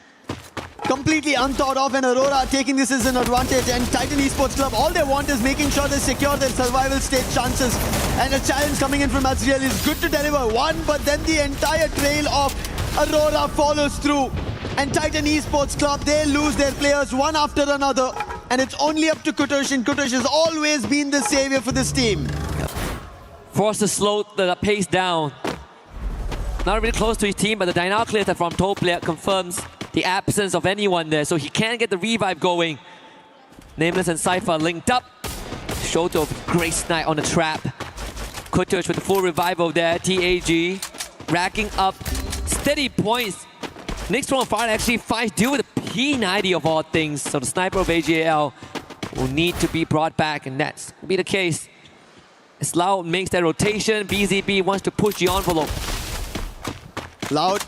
Completely unthought of, and Aurora taking this as an advantage. And Titan Esports Club, all they want is making sure they secure their survival stage chances. And a challenge coming in from Azriel is good to deliver one, but then the entire trail of Aurora follows through. And Titan Esports Club, they lose their players one after another. And it's only up to Kutush, and Kutush has always been the savior for this team. Forced to slow the pace down. Not really close to his team, but the Dynal clear from top player confirms the absence of anyone there, so he can't get the revive going. Nameless and Cypher linked up. Shoto, great snipe on the trap. Kutush with the full revival there. TAG racking up steady points. Next one, Fire actually fights due with a P90 of all things. So the sniper of AGL will need to be brought back, and that's will be the case. As Loud makes that rotation, BZB wants to push the envelope. Loud,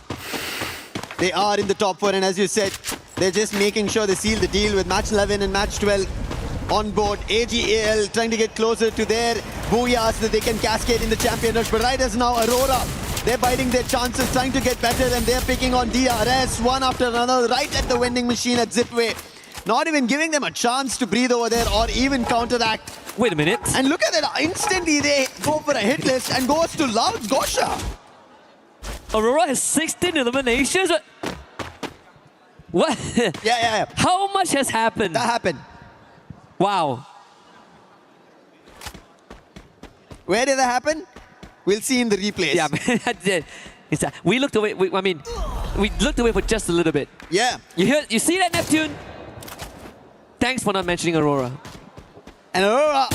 they are in the top 4, and as you said, they're just making sure they seal the deal with match 11 and match 12 on board. AGL trying to get closer to their booyahs so that they can cascade in the champion rush. But right as now, Aurora, they're biting their chances, trying to get better, and they're picking on DRS one after another right at the vending machine at Zipway. Not even giving them a chance to breathe over there or even counteract. Wait a minute. And look at that, instantly they go for a hit list and goes to Loud's Gosha. Aurora has 16 eliminations. What? Yeah. How much has happened? That happened. Wow. Where did that happen? We'll see in the replays. Yeah, that's it. We looked away. We looked away for just a little bit. Yeah. You see that, Neptune? Thanks for not mentioning Aurora. And Aurora,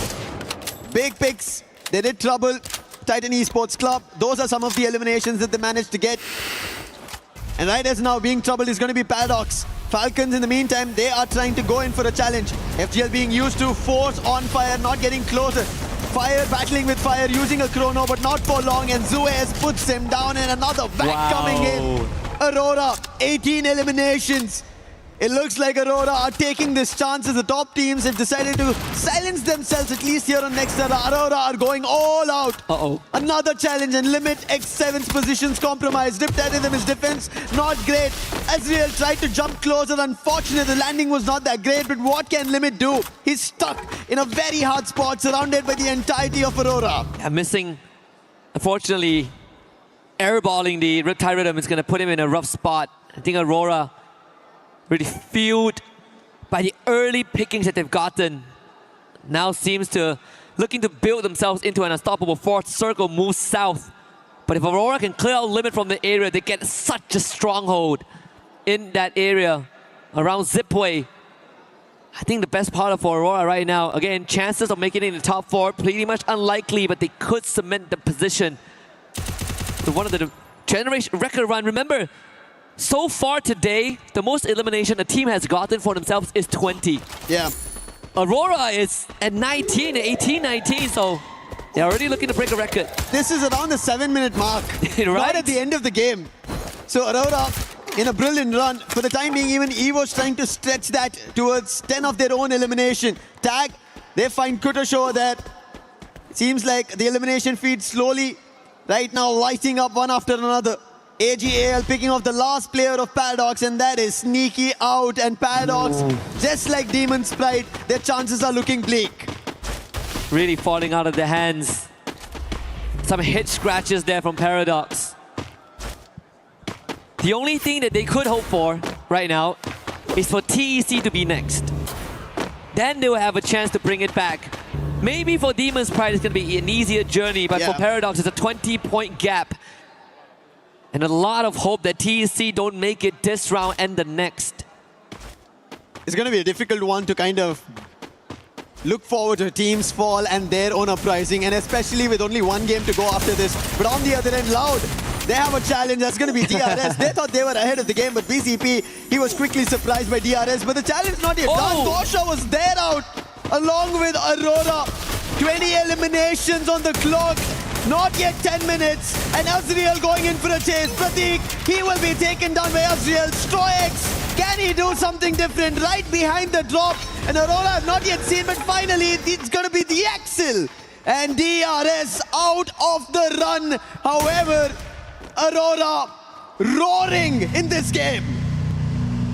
big picks. They did trouble Titan Esports Club. Those are some of the eliminations that they managed to get. And right as now, being troubled is going to be Paradox. Falcons, in the meantime, they are trying to go in for a challenge. FGL being used to force on Fire, not getting closer. Fire battling with Fire, using a chrono, but not for long. And Zuez puts him down, and another back coming in. Aurora, 18 eliminations. It looks like Aurora are taking this chance as the top teams have decided to silence themselves, at least here on Nextera. Aurora are going all out. Another challenge, and Limit X7's positions compromised. Riptide Rhythm, his defense not great. Azriel tried to jump closer. Unfortunately, the landing was not that great, but what can Limit do? He's stuck in a very hard spot, surrounded by the entirety of Aurora. Yeah, missing, unfortunately, airballing the Riptide Rhythm is going to put him in a rough spot. I think Aurora really fueled by the early pickings that they've gotten. Now seems to looking to build themselves into an unstoppable fourth circle, move south. But if Aurora can clear out Limit from the area, they get such a stronghold in that area around Zipway. I think the best part of Aurora right now, again, chances of making it in the top 4, pretty much unlikely, but they could cement the position to one of the generation record run. Remember, so far today, the most elimination a team has gotten for themselves is 20. Yeah. Aurora is at 19, 18, 19, so they're already looking to break a record. This is around the 7-minute mark, right? Not at the end of the game. So Aurora, in a brilliant run, for the time being, even EVO's trying to stretch that towards 10 of their own elimination. Tag, they find Kutush over there. Seems like the elimination feed slowly, right now, lighting up one after another. AGAL picking off the last player of Paradox, and that is Sneaky out. And Paradox, just like Demon Sprite, their chances are looking bleak. Really falling out of their hands. Some hit scratches there from Paradox. The only thing that they could hope for right now is for TEC to be next. Then they will have a chance to bring it back. Maybe for Demon's Pride it's going to be an easier journey, but for Paradox it's a 20-point gap. And a lot of hope that TEC don't make it this round and the next. It's going to be a difficult one to kind of look forward to teams' fall and their own uprising, and especially with only one game to go after this. But on the other end, Loud, they have a challenge. That's going to be DRS. They thought they were ahead of the game, but BCP, he was quickly surprised by DRS. But the challenge not yet done. Gosha was there out along with Aurora. 20 eliminations on the clock. Not yet 10 minutes, and Azriel going in for a chase. Pratik, he will be taken down by Azriel. Stroix, can he do something different? Right behind the drop, and Aurora have not yet seen, but finally it's going to be the Axel. And DRS out of the run. However, Aurora roaring in this game.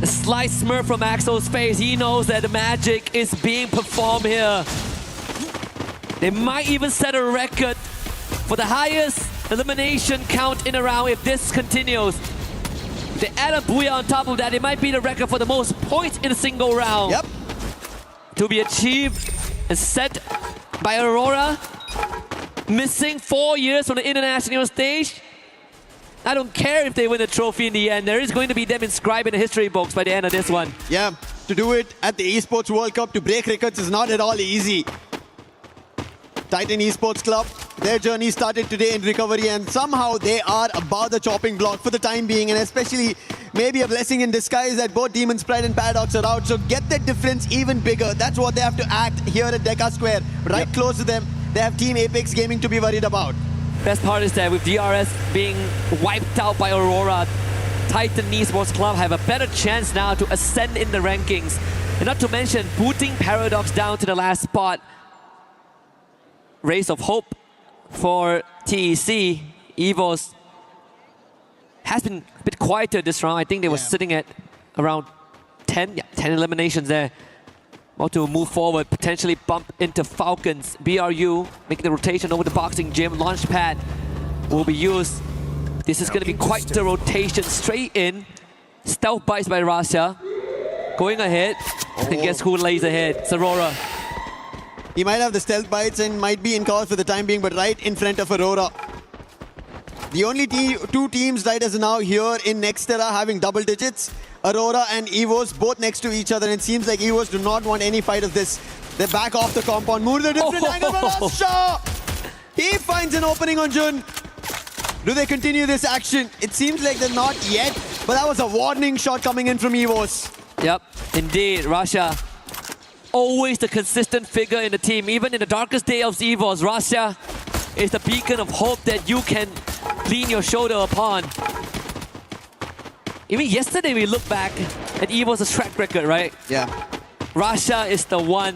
A slight smirk from Axel's face. He knows that the magic is being performed here. They might even set a record for the highest elimination count in a round if this continues. If they add a Booyah on top of that, it might be the record for the most points in a single round. Yep. To be achieved and set by Aurora, missing 4 years from the international stage. I don't care if they win the trophy in the end. There is going to be them inscribed in the history books by the end of this one. Yeah, to do it at the Esports World Cup, to break records is not at all easy. Titan Esports Club, Their journey started today in recovery, and somehow they are above the chopping block for the time being, and especially maybe a blessing in disguise that both Demon's Pride and Paradox are out. So get that difference even bigger. That's what they have to act here at Deca Square. Right close to them, they have Team Apex Gaming to be worried about. Best part is that with DRS being wiped out by Aurora, Titan eSports Club have a better chance now to ascend in the rankings. And not to mention booting Paradox down to the last spot. Race of hope for TEC. EVOS has been a bit quieter this round. I think they were sitting at around 10 eliminations there. About to move forward, potentially bump into Falcons. BRU making the rotation over the boxing gym. Launchpad will be used. This is going to be quite the rotation straight in. Stealth bites by Rasha. Going ahead. And guess who lays ahead? It's Aurora. He might have the stealth bites and might be in call for the time being, but right in front of Aurora. The only two teams right as of now here in Nextera having double digits. Aurora and EVOS both next to each other, and it seems like EVOS do not want any fight of this. They're back off the compound. Move the different angle from Rasha. He finds an opening on Jun. Do they continue this action? It seems like they're not yet, but that was a warning shot coming in from EVOS. Yep, indeed. Rasha, always the consistent figure in the team. Even in the darkest day of EVOS, Rasha is the beacon of hope that you can lean your shoulder upon. Even yesterday we look back at EVOS' track record, right? Yeah. Rasha is the one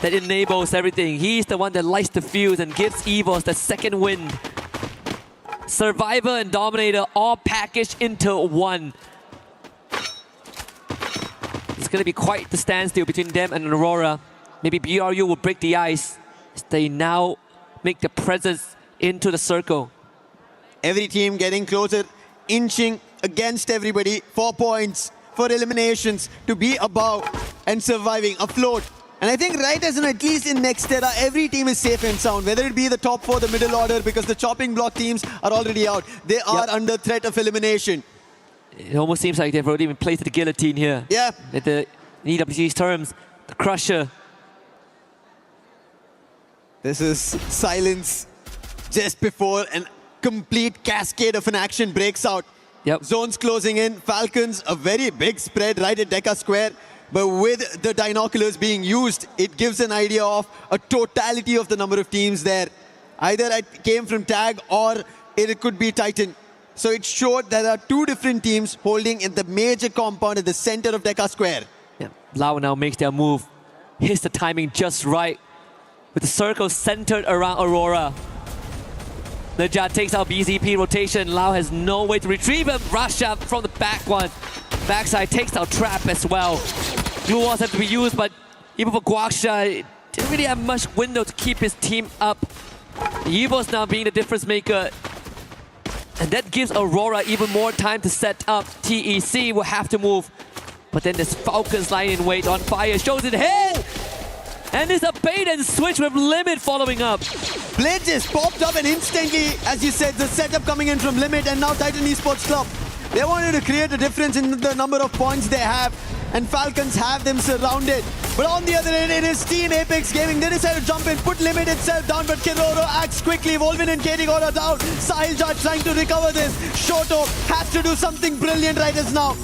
that enables everything. He's the one that lights the fuse and gives EVOS the second wind. Survivor and Dominator all packaged into one. It's going to be quite the standstill between them and Aurora. Maybe BRU will break the ice as they now make the presence into the circle. Every team getting closer, inching against everybody. 4 points for eliminations to be above and surviving, afloat. And I think right as in at least in Nextera, every team is safe and sound, whether it be the top 4, the middle order, because the chopping block teams are already out. They are under threat of elimination. It almost seems like they've already been placed at the guillotine here. Yeah. At the EWC's terms, the Crusher. This is silence just before an complete cascade of an action breaks out. Yep. Zones closing in. Falcons, a very big spread right at Deca Square. But with the binoculars being used, it gives an idea of a totality of the number of teams there. Either it came from Tag or it could be Titan. So it showed that there are 2 different teams holding in the major compound at the center of Deca Square. Yeah. Lau now makes their move. Hits the timing just right. With the circle centered around Aurora. Najat takes out BZP rotation. Lau has no way to retrieve him. Rasha from the back one. Backside takes out Trap as well. Glue walls have to be used, but even for Guaksha, didn't really have much window to keep his team up. EVOS now being the difference maker. And that gives Aurora even more time to set up. TEC will have to move. But then this Falcons lying in wait on fire. Shows it head! And there's a bait and switch with Limit following up. Blade just popped up and instantly, as you said, the setup coming in from Limit and now Titan eSports Club. They wanted to create a difference in the number of points they have, and Falcons have them surrounded. But on the other end, it is Team Apex Gaming. They decide to jump in, put Limit itself down, but Kiroro acts quickly. Volvin and Katie got her down. Sahilja trying to recover this. Shoto has to do something brilliant right as now.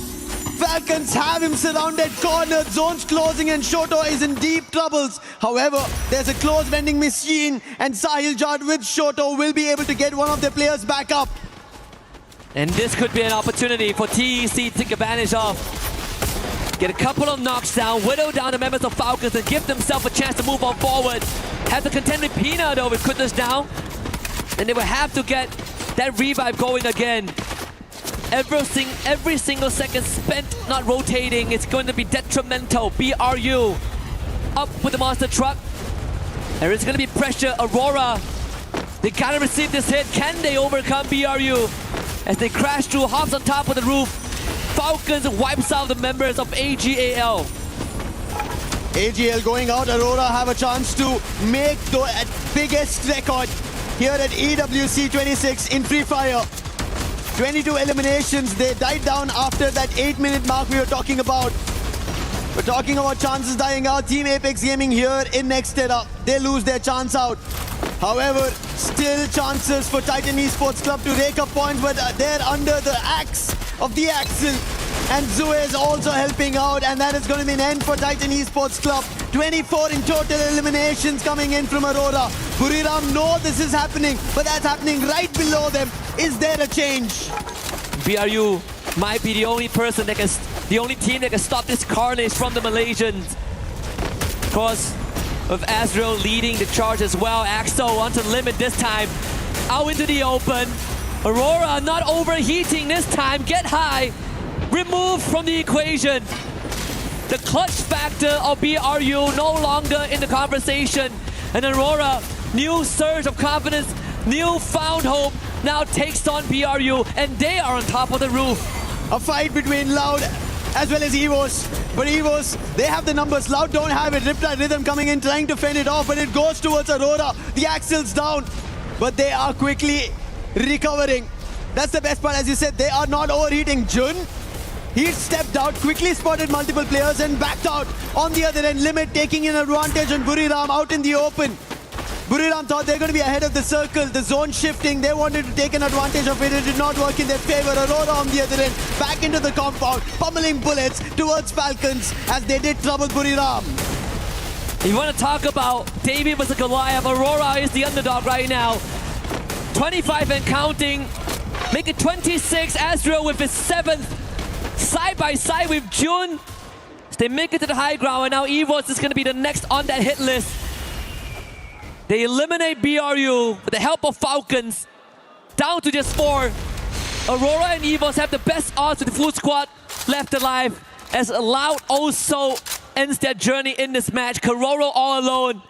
Falcons have him surrounded, cornered, zones closing, and Shoto is in deep troubles. However, there's a close vending machine, and Sahilja with Shoto will be able to get one of their players back up. And this could be an opportunity for TEC to take advantage of. Get a couple of knocks down, whittle down the members of Falcons, and give themselves a chance to move on forward. Have to contend with Pina though with Kutas down. And they will have to get that revive going again. Every single second spent not rotating is going to be detrimental. BRU up with the monster truck. There is going to be pressure. Aurora, they gotta receive this hit. Can they overcome BRU? As they crash through, hops on top of the roof. Falcons wipes out the members of AGAL. AGL going out. Aurora have a chance to make the biggest record here at EWC 26 in Free Fire. 22 eliminations. They died down after that 8-minute mark we were talking about. We're talking about chances dying out. Team Apex Gaming here in Nextera. They lose their chance out. However, still chances for Titan Esports Club to rake up points, but they're under the axe of the Axel. And Zue is also helping out, and that is going to be an end for Titan Esports Club. 24 in total eliminations coming in from Aurora. Buriram know this is happening, but that's happening right below them. Is there a change? BRU might be the only person that can, the only team that can stop this carnage from the Malaysians. Of course, with Azrael leading the charge as well. Axo onto the limit this time. Out into the open. Aurora not overheating this time. Get high. Removed from the equation. The clutch factor of BRU no longer in the conversation. And Aurora, new surge of confidence, newfound hope, now takes on BRU, and they are on top of the roof. A fight between Loud as well as EVOS. But EVOS, they have the numbers. Loud don't have it. Riptide Rhythm coming in, trying to fend it off, but it goes towards Aurora. The Axel's down, but they are quickly recovering. That's the best part, as you said, they are not overheating. Jun, he stepped out, quickly spotted multiple players and backed out. On the other end, Limit taking an advantage on Buriram out in the open. Buriram thought they're going to be ahead of the circle. The zone shifting, they wanted to take an advantage of it. It did not work in their favor. Aurora on the other end, back into the compound, pummeling bullets towards Falcons as they did trouble Buriram. If you want to talk about David versus Goliath, Aurora is the underdog right now. 25 and counting, make it 26. Azrael with his 7th, side by side with Jun. They make it to the high ground, and now EVOS is going to be the next on that hit list. They eliminate BRU with the help of Falcons, down to just 4. Aurora and EVOS have the best odds with the full squad left alive, as Loud also ends their journey in this match. Kororo all alone.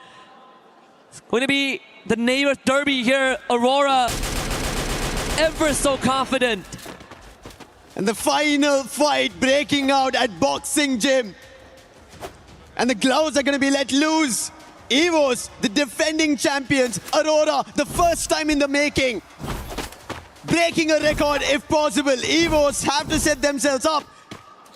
It's going to be the neighbor derby here. Aurora ever so confident. And the final fight breaking out at Boxing Gym. And the gloves are going to be let loose. EVOS, the defending champions. Aurora, the first time in the making. Breaking a record if possible. EVOS have to set themselves up.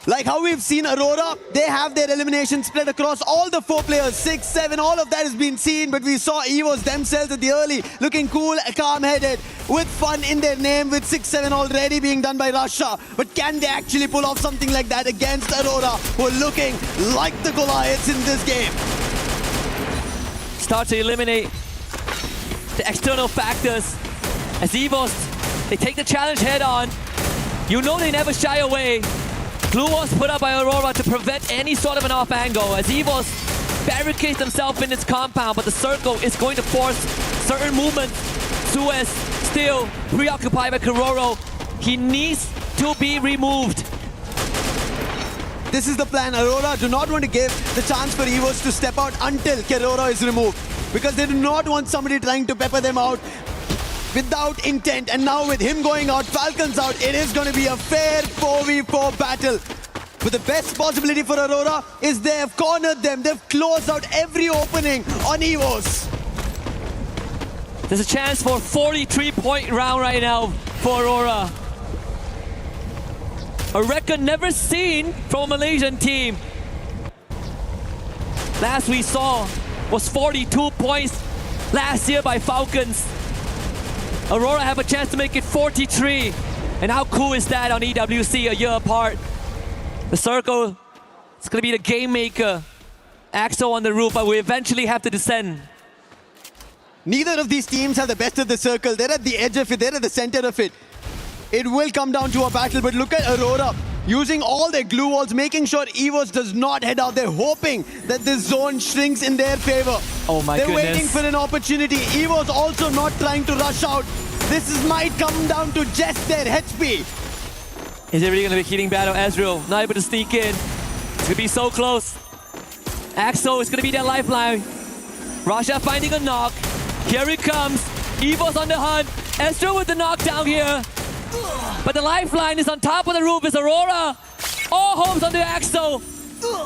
Like how we've seen Aurora, they have their elimination spread across all the 4 players. 6, 7, all of that has been seen. But we saw EVOS themselves at the early, looking cool, calm-headed, with fun in their name, with 6, 7 already being done by Russia. But can they actually pull off something like that against Aurora, who are looking like the Goliaths in this game? Start to eliminate the external factors. As EVOS, they take the challenge head on. You know they never shy away. Blue was put up by Aurora to prevent any sort of an off angle, as EVOS barricades themselves in its compound, but the circle is going to force certain movements. Suez still preoccupied by Kororo. He needs to be removed. This is the plan. Aurora do not want to give the chance for EVOS to step out until Kororo is removed, because they do not want somebody trying to pepper them out without intent. And now with him going out, Falcons out, it is going to be a fair 4v4 battle. But the best possibility for Aurora is they have cornered them. They've closed out every opening on EVOS. There's a chance for a 43-point round right now for Aurora. A record never seen from a Malaysian team. Last we saw was 42 points last year by Falcons. Aurora have a chance to make it 43. And how cool is that on EWC a year apart? The circle, it's going to be the game maker. Axo on the roof, but we eventually have to descend. Neither of these teams have the best of the circle. They're at the edge of it. They're at the center of it. It will come down to a battle, but look at Aurora using all their glue walls, making sure EVOS does not head out. They're hoping that this zone shrinks in their favor. Oh my They're goodness. waiting for an opportunity. EVOS also not trying to rush out. This might come down to just their HP. Is it really going to be a heating battle? Azrael not able to sneak in. It's going to be so close. Axo is going to be their lifeline. Rasha finding a knock. Here it comes. EVOS on the hunt. Azrael with the knockdown here. But the lifeline is on top of the roof. Is Aurora. All hopes on the Axo.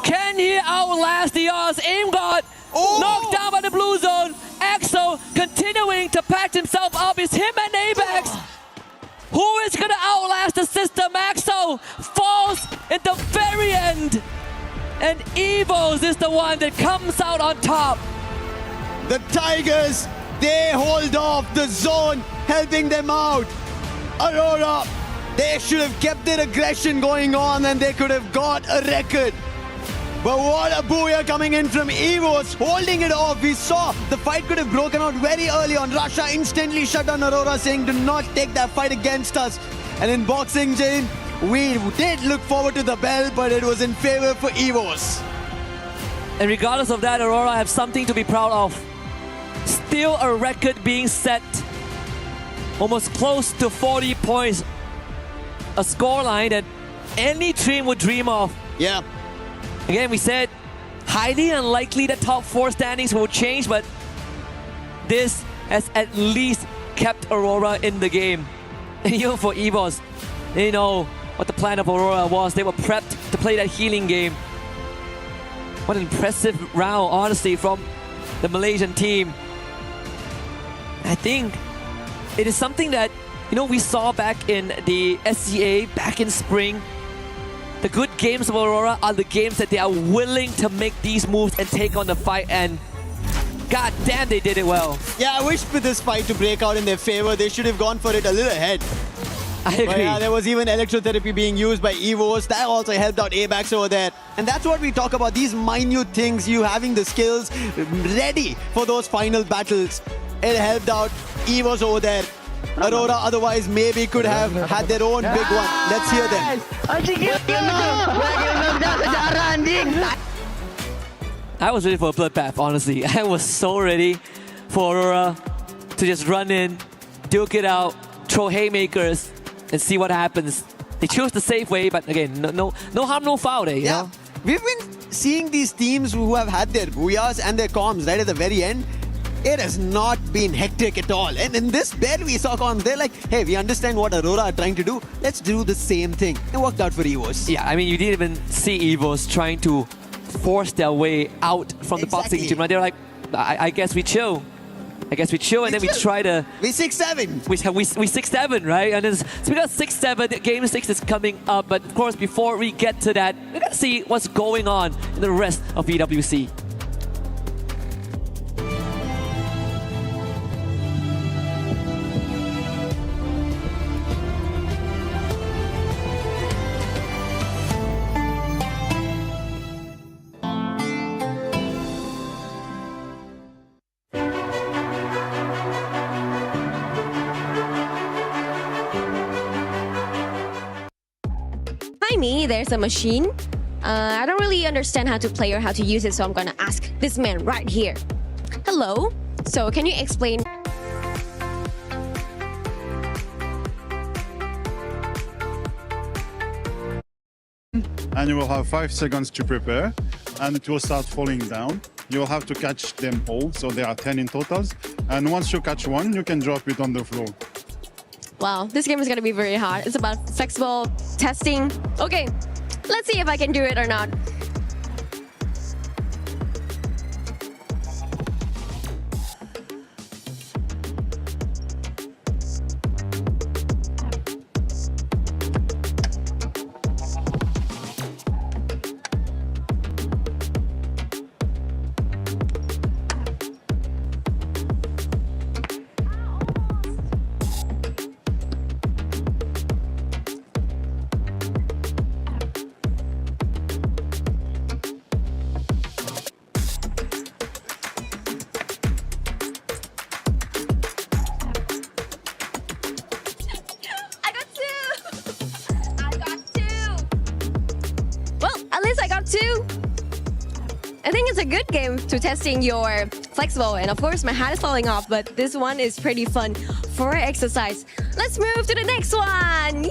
Can he outlast the odds? Aim God knocked down by the blue zone. Axo continuing to patch himself up. It's him and Apex. Who is going to outlast the system? Axo falls at the very end. And EVOS is the one that comes out on top. The Tigers They hold off the zone, helping them out. Aurora, they should have kept their aggression going on and they could have got a record. But what a booyah coming in from EVOS, holding it off. We saw the fight could have broken out very early on. Russia instantly shut down Aurora, saying do not take that fight against us. And in boxing, Jane, we did look forward to the bell, but it was in favor for EVOS. And regardless of that, Aurora have something to be proud of. Still a record being set. Almost close to 40 points. A scoreline that any team would dream of. Yeah. Again, we said highly unlikely that top 4 standings will change, but this has at least kept Aurora in the game. And even for EVOS, they know what the plan of Aurora was. They were prepped to play that healing game. What an impressive round, honestly, from the Malaysian team. I think it is something that, we saw back in the SCA, back in spring. The good games of Aurora are the games that they are willing to make these moves and take on the fight, and god damn, they did it well. Yeah, I wish for this fight to break out in their favor. They should have gone for it a little ahead. I agree. But yeah, there was even electrotherapy being used by EVOS. That also helped out ABAX over there. And that's what we talk about, these minute things, you having the skills ready for those final battles. It helped out EVOS over there. Aurora otherwise maybe could have had their own big one. Let's hear them. I was ready for a bloodbath, honestly. I was so ready for Aurora to just run in, duke it out, throw haymakers, and see what happens. They chose the safe way, but again, no harm, no foul there, you know? We've been seeing these teams who have had their booyahs and their comms right at the very end. It has not been hectic at all. And in this bed we saw comms, they're like, hey, we understand what Aurora are trying to do. Let's do the same thing. It worked out for EVOS. Yeah, I mean, you didn't even see EVOS trying to force their way out from the boxing gym. Right? They're like, I guess we chill. And then we try to... We 6-7. We 6-7, right? And it's because 6-7, Game 6 is coming up. But of course, before we get to that, we're going to see what's going on in the rest of BWC. Me, there's a machine. I don't really understand how to play or how to use it, so I'm gonna ask this man right here. Hello. So can you explain? And you will have 5 seconds to prepare, and it will start falling down. You will have to catch them all, so there are 10 in totals. And once you catch one, you can drop it on the floor. Wow, this game is gonna be very hard. It's about flexible testing. Okay, let's see if I can do it or not. I think it's a good game to testing your flexible, and of course my hat is falling off, but this one is pretty fun for exercise. Let's move to the next one.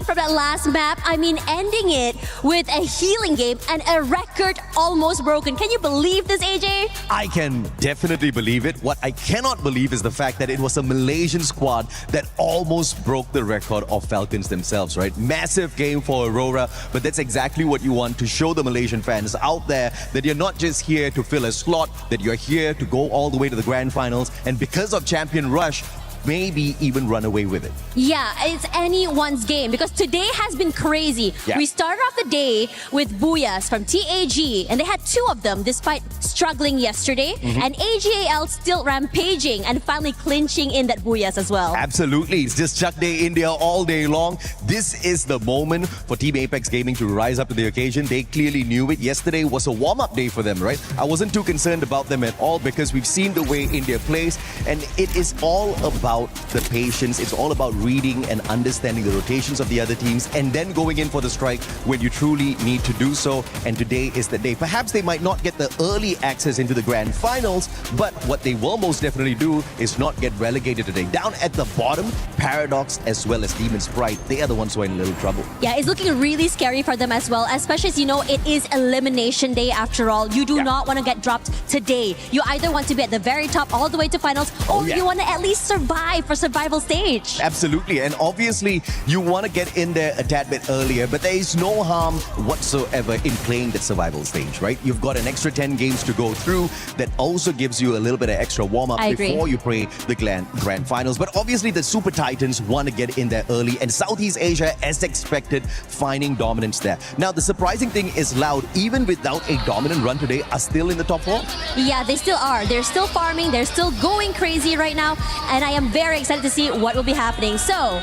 From that last map, I mean ending it with a healing game and a record almost broken. Can you believe this, AJ? I can definitely believe it. What I cannot believe is the fact that it was a Malaysian squad that almost broke the record of Falcons themselves, right? Massive game for Aurora, but that's exactly what you want to show the Malaysian fans out there, that you're not just here to fill a slot, that you're here to go all the way to the grand finals. And because of Champion Rush, maybe even run away with it. Yeah, it's anyone's game because today has been crazy. Yeah. We started off the day with Booyahs from TAG, and they had 2 of them despite struggling yesterday. And AGAL still rampaging and finally clinching in that Booyahs as well. Absolutely. It's just Chuck Day India all day long. This is the moment for Team Apex Gaming to rise up to the occasion. They clearly knew it. Yesterday was a warm-up day for them, right? I wasn't too concerned about them at all because we've seen the way India plays, and it is all about the patience. It's all about reading and understanding the rotations of the other teams and then going in for the strike when you truly need to do so. And today is the day. Perhaps they might not get the early access into the grand finals, but what they will most definitely do is not get relegated today. Down at the bottom, Paradox as well as Demon's Pride, they are the ones who are in a little trouble. Yeah, it's looking really scary for them as well, especially as you know it is elimination day after all. You do not want to get dropped today. You either want to be at the very top all the way to finals, or you want to at least survive for survival stage. Absolutely, and obviously you want to get in there a tad bit earlier, but there is no harm whatsoever in playing that survival stage, right? You've got an extra 10 games to go through that also gives you a little bit of extra warm-up before you play the grand finals. But obviously the Super Titans want to get in there early, and Southeast Asia, as expected, finding dominance there. Now the surprising thing is Loud, even without a dominant run today, are still in the top 4. Yeah, they still are. They're still farming. They're still going crazy right now. And I am very excited to see what will be happening. So,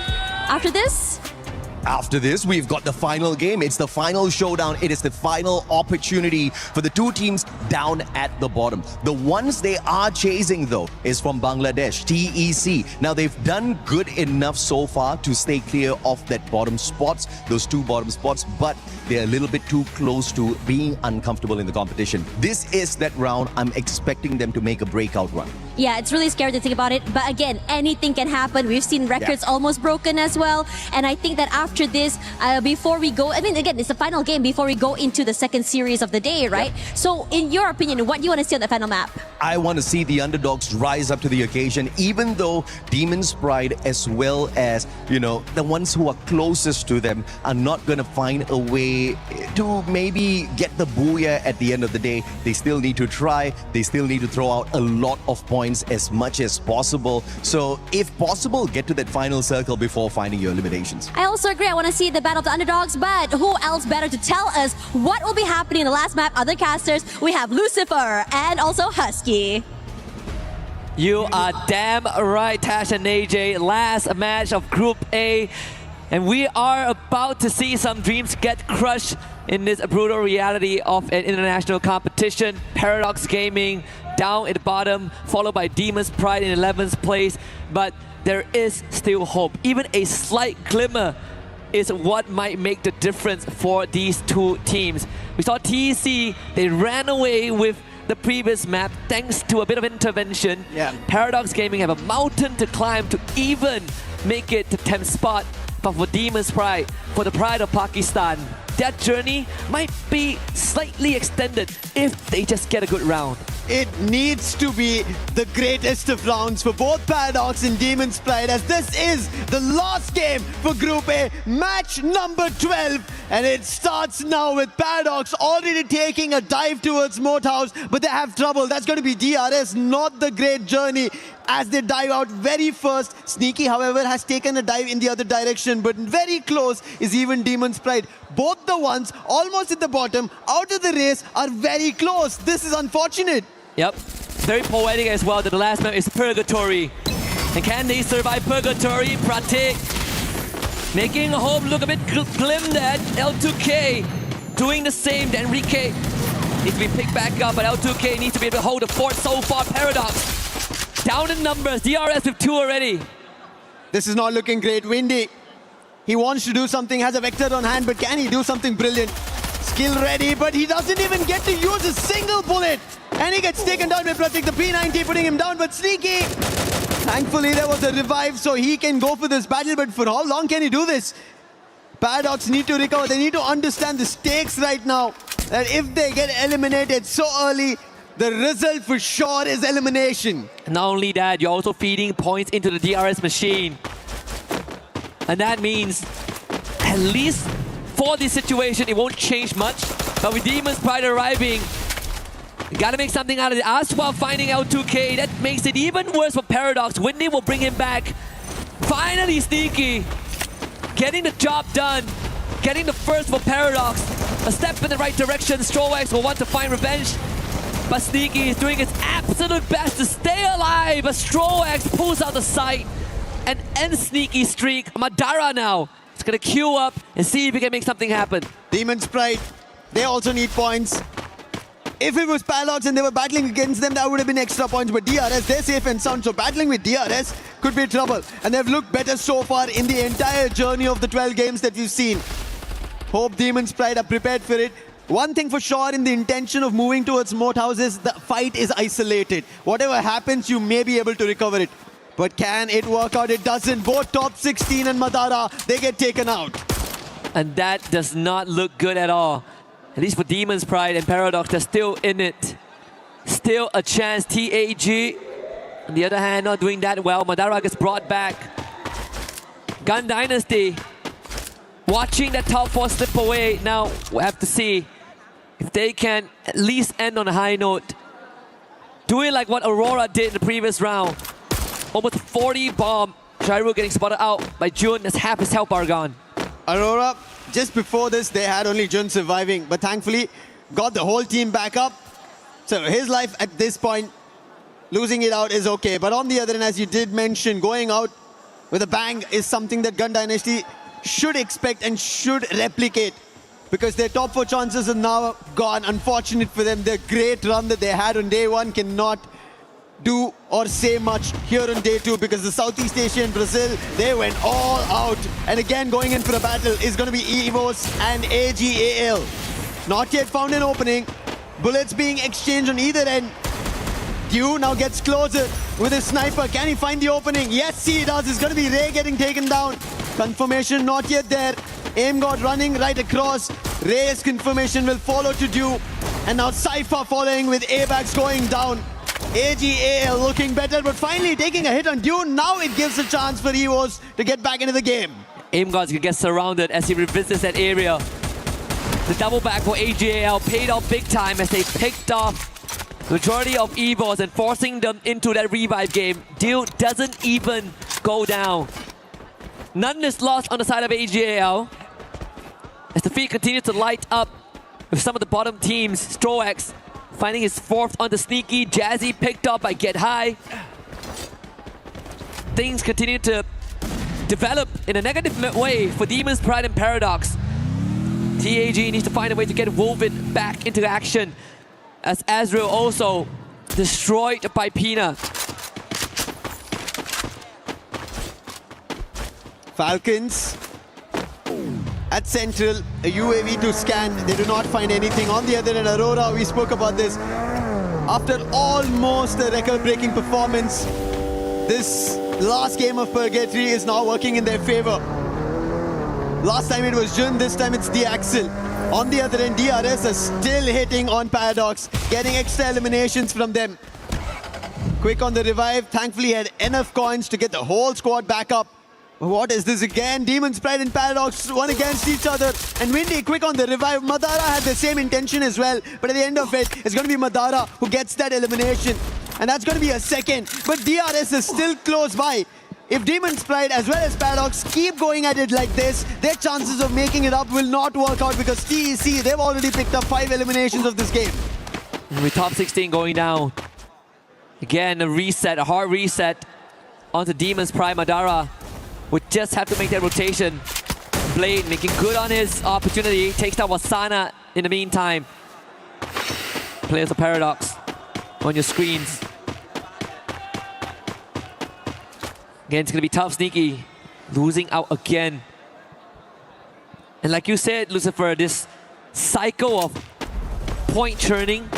after this, we've got the final game. It's the final showdown. It is the final opportunity for the 2 teams down at the bottom. The ones they are chasing, though, is from Bangladesh, TEC. Now, they've done good enough so far to stay clear of that bottom spots, those 2 bottom spots, but they're a little bit too close to being uncomfortable in the competition. This is that round. I'm expecting them to make a breakout run. yeah, it's really scary to think about it. But again, anything can happen. We've seen records almost broken as well. And I think that after this, before we go, I mean, again, it's the final game before we go into the second series of the day, right? So in your opinion, what do you want to see on the final map? I want to see the underdogs rise up to the occasion, even though Demon's Pride, as well as, you know, the ones who are closest to them, are not going to find a way to maybe get the booyah at the end of the day. They still need to try. They still need to throw out a lot of points as much as possible. So if possible, get to that final circle before finding your eliminations. I also agree. I want to see the battle of the underdogs, but who else better to tell us what will be happening in the last map? Other casters, we have Lucifer and also Husky. You are damn right, Tash and AJ. Last match of Group A. And we are about to see some dreams get crushed in this brutal reality of an international competition. Paradox Gaming down at the bottom, followed by Demon's Pride in 11th place. But there is still hope. Even a slight glimmer is what might make the difference for these two teams. We saw TEC, they ran away with the previous map thanks to a bit of intervention. Paradox Gaming have a mountain to climb to even make it to 10th spot. But for Demon's Pride, for the pride of Pakistan, that journey might be slightly extended if they just get a good round. It needs to be the greatest of rounds for both Paradox and Demon's Pride, as this is the last game for Group A, match number 12. And it starts now with Paradox already taking a dive towards Moat House, but they have trouble. That's going to be DRS, not the great journey as they dive out very first. Sneaky, however, has taken a dive in the other direction, but very close is even Demon's Pride. Both the ones almost at the bottom, out of the race, are very close. This is unfortunate. Yep, very poetic as well that the last map is Purgatory. And can they survive Purgatory? Pratik making hope look a bit glim that L2K doing the same. Then Enrique needs to be picked back up, but L2K needs to be able to hold the fort so far. Paradox down in numbers, DRS with 2 already. This is not looking great. Windy, he wants to do something, has a Vector on hand, but can he do something brilliant? Skill ready, but he doesn't even get to use a single bullet. And he gets taken down by Pratik, the P90 putting him down, but Sneaky. Thankfully, there was a revive, so he can go for this battle, but for how long can he do this? Paradox need to recover. They need to understand the stakes right now. That if they get eliminated so early, the result for sure is elimination. Not only that, you're also feeding points into the DRS machine. And that means, at least for this situation, it won't change much. But with Demon's Pride arriving, Gotta make something out of it. Aswa finding L2K. That makes it even worse for Paradox. Windy will bring him back. Finally, Sneaky getting the job done. Getting the first for Paradox. A step in the right direction. Strowax will want to find revenge. But Sneaky is doing his absolute best to stay alive. But Strowax pulls out the sight and ends Sneaky's streak. Madara now is going to queue up and see if he can make something happen. Demon's Pride, they also need points. If it was Paradox and they were battling against them, that would have been extra points. But DRS, they're safe and sound. So battling with DRS could be trouble. And they've looked better so far in the entire journey of the 12 games that we've seen. Hope Demon's Pride are prepared for it. One thing for sure, in the intention of moving towards Moat Houses, the fight is isolated. Whatever happens, you may be able to recover it. But can it work out? It doesn't. Both top 16 and Madara, they get taken out. And that does not look good at all. At least for Demon's Pride and Paradox, they're still in it. Still a chance. TAG, on the other hand, not doing that well. Madara gets brought back. Gun Dynasty, watching that top 4 slip away. Now, we'll have to see if they can at least end on a high note. Do it like what Aurora did in the previous round. Almost 40 bomb. Shairu getting spotted out by Jun. That's half his health bar gone. Aurora, just before this, they had only Jun surviving, but thankfully got the whole team back up. So his life at this point, losing it out is okay. But on the other hand, as you did mention, going out with a bang is something that Gun Dynasty should expect and should replicate, because their top 4 chances are now gone. Unfortunate for them. The great run that they had on day 1 cannot do or say much here on day 2, because the Southeast Asia and Brazil, they went all out. And again, going in for a battle is going to be EVOS and AGAL. Not yet found an opening. Bullets being exchanged on either end. Dew now gets closer with his sniper. Can he find the opening? Yes, he does. It's going to be Ray getting taken down. Confirmation not yet there. Aim God running right across. Ray's confirmation will follow to Dew. And now Cypher following with A-Bags going down. AGAL looking better, but finally taking a hit on Dew. Now it gives a chance for EVOS to get back into the game. Aim Gods can get surrounded as he revisits that area. The double back for AGAL paid off big time as they picked off the majority of EVOS and forcing them into that revive game. Dew doesn't even go down. None is lost on the side of AGAL as the feed continues to light up with some of the bottom teams. Strowax finding his 4th on the Sneaky. Jazzy picked up by Get High. Things continue to develop in a negative way for Demon's Pride and Paradox. TAG needs to find a way to get woven back into action, as Azrael also destroyed by Pina. Falcons at Central, a UAV to scan. They do not find anything. On the other end, Aurora, we spoke about this. After almost a record-breaking performance, this last game of Purgatory is now working in their favor. Last time it was Jun, this time it's the Axel. On the other end, DRS is still hitting on Paradox, getting extra eliminations from them. Quick on the revive, thankfully had enough coins to get the whole squad back up. What is this again? Demon's Pride and Paradox one against each other. And Windy quick on the revive. Madara had the same intention as well. But at the end of it, it's going to be Madara who gets that elimination. And that's going to be a second. But DRS is still close by. If Demon's Pride as well as Paradox keep going at it like this, their chances of making it up will not work out, because TEC, they've already picked up 5 eliminations of this game. With top 16 going down. Again, a reset, a hard reset onto Demon's Pride. Madara would just have to make that rotation. Blade making good on his opportunity. Takes down Wasana in the meantime. Players of Paradox on your screens. Again, it's going to be tough. Sneaky losing out again. And like you said, Lucifer, this cycle of point churning,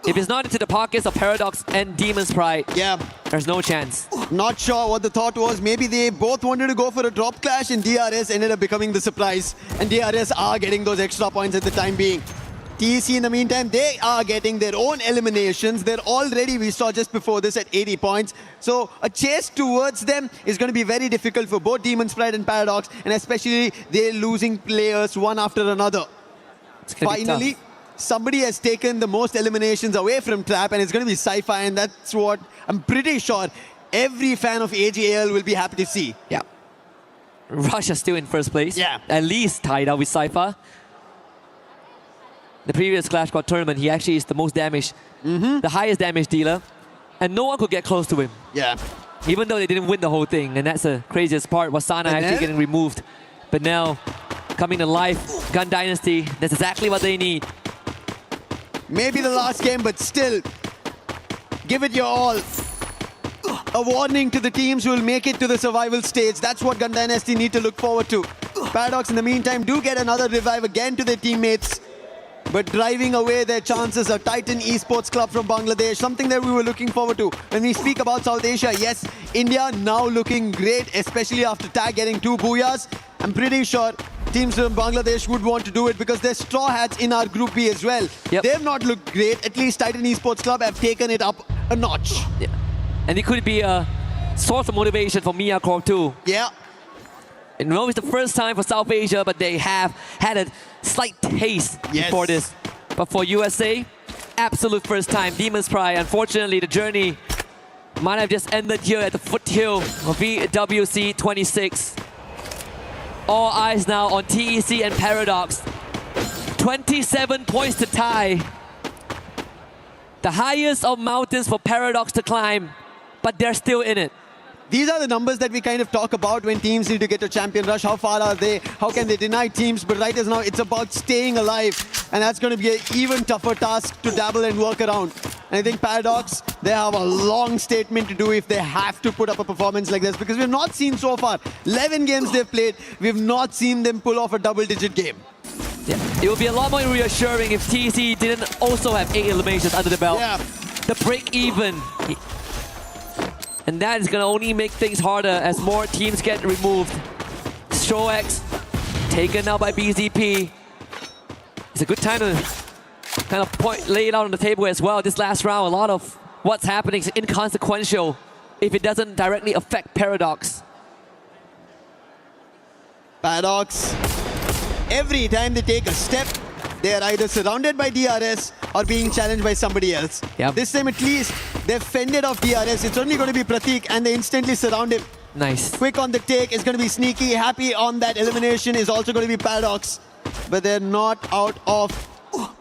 if it's not into the pockets of Paradox and Demon's Pride, yeah, there's no chance. Not sure what the thought was. Maybe they both wanted to go for a drop clash, and DRS ended up becoming the surprise. And DRS are getting those extra points at the time being. TEC in the meantime, they are getting their own eliminations. They're already, we saw just before this, at 80 points. So a chase towards them is going to be very difficult for both Demon's Pride and Paradox, and especially they're losing players one after another. Finally, somebody has taken the most eliminations away from Trap, and it's going to be Sci-Fi, and that's what I'm pretty sure every fan of AGL will be happy to see. Yeah. Russia still in first place. Yeah. At least tied out with Sci-Fi. The previous Clash Squad tournament, he actually is the most damaged, the highest damage dealer, and no one could get close to him. Yeah. Even though they didn't win the whole thing, and that's the craziest part. Wasana actually getting removed. But now, coming to life, Gun Dynasty, that's exactly what they need. Maybe the last game, but still, give it your all. A warning to the teams who will make it to the survival stage. That's what Gun Dynasty need to look forward to. Paradox, in the meantime, do get another revive again to their teammates, but driving away their chances of Titan Esports Club from Bangladesh, something that we were looking forward to. When we speak about South Asia, yes, India now looking great, especially after Tag getting 2 booyahs. I'm pretty sure teams from Bangladesh would want to do it because they're Straw Hats in our Group B as well. They've not looked great. At least Titan Esports Club have taken it up a notch. Yeah. And it could be a source of motivation for Mia Corp too. Yeah. And no, it's the first time for South Asia, but they have had a slight taste before this. But for USA, absolute first time. Demon's Pride, unfortunately, the journey might have just ended here at the foothill of VWC 26. All eyes now on TEC and Paradox. 27 points to tie. The highest of mountains for Paradox to climb, but they're still in it. These are the numbers that we kind of talk about when teams need to get to champion rush. How far are they? How can they deny teams? But right as now, it's about staying alive. And that's going to be an even tougher task to dabble and work around. And I think Paradox, they have a long statement to do if they have to put up a performance like this. Because we've not seen so far, 11 games they've played, we've not seen them pull off a double-digit game. Yeah, it would be a lot more reassuring if TEC didn't also have 8 eliminations under the belt. Yeah. The break even. And that is going to only make things harder as more teams get removed. Shox taken out by BZP. It's a good time to kind of lay it out on the table as well. This last round, a lot of what's happening is inconsequential if it doesn't directly affect Paradox. Paradox, every time they take a step, they are either surrounded by DRS or being challenged by somebody else. This time at least, they've fended off DRS. It's only going to be Pratik and they instantly surround him. Nice. Quick on the take is going to be Sneaky. Happy on that elimination is also going to be Paradox. But they're not out of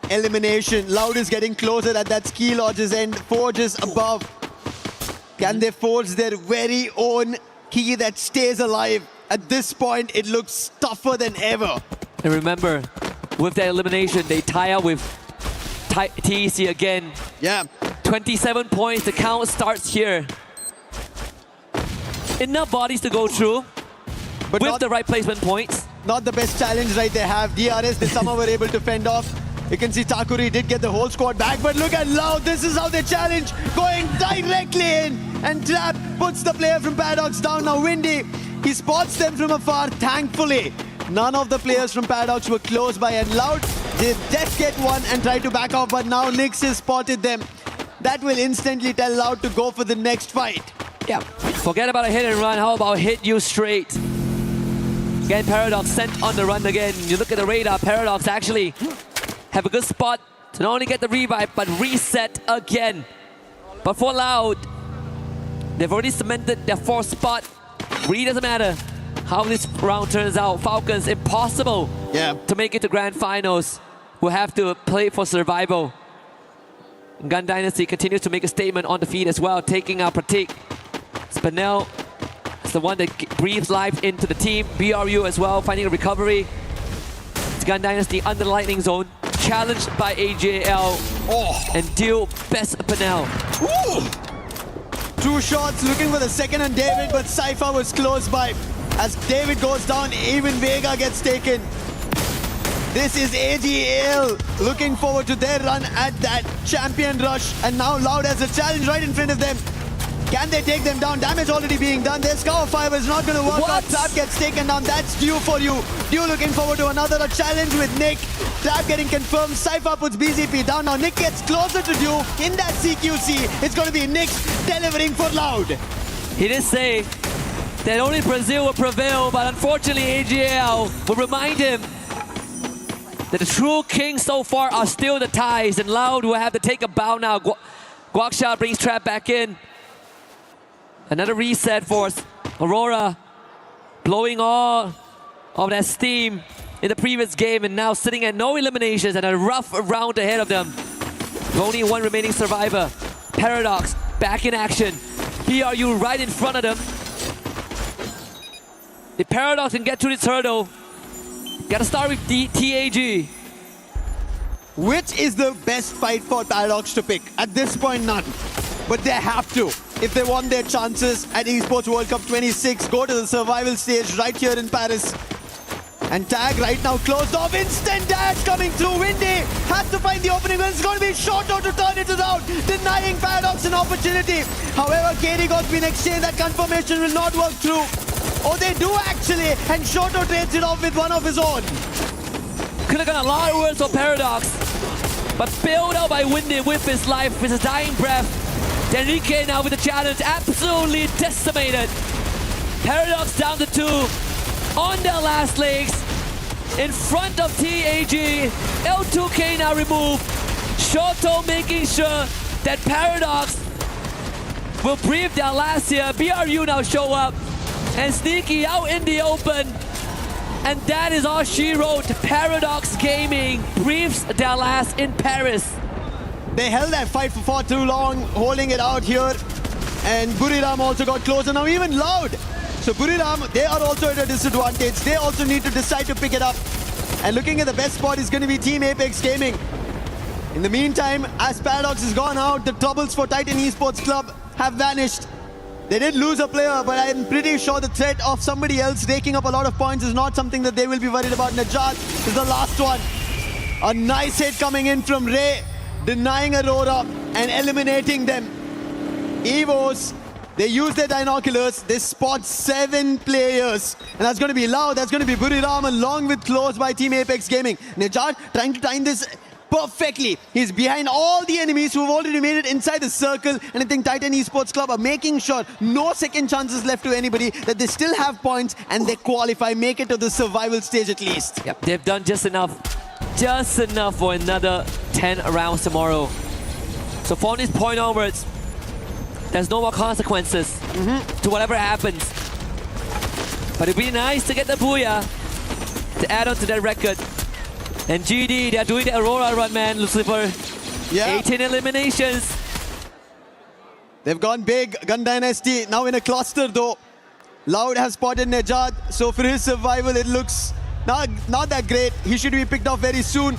elimination. Loud is getting closer at that ski lodge's end. Forge is above. Can they forge their very own key that stays alive? At this point, it looks tougher than ever. And remember, with that elimination, they tie up with TEC again. Yeah. 27 points, the count starts here. Enough bodies to go through, but with the right placement points. Not the best challenge right they have. DRS, they somehow were able to fend off. You can see Takuri did get the whole squad back, but look at Loud. This is how they challenge, going directly in. And Trap puts the player from Paradox down. Now Windy, he spots them from afar, thankfully. None of the players from Paradox were close by, and Loud did just get one and try to back off, but now Nyx has spotted them. That will instantly tell Loud to go for the next fight. Yeah, forget about a hit and run. How about hit you straight? Again, Paradox sent on the run again. You look at the radar, Paradox actually have a good spot to not only get the revive, but reset again. But for Loud, they've already cemented their 4th spot. Really doesn't matter how this round turns out. Falcons, impossible to make it to grand finals. We'll have to play for survival. Gun Dynasty continues to make a statement on the feed as well, taking out Pratik. Spinel is the one that breathes life into the team. BRU as well, finding a recovery. It's Gun Dynasty under the lightning zone, challenged by AJL and deal best Spinel. 2 shots, looking for the second on David, but Cypher was close by. As David goes down, even Vega gets taken. This is AGL looking forward to their run at that champion rush. And now Loud has a challenge right in front of them. Can they take them down? Damage already being done. Their Scour Fiber is not going to work out. Trap gets taken down. That's due for you. Due looking forward to another challenge with Nick. Trap getting confirmed. Cypher puts BZP down. Now Nick gets closer to Due. In that CQC, it's going to be Nick delivering for Loud. He did say that only Brazil will prevail, but unfortunately AGL will remind him that the true kings so far are still the ties, and Loud will have to take a bow now. Guaksha brings Trap back in. Another reset for Aurora, blowing all of that steam in the previous game, and now sitting at no eliminations and a rough round ahead of them. Only one remaining survivor. Paradox back in action. BRU right in front of them. If Paradox can get through this hurdle, gotta start with TAG. Which is the best fight for Paradox to pick? At this point, none. But they have to. If they want their chances at Esports World Cup 26, go to the survival stage right here in Paris. And Tag right now closed off. Instant dash coming through. Windy has to find the opening. It's going to be Shoto to turn it around, denying Paradox an opportunity. However, KD got been exchanged. That confirmation will not work through. Oh, they do actually. And Shoto trades it off with one of his own. Could have gone a lot worse for Paradox. But bailed out by Windy with his life, with his dying breath. Enrique now with the challenge, absolutely decimated. Paradox down to 2, on their last legs, in front of TAG. L2K now removed. Shoto making sure that Paradox will breathe their last here. BRU now show up, and Sneaky out in the open. And that is all she wrote. Paradox Gaming breathes their last in Paris. They held that fight for far too long, holding it out here. And Buriram also got closer. Now even Loud. So Buriram, they are also at a disadvantage. They also need to decide to pick it up. And looking at the best spot is going to be Team Apex Gaming. In the meantime, as Paradox has gone out, the troubles for Titan Esports Club have vanished. They did lose a player, but I'm pretty sure the threat of somebody else raking up a lot of points is not something that they will be worried about. Najat is the last one. A nice hit coming in from Ray, denying Aurora and eliminating them. Evos, they use their binoculars. They spot 7 players. And that's going to be Loud. That's going to be Buriram along with close by Team Apex Gaming. Najat trying to time this perfectly. He's behind all the enemies who have already made it inside the circle. And I think Titan Esports Club are making sure no second chances left to anybody, that they still have points and they qualify, make it to the survival stage at least. Yep, they've done just enough for another 10 rounds tomorrow. So from this point onwards, there's no more consequences to whatever happens. But it'd be nice to get the booyah to add on to that record. And GD, they're doing the Aurora run, man, Lucifer. Yeah. 18 eliminations. They've gone big. Gun Dynasty now in a cluster though. Loud has spotted Najat. So for his survival, it looks not that great. He should be picked off very soon.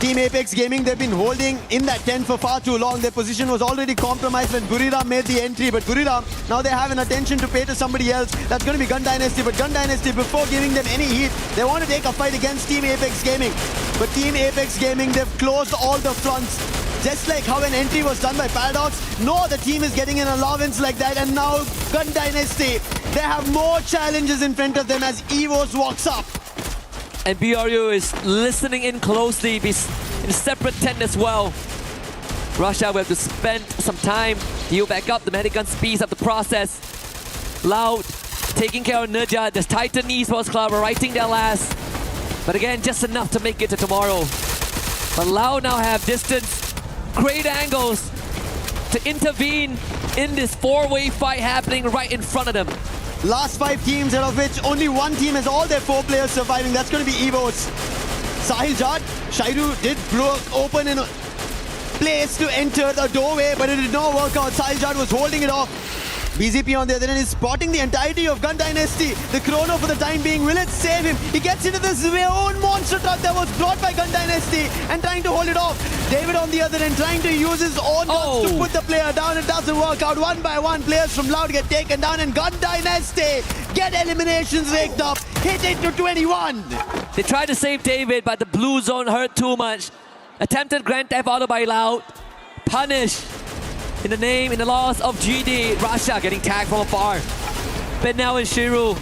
Team Apex Gaming, they've been holding in that tent for far too long. Their position was already compromised when Buriram made the entry. But Buriram, now they have an attention to pay to somebody else. That's going to be Gun Dynasty. But Gun Dynasty, before giving them any heat, they want to take a fight against Team Apex Gaming. But Team Apex Gaming, they've closed all the fronts. Just like how an entry was done by Paradox, no other team is getting an allowance like that. And now Gun Dynasty, they have more challenges in front of them as Evos walks up. And BRU is listening in closely in a separate tent as well. Russia will have to spend some time, heal back up. The medic gun speeds up the process. Loud taking care of Najat. The Titan Esports Club are writing their last. But again, just enough to make it to tomorrow. But Loud now have distance, great angles to intervene in this 4-way fight happening right in front of them. Last 5 teams, out of which only one team has all their 4 players surviving. That's going to be Evos. Sahil Jad, Shairu did blow open in a place to enter the doorway, but it did not work out. Sahil Jad was holding it off. BZP on the other end is spotting the entirety of Gun Dynasty. The chrono for the time being, will it save him? He gets into this own monster truck that was brought by Gun Dynasty and trying to hold it off. David on the other end trying to use his own guns to put the player down. It doesn't work out. One by one, players from Loud get taken down, and Gun Dynasty get eliminations raked up. Hit it to 21. They tried to save David, but the blue zone hurt too much. Attempted Grand Theft Auto by Loud. Punish in the loss of GD. Russia getting tagged from afar. Benel and Shiru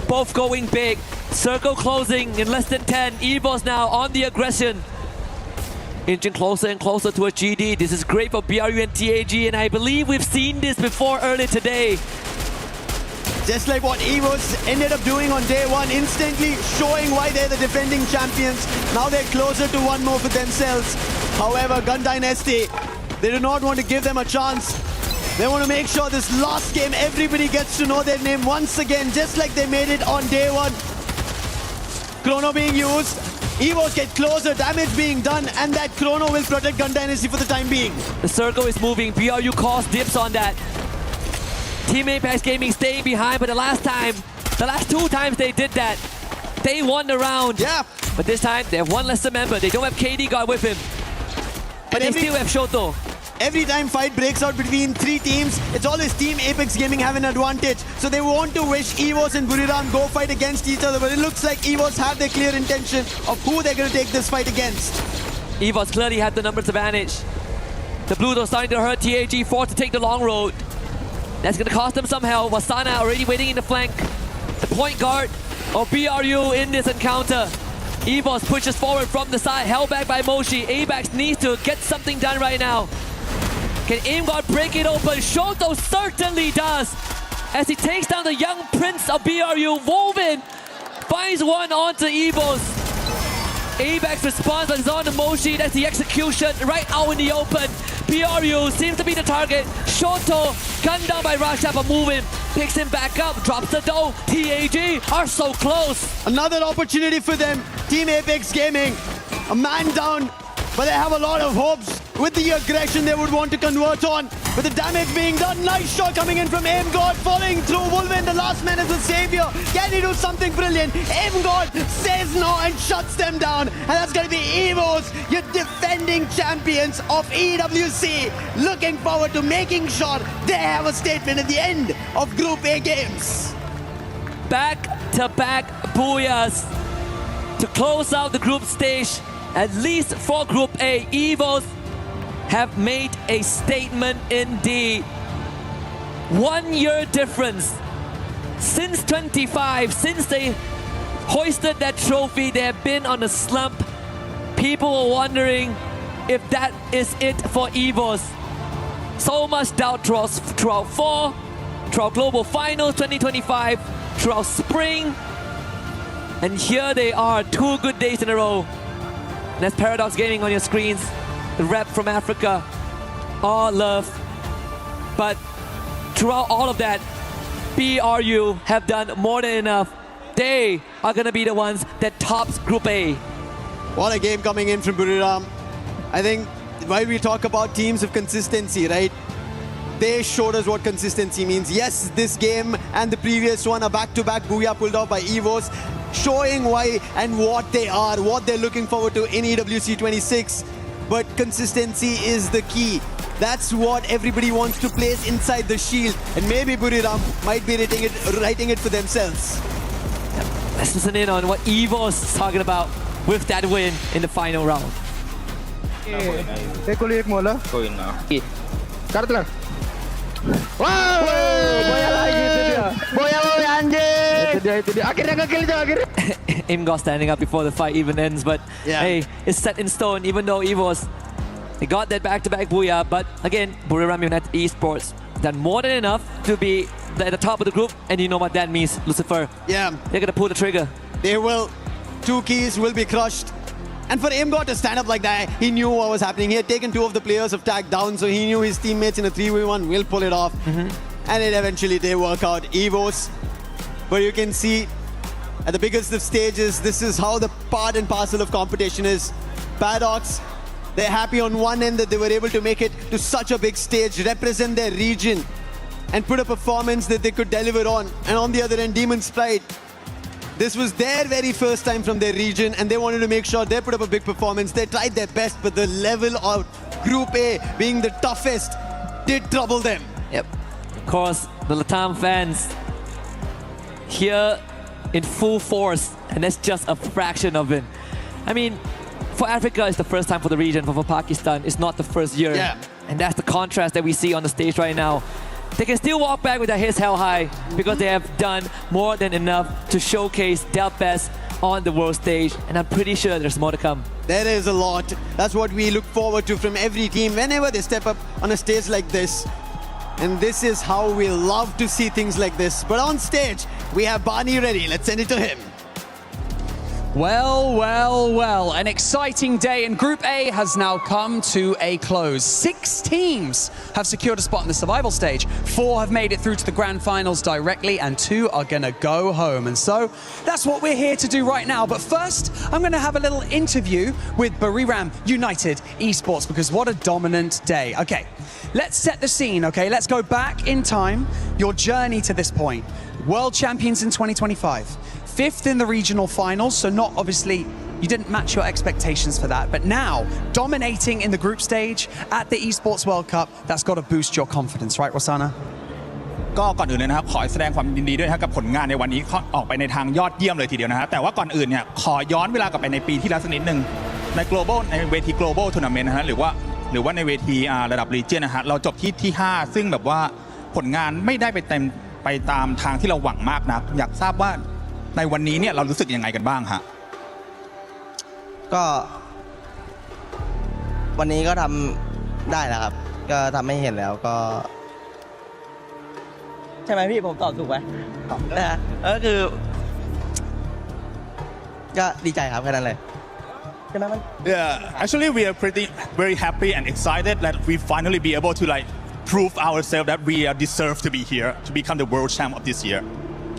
both going big. Circle closing in less than 10. Evos now on the aggression. Inching closer and closer to a GD. This is great for BRU and TAG, and I believe we've seen this before earlier today. Just like what EVOS ended up doing on day one, instantly showing why they're the defending champions. Now they're closer to one more for themselves. However, Gun Dynasty, they do not want to give them a chance. They want to make sure this last game, everybody gets to know their name once again, just like they made it on day one. Chrono being used, EVOS get closer, damage being done, and that Chrono will protect Gun Dynasty for the time being. The circle is moving. BRU calls dips on that. Team Apex Gaming staying behind, but the last two times they did that, they won the round. Yeah. But this time, they have one lesser member. They don't have KD God with him. But they still have Shoto. Every time fight breaks out between three teams, it's always Team Apex Gaming have an advantage. So they want to wish EVOS and Buriram go fight against each other, but it looks like EVOS have their clear intention of who they're going to take this fight against. EVOS clearly had the numbers advantage. The Blues are starting to hurt TAG, forced to take the long road. That's going to cost them some help. Wasana already waiting in the flank. The point guard of BRU in this encounter. EVOS pushes forward from the side, held back by Moshi. ABAX needs to get something done right now. Can AimGod break it open? Shoto certainly does. As he takes down the young prince of BRU, Woven finds one onto EVOS. ABAX responds, but it's on to Moshi. That's the execution right out in the open. BRU seems to be the target. Shoto gunned down by Rashad, but moving. Picks him back up, drops the dough. TAG are so close. Another opportunity for them. Team Apex Gaming, a man down, but they have a lot of hopes with the aggression they would want to convert on. With the damage being done, nice shot coming in from AimGod, following through. Wolven, the last man is the savior. Can he do something brilliant? AimGod says no and shuts them down. And that's going to be EVOS, your defending champions of EWC. Looking forward to making sure they have a statement at the end of Group A games. Back-to-back booyahs to close out the group stage. At least for Group A, EVOS have made a statement indeed. 1 year difference. Since 25, since they hoisted that trophy, they have been on a slump. People were wondering if that is it for EVOS. So much doubt throughout fall, throughout Global Finals 2025, throughout spring. And here they are, 2 good days in a row. And that's Paradox Gaming on your screens. The rep from Africa, all love. But throughout all of that, BRU have done more than enough. They are going to be the ones that tops Group A. What a game coming in from Buriram. I think while we talk about teams of consistency, right? They showed us what consistency means. Yes, this game and the previous one, a back-to-back booyah pulled off by EVOS, showing why and what they are, what they're looking forward to in EWC 26. But consistency is the key. That's what everybody wants to place inside the shield. And maybe Buriram might be writing it for themselves. Let's listen in on what EVOS is talking about with that win in the final round. Wow, boya lagi itu dia. Boya anjing. Itu dia. Akhirnya nge-kill itu akhirnya. AimGod standing up before the fight even ends, but hey, it's set in stone. Even though EVOS, they got that back-to-back booyah, but again, Buriram United eSports done more than enough to be at the top of the group, and you know what that means, Lucifer. Yeah, they're gonna pull the trigger. They will. 2 keys will be crushed. And for AimGod to stand up like that, he knew what was happening. He had taken 2 of the players of TAG down, so he knew his teammates in a 3v1 will pull it off. And it eventually did work out. EVOS, but you can see at the biggest of stages, this is how the part and parcel of competition is. Paradox, they're happy on one end that they were able to make it to such a big stage, represent their region, and put a performance that they could deliver on. And on the other end, Demon's Pride, this was their very first time from their region, and they wanted to make sure they put up a big performance. They tried their best, but the level of Group A being the toughest did trouble them. Yep. Of course, the Latam fans here in full force, and that's just a fraction of it. I mean, for Africa, it's the first time for the region, but for Pakistan, it's not the first year. Yeah. And that's the contrast that we see on the stage right now. They can still walk back with their heads held high because they have done more than enough to showcase their best on the world stage. And I'm pretty sure there's more to come. There is a lot. That's what we look forward to from every team whenever they step up on a stage like this. And this is how we love to see things like this. But on stage, we have Barney ready. Let's send it to him. Well, an exciting day in Group A has now come to a close. 6 teams have secured a spot in the survival stage. 4 have made it through to the grand finals directly, and 2 are gonna go home. And so that's what we're here to do right now. But first, I'm gonna have a little interview with Buriram United Esports, because what a dominant day. Okay, let's set the scene, okay? Let's go back in time, your journey to this point. World champions in 2025. 5th in the regional finals, so not obviously, you didn't match your expectations for that, but now dominating in the group stage at the Esports World Cup, that's got to boost your confidence, right, Rosanna? ก็ก่อนอื่นเลยนะครับขอแสดงความยินดีด้วยนะครับกับผลงานในวันนี้ออกไปในทางยอดเยี่ยมเลยทีเดียวนะฮะแต่ว่าก่อนอื่นเนี่ยขอย้อนเวลากลับไปในปีที่แล้วสักนิดนึงใน global ในเวที global tournament นะฮะหรือว่าในเวทีระดับ region นะฮะเราจบที่ 5 ซึ่งแบบว่าผลงานไม่ได้ไปตามทางที่เราหวังมากนักอยากทราบว่าในวันนี้เนี่ยเรารู้สึกยังไงกันบ้างฮะก็วันนี้ก็ทำได้แล้วครับก็ทำให้เห็นแล้วก็ใช่ไหมพี่ผมตอบถูกไหมนะฮะก็คือก็ดีใจครับแค่นั้นเลยใช่ไหมมัน Yeah, actually we are very happy and excited that we finally be able to like prove ourselves that we deserve to be here to become the world champ of this year.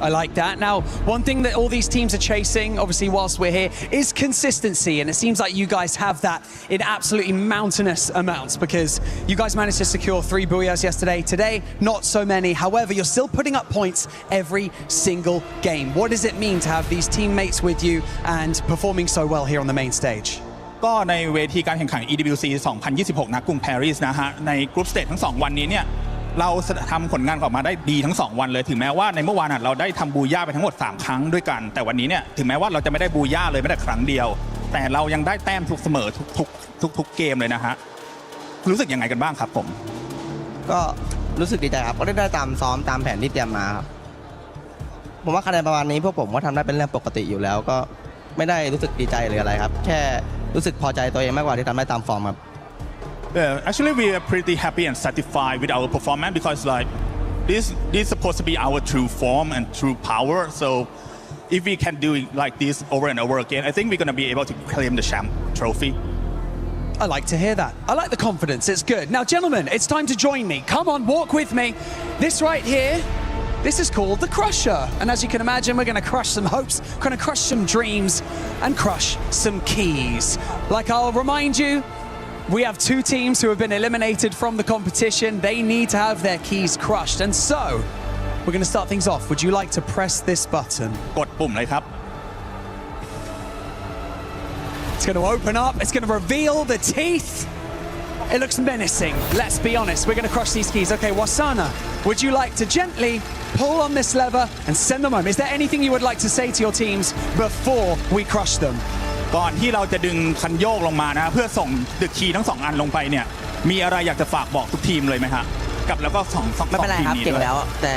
I like that. Now, one thing that all these teams are chasing, obviously, whilst we're here, is consistency. And it seems like you guys have that in absolutely mountainous amounts, because you guys managed to secure 3 booyahs yesterday. Today, not so many. However, you're still putting up points every single game. What does it mean to have these teammates with you and performing so well here on the main stage? ก็ในเวทีการแข่งขัน EWC 2026 นะกรุงปารีสนะฮะในกรุ๊ปสเตจทั้ง2วันนี้เนี่ยเราทำผลงานออกมาได้ดีทั้ง2วันเลยถึงแม้ว่าในเมื่อวานเราได้ทำบูย่าไปทั้งหมด3ครั้งด้วยกันแต่วันนี้เนี่ยถึงแม้ว่าเราจะไม่ได้บูย่าเลยแม้แต่ครั้งเดียวแต่เรายังได้แต้มทุกเสมอทุกเกมเลยนะฮะรู้สึกยังไงกันบ้างครับผมก็รู้สึกดีใจครับก็ได้ตามซ้อมตามแผนที่เตรียมมาครับผมว่าคะแนนประมาณนี้พวกผมก็ทำได้เป็นเรื่องปกติอยู่แล้วก็ไม่ได้รู้สึกดีใจหรืออะไรครับแค่รู้สึกพอใจตัวเองมากกว่าที่ทำได้ตามฟอร์มครับYeah, actually we are pretty happy and satisfied with our performance because like this is supposed to be our true form and true power. So if we can do it like this over and over again, I think we're going to be able to claim the champ trophy. I like to hear that. I like the confidence. It's good. Now, gentlemen, it's time to join me. Come on, walk with me. This right here, this is called the Crusher. And as you can imagine, we're going to crush some hopes, going to crush some dreams, and crush some keys. Like I'll remind you, we have 2 teams who have been eliminated from the competition. They need to have their keys crushed. And so, we're going to start things off. Would you like to press this button? กดปุ่มเลยครับ It's going to open up. It's going to reveal the teeth. It looks menacing. Let's be honest. We're going to crush these keys. Okay, Wasana, would you like to gently pull on this lever and send them home? Is there anything you would like to say to your teams before we crush them? ก่อนที่เราจะดึงคันโยกลงมานะเพื่อส่งดึกคีย์ทั้ง2อันลงไปเนี่ยมีอะไรอยากจะฝากบอกทุกทีมเลยไหมฮะกับแล้วก็2ไม่เป็นไรครับเก่งแล้วแต่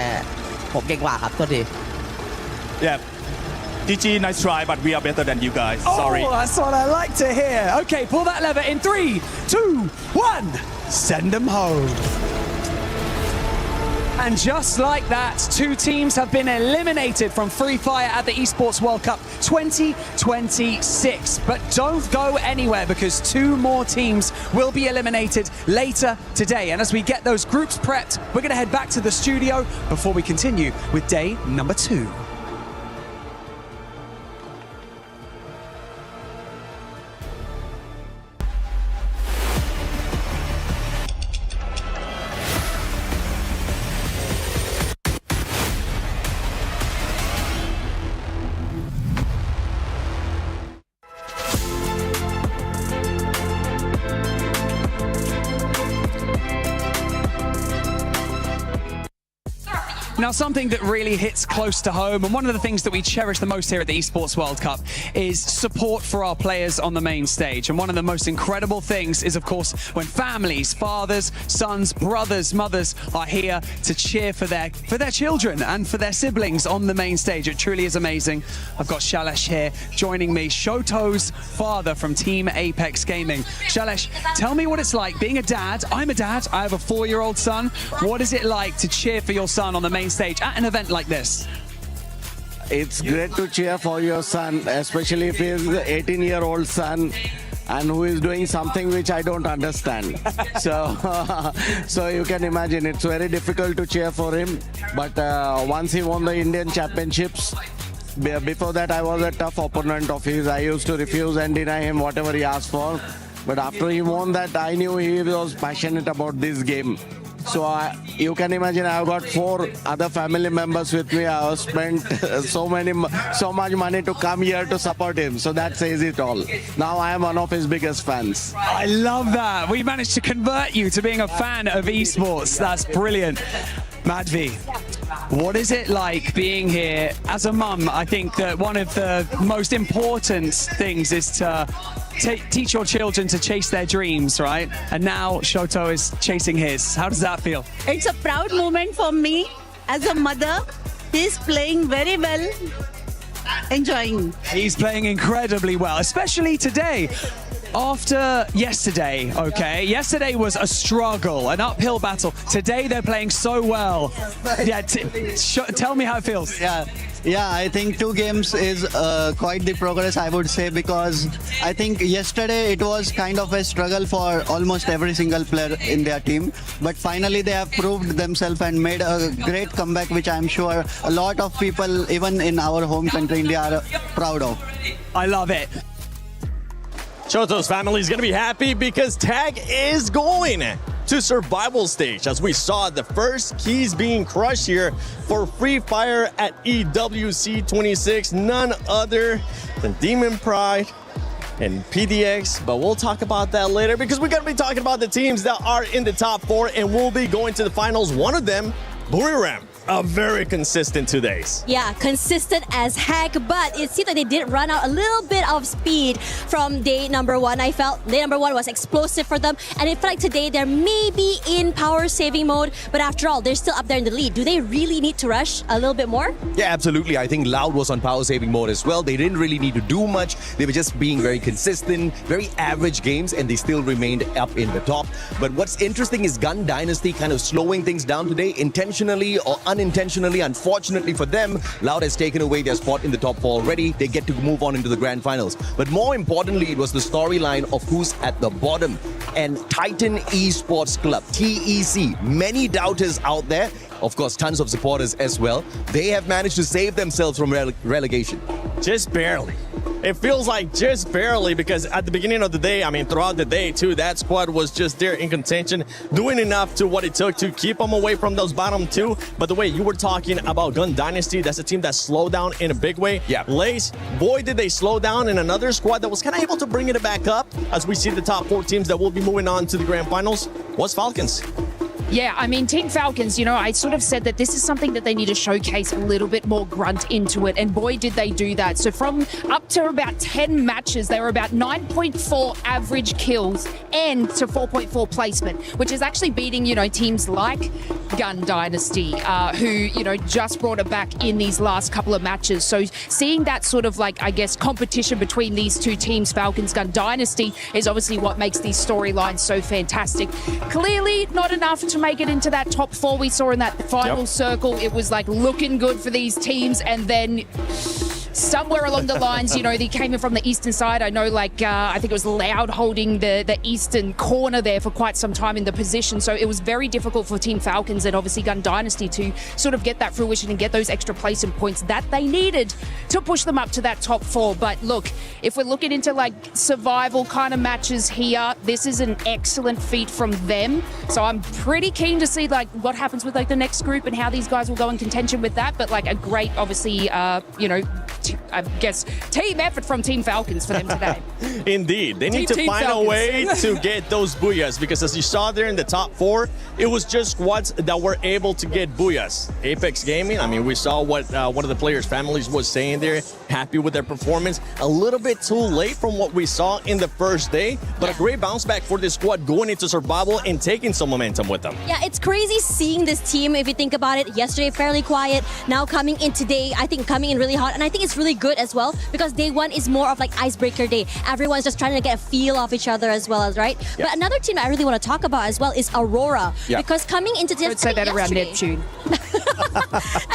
ผมเก่งกว่าครับโทษที Yeah GG nice try but we are better than you guys sorry Oh, that's what I like to hear. Okay, pull that lever in 3, 2, 1. Send them home. And just like that, 2 teams have been eliminated from Free Fire at the Esports World Cup 2026. But don't go anywhere, because 2 more teams will be eliminated later today. And as we get those groups prepped, we're going to head back to the studio before we continue with day number 2. Now, something that really hits close to home, and one of the things that we cherish the most here at the Esports World Cup, is support for our players on the main stage. And one of the most incredible things is, of course, when families, fathers, sons, brothers, mothers are here to cheer for their children and for their siblings on the main stage. It truly is amazing. I've got Shailesh here joining me, Shoto's father from Team Apex Gaming. Shailesh, tell me what it's like being a dad. I'm a dad. I have a 4-year-old son. What is it like to cheer for your son on the main stage at an event like this? It's great to cheer for your son, especially if he's an 18-year-old son and who is doing something which I don't understand. So you can imagine it's very difficult to cheer for him. But once he won the Indian Championships, before that I was a tough opponent of his. I used to refuse and deny him whatever he asked for. But after he won that, I knew he was passionate about this game. So you can imagine I've got 4 other family members with me. I have spent so much money to come here to support him. So that says it all. Now I am one of his biggest fans. I love that. We managed to convert you to being a fan of esports. That's brilliant. Madhvi, what is it like being here as a mum? I think that one of the most important things is to teach your children to chase their dreams, right? And now Shoto is chasing his. How does that feel? It's a proud moment for me as a mother. He's playing very well, enjoying. He's playing incredibly well, especially today. After yesterday, okay? Yesterday was a struggle, an uphill battle. Today they're playing so well. Yeah, tell me how it feels. Yeah, I think 2 games is quite the progress, I would say, because I think yesterday it was kind of a struggle for almost every single player in their team. But finally they have proved themselves and made a great comeback, which I'm sure a lot of people, even in our home country, India, are proud of. I love it. Shoto's family is going to be happy because Tag is going to survival stage, as we saw the first keys being crushed here for Free Fire at EWC 26, none other than Demon Pride and PDX, but we'll talk about that later because we're going to be talking about the teams that are in the top 4 and will be going to the finals. One of them, Buriram, are very consistent 2 days. Yeah, consistent as heck, but it seemed like they did run out a little bit of speed from day number 1. I felt day number 1 was explosive for them, and it felt like today they're maybe in power saving mode, but after all, they're still up there in the lead. Do they really need to rush a little bit more? Yeah, absolutely. I think Loud was on power saving mode as well. They didn't really need to do much. They were just being very consistent, very average games, and they still remained up in the top. But what's interesting is Gun Dynasty kind of slowing things down today, intentionally or unintentionally. Unfortunately for them, Loud has taken away their spot in the top 4 already. They get to move on into the grand finals. But more importantly, it was the storyline of who's at the bottom. And Titan Esports Club, TEC, many doubters out there. Of course, tons of supporters as well. They have managed to save themselves from relegation. Just barely. It feels like just barely, because at the beginning of the day, I mean, throughout the day too, that squad was just there in contention, doing enough to what it took to keep them away from those bottom 2. But the way you were talking about Gun Dynasty, that's a team that slowed down in a big way. Yeah. Lace, boy, did they slow down in another squad that was kind of able to bring it back up as we see the top 4 teams that will be moving on to the grand finals was Falcons. Yeah, I mean, Team Falcons, you know, I sort of said that this is something that they need to showcase a little bit more grunt into it, and boy, did they do that. So from up to about 10 matches, they were about 9.4 average kills and to 4.4 placement, which is actually beating, you know, teams like Gun Dynasty, who, you know, just brought it back in these last couple of matches. So seeing that sort of, like, I guess, competition between these 2 teams, Falcons, Gun Dynasty, is obviously what makes these storylines so fantastic. Clearly not enough to make it into that top 4 we saw in that final circle. It was like looking good for these teams, and then somewhere along the lines, you know, they came in from the eastern side. I know, like, I think it was Loud holding the eastern corner there for quite some time in the position. So it was very difficult for Team Falcons and obviously Gun Dynasty to sort of get that fruition and get those extra placement points that they needed to push them up to that top 4. But look, if we're looking into like survival kind of matches here, this is an excellent feat from them. So I'm pretty keen to see like what happens with like the next group and how these guys will go in contention with that. But like a great, obviously, you know, I guess, team effort from Team Falcons for them today. Indeed. They need to Team find Falcons. a way to get those booyahs because as you saw there in the top 4, it was just squads that were able to get booyahs. Apex Gaming, I mean, we saw what one of the players' families was saying there, happy with their performance. A little bit too late from what we saw in the first day, but a great bounce back for this squad going into survival and taking some momentum with them. Yeah, it's crazy seeing this team, if you think about it. Yesterday, fairly quiet. Now coming in today, I think coming in really hot. And I think it's really good as well because day one is more of like icebreaker day. Everyone's just trying to get a feel of each other as well, right? Yeah. But another team that I really want to talk about as well is Aurora. Yeah. Because coming into this... Don't say that around Neptune.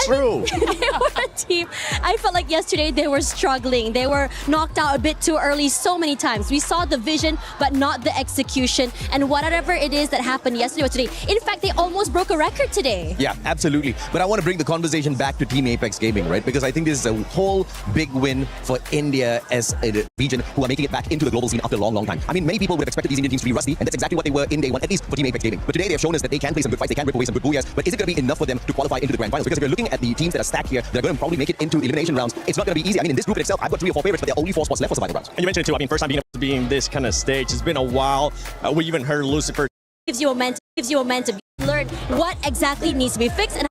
True. They were a team. I felt like yesterday they were struggling. They were knocked out a bit too early so many times. We saw the vision, but not the execution. And whatever it is that happened yesterday or today, in fact, they almost broke a record today. Yeah, absolutely. But I want to bring the conversation back to Team Apex Gaming, right? Because I think this is a whole big win for India as a region who are making it back into the global scene after a long, long time. I mean, many people would have expected these Indian teams to be rusty, and that's exactly what they were in day one, at least for Team Apex Gaming. But today they have shown us that they can play some good fights, they can rip away some good booyahs, but is it going to be enough for them to qualify into the grand finals? Because if you're looking at the teams that are stacked here, that are going to probably make it into elimination rounds, it's not going to be easy. I mean, in this group itself, I've got 3 or 4 favorites, but there are only 4 spots left for survival rounds. And you mentioned it too, I mean, first time being able to be in this kind of stage, it's been a while. We even heard Lucifer. Gives you a momentum. You learn what exactly needs to be fixed and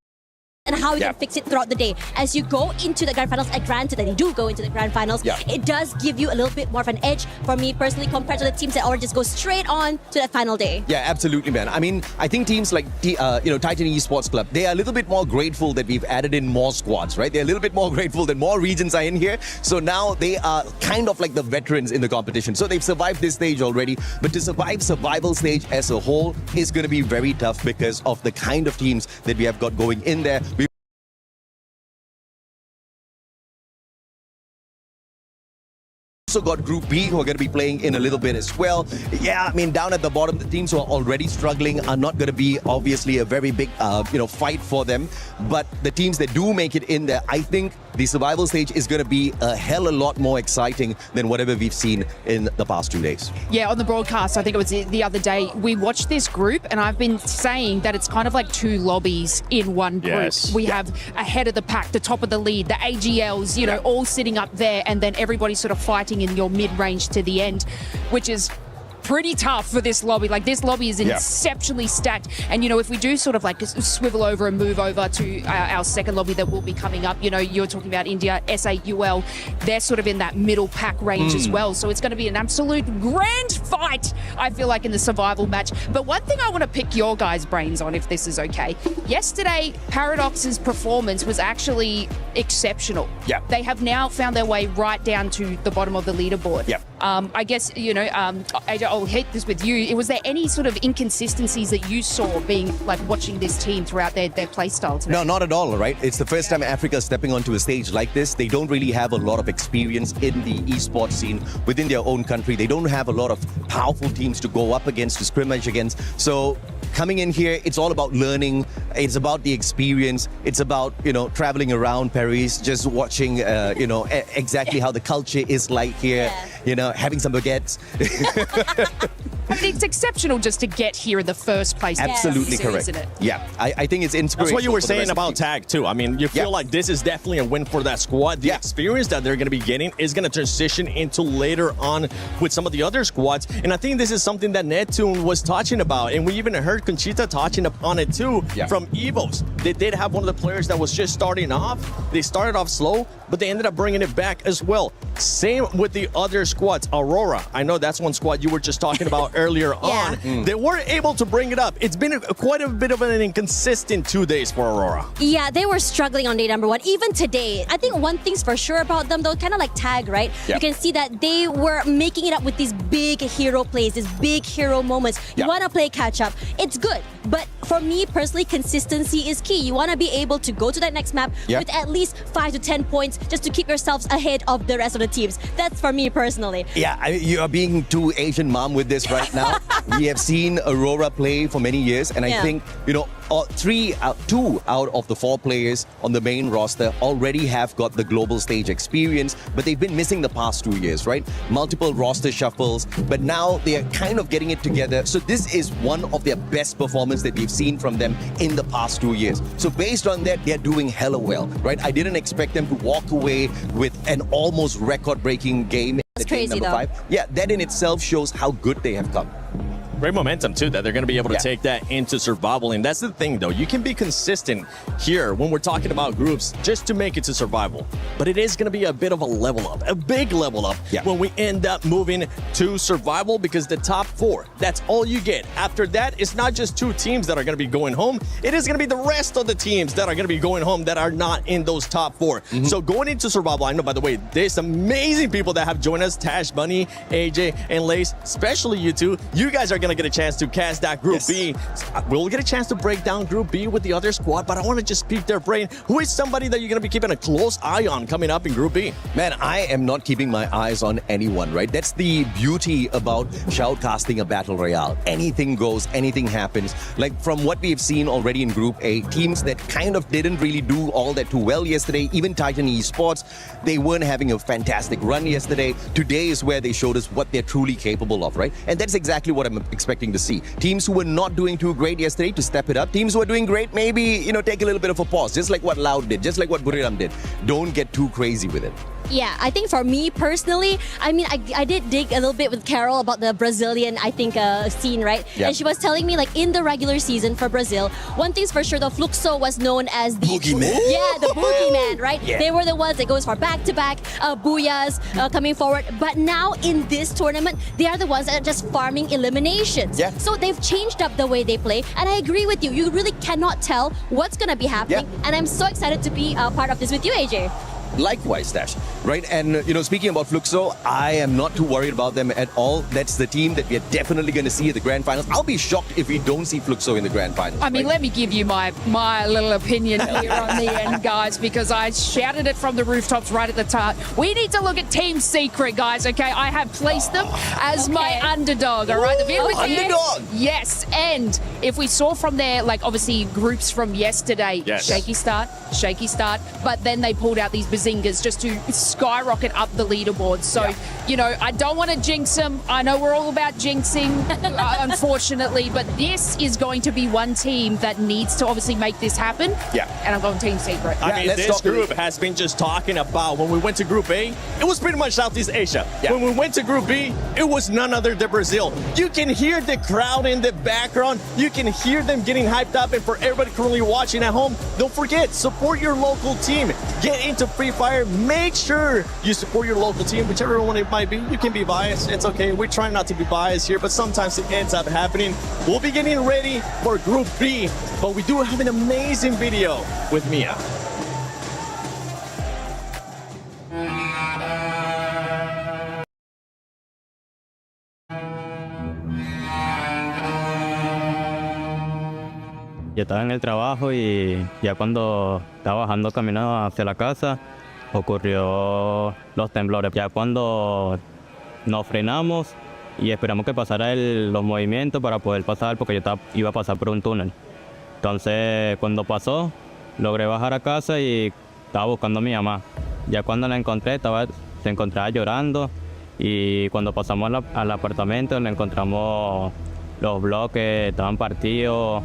how you can fix it throughout the day. As you go into the grand finals, and granted that you do go into the grand finals, it does give you a little bit more of an edge for me personally compared to the teams that already just go straight on to that final day. Yeah, absolutely, man. I mean, I think teams like Titan eSports Club, they are a little bit more grateful that we've added in more squads, right? They're a little bit more grateful that more regions are in here. So now they are kind of like the veterans in the competition. So they've survived this stage already, but to survive survival stage as a whole is going to be very tough because of the kind of teams that we have got going in there. We also got Group B who are going to be playing in a little bit as well. Yeah, I mean, down at the bottom, the teams who are already struggling are not going to be obviously a very big, fight for them. But the teams that do make it in there, I think the survival stage is going to be a hell a lot more exciting than whatever we've seen in the past 2 days. Yeah, on the broadcast, I think it was the other day, we watched this group and I've been saying that it's kind of like 2 lobbies in one group. Yes. We have ahead of the pack, the top of the lead, the AGLs, all sitting up there, and then everybody sort of fighting in your mid-range to the end, which is pretty tough for this lobby. Like, this lobby is exceptionally stacked. And, if we do sort of like swivel over and move over to our second lobby that will be coming up, you're talking about India, SAUL, they're sort of in that middle pack range as well. So it's going to be an absolute grand fight, I feel like, in the survival match. But one thing I want to pick your guys' brains on, if this is okay. Yesterday, Paradox's performance was actually exceptional. Yeah. They have now found their way right down to the bottom of the leaderboard. Yeah. I guess, AJ, I'll hit this with you. Was there any sort of inconsistencies that you saw being like watching this team throughout their play style today? No, not at all, right? It's the first time Africa is stepping onto a stage like this. They don't really have a lot of experience in the esports scene within their own country. They don't have a lot of powerful teams to go up against, to scrimmage against. So coming in here, it's all about learning. It's about the experience. It's about, traveling around Paris, just watching, exactly how the culture is like here, having some baguettes. It's exceptional just to get here in the first place. Absolutely correct. Isn't it? Yeah, I think it's inspirational. That's what you were for the saying rest of the about teams. tag too. I mean, you feel like this is definitely a win for that squad. The experience that they're going to be getting is going to transition into later on with some of the other squads. And I think this is something that Neptune was touching about. And we even heard Conchita touching upon it too from Evos. They did have one of the players that was just starting off. They started off slow, but they ended up bringing it back as well. Same with the other squads. Aurora, I know that's one squad you were just talking about earlier on. They were able to bring it up. It's been quite a bit of an inconsistent 2 days for Aurora. Yeah, they were struggling on day number 1. Even today, I think one thing's for sure about them, though, kind of like tag, right? You can see that they were making it up with these big hero plays, these big hero moments. You want to play catch up. It's good. But for me personally, consistency is key. You want to be able to go to that next map with at least 5 to 10 points just to keep yourselves ahead of the rest of the teams. That's for me personally. Yeah, you are being too Asian mom with this right now. We have seen Aurora play for many years, and I think, two out of the 4 players on the main roster already have got the global stage experience, but they've been missing the past 2 years, right? Multiple roster shuffles, but now they are kind of getting it together. So this is one of their best performances that we've seen from them in the past 2 years. So based on that, they're doing hella well, right? I didn't expect them to walk away with an almost record-breaking game. That's crazy, number though. 5. Yeah, that in itself shows how good they have come. Great momentum too, that they're going to be able to take that into survival. And that's the thing though, you can be consistent here when we're talking about groups just to make it to survival, but it is going to be a bit of a level up, a big level up when we end up moving to survival, because the top 4, that's all you get. After that, it's not just 2 teams that are going to be going home, it is going to be the rest of the teams that are going to be going home that are not in those top 4. So going into survival, I know, by the way, there's amazing people that have joined us, Tash, Bunny, AJ, and Lace, especially you two. You guys are going to get a chance to cast that Group B. We'll get a chance to break down Group B with the other squad, but I want to just pick their brain. Who is somebody that you're going to be keeping a close eye on coming up in Group B? Man, I am not keeping my eyes on anyone, right? That's the beauty about shoutcasting a battle royale. Anything goes, anything happens. Like from what we've seen already in Group A, teams that kind of didn't really do all that too well yesterday, even Titan eSports, they weren't having a fantastic run yesterday. Today is where they showed us what they're truly capable of, right? And that's exactly what I'm expecting to see. Teams who were not doing too great yesterday to step it up. Teams who are doing great, maybe, you know, take a little bit of a pause, just like what Loud did, just like what Buriram did. Don't get too crazy with it. Yeah, I think for me personally, I mean, I did dig a little bit with Carol about the Brazilian, I think, scene, right? Yeah. And she was telling me, like, in the regular season for Brazil, one thing's for sure, the Fluxo was known as the... Boogeyman? Yeah, the boogeyman, right? Yeah. They were the ones that goes for back-to-back booyahs coming forward. But now, in this tournament, they are the ones that are just farming eliminations. Yeah. So they've changed up the way they play. And I agree with you. You really cannot tell what's going to be happening. And I'm so excited to be part of this with you, AJ. Likewise, Dash, right? And, you know, speaking about Fluxo, I am not too worried about them at all. That's the team that we are definitely going to see at the Grand Finals. I'll be shocked if we don't see Fluxo in the Grand Finals. I mean, let me give you my little opinion here on the end, guys, because I shouted it from the rooftops right at the top. We need to look at Team Secret, guys, okay? I have placed them as my underdog, all right? Underdog! Yes, and if we saw from there, like, obviously, groups from yesterday, shaky start, but then they pulled out these Bazingas just to skyrocket up the leaderboard. So, you know, I don't want to jinx them. I know we're all about jinxing, unfortunately, but this is going to be one team that needs to obviously make this happen. Yeah. And I'm going Team Secret. I mean, this group has been just talking about when we went to Group A, it was pretty much Southeast Asia. When we went to Group B, it was none other than Brazil. You can hear the crowd in the background. You can hear them getting hyped up. And for everybody currently watching at home, don't forget, support your local team. Get into Free Fire. Make sure you support your local team, whichever one it might be. You can be biased. It's okay. We try not to be biased here, but sometimes it ends up happening. We'll be getting ready for Group B, but we do have an amazing video with Mia. Yo estaba en el trabajo y ya cuando estaba bajando camino hacia la casa ocurrió los temblores. Ya cuando nos frenamos y esperamos que pasara los movimientos para poder pasar, porque yo iba a pasar por un túnel. Entonces cuando pasó logré bajar a casa y estaba buscando a mi mamá. Ya cuando la encontré se encontraba llorando, y cuando pasamos al apartamento le encontramos los bloques, estaban partidos.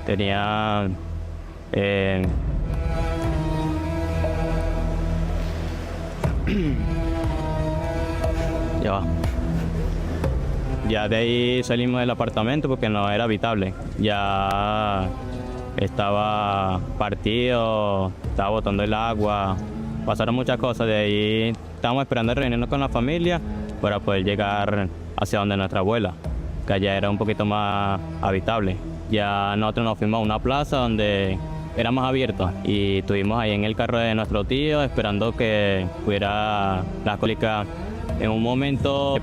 Tenían ya de ahí salimos del apartamento porque no era habitable. Ya estaba partido, estaba botando el agua, pasaron muchas cosas. De ahí estábamos esperando reunirnos con la familia para poder llegar hacia donde nuestra abuela, que allá era un poquito más habitable. Ya nosotros nos fuimos a una plaza donde era más abierto y estuvimos ahí en el carro de nuestro tío esperando que fuera la cólica. En un momento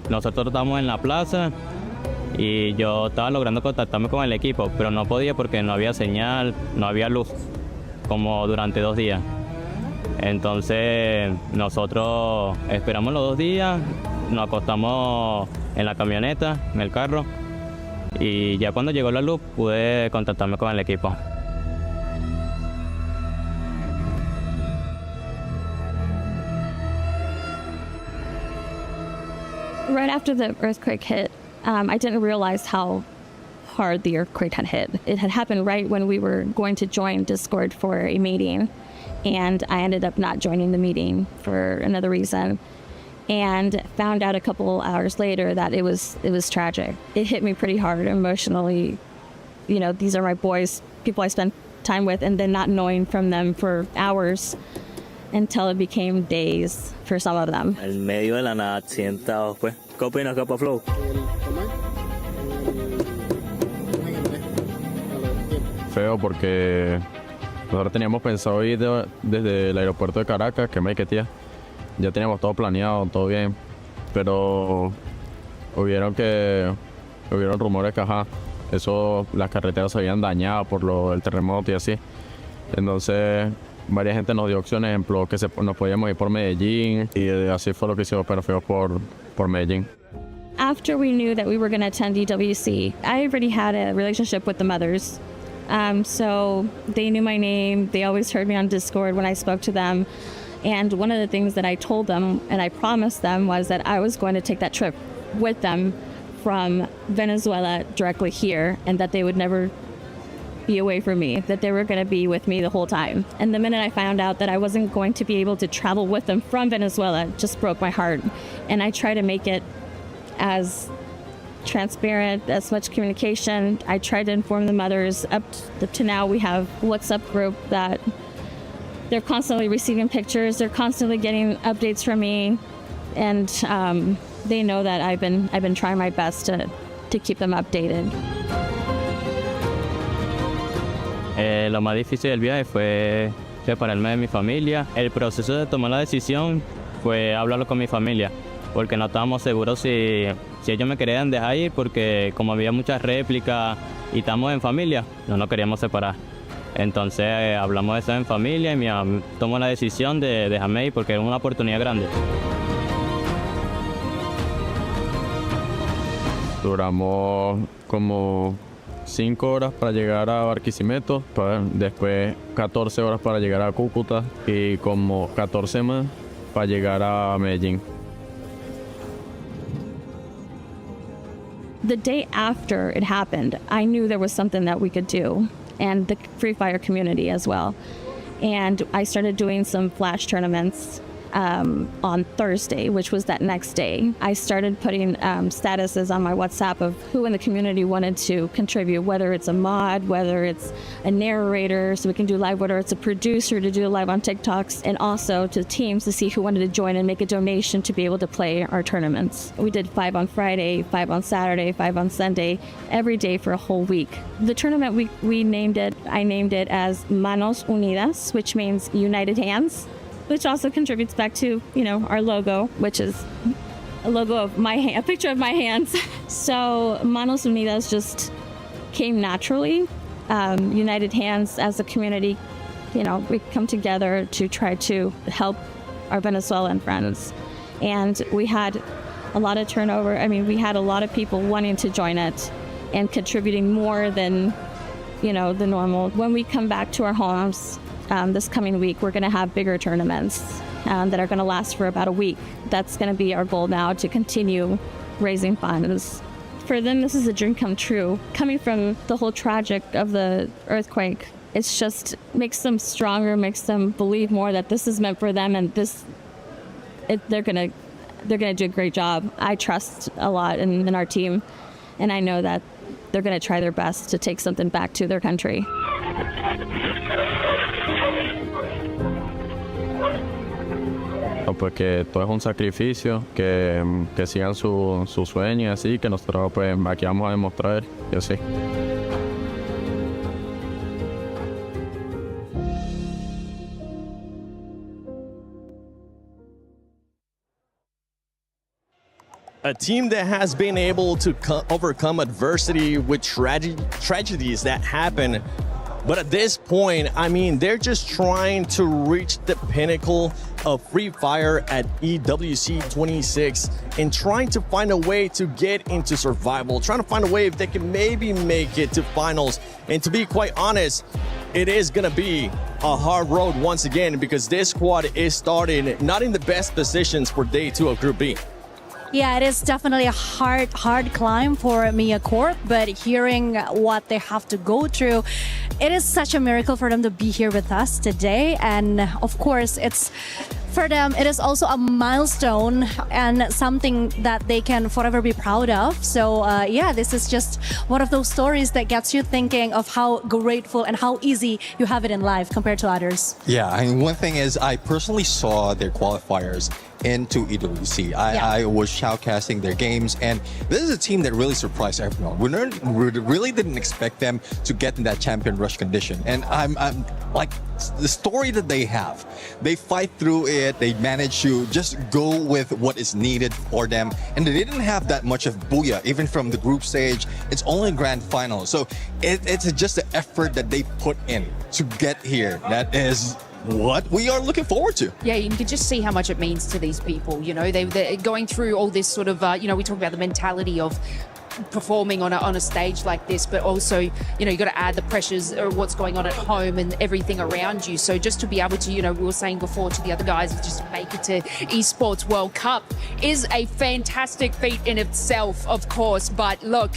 nosotros estábamos en la plaza y yo estaba logrando contactarme con el equipo, pero no podía porque no había señal, no había luz, como durante 2 días. Entonces nosotros esperamos los 2 días, nos acostamos en la camioneta, en el carro, Y ya cuando llegó la luz pude contactarme con el equipo. Right after the earthquake hit, I didn't realize how hard the earthquake had hit. It had happened right when we were going to join Discord for a meeting, and I ended up not joining the meeting for another reason, and found out a couple hours later that it was tragic. It hit me pretty hard emotionally. You know, these are my boys, people I spent time with, and then not knowing from them for hours until it became days for some of them. El medio de la nada accidentado fue. ¿Qué opinas, Capa Flow? Feo porque nosotros teníamos pensado ir desde el aeropuerto de Caracas, que Maiquetía. Ya teníamos todo planeado, todo bien, pero hubieron rumores que las carreteras se habían dañado por el terremoto y así. Entonces varias gente nos dio opciones, ejemplo, que nos podíamos ir por Medellín, y así fue lo que hicimos, pero fuimos por Medellín. After we knew that we were going to attend EWC, I already had a relationship with the mothers. So they knew my name. They always heard me on Discord when I spoke to them. And one of the things that I told them and I promised them was that I was going to take that trip with them from Venezuela directly here, and that they would never be away from me, that they were going to be with me the whole time. And the minute I found out that I wasn't going to be able to travel with them from Venezuela, it just broke my heart. And I try to make it as transparent, as much communication. I tried to inform the mothers. Up to now, we have a WhatsApp group that they're constantly receiving pictures. They're constantly getting updates from me, and they know that I've been trying my best to keep them updated. Lo más difícil del viaje fue separarme de mi familia. El proceso de tomar la decisión fue hablarlo con mi familia, porque no estábamos seguros si ellos me querían dejar ir, porque como había muchas réplicas y estamos en familia, no nos queríamos separar. Entonces hablamos de eso en familia y mi mamá tomó la decisión de dejarme ir porque era una oportunidad grande. Duramos como 5 horas para llegar a Barquisimeto, después 14 horas para llegar a Cúcuta y como 14 más para llegar a Medellín. The day after it happened, I knew there was something that we could do, and the Free Fire community as well. And I started doing some flash tournaments on Thursday, which was that next day. I started putting statuses on my WhatsApp of who in the community wanted to contribute, whether it's a mod, whether it's a narrator, so we can do live, whether it's a producer to do live on TikToks, and also to teams to see who wanted to join and make a donation to be able to play our tournaments. We did 5 on Friday, 5 on Saturday, 5 on Sunday, every day for a whole week. The tournament, I named it as Manos Unidas, which means United Hands, which also contributes back to, our logo, which is a logo of a picture of my hands. So Manos Unidas just came naturally. United Hands as a community, we come together to try to help our Venezuelan friends. And we had a lot of turnover. I mean, we had a lot of people wanting to join it and contributing more than, the normal. When we come back to our homes, this coming week, we're going to have bigger tournaments that are going to last for about a week. That's going to be our goal now, to continue raising funds. For them, this is a dream come true. Coming from the whole tragic of the earthquake, it's just makes them stronger, makes them believe more that this is meant for them, and they're going to do a great job. I trust a lot in our team, and I know that they're going to try their best to take something back to their country. Pues que todo es un sacrificio, que sigan su sueño y así, que nosotros pues aquí vamos a demostrar y así. A team that has been able to overcome adversity with tragedies that happen But at this point, I mean, they're just trying to reach the pinnacle of Free Fire at EWC 26 and trying to find a way to get into survival, trying to find a way if they can maybe make it to finals. And to be quite honest, it is going to be a hard road once again because this squad is starting not in the best positions for day 2 of Group B. Yeah, it is definitely a hard climb for Mia Corp, but hearing what they have to go through, it is such a miracle for them to be here with us today. And of course, it's for them, it is also a milestone and something that they can forever be proud of. So yeah, this is just one of those stories that gets you thinking of how grateful and how easy you have it in life compared to others. Yeah, I mean, one thing is I personally saw their qualifiers into EWC. I was shoutcasting their games, and this is a team that really surprised everyone. We really didn't expect them to get in that champion rush condition, and I'm like, the story that they have, they fight through it, they manage to just go with what is needed for them, and they didn't have that much of booyah even from the group stage. It's only grand final, so it's just the effort that they put in to get here that is what we are looking forward to. Yeah, you can just see how much it means to these people. You know, they're going through all this sort of, you know, we talk about the mentality of performing on a stage like this, but also, you know, you got to add the pressures of what's going on at home and everything around you. So just to be able to, you know, we were saying before to the other guys, just to make it to Esports World Cup is a fantastic feat in itself, of course. But look,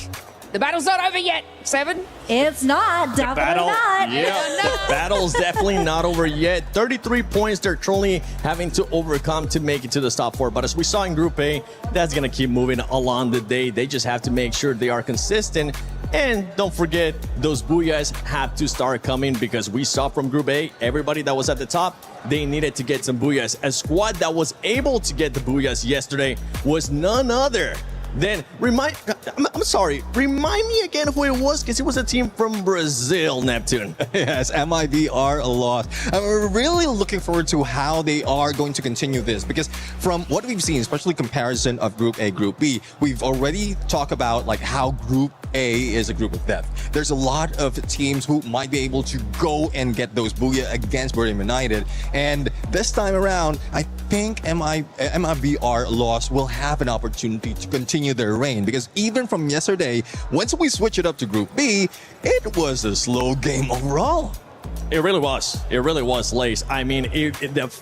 the battle's not over yet, Seven. It's not, definitely not. Yeah, the battle's definitely not over yet. 33 points they're truly having to overcome to make it to the top 4. But as we saw in Group A, that's going to keep moving along the day. They just have to make sure they are consistent. And don't forget, those booyahs have to start coming because we saw from Group A, everybody that was at the top, they needed to get some booyahs. A squad that was able to get the booyahs yesterday was none other than, remind me again who it was, because it was a team from Brazil, Neptune. Yes, MIBR lost. And we're really looking forward to how they are going to continue this, because from what we've seen, especially comparison of Group A, Group B, we've already talked about like how Group A is a group of death. There's a lot of teams who might be able to go and get those booyah against Birmingham United. And this time around, I think MIBR loss will have an opportunity to continue their reign, because even from yesterday, once we switch it up to Group B, it was a slow game overall. It really was. It really was, Lace. I mean,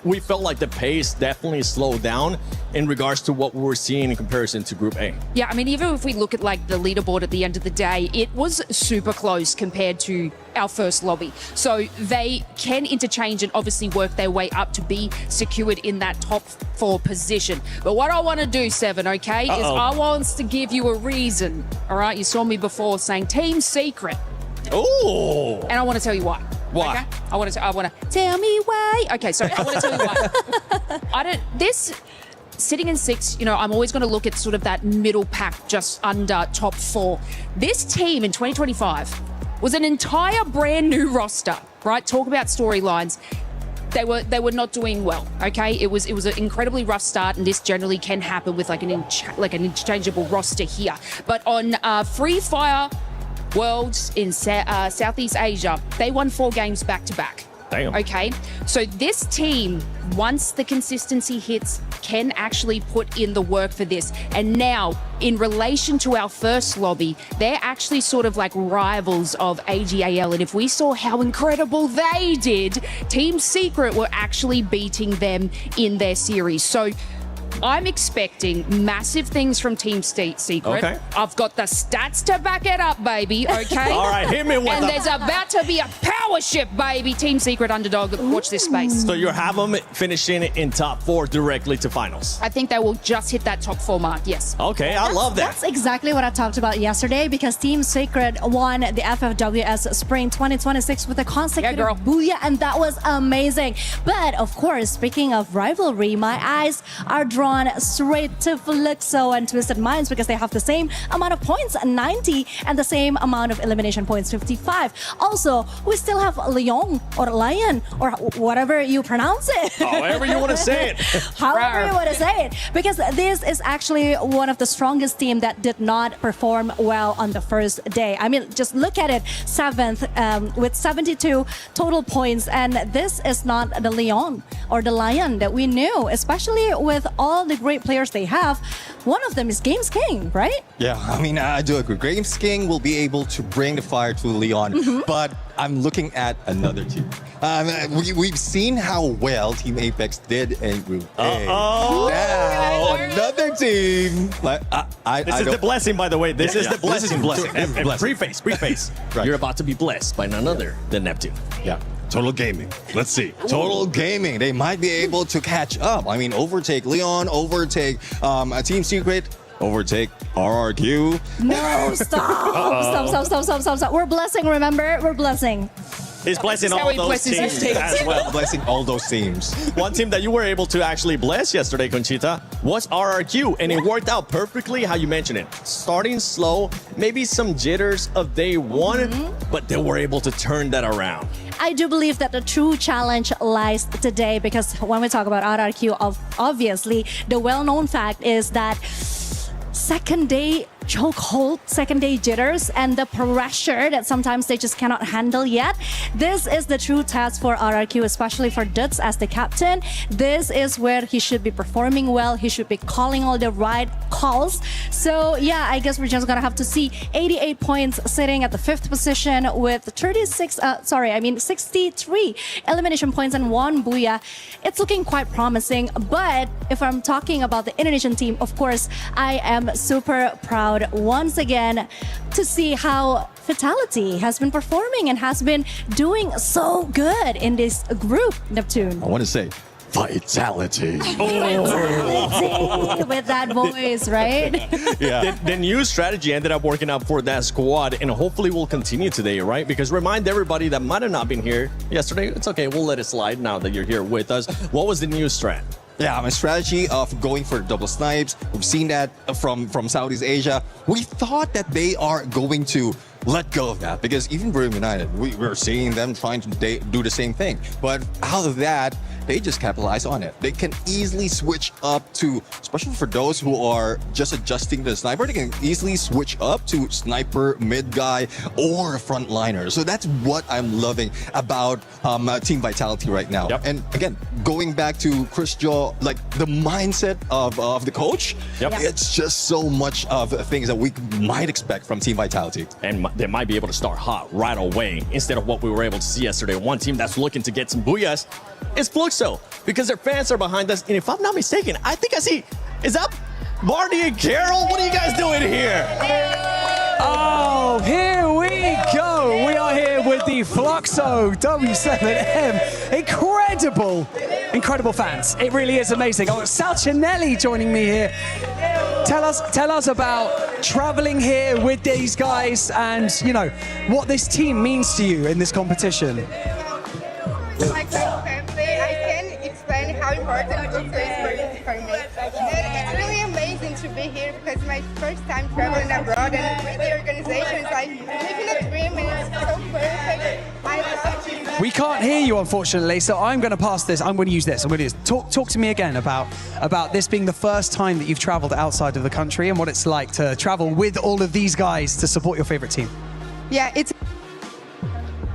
we felt like the pace definitely slowed down in regards to what we were seeing in comparison to Group A. Yeah, I mean, even if we look at like the leaderboard at the end of the day, it was super close compared to our first lobby. So they can interchange and obviously work their way up to be secured in that top 4 position. But what I want to do, Seven, okay, is I want to give you a reason. All right, you saw me before saying Team Secret. Oh! And I want to tell you why. Why? Okay? I want to tell me why. Okay, so I want to tell you why. Sitting in 6, you know, I'm always going to look at sort of that middle pack just under top 4. This team in 2025 was an entire brand new roster, right? Talk about storylines. They were not doing well, okay? It was an incredibly rough start, and this generally can happen with like an interchangeable roster here. But on Free Fire Worlds in Southeast Asia, they won 4 games back to back. Damn. Okay, so this team, once the consistency hits, can actually put in the work for this. And now, in relation to our first lobby, they're actually sort of like rivals of AGAL. And if we saw how incredible they did, Team Secret were actually beating them in their series. So I'm expecting massive things from Team Secret. Okay. I've got the stats to back it up, baby, okay? All right, hit me with And there's about to be a power shift, baby. Team Secret underdog. Watch this space. So you have them finishing in top 4 directly to finals. I think they will just hit that top 4 mark, yes. Okay, I love that. That's exactly what I talked about yesterday, because Team Secret won the FFWS Spring 2026 with a consecutive booyah, and that was amazing. But of course, speaking of rivalry, my eyes are drawn drawn straight to Fluxo and Twisted Minds because they have the same amount of points, 90, and the same amount of elimination points, 55. Also, we still have Leon or Lion or whatever you pronounce it. However you want to say it. However you want to say it. Because this is actually one of the strongest team that did not perform well on the first day. I mean, just look at it, 7th with 72 total points. And this is not the Leon or the Lion that we knew, especially with all the great players they have. One of them is Games King, right? Yeah, I mean, I do agree. Games King will be able to bring the fire to Leon, but I'm looking at another team. We've seen how well Team Apex did in Group A. Now, another team. This is the blessing, by the way. This is the blessing. Preface. Right. You're about to be blessed by none other than Neptune. Yeah. Total Gaming. Let's see. Total Gaming. They might be able to catch up. I mean, overtake Leon, overtake Team Secret, overtake RRQ. No, stop. We're blessing, remember? We're blessing. He's blessing all those teams as well. Blessing all those teams. One team that you were able to actually bless yesterday, Conchita, was RRQ, and it worked out perfectly how you mentioned it. Starting slow, maybe some jitters of day one, but they were able to turn that around. I do believe that the true challenge lies today because when we talk about RRQ, obviously, the well-known fact is that second day chokehold, second day jitters, and the pressure that sometimes they just cannot handle yet. This is the true test for RRQ, especially for Dutz as the captain. This is where he should be performing well. He should be calling all the right calls. So yeah, I guess we're just gonna have to see 88 points sitting at the 5th position with 63 elimination points and 1 booyah. It's looking quite promising, but if I'm talking about the Indonesian team, of course, I am super proud once again to see how Vitality has been performing and has been doing so good in this group, Neptune. I want to say Vitality. Vitality with that voice, right? Yeah. The new strategy ended up working out for that squad, and hopefully will continue today, right? Because remind everybody that might have not been here yesterday, it's okay, we'll let it slide now that you're here with us. What was the new strat? Yeah, my strategy of going for double snipes. We've seen that from Southeast Asia. We thought that they are going to let go of that because even Brim United, we're seeing them trying to do the same thing. But out of that, they just capitalize on it. They can easily switch up to, especially for those who are just adjusting the sniper, they can easily switch up to sniper, mid guy, or frontliner. So that's what I'm loving about Team Vitality right now. Yep. And again, going back to Chris Joe, like the mindset of the coach, it's just so much of things that we might expect from Team Vitality. And they might be able to start hot right away instead of what we were able to see yesterday. One team that's looking to get some booyahs is Fluxo, because their fans are behind us. And if I'm not mistaken, I think I see, is that Marty and Carol? What are you guys doing here? Oh, here we go. We are here with the Fluxo W7M. Incredible fans. It really is amazing. Oh, Salcinelli joining me here. Tell us about traveling here with these guys and, you know, what this team means to you in this competition. Like my family, I can explain how important Fluxo is for me. And it's really amazing to be here because it's my first time traveling abroad, and with the organization, it's like living a dream, and it's so perfect. I love it. We can't hear you, unfortunately, so I'm going to pass this. I'm going to use this. Talk to me again about this being the first time that you've traveled outside of the country and what it's like to travel with all of these guys to support your favorite team. Yeah, it's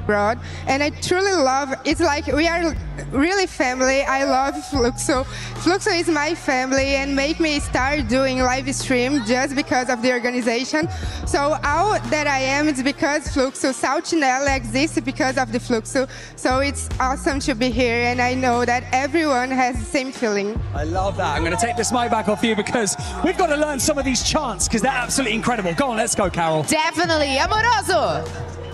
abroad, and I truly love. It's like we are really family. I love Fluxo. Fluxo is my family and make me start doing live stream just because of the organization. So all that I am is because Fluxo. Salcinelli exists because of the Fluxo. So it's awesome to be here, and I know that everyone has the same feeling. I love that. I'm going to take this mic back off you because we've got to learn some of these chants because they're absolutely incredible. Go on, let's go, Carol. Definitely. Amoroso.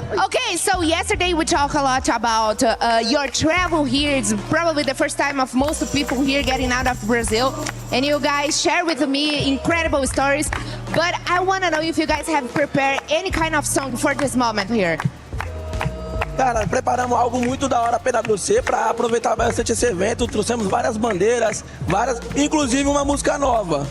Okay, so yesterday we talked a lot about your travel here. It's probably the first time of most people here getting out of Brazil. And you guys share with me incredible stories. But I want to know if you guys have prepared any kind of song for this moment here. Cara, preparamos algo muito da hora PWC para aproveitar bastante esse evento. Trouxemos várias bandeiras, inclusive uma música nova.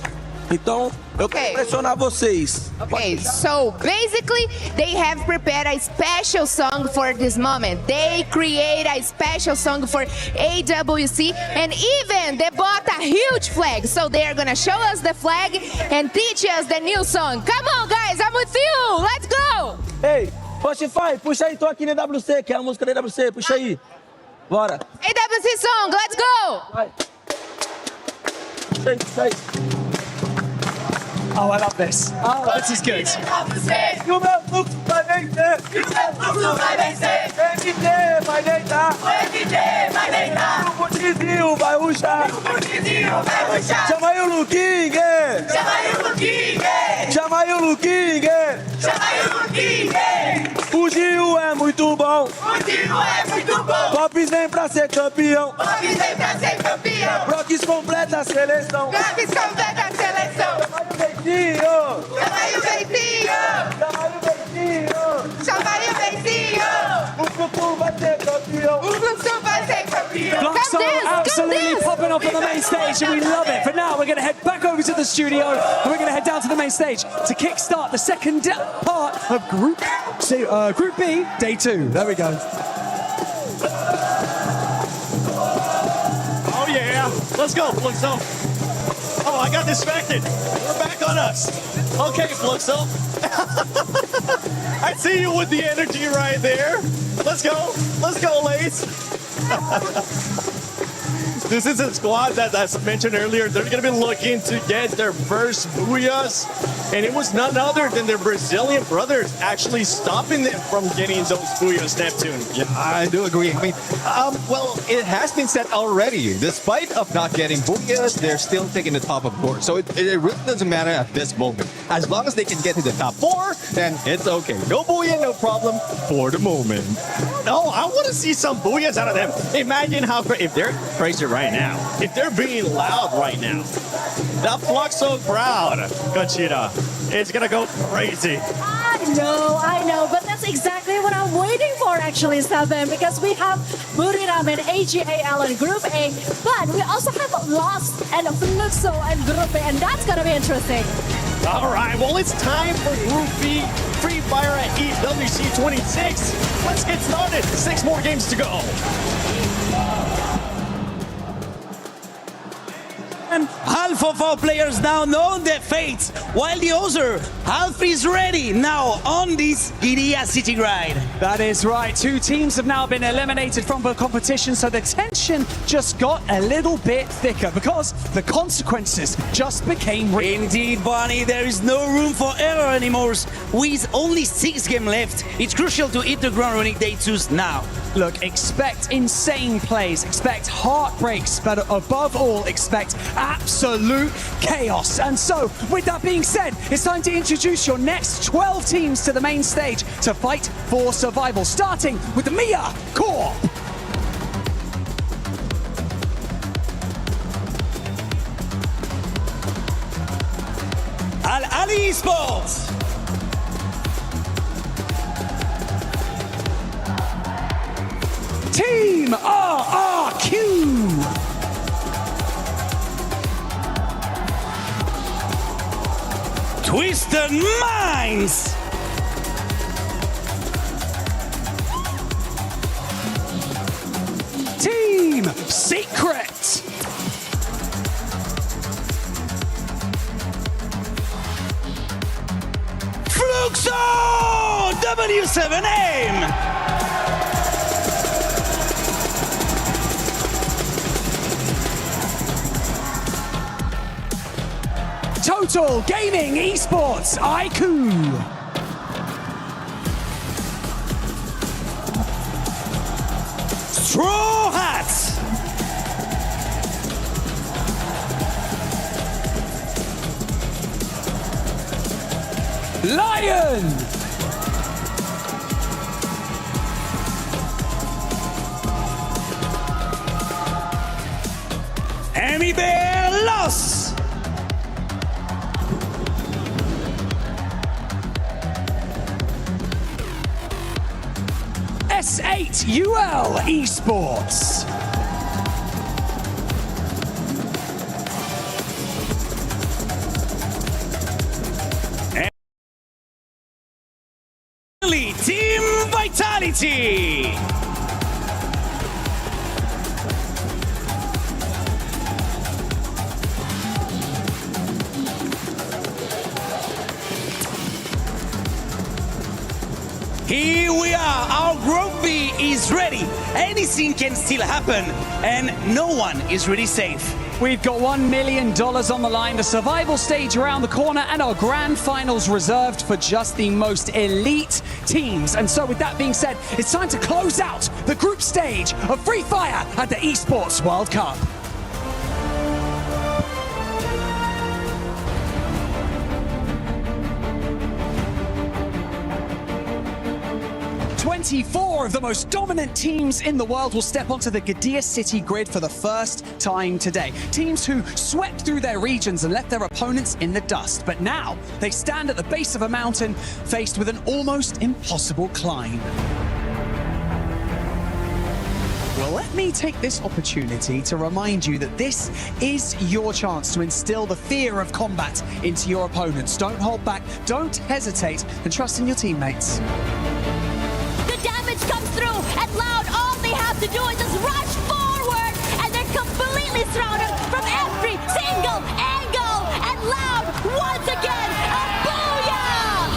Então, eu quero impressionar vocês. Okay, so basically they have prepared a special song for this moment. They create a special song for AWC and even they bought a huge flag. So they are gonna show us the flag and teach us the new song. Come on guys, I'm with you, let's go! Ei, Spotify, puxa aí, tô aqui na AWC, que é a música da AWC, puxa aí. Bora. AWC song, let's go! Vai. Puxa aí, puxa aí. Oh, I love this. Oh, this is good. E o meu fluxo vai vencer. E o meu fluxo vai vencer. O MD vai deitar. O MD vai deitar. O Curtizinho vai ruxar. O Curtizinho vai ruxar. Chama aí o Luquingue. Chama aí o Luquingue. Chama aí o Luquingue. Chama aí o Luquingue. O Gil é muito bom. O Gil é muito bom. Pops vem pra ser campeão. Pops vem pra ser campeão. Brox completa a seleção. Brox completa a seleção. Chama aí o Bentinho! Chama aí o Bentinho! Chama aí o Bentinho! O Fluxo vai ser campeão! O Fluxo vai ser campeão! Fluxo absolutely popping off on the main stage and we love it. For now, we're going to head back over to the studio and we're going to head down to the main stage to kickstart the second part of Group B, Day 2. There we go. Oh yeah! Let's go, Fluxo! Oh, I got distracted. We're back on us. Okay, Fluxo. I see you with the energy right there. Let's go. Let's go, Lace. This is a squad that, as I mentioned earlier, they're going to be looking to get their first booyahs. And it was none other than their Brazilian brothers actually stopping them from getting those booyahs, Neptune. Yeah, I do agree. I mean, well, it has been said already. Despite of not getting booyahs, they're still taking the top of board. So it really doesn't matter at this moment. As long as they can get to the top 4, then it's okay. No booyah, no problem for the moment. No, I want to see some booyahs out of them. Imagine how if they're crazy right now, if they're being loud right now, that Fluxo crowd, Conchita, it's gonna go crazy. I know, but that's exactly what I'm waiting for actually, Seven, because we have Buriram and AGAL in Group A, but we also have Lost and Fluxo and Group A, and that's gonna be interesting. All right, well, it's time for Group B, Free Fire at EWC 26. Let's get started. 6 more games to go. Half of our players now know their fate, while the other half is ready now on this Giria City ride. That is right. 2 teams have now been eliminated from the competition, so the tension just got a little bit thicker because the consequences just became real. Indeed, Bonnie, there is no room for error anymore. With only 6 games left, it's crucial to hit the ground running Day 2s now. Look, expect insane plays, expect heartbreaks, but above all, expect absolute chaos. And so, with that being said, it's time to introduce your next 12 teams to the main stage to fight for survival, starting with the Mia Corp. atEsports. Team RRQ. Twisted Minds. Team Secret. Fluxo W7 Total Gaming Esports IQ. Straw Hats. Lion. Emmy Bear Loss. SA UL Esports. Team Vitality. Here we are, our Group B is ready. Anything can still happen, and no one is really safe. We've got $1 million on the line, the survival stage around the corner, and our grand finals reserved for just the most elite teams. And so with that being said, it's time to close out the group stage of Free Fire at the Esports World Cup. Four of the most dominant teams in the world will step onto the Gadia City grid for the first time today. Teams who swept through their regions and left their opponents in the dust. But now they stand at the base of a mountain faced with an almost impossible climb. Well, let me take this opportunity to remind you that this is your chance to instill the fear of combat into your opponents. Don't hold back, don't hesitate, and trust in your teammates. Damage comes through, and Loud, all they have to do is just rush forward, and they're completely surrounded from every single angle. And Loud, once again, a booyah!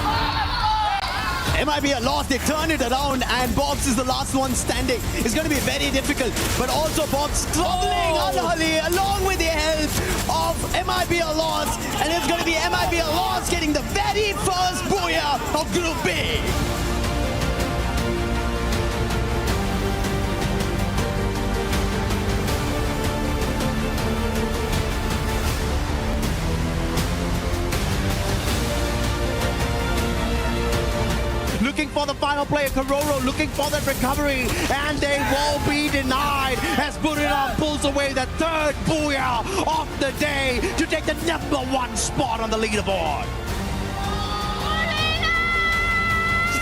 MIB are lost, they turn it around, and Box is the last one standing. It's going to be very difficult, but also Box struggling unholy along with the help of MIB are lost, and it's going to be MIB are lost getting the very first booyah of Group B. Looking for the final player, Kororo, looking for that recovery, and they will be denied as Burira pulls away the third booyah of the day to take the #1 spot on the leaderboard.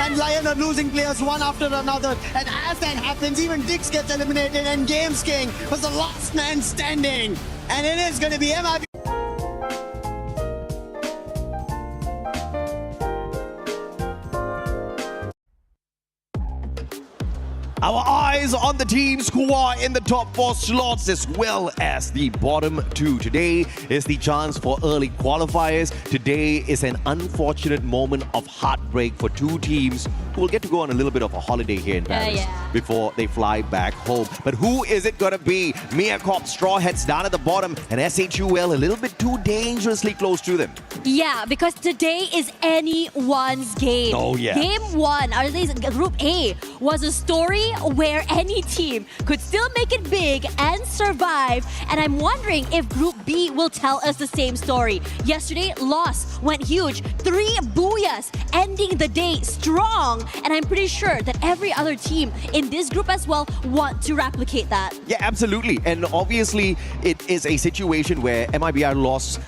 And Lion are losing players one after another, and as that happens, even Dix gets eliminated, and Games King was the last man standing, and it is going to be MIB. Our eyes on the teams who are in the top 4 slots as well as the bottom 2. Today is the chance for early qualifiers. Today is an unfortunate moment of heartbreak for 2 teams who will get to go on a little bit of a holiday here in Paris before they fly back home. But who is it going to be? Mia Corp Straw Hats down at the bottom, and SHUL a little bit too dangerously close to them. Yeah, because today is anyone's game. Oh, yeah. Game 1, or at least Group A, was a story where any team could still make it big and survive. And I'm wondering if Group B will tell us the same story. Yesterday, loss went huge. 3 booyahs, ending the day strong. And I'm pretty sure that every other team in this group as well want to replicate that. Yeah, absolutely. And obviously, it is a situation where MIBR lost,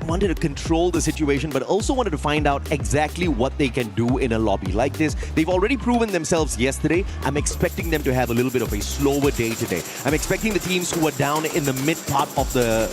wanted to control the situation, but also wanted to find out exactly what they can do in a lobby like this. They've already proven themselves yesterday. I'm expecting them to have a little bit of a slower day today. I'm expecting the teams who are down in the mid part of the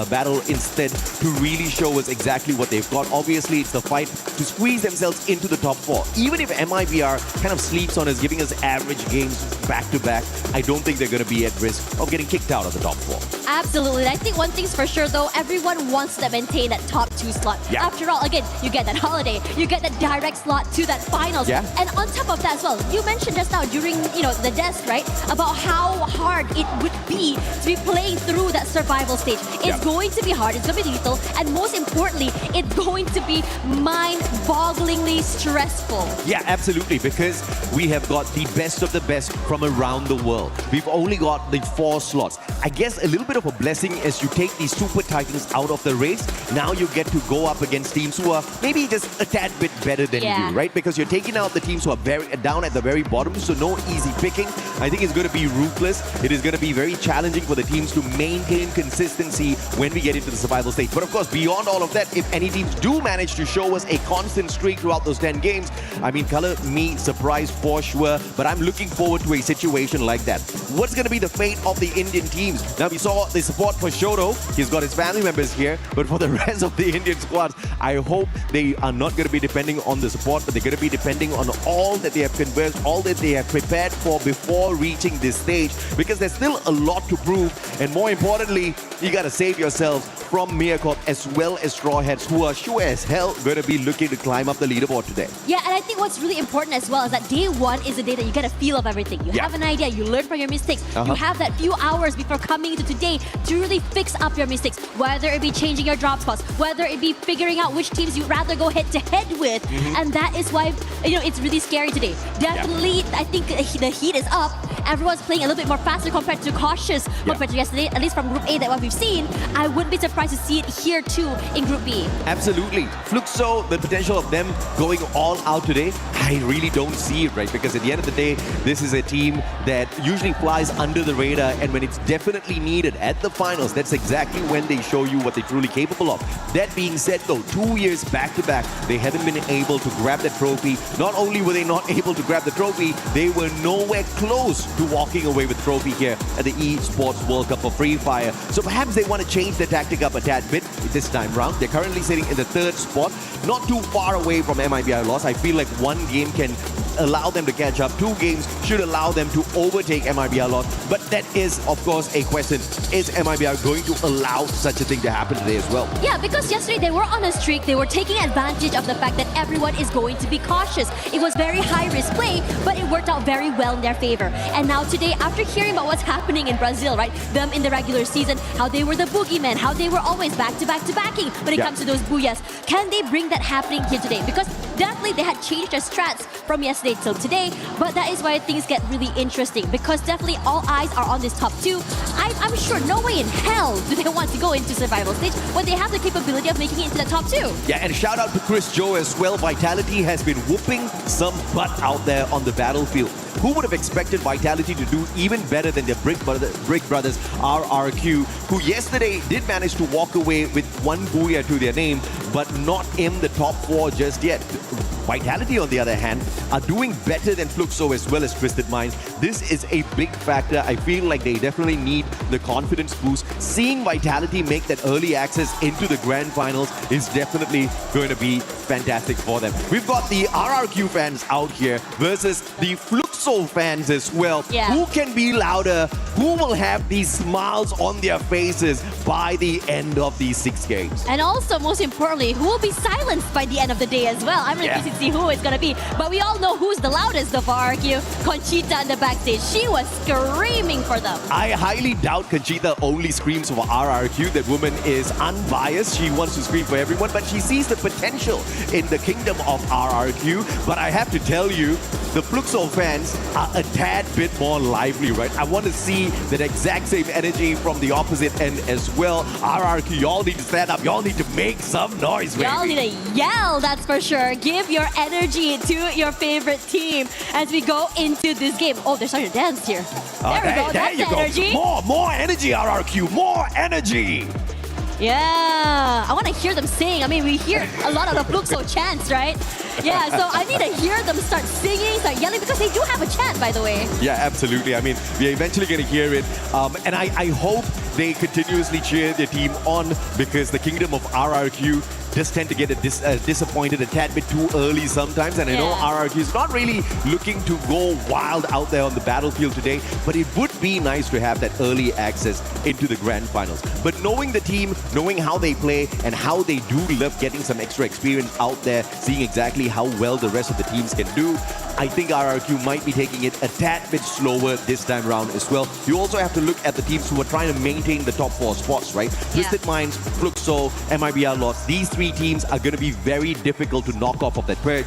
battle instead to really show us exactly what they've got. Obviously, it's the fight to squeeze themselves into the top 4. Even if MIBR kind of sleeps on us, giving us average games back to back, I don't think they're going to be at risk of getting kicked out of the top 4. Absolutely. I think one thing's for sure, though, everyone wants to maintain that top 2 slot. Yeah. After all, again, you get that holiday, you get that direct slot to that finals. Yeah. And on top of that as well, you mentioned just now during the desk, right, about how hard it would be to be playing through that survival stage. It's going to be hard, it's going to be lethal, and most importantly, it's going to be mind-bogglingly stressful. Yeah, absolutely, because we have got the best of the best from around the world. We've only got the 4 slots. I guess a little bit of a blessing as you take these Super Titans out of the race. Now you get to go up against teams who are maybe just a tad bit better than you, right? Because you're taking out the teams who are down at the very bottom, so no easy pick. picking. I think it's going to be ruthless. It is going to be very challenging for the teams to maintain consistency when we get into the survival stage. But of course, beyond all of that, if any teams do manage to show us a constant streak throughout those 10 games, I mean, color me surprised for sure, but I'm looking forward to a situation like that. What's going to be the fate of the Indian teams? Now, we saw the support for Shoto. He's got his family members here, but for the rest of the Indian squads, I hope they are not going to be depending on the support, but they're going to be depending on all that they have conversed, all that they have prepared for before reaching this stage, because there's still a lot to prove, and more importantly, you got to save yourselves from Miracorp as well as Straw Hats, who are sure as hell going to be looking to climb up the leaderboard today. Yeah, and I think what's really important as well is that day one is the day that you get a feel of everything. You have an idea, you learn from your mistakes. You have that few hours before coming into today to really fix up your mistakes, whether it be changing your drop spots, whether it be figuring out which teams you'd rather go head-to-head with. And that is why, you know, it's really scary today. Definitely, I think the heat is up. Everyone's playing a little bit more faster compared to cautious compared to yesterday, at least from Group A, that what we've seen. I wouldn't be surprised to see it here too in Group B. Absolutely. Fluxo, the potential of them going all out today, I really don't see it, right? Because at the end of the day, this is a team that usually flies under the radar, and when it's definitely needed at the finals, that's exactly when they show you what they're truly capable of. That being said though, 2 years back-to-back, they haven't been able to grab that trophy. Not only were they not able to grab the trophy, they were nowhere close to walking away with the trophy here at the eSports World Cup for Free Fire. So perhaps they want to change their tactic up a tad bit this time round. They're currently sitting in the 3rd spot, not too far away from MIBR loss. I feel like one game can allow them to catch up. 2 games should allow them to overtake MIBR loss. But that is, of course, a question. Is MIBR going to allow such a thing to happen today as well? Yeah, because yesterday they were on a streak. They were taking advantage of the fact that everyone is going to be cautious. It was very high-risk play, but it worked out very well in their favor. And now today, after hearing about what's happening in Brazil, right? Them in the regular season, how they were the boogeymen, how they were always back-to-back-to-backing when it comes to those booyahs. Can they bring that happening here today? Because definitely they had changed their strats from yesterday till today, but that is why things get really interesting, because definitely all eyes are on this top 2. I'm sure no way in hell do they want to go into survival stage when they have the capability of making it into the top 2. Yeah, and shout out to Chris Joe as well. Vitality has been whooping some butt out there on the battlefield. Who would have expected Vitality to do even better than their Brick Brothers RRQ, who yesterday did manage to walk away with 1 booyah to their name, but not in the top 4 just yet. Vitality, on the other hand, are doing better than Fluxo as well as Twisted Minds. This is a big factor. I feel like they definitely need the confidence boost. Seeing Vitality make that early access into the grand finals is definitely going to be fantastic for them. We've got the RRQ fans out here versus the Fluxo fans as well. Who can be louder? Who will have these smiles on their faces by the end of these 6 games? And also, most importantly, who will be silenced by the end of the day as well? I'm really curious to see who it's going to be. But we all know who's the loudest of RRQ. Conchita in the backstage. She was screaming for them. I highly doubt Conchita only screams for RRQ. That woman is unbiased. She wants to scream for everyone, but she sees the potential in the kingdom of RRQ. But I have to tell you, the Fluxo fans are a tad bit more lively, right? I want to see that exact same energy from the opposite end as well. RRQ, y'all need to stand up. Y'all need to make some noise, baby. Y'all need to yell, that's for sure. Give your energy to your favorite team as we go into this game. Oh, they're starting to dance here. There we go. That's the energy. More energy, RRQ. More energy. Yeah, I want to hear them sing. I mean, we hear a lot of the Fluxo chants, right? Yeah, so I need to hear them start singing, start yelling, because they do have a chant, by the way. Yeah, absolutely. I mean, we're eventually going to hear it. And I hope they continuously cheer their team on, because the kingdom of RRQ just tend to get disappointed a tad bit too early sometimes. And I know RRQ is not really looking to go wild out there on the battlefield today, but it would be nice to have that early access into the grand finals. But knowing the team, knowing how they play, and how they do love getting some extra experience out there, seeing exactly how well the rest of the teams can do, I think RRQ might be taking it a tad bit slower this time around as well. You also have to look at the teams who are trying to maintain the top 4 spots, right? Twisted Minds, Fluxo, MIBR Lost. These 3 teams are going to be very difficult to knock off of that perch.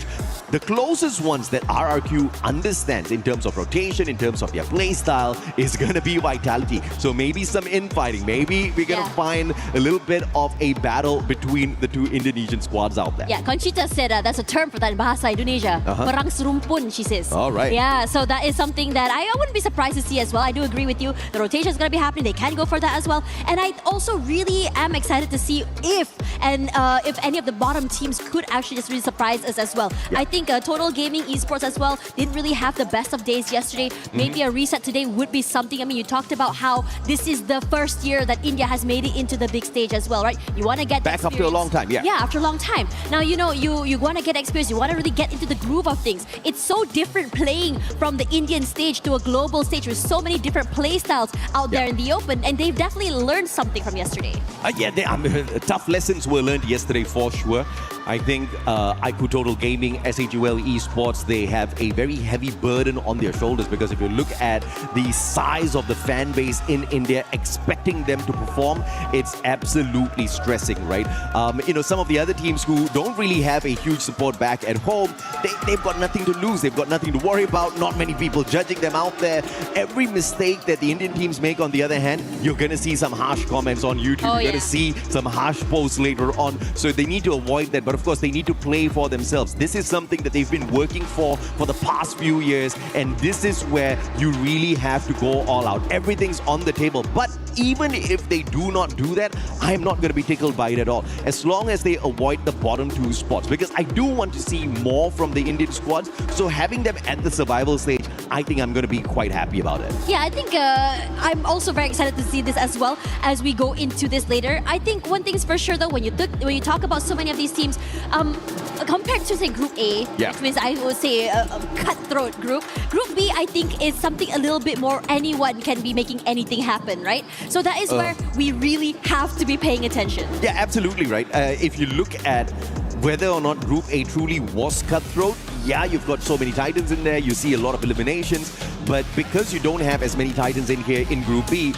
the closest ones that RRQ understands in terms of rotation, in terms of their play style, is going to be Vitality. So maybe some infighting. Maybe we're going to find a little bit of a battle between the two Indonesian squads out there. Yeah, Conchita said that's a term for that in Bahasa Indonesia. Perang serumpun, she says. All right. Yeah, so that is something that I wouldn't be surprised to see as well. I do agree with you. The rotation is going to be happening. They can go for that as well. And I also really am excited to see if any of the bottom teams could actually just really surprise us as well. I think Total Gaming Esports as well didn't really have the best of days yesterday. Maybe a reset today would be something. I mean, you talked about how this is the first year that India has made it into the big stage as well, right? You want to get back after a long time, Yeah, after a long time. Now, you know, you want to get experience. You want to really get into the groove of things. It's so different playing from the Indian stage to a global stage with so many different play styles out there in the open, and they've definitely learned something from yesterday. Tough lessons were learned yesterday for sure. I think IQ Total Gaming, REVEL E-SPORTS, they have a very heavy burden on their shoulders, because if you look at the size of the fan base in India, expecting them to perform, it's absolutely stressing, right? Some of the other teams who don't really have a huge support back at home, they've got nothing to lose. They've got nothing to worry about. Not many people judging them out there. Every mistake that the Indian teams make, on the other hand, you're going to see some harsh comments on YouTube. You're going to see some harsh posts later on. So they need to avoid that. But of course, they need to play for themselves. This is something that they've been working for the past few years. And this is where you really have to go all out. Everything's on the table. But even if they do not do that, I'm not going to be tickled by it at all, as long as they avoid the bottom two spots, because I do want to see more from the Indian squads. So having them at the survival stage, I think I'm going to be quite happy about it. Yeah, I think I'm also very excited to see this as well as we go into this later. I think one thing's for sure though, when you talk about so many of these teams, compared to say Group A, which means I would say a cutthroat group, Group B I think is something a little bit more anyone can be making anything happen, right? So that is where we really have to be paying attention. Yeah, absolutely right. If you look at whether or not Group A truly was cutthroat, yeah, you've got so many Titans in there, you see a lot of eliminations, but because you don't have as many Titans in here in Group B,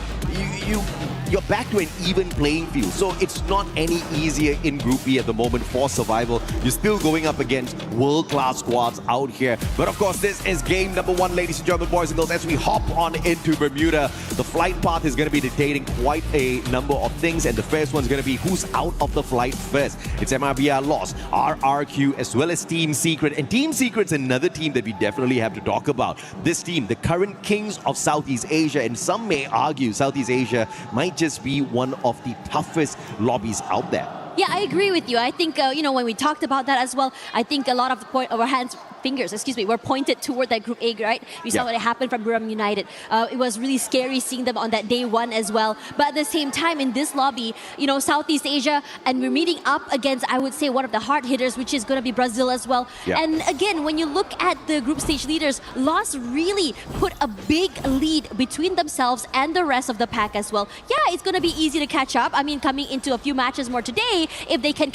you're back to an even playing field. So it's not any easier in Group B at the moment for survival. You're still going up against world-class squads out here. But of course, this is game number 1, ladies and gentlemen, boys and girls, as we hop on into Bermuda. The flight path is going to be dictating quite a number of things, and the first one's going to be who's out of the flight first. It's MRBR Lost, RRQ, as well as Team Secret. And Team Secret's another team that we definitely have to talk about. This team, the current kings of Southeast Asia, and some may argue Southeast Asia might just be one of the toughest lobbies out there. Yeah, I agree with you. I think, when we talked about that as well, I think a lot of our fingers were pointed toward that Group A, right? We saw what happened from Buram United. It was really scary seeing them on that day 1 as well. But at the same time, in this lobby, Southeast Asia, and we're meeting up against, I would say, one of the hard hitters, which is going to be Brazil as well. Yeah. And again, when you look at the group stage leaders, Lost really put a big lead between themselves and the rest of the pack as well. Yeah, it's going to be easy to catch up. I mean, coming into a few matches more today, if they can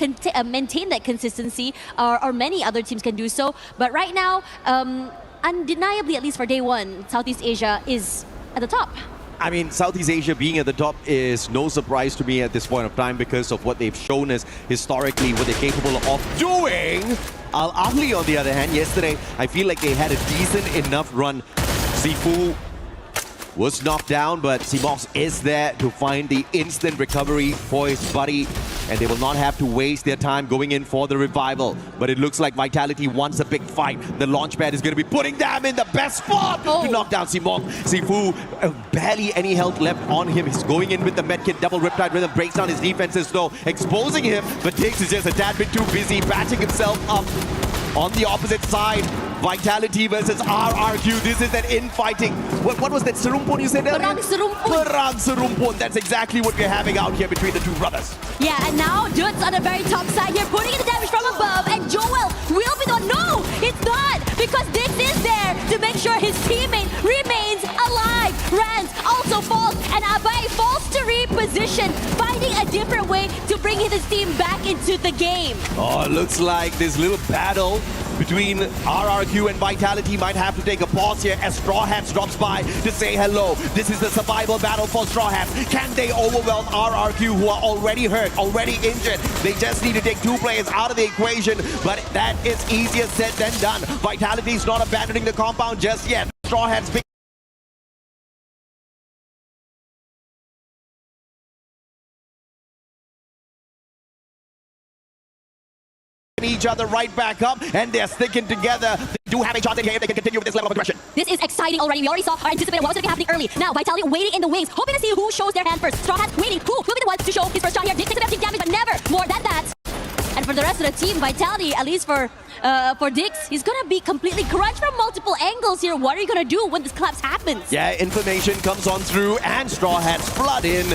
maintain that consistency, or many other teams can do so. But right now, undeniably, at least for day 1, Southeast Asia is at the top. I mean, Southeast Asia being at the top is no surprise to me at this point of time, because of what they've shown us historically, what they're capable of doing. Al Ahly, on the other hand, yesterday, I feel like they had a decent enough run. Sifu was knocked down, but Simox is there to find the instant recovery for his buddy, and they will not have to waste their time going in for the revival. But it looks like Vitality wants a big fight. The launchpad is going to be putting them in the best spot to knock down Simox. Sifu, barely any health left on him. He's going in with the medkit, double Riptide Rhythm, breaks down his defenses though, exposing him, but Tiggs is just a tad bit too busy patching himself up. On the opposite side, Vitality versus RRQ. This is that infighting. What was that serumpun you said earlier? Perang serumpun. Perang serumpun. That's exactly what we're having out here between the two brothers. Yeah, and now Dude's on the very top side here, putting in the damage from above, and Joel will be the... No, it's not, because Dix is there to make sure his teammate remains alive. Rans also falls, and Abai falls to reposition, finding a different way to bring his team back into the game. Oh, looks like this little battle between RRQ and Vitality might have to take a pause here as Straw Hats drops by to say hello. This is the survival battle for Straw Hats. Can they overwhelm RRQ, who are already hurt, already injured? They just need to take 2 players out of the equation, but that is easier said than done. Vitality is not abandoning the compound just yet. Straw Hats pick each other right back up, and they're sticking together. They do have a chance in here if they can continue with this level of aggression. This is exciting already. We already saw or anticipated what was going to be happening early. Now, Vitality waiting in the wings, hoping to see who shows their hand first. Straw Hats waiting. Who will be the one to show his first shot here? Did take some damage, but never more than that. And for the rest of the team, Vitality, at least for Dix, he's gonna be completely crunched from multiple angles here. What are you gonna do when this collapse happens? Yeah, information comes on through, and Straw Hats flood in,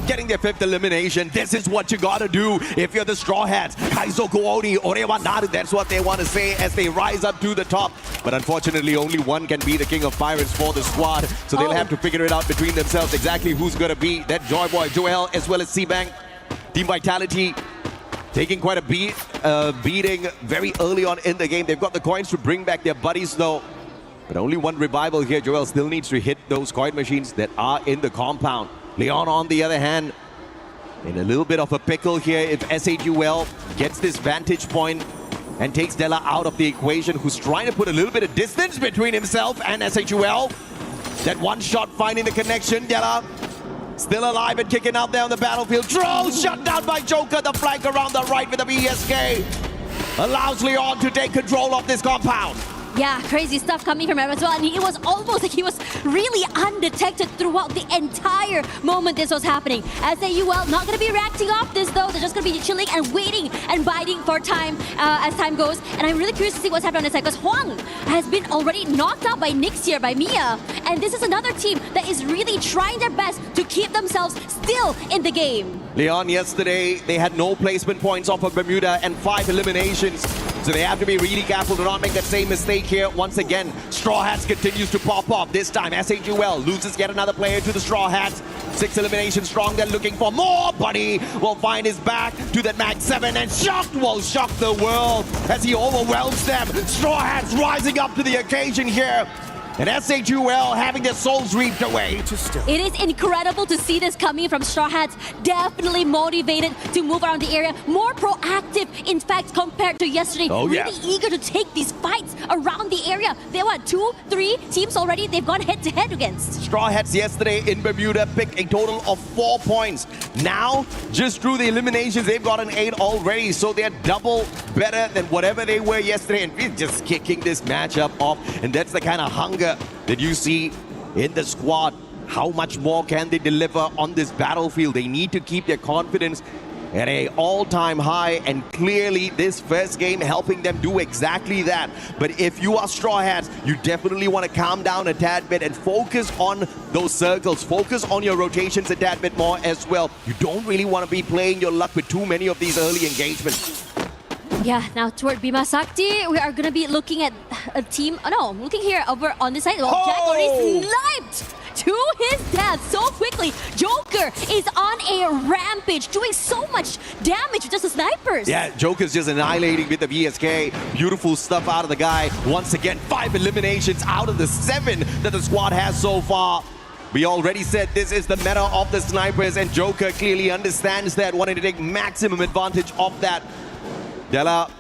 getting their 5th elimination. This is what you gotta do if you're the Straw Hats. Kaizoku Oni, Orewa Naru, that's what they want to say as they rise up to the top. But unfortunately, only one can be the King of Pirates for the squad, so they'll have to figure it out between themselves exactly who's gonna be that Joy Boy, Joel, as well as C-Bank. Team Vitality taking quite a beating very early on in the game. They've got the coins to bring back their buddies though. But only one revival here. Joel still needs to hit those coin machines that are in the compound. Leon, on the other hand, in a little bit of a pickle here if SAGUL gets this vantage point and takes Della out of the equation, who's trying to put a little bit of distance between himself and SAGUL. That one shot finding the connection. Della still alive and kicking out there on the battlefield. Troll shut down by Joker. The flank around the right with the BSK allows Leon to take control of this compound. Yeah, crazy stuff coming from him as well. And it was almost like he was really undetected throughout the entire moment this was happening. SAUL not going to be reacting off this though. They're just going to be chilling and waiting and biding for time as time goes. And I'm really curious to see what's happening on this side because Huang has been already knocked out by Nyx here, by Mia. And this is another team that is really trying their best to keep themselves still in the game. Leon, yesterday, they had no placement points off of Bermuda and 5 eliminations. So they have to be really careful to not make that same mistake here. Once again, Straw Hats continues to pop up. This time, SAGUL loses yet another player to the Straw Hats. 6 eliminations strong. They're looking for more. Buddy will find his back to that Mag 7 and shocked will shock the world as he overwhelms them. Straw Hats rising up to the occasion here. And SAGUL having their souls reaped away. It is incredible to see this coming from Straw Hats. Definitely motivated to move around the area. More proactive, in fact, compared to yesterday. Really eager to take these fights around the area. They were 2, 3 teams already they've gone head-to-head against. Straw Hats yesterday in Bermuda picked a total of 4 points. Now, just through the eliminations, they've got an 8 already. So they're double better than whatever they were yesterday. And we're just kicking this matchup off. And that's the kind of hunger that you see in the squad. How much more can they deliver on this battlefield? They need to keep their confidence at an all-time high, and clearly this first game helping them do exactly that. But if you are Straw Hats, you definitely want to calm down a tad bit and focus on those circles, focus on your rotations a tad bit more as well. You don't really want to be playing your luck with too many of these early engagements. Yeah, now toward Bima Sakti, we are going to be looking at a team. Oh no, looking here over on this side. Well, Jack already sniped to his death so quickly. Joker is on a rampage, doing so much damage with just the snipers. Yeah, Joker's just annihilating with the VSK. Beautiful stuff out of the guy. Once again, 5 eliminations out of the 7 that the squad has so far. We already said this is the meta of the snipers, and Joker clearly understands that, wanting to take maximum advantage of that. Della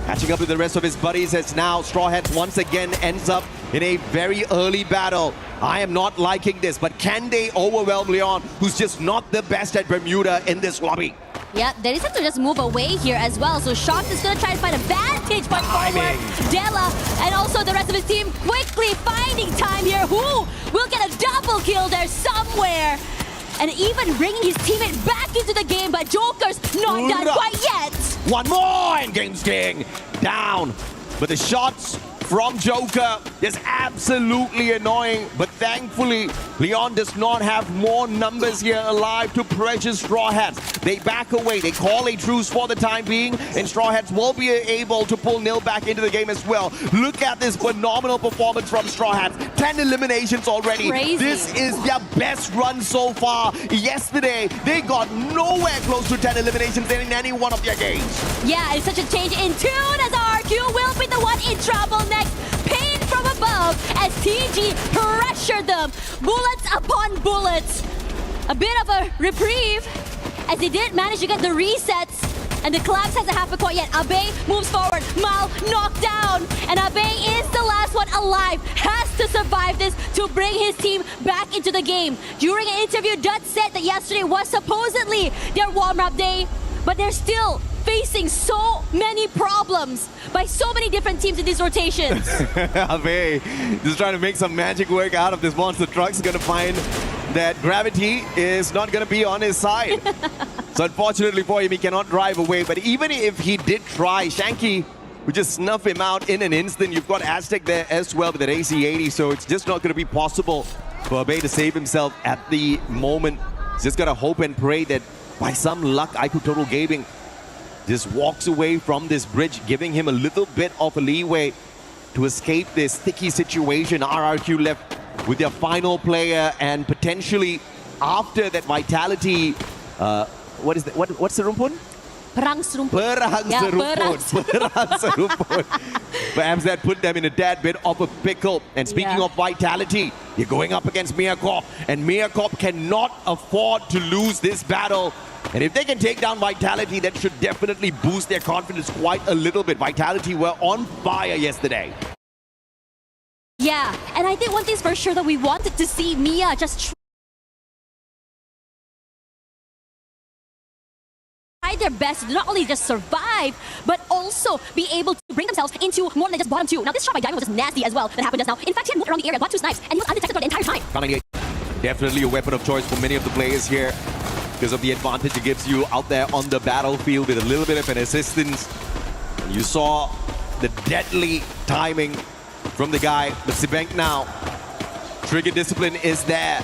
catching up with the rest of his buddies as now Straw Hats once again ends up in a very early battle. I am not liking this, but can they overwhelm Leon, who's just not the best at Bermuda in this lobby? Yeah, they just have to just move away here as well. So Shocked is going to try to find a vantage point forward. Della and also the rest of his team quickly finding time here. Who will get a double kill there somewhere? And even bringing his teammate back into the game, but Joker's not done quite yet. One more, and Games King down. But the shots from Joker is absolutely annoying, but thankfully Leon does not have more numbers here alive to pressure Straw Hats. They back away. They call a truce for the time being, and Straw Hats will be able to pull Nil back into the game as well. Look at this phenomenal performance from Straw Hats. 10 eliminations already. Crazy. This is their best run so far. Yesterday, they got nowhere close to 10 eliminations in any one of their games. Yeah, it's such a change in tune as RQ will be the one in trouble next. Pain from above as TG pressured them. Bullets upon bullets. A bit of a reprieve as they did manage to get the resets. And the Collapse has a half a court yet. Abe moves forward. Mal knocked down. And Abe is the last one alive. Has to survive this to bring his team back into the game. During an interview, Dut said that yesterday was supposedly their warm-up day. But they're still facing so many problems by so many different teams in these rotations. Abe just trying to make some magic work out of this monster truck's gonna find that gravity is not gonna be on his side. So unfortunately for him, he cannot drive away. But even if he did try, Shanky would just snuff him out in an instant. You've got Aztec there as well with an AC-80, so it's just not gonna be possible for Abe to save himself at the moment. He's just gotta hope and pray that by some luck, IQ Total Gaming just walks away from this bridge, giving him a little bit of a leeway to escape this sticky situation. RRQ left with their final player, and potentially after that Vitality, what is that? What's the rumpun? Perang serumput. Perang Yeah, serumput. Perang serumput. Perhaps that put them in a tad bit of a pickle. And speaking of Vitality, you're going up against Miacorp, and Miacorp cannot afford to lose this battle. And if they can take down Vitality, that should definitely boost their confidence quite a little bit. Vitality were on fire yesterday. Yeah, and I think one thing's for sure that we wanted to see Mia just try their best to not only just survive, but also be able to bring themselves into more than just bottom two. Now this shot by Diamond was just nasty as well that happened just now. In fact, he had moved around the area, got 2 snipes, and he was undetected for the entire time. Definitely a weapon of choice for many of the players here because of the advantage it gives you out there on the battlefield with a little bit of an assistance. And you saw the deadly timing from the guy, but Sibank now. Trigger discipline is there.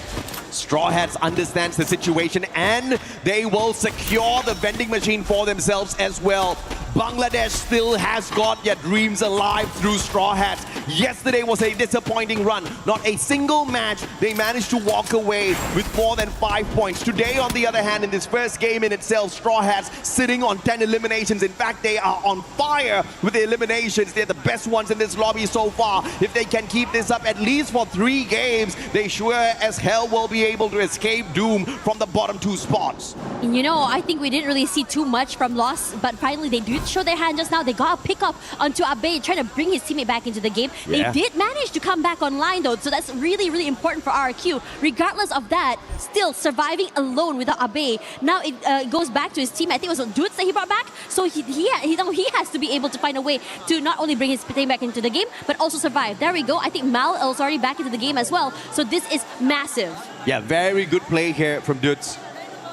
Straw Hats understands the situation, and they will secure the vending machine for themselves as well. Bangladesh still has got their dreams alive through Straw Hats. Yesterday was a disappointing run. Not a single match they managed to walk away with more than 5 points. Today, on the other hand, in this first game in itself, Straw Hats sitting on 10 eliminations. In fact, they are on fire with the eliminations. They're the best ones in this lobby so far. If they can keep this up at least for 3 games, they sure as hell will be able to escape doom from the bottom 2 spots. You know, I think we didn't really see too much from Lost, but finally they did show their hand just now. They got a pick up onto Abe, trying to bring his teammate back into the game. Yeah. They did manage to come back online though, so that's really, really important for RRQ. Regardless of that, still surviving alone without Abe. Now it goes back to his team. I think it was Dudes that he brought back, so he has to be able to find a way to not only bring his team back into the game, but also survive. There we go. I think Mal is already back into the game as well, so this is massive. Yeah, very good play here from Dudes.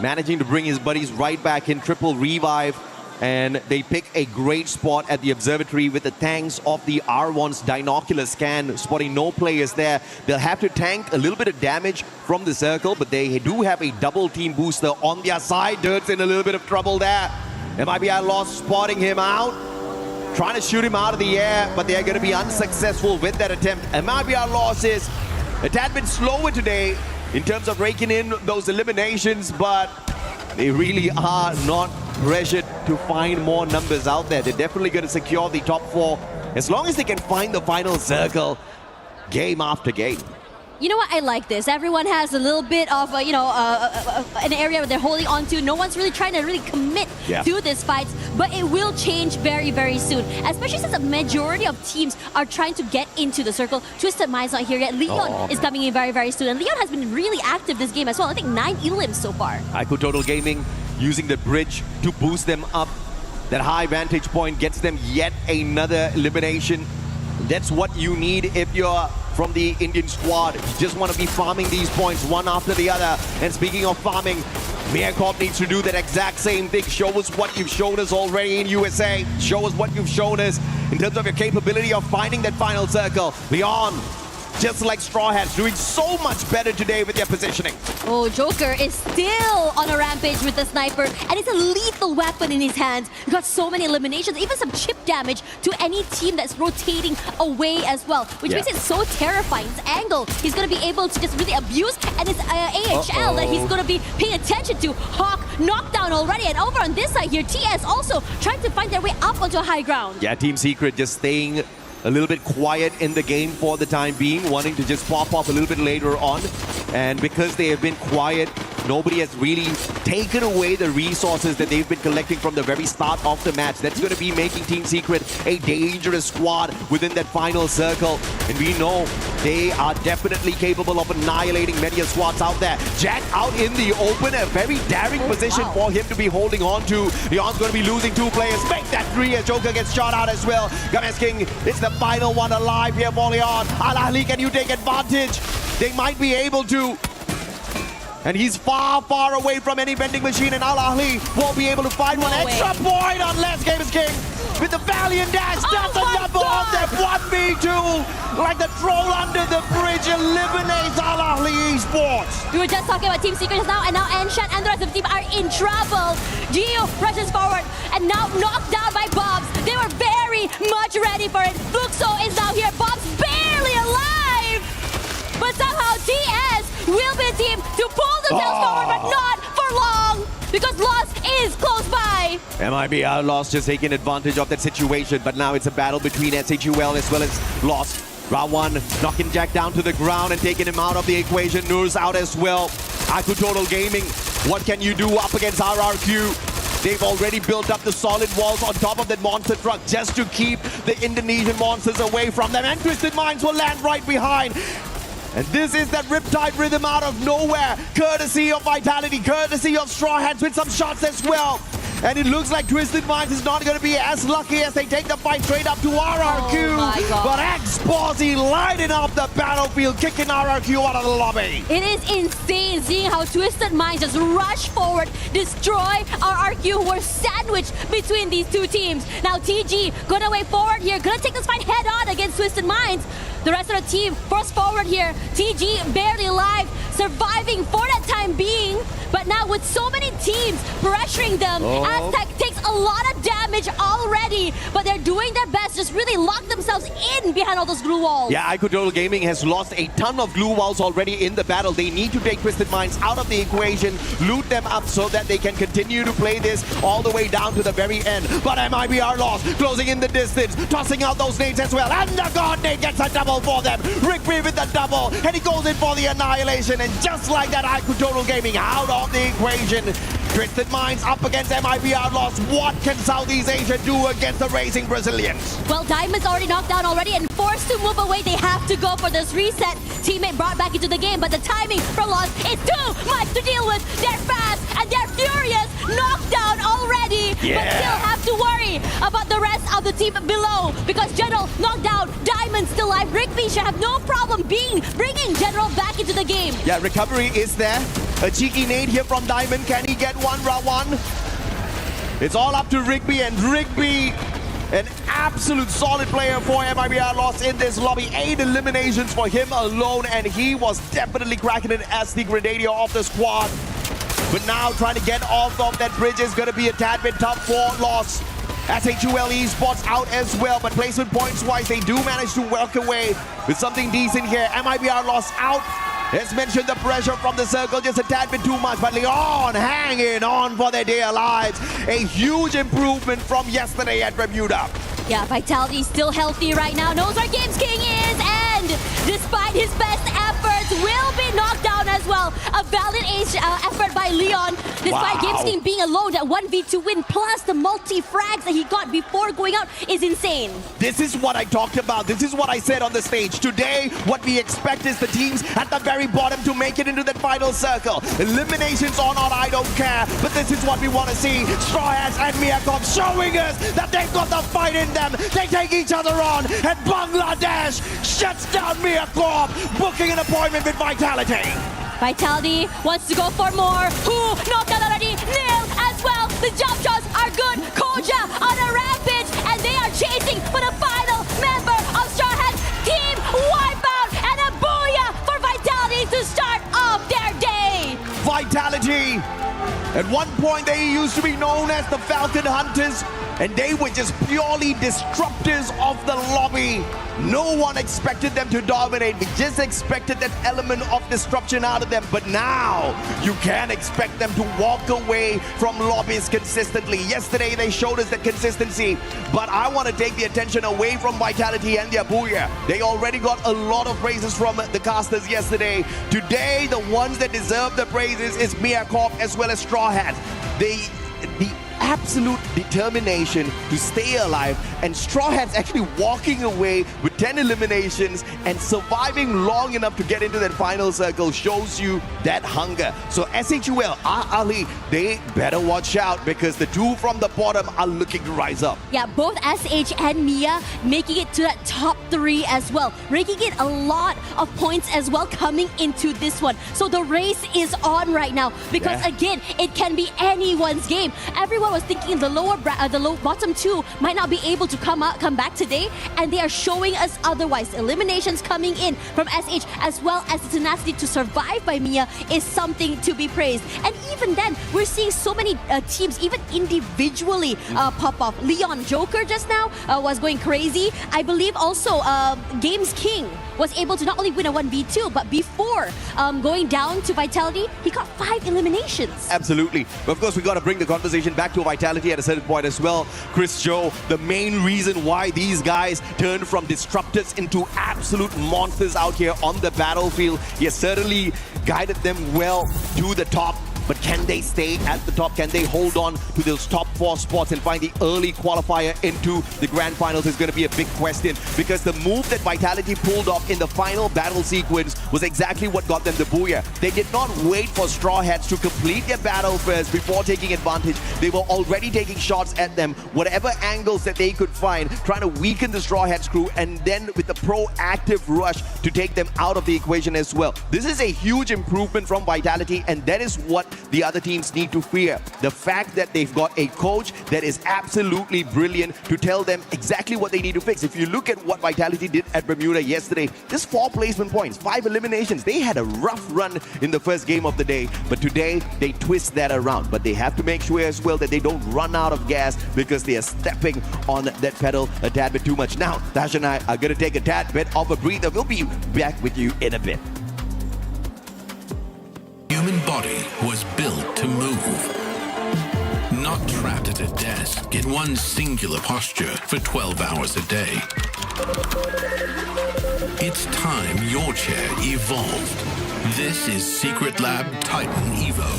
Managing to bring his buddies right back in, triple revive. And they pick a great spot at the observatory with the tanks of the R1's Dinocular scan, spotting no players there. They'll have to tank a little bit of damage from the circle, but they do have a double team booster on their side. Dirt's in a little bit of trouble there. MIBR Lost spotting him out, trying to shoot him out of the air, but they're going to be unsuccessful with that attempt. MIBR Lost is a tad bit slower today in terms of raking in those eliminations, but they really are not pressured to find more numbers out there. They're definitely going to secure the top 4 as long as they can find the final circle game after game. You know what? I like this. Everyone has a little bit of, an area where they're holding on to. No one's really trying to really commit to this fight, but it will change very, very soon. Especially since a majority of teams are trying to get into the circle. Twisted Mind's not here yet. Leon is coming in very, very soon. And Leon has been really active this game as well. I think 9 elims so far. IQ Total Gaming using the bridge to boost them up. That high vantage point gets them yet another elimination. That's what you need if you're from the Indian squad. You just want to be farming these points one after the other. And speaking of farming, Miacorp needs to do that exact same thing. Show us what you've shown us already in USA. Show us what you've shown us in terms of your capability of finding that final circle. Leon just like Straw Hats, doing so much better today with their positioning. Oh, Joker is still on a rampage with the sniper, and it's a lethal weapon in his hands. He got so many eliminations, even some chip damage to any team that's rotating away as well, which makes it so terrifying. His angle, he's going to be able to just really abuse, and it's AHL that he's going to be paying attention to. Hawk knocked down already, and over on this side here, TS also trying to find their way up onto a high ground. Yeah, Team Secret just staying a little bit quiet in the game for the time being, wanting to just pop up a little bit later on. And because they have been quiet, nobody has really taken away the resources that they've been collecting from the very start of the match. That's going to be making Team Secret a dangerous squad within that final circle. And we know they are definitely capable of annihilating many squads out there. Jack out in the open, a very daring position for him to be holding on to. Leon's going to be losing 2 players. Make that 3 as Joker gets shot out as well. Games King, it's the final one alive here for Leon. Al Ahly, can you take advantage? They might be able to. And he's far, far away from any vending machine, and Al Ahly won't be able to find one extra point unless Games King with the valiant dash does a double on that 1v2. Like the troll under the bridge eliminates Al Ahly eSports. We were just talking about Team Secret now, and now Anshan and the rest of the team are in trouble. Gio rushes forward, and now knocked down by Bobs. They were very much ready for it. Fluxo is now here. Bobs barely alive. But somehow TS will be the team to pull themselves forward, but not for long, because Lost is close by. MIB Outlaws just taking advantage of that situation, but now it's a battle between SHUL as well as Lost. Round 1, knocking Jack down to the ground and taking him out of the equation. Noor's out as well. Aku Total Gaming, what can you do up against RRQ? They've already built up the solid walls on top of that monster truck just to keep the Indonesian monsters away from them. And Twisted Minds will land right behind. And this is that Riptide rhythm out of nowhere, courtesy of Vitality, courtesy of Straw Hats with some shots as well. And it looks like Twisted Minds is not going to be as lucky as they take the fight straight up to RRQ. But atEsports lighting up the battlefield, kicking RRQ out of the lobby. It is insane seeing how Twisted Minds just rush forward, destroy RRQ, who were sandwiched between these two teams. Now TG gonna way forward here, gonna take this fight head on against Twisted Minds. The rest of the team forced forward here. TG barely alive, surviving for that time being. But now with so many teams pressuring them, Aztec takes a lot of damage already. But they're doing their best, just really lock themselves in behind all those glue walls. Yeah, Aku Total Gaming has lost a ton of glue walls already in the battle. They need to take Twisted Minds out of the equation, loot them up so that they can continue to play this all the way down to the very end. But MIB are lost, closing in the distance, tossing out those nades as well. And the God Nade gets a double for them. Rigby with the double, and he goes in for the annihilation. And just like that, Aku Total Gaming out of the equation. Twisted Minds up against MIB Outlaws. What can Southeast Asia do against the racing Brazilians? Well, Diamond's already knocked down already and forced to move away. They have to go for this reset. Teammate brought back into the game, but the timing from Lost is too much to deal with. They're fast and they're furious. Knocked down already, but still have to worry about the rest of the team below, because General knocked down, Diamond still alive. Rigby should have no problem bringing General back into the game. Yeah, recovery is there. A cheeky nade here from Diamond. Can he get one? Round 1. It's all up to Rigby, and Rigby, an absolute solid player for MIB Outlaws in this lobby. 8 eliminations for him alone, and he was definitely cracking it as the Grenadier of the squad. But now trying to get off of that bridge is going to be a tad bit tough for Lost. SHUL eSports out as well, but placement points wise, they do manage to walk away with something decent here. MIB Outlaws out. As mentioned, the pressure from the circle just a tad bit too much, but Leon hanging on for their dear lives. A huge improvement from yesterday at Bermuda. Yeah, Vitality still healthy right now, knows where Games King is, and despite his best efforts, will be knocked down as well. A valiant effort by Leon, despite Games King being alone. That 1v2 win plus the multi-frags that he got before going out is insane. This is what I talked about. This is what I said on the stage. Today, what we expect is the teams at the very bottom to make it into that final circle. Eliminations or not, I don't care, but this is what we want to see. Straw Hats and Miakov showing us that they've got the fight in them. They take each other on, and Bangladesh shuts down Miakov, booking an appointment with Vitality. Vitality wants to go for more. Who knocked out already? Nil as well. The jump shots are good. Koja on a rampage, and they are chasing for the final member of Straw Hats. Team Wipeout, and a Vitality. At one point, they used to be known as the Falcon Hunters, and they were just purely disruptors of the lobby. No one expected them to dominate. We just expected that element of disruption out of them. But now, you can't expect them to walk away from lobbies consistently. Yesterday, they showed us that consistency. But I want to take the attention away from Vitality and their Booyah. They already got a lot of praises from the casters yesterday. Today, the ones that deserve the praises is Mia Corp as well as Straw Hats. The absolute determination to stay alive, and Straw Hats actually walking away with 10 eliminations and surviving long enough to get into that final circle shows you that hunger. So SHUL, Ali, they better watch out because the two from the bottom are looking to rise up. Yeah, both SH and Mia making it to that top 3 as well, raking in a lot of points as well coming into this one. So the race is on right now because again, it can be anyone's game. Everyone was thinking the bottom 2 might not be able to come back today, and they are showing us otherwise. Eliminations coming in from SH as well as the tenacity to survive by Mia is something to be praised. And even then, we're seeing so many teams even individually pop off. Leon Joker just now was going crazy. I believe also Games King was able to not only win a 1v2, but before going down to Vitality, he got 5 eliminations. Absolutely. But of course, we got to bring the conversation back to Vitality at a certain point as well. Chris Joe, the main reason why these guys turned from disruptors into absolute monsters out here on the battlefield. He has certainly guided them well to the top. But can they stay at the top? Can they hold on to those top 4 spots and find the early qualifier into the grand finals is going to be a big question, because the move that Vitality pulled off in the final battle sequence was exactly what got them the Booyah. They did not wait for Straw Hats to complete their battle first before taking advantage. They were already taking shots at them, whatever angles that they could find, trying to weaken the Straw Hats crew, and then with a proactive rush to take them out of the equation as well. This is a huge improvement from Vitality, and that is what the other teams need to fear. The fact that they've got a coach that is absolutely brilliant to tell them exactly what they need to fix. If you look at what Vitality did at Bermuda yesterday, just 4 placement points, 5 eliminations. They had a rough run in the first game of the day, but today they twist that around. But they have to make sure as well that they don't run out of gas because they are stepping on that pedal a tad bit too much. Now, Tash and I are going to take a tad bit of a breather. We'll be back with you in a bit. Human body was built to move, not trapped at a desk in one singular posture for 12 hours a day. It's time your chair evolved. This is Secret Lab Titan Evo.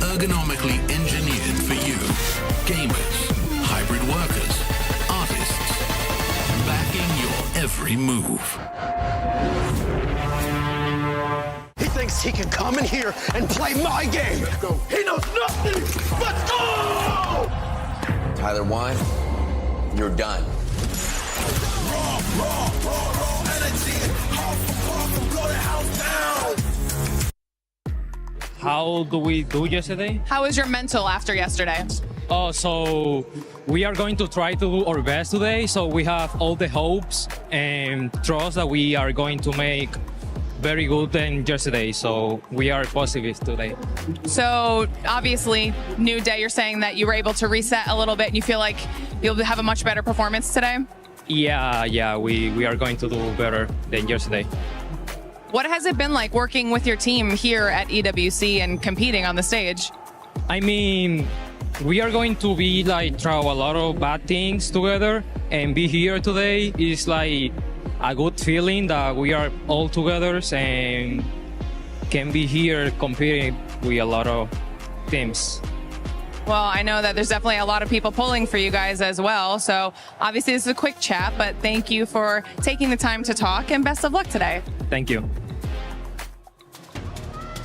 Ergonomically engineered for you, gamers, hybrid workers, artists, backing your every move. He thinks he can come in here and play my game. He knows nothing. Let's go! Tyler 1, you're done. Raw energy. Blow the house down. How do we do yesterday? How was your mental after yesterday? Oh, so we are going to try to do our best today. So we have all the hopes and trust that we are going to make very good than yesterday. So we are positive today. So obviously, new day, you're saying that you were able to reset a little bit and you feel like you'll have a much better performance today? Yeah, we are going to do better than yesterday. What has it been like working with your team here at EWC and competing on the stage? I mean, we are going to be like try a lot of bad things together, and be here today is like a good feeling that we are all together and can be here competing with a lot of teams. Well, I know that there's definitely a lot of people pulling for you guys as well. So obviously this is a quick chat, but thank you for taking the time to talk and best of luck today. Thank you.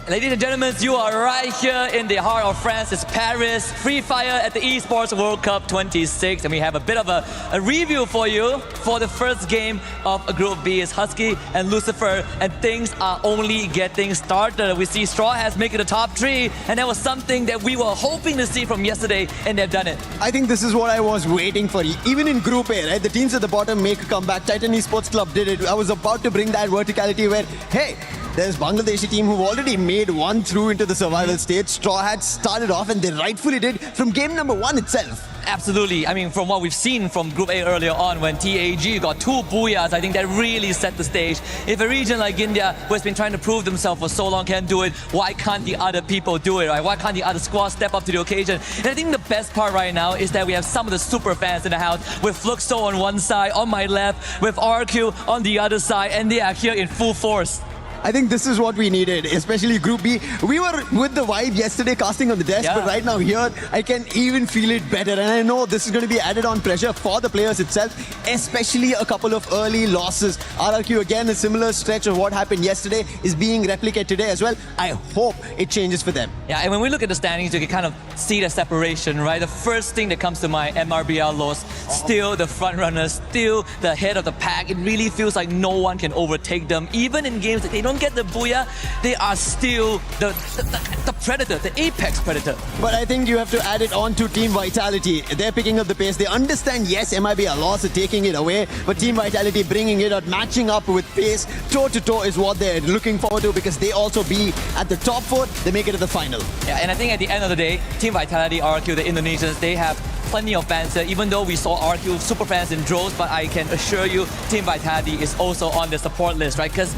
Ladies and gentlemen, you are right here in the heart of France. It's Paris, Free Fire at the Esports World Cup 26. And we have a bit of a review for you for the first game of Group B. It's Husky and Lucifer, and things are only getting started. We see Straw Hats making the top 3, and that was something that we were hoping to see from yesterday, and they've done it. I think this is what I was waiting for. Even in Group A, right? The teams at the bottom make a comeback. Titan Esports Club did it. I was about to bring that verticality where, hey, there's Bangladeshi team who've already made one through into the survival stage. Straw Hats started off, and they rightfully did from game number 1 itself. Absolutely. I mean, from what we've seen from Group A earlier on, when TAG got 2 booyahs, I think that really set the stage. If a region like India, who has been trying to prove themselves for so long, can do it, why can't the other people do it, right? Why can't the other squads step up to the occasion? And I think the best part right now is that we have some of the super fans in the house, with Fluxo on one side, on my left, with RQ on the other side, and they are here in full force. I think this is what we needed, especially Group B. We were with the vibe yesterday casting on the desk, but right now here, I can even feel it better. And I know this is going to be added on pressure for the players itself, especially a couple of early losses. RRQ, again, a similar stretch of what happened yesterday is being replicated today as well. I hope it changes for them. Yeah, and when we look at the standings, you can kind of see the separation, right? The first thing that comes to mind, MRBR lost, still the front runners, still the head of the pack. It really feels like no one can overtake them. Even in games that they don't get the booyah, they are still the predator, the apex predator. But I think you have to add it on to Team Vitality. They're picking up the pace. They understand, yes, MIB a loss of taking it away, but Team Vitality bringing it out, matching up with pace, toe-to-toe is what they're looking forward to, because they also be at the top 4, they make it to the final. Yeah, and I think at the end of the day, Team Vitality, RQ, the Indonesians, they have plenty of fans here, even though we saw RQ super fans in droves, but I can assure you, Team Vitality is also on the support list, right? Because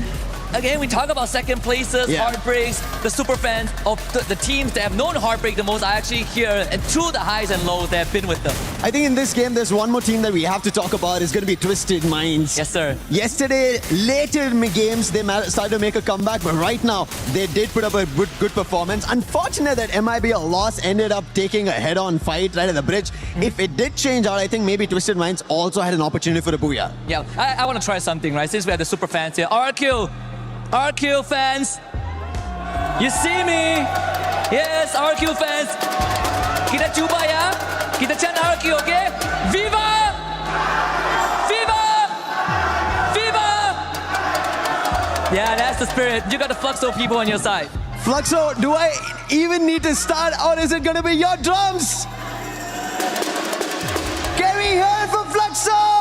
again, we talk about second places, heartbreaks, the super fans of the teams that have known heartbreak the most are actually here, and through the highs and lows that have been with them. I think in this game, there's one more team that we have to talk about. It's going to be Twisted Minds. Yes, sir. Yesterday, later in the games, they started to make a comeback, but right now, they did put up a good performance. Unfortunate that MIB a loss ended up taking a head-on fight right at the bridge. If it did change out, I think maybe Twisted Minds also had an opportunity for a booyah. Yeah, I want to try something, right? Since we have the super fans here. RQ fans, you see me? Yes, RQ fans. Kita cuba ya. Kita chant RQ, okay? Viva! Viva! Viva! Yeah, that's the spirit. You got the Fluxo people on your side. Fluxo, do I even need to start, or is it going to be your drums? Can we hear it from Fluxo?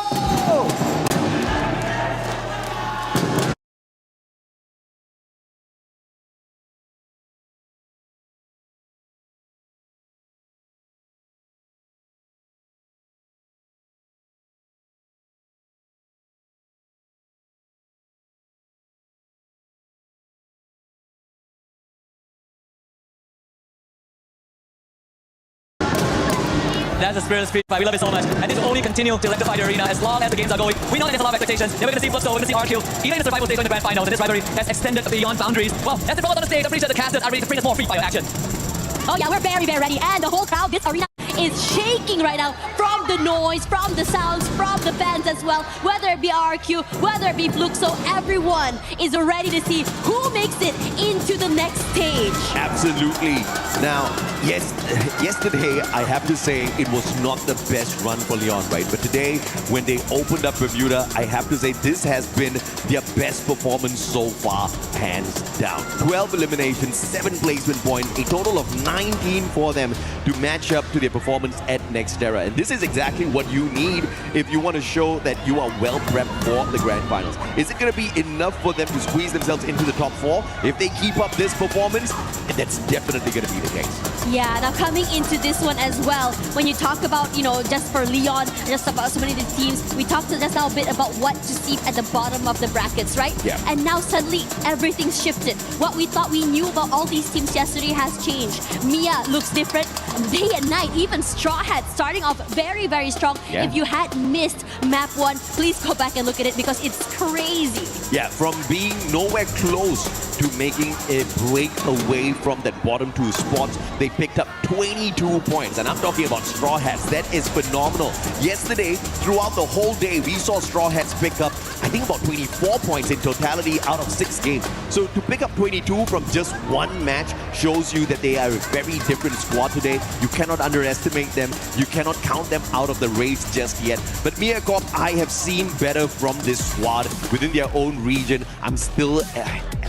That's the spirit of Street Fight. We love it so much. And this will only continue to electrify the arena as long as the games are going. We know that there's a lot of expectations. Then we're going to see Fluxo, we're going to see RQ. Even in the survival stage in the grand finals, and this rivalry has extended beyond boundaries. Well, that's it for us on the stage. I'm pretty sure the casters are ready to bring us more Free Fire action. Oh yeah, we're very, very ready. And the whole crowd, this arena is shaking right now from the noise, from the sounds, from the fans as well. Whether it be RQ, whether it be Fluxo, everyone is ready to see who makes it into the next stage. Absolutely. Now, yesterday, I have to say it was not the best run for Leon, right? But today, when they opened up Bermuda, I have to say this has been their best performance so far, hands down. 12 eliminations, 7 placement points, a total of 19 for them to match up to their performance at Nextera. And this is exactly what you need if you want to show that you are well prepped for the grand finals. Is it going to be enough for them to squeeze themselves into the top 4? If they keep up this performance, that's definitely going to be the case. Yeah, now coming into this one as well, when you talk about, you know, just for Leon, just about so many of the teams, we talked just now a bit about what to see at the bottom of the brackets, right? Yeah. And now suddenly everything's shifted. What we thought we knew about all these teams yesterday has changed. Mia looks different day and night. Even Straw Hat starting off very, very strong. Yeah. If you had missed map 1, please go back and look at it because it's crazy. Yeah, from being nowhere close to making a break away from that bottom 2 spots, they picked up 22 points. And I'm talking about Straw Hats. That is phenomenal. Yesterday, throughout the whole day, we saw Straw Hats pick up, I think, about 24 points in totality out of 6 games. So to pick up 22 from just 1 match shows you that they are a very different squad today. You cannot underestimate them. You cannot count them out of the race just yet. But Mia Corp, I have seen better from this squad within their own region. I'm still...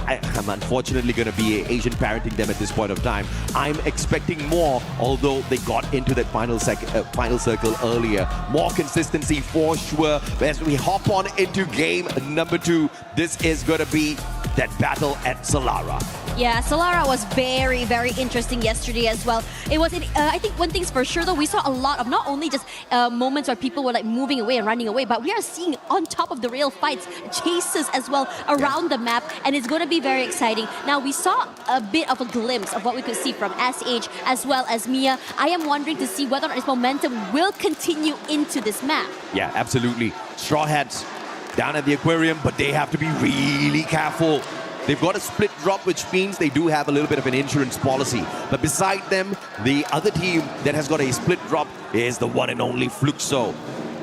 I'm unfortunately going to be Asian parenting them at this point of time. I'm expecting more, although they got into that final circle earlier. More consistency for sure. But as we hop on into game number 2, this is going to be that battle at Solara. Yeah, Solara was very, very interesting yesterday as well. It was, I think one thing's for sure though, we saw a lot of not only just moments where people were like moving away and running away, but we are seeing on top of the rail fights, chases as well around the map, and it's going to be very exciting. Now, we saw a bit of a glimpse of what we could see from SH as well as Mia. I am wondering to see whether or not this momentum will continue into this map. Yeah, absolutely. Straw Hats down at the aquarium, but they have to be really careful. They've got a split drop, which means they do have a little bit of an insurance policy. But beside them, the other team that has got a split drop is the one and only Fluxo,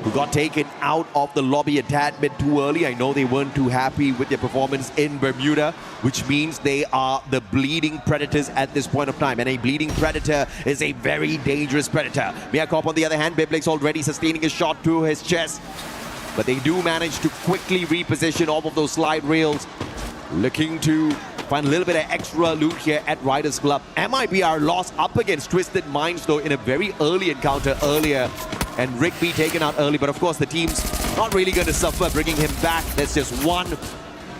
who got taken out of the lobby a tad bit too early. I know they weren't too happy with their performance in Bermuda, which means they are the bleeding predators at this point of time. And a bleeding predator is a very dangerous predator. Miyakop, on the other hand, Beyblades already sustaining a shot to his chest. But they do manage to quickly reposition off of those slide rails, looking to find a little bit of extra loot here at Riders Club. MIBR lost up against Twisted Minds though in a very early encounter earlier, and Rigby taken out early, but of course the team's not really going to suffer bringing him back. That's just one.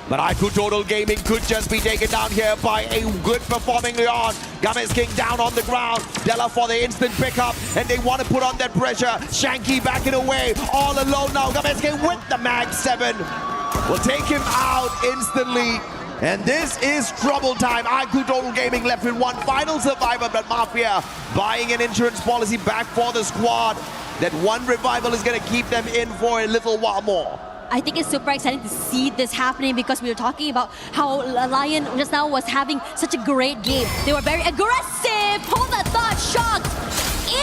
But IQ Total Gaming could just be taken down here by a good performing Leon. Gomez King down on the ground. Della for the instant pickup, and they want to put on that pressure. Shanky backing away, all alone now. Gomez King with the Mag 7 will take him out instantly. And this is trouble time. IQ Total Gaming left with one final survivor, but Mafia buying an insurance policy back for the squad. That one revival is going to keep them in for a little while more. I think it's super exciting to see this happening because we were talking about how Lion just now was having such a great game. They were very aggressive, hold that thought, shot,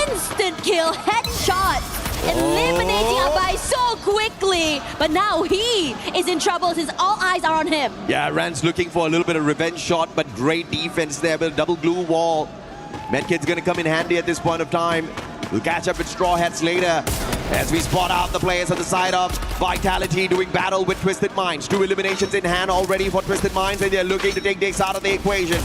instant kill, headshot, eliminating Abai so quickly. But now he is in trouble since all eyes are on him. Yeah, Rand's looking for a little bit of revenge shot, but great defense there with a double glue wall. Medkit's going to come in handy at this point of time. We'll catch up with Straw Hats later as we spot out the players on the side of Vitality doing battle with Twisted Minds. 2 eliminations in hand already for Twisted Minds, and they're looking to take Dix out of the equation.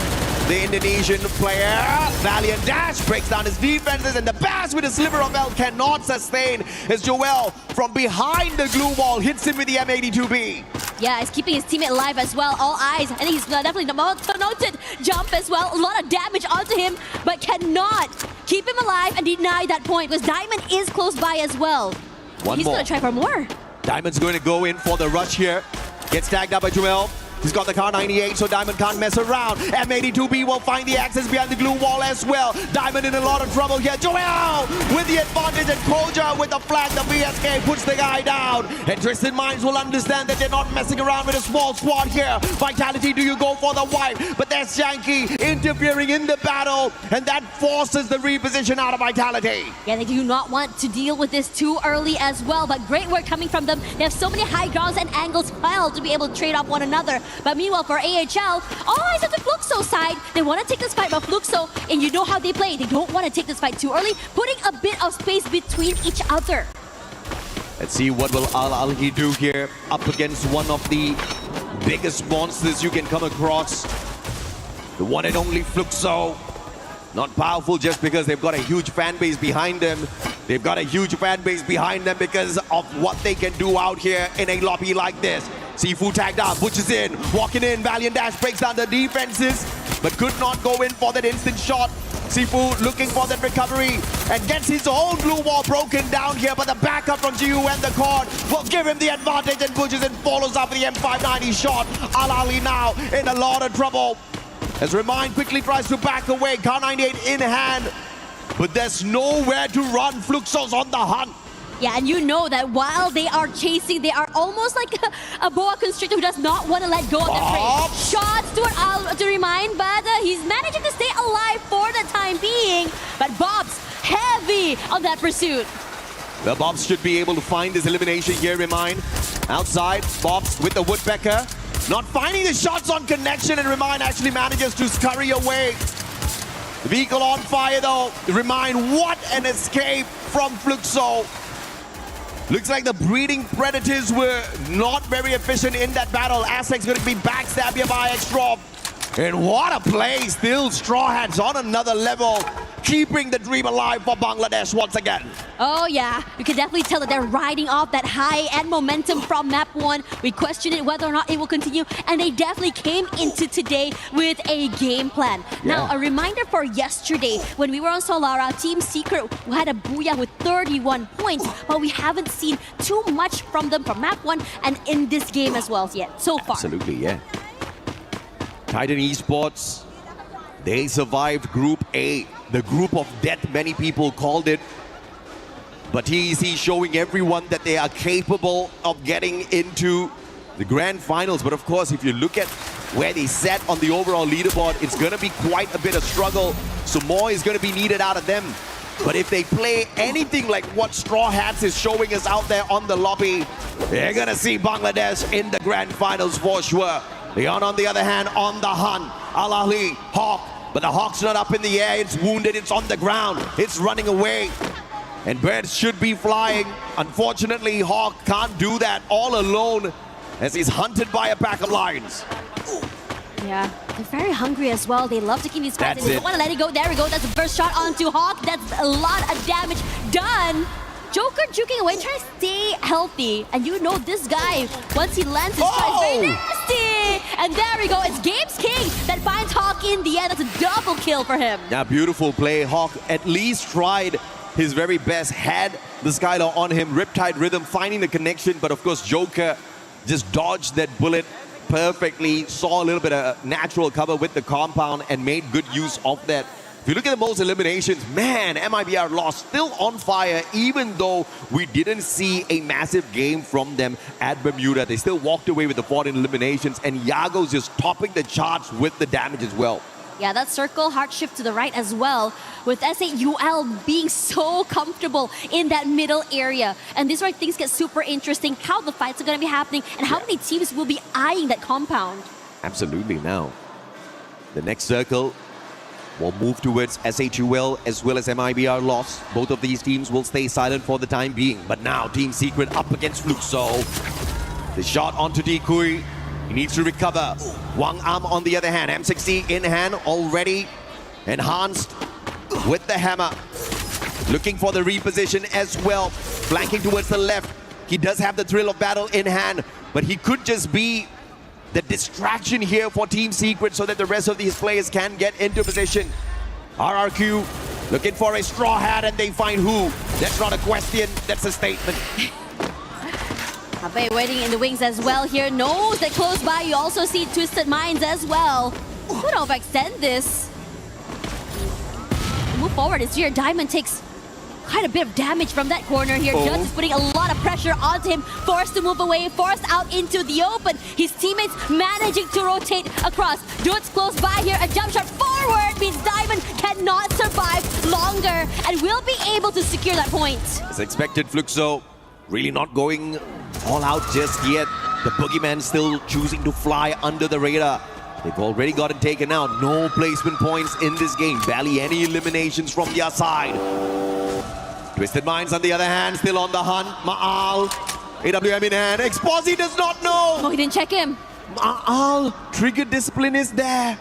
The Indonesian player, Valiant Dash, breaks down his defenses, and the Bash with a sliver of health cannot sustain as Joel from behind the glue wall hits him with the M82B. Yeah, he's keeping his teammate alive as well. All eyes. I think he's definitely noted jump as well. A lot of damage onto him, but cannot keep him alive and deny that point because Diamond is close by as well. He's going to try for more. Diamond's going to go in for the rush here. Gets tagged up by Joel. He's got the car 98, so Diamond can't mess around. M82B will find the access behind the glue wall as well. Diamond in a lot of trouble here. Joel with the advantage, and Koja with the flag. The BSK puts the guy down. And Twisted Minds will understand that they're not messing around with a small squad here. Vitality, do you go for the wipe? But there's Shanky interfering in the battle, and that forces the reposition out of Vitality. Yeah, they do not want to deal with this too early as well, but great work coming from them. They have so many high grounds and angles to be able to trade off one another. But meanwhile, for AHL, all eyes on the Fluxo side. They want to take this fight, but Fluxo, and you know how they play, they don't want to take this fight too early, putting a bit of space between each other. Let's see what will Al-Alhi do here up against one of the biggest monsters you can come across. The one and only Fluxo. Not powerful just because they've got a huge fan base behind them. They've got a huge fan base behind them because of what they can do out here in a lobby like this. Sifu tagged up, Butch is in, walking in, Valiant Dash breaks down the defenses, but could not go in for that instant shot. Sifu looking for that recovery and gets his own blue wall broken down here, but the backup from GU and the Cord will give him the advantage, and Butch is in, follows up with the M590 shot. Al-Ali now in a lot of trouble as Remind quickly tries to back away, Car 98 in hand, but there's nowhere to run. Fluxo's on the hunt. Yeah, and you know that while they are chasing, they are almost like a boa constrictor who does not want to let go of the prey. Shots to Remind, but he's managing to stay alive for the time being. But Bob's heavy on that pursuit. The Bobs should be able to find this elimination here, Remind. Outside, Bobs with the Woodpecker. Not finding the shots on connection, and Remind actually manages to scurry away. The vehicle on fire though. Remind, what an escape from Fluxo. Looks like the breeding predators were not very efficient in that battle. Aztec's going to be backstabbed here by Extra. And what a play. Still Straw Hats on another level. keeping the dream alive for Bangladesh once again. Oh yeah, you can definitely tell that they're riding off that high end momentum from map 1. We questioned it whether or not it will continue, and they definitely came into today with a game plan. Now, a reminder for yesterday, when we were on Solara, Team Secret had a booyah with 31 points, but we haven't seen too much from them from map 1 and in this game as well yet, so far. Absolutely, yeah. Titan Esports, they survived Group A, the group of death many people called it. But he's showing everyone that they are capable of getting into the grand finals. But of course, if you look at where they sat on the overall leaderboard, it's going to be quite a bit of struggle. So more is going to be needed out of them. But if they play anything like what Straw Hats is showing us out there on the lobby, they're going to see Bangladesh in the grand finals for sure. Leon, on the other hand, on the hunt. Al-Ahli, Hawk. But the Hawk's not up in the air. It's wounded. It's on the ground. It's running away. And birds should be flying. Unfortunately, Hawk can't do that all alone as he's hunted by a pack of lions. Yeah, they're very hungry as well. They love to keep these fights. They don't want to let it go. There we go. That's the first shot onto Hawk. That's a lot of damage done. Joker juking away, trying to stay healthy. And you know this guy, once he lands his shot, is very nasty. And there we go. It's Games King that finds Hawk in the end. That's a double kill for him. Yeah, beautiful play. Hawk at least tried his very best, had the Skylar on him. Riptide Rhythm finding the connection, but of course Joker just dodged that bullet perfectly, saw a little bit of natural cover with the compound and made good use of that. If you look at the most eliminations, man, MIBR lost, still on fire, even though we didn't see a massive game from them at Bermuda. They still walked away with the 14 eliminations, and Yago's just topping the charts with the damage as well. Yeah, that circle hard shift to the right as well, with S8UL being so comfortable in that middle area. And this is where things get super interesting, how the fights are going to be happening and how many teams will be eyeing that compound. Absolutely. Now, the next circle will move towards S8UL as well as MIBR loss. Both of these teams will stay silent for the time being. But now, Team Secret up against Fluxo. The shot onto Dekui. He needs to recover. Wang Am on the other hand. M60 in hand already. Enhanced with the hammer. Looking for the reposition as well. Flanking towards the left. He does have the thrill of battle in hand, but he could just be the distraction here for Team Secret so that the rest of these players can get into position. RRQ looking for a straw hat, and they find who? That's not a question, that's a statement. Abe waiting in the wings as well here. Knows that close by. You also see Twisted Minds as well. Could overextend this. Move forward. It's here. Diamond takes quite a bit of damage from that corner here. Judge is putting a lot of pressure onto him. Forced to move away. Forced out into the open. His teammates managing to rotate across. Dude's close by here. A jump shot forward means Diamond cannot survive longer and will be able to secure that point. As expected, Fluxo really not going all out just yet. The Boogeyman still choosing to fly under the radar. They've already gotten taken out. No placement points in this game. Barely any eliminations from their side. Twisted Minds on the other hand, still on the hunt. Ma'al, AWM in hand. Exposi does not know. Oh, he didn't check him. Ma'al, trigger discipline is there.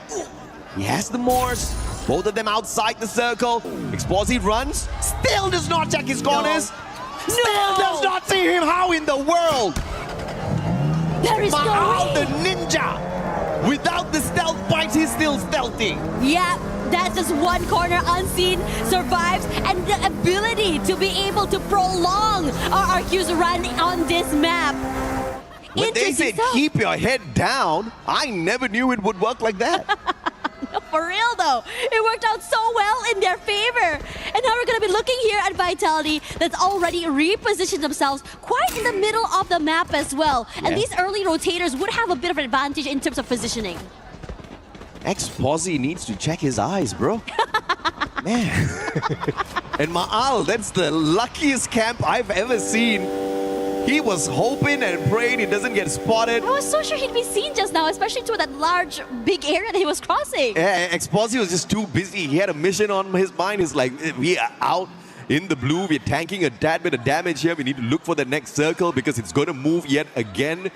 He has the Morse. Both of them outside the circle. Exposi runs. Still does not check his corners. Still does not see him. How in the world? There is Ma'al, no way. the ninja. Without the stealth bites, he's still stealthy. Yeah, that's just one corner unseen, survives, and the ability to be able to prolong RRQ's run on this map. When they said keep your head down, I never knew it would work like that. No, for real though, it worked out so well in their favor. And now we're going to be looking here at Vitality that's already repositioned themselves quite in the middle of the map as well. And these early rotators would have a bit of an advantage in terms of positioning. Exposi needs to check his eyes, bro. Man. And Ma'al, that's the luckiest camp I've ever seen. He was hoping and praying he doesn't get spotted. I was so sure he'd be seen just now, especially to that large, big area that he was crossing. Yeah, Exposi was just too busy. He had a mission on his mind. He's like, we are out in the blue. We're tanking a tad bit of damage here. We need to look for the next circle because it's going to move yet again.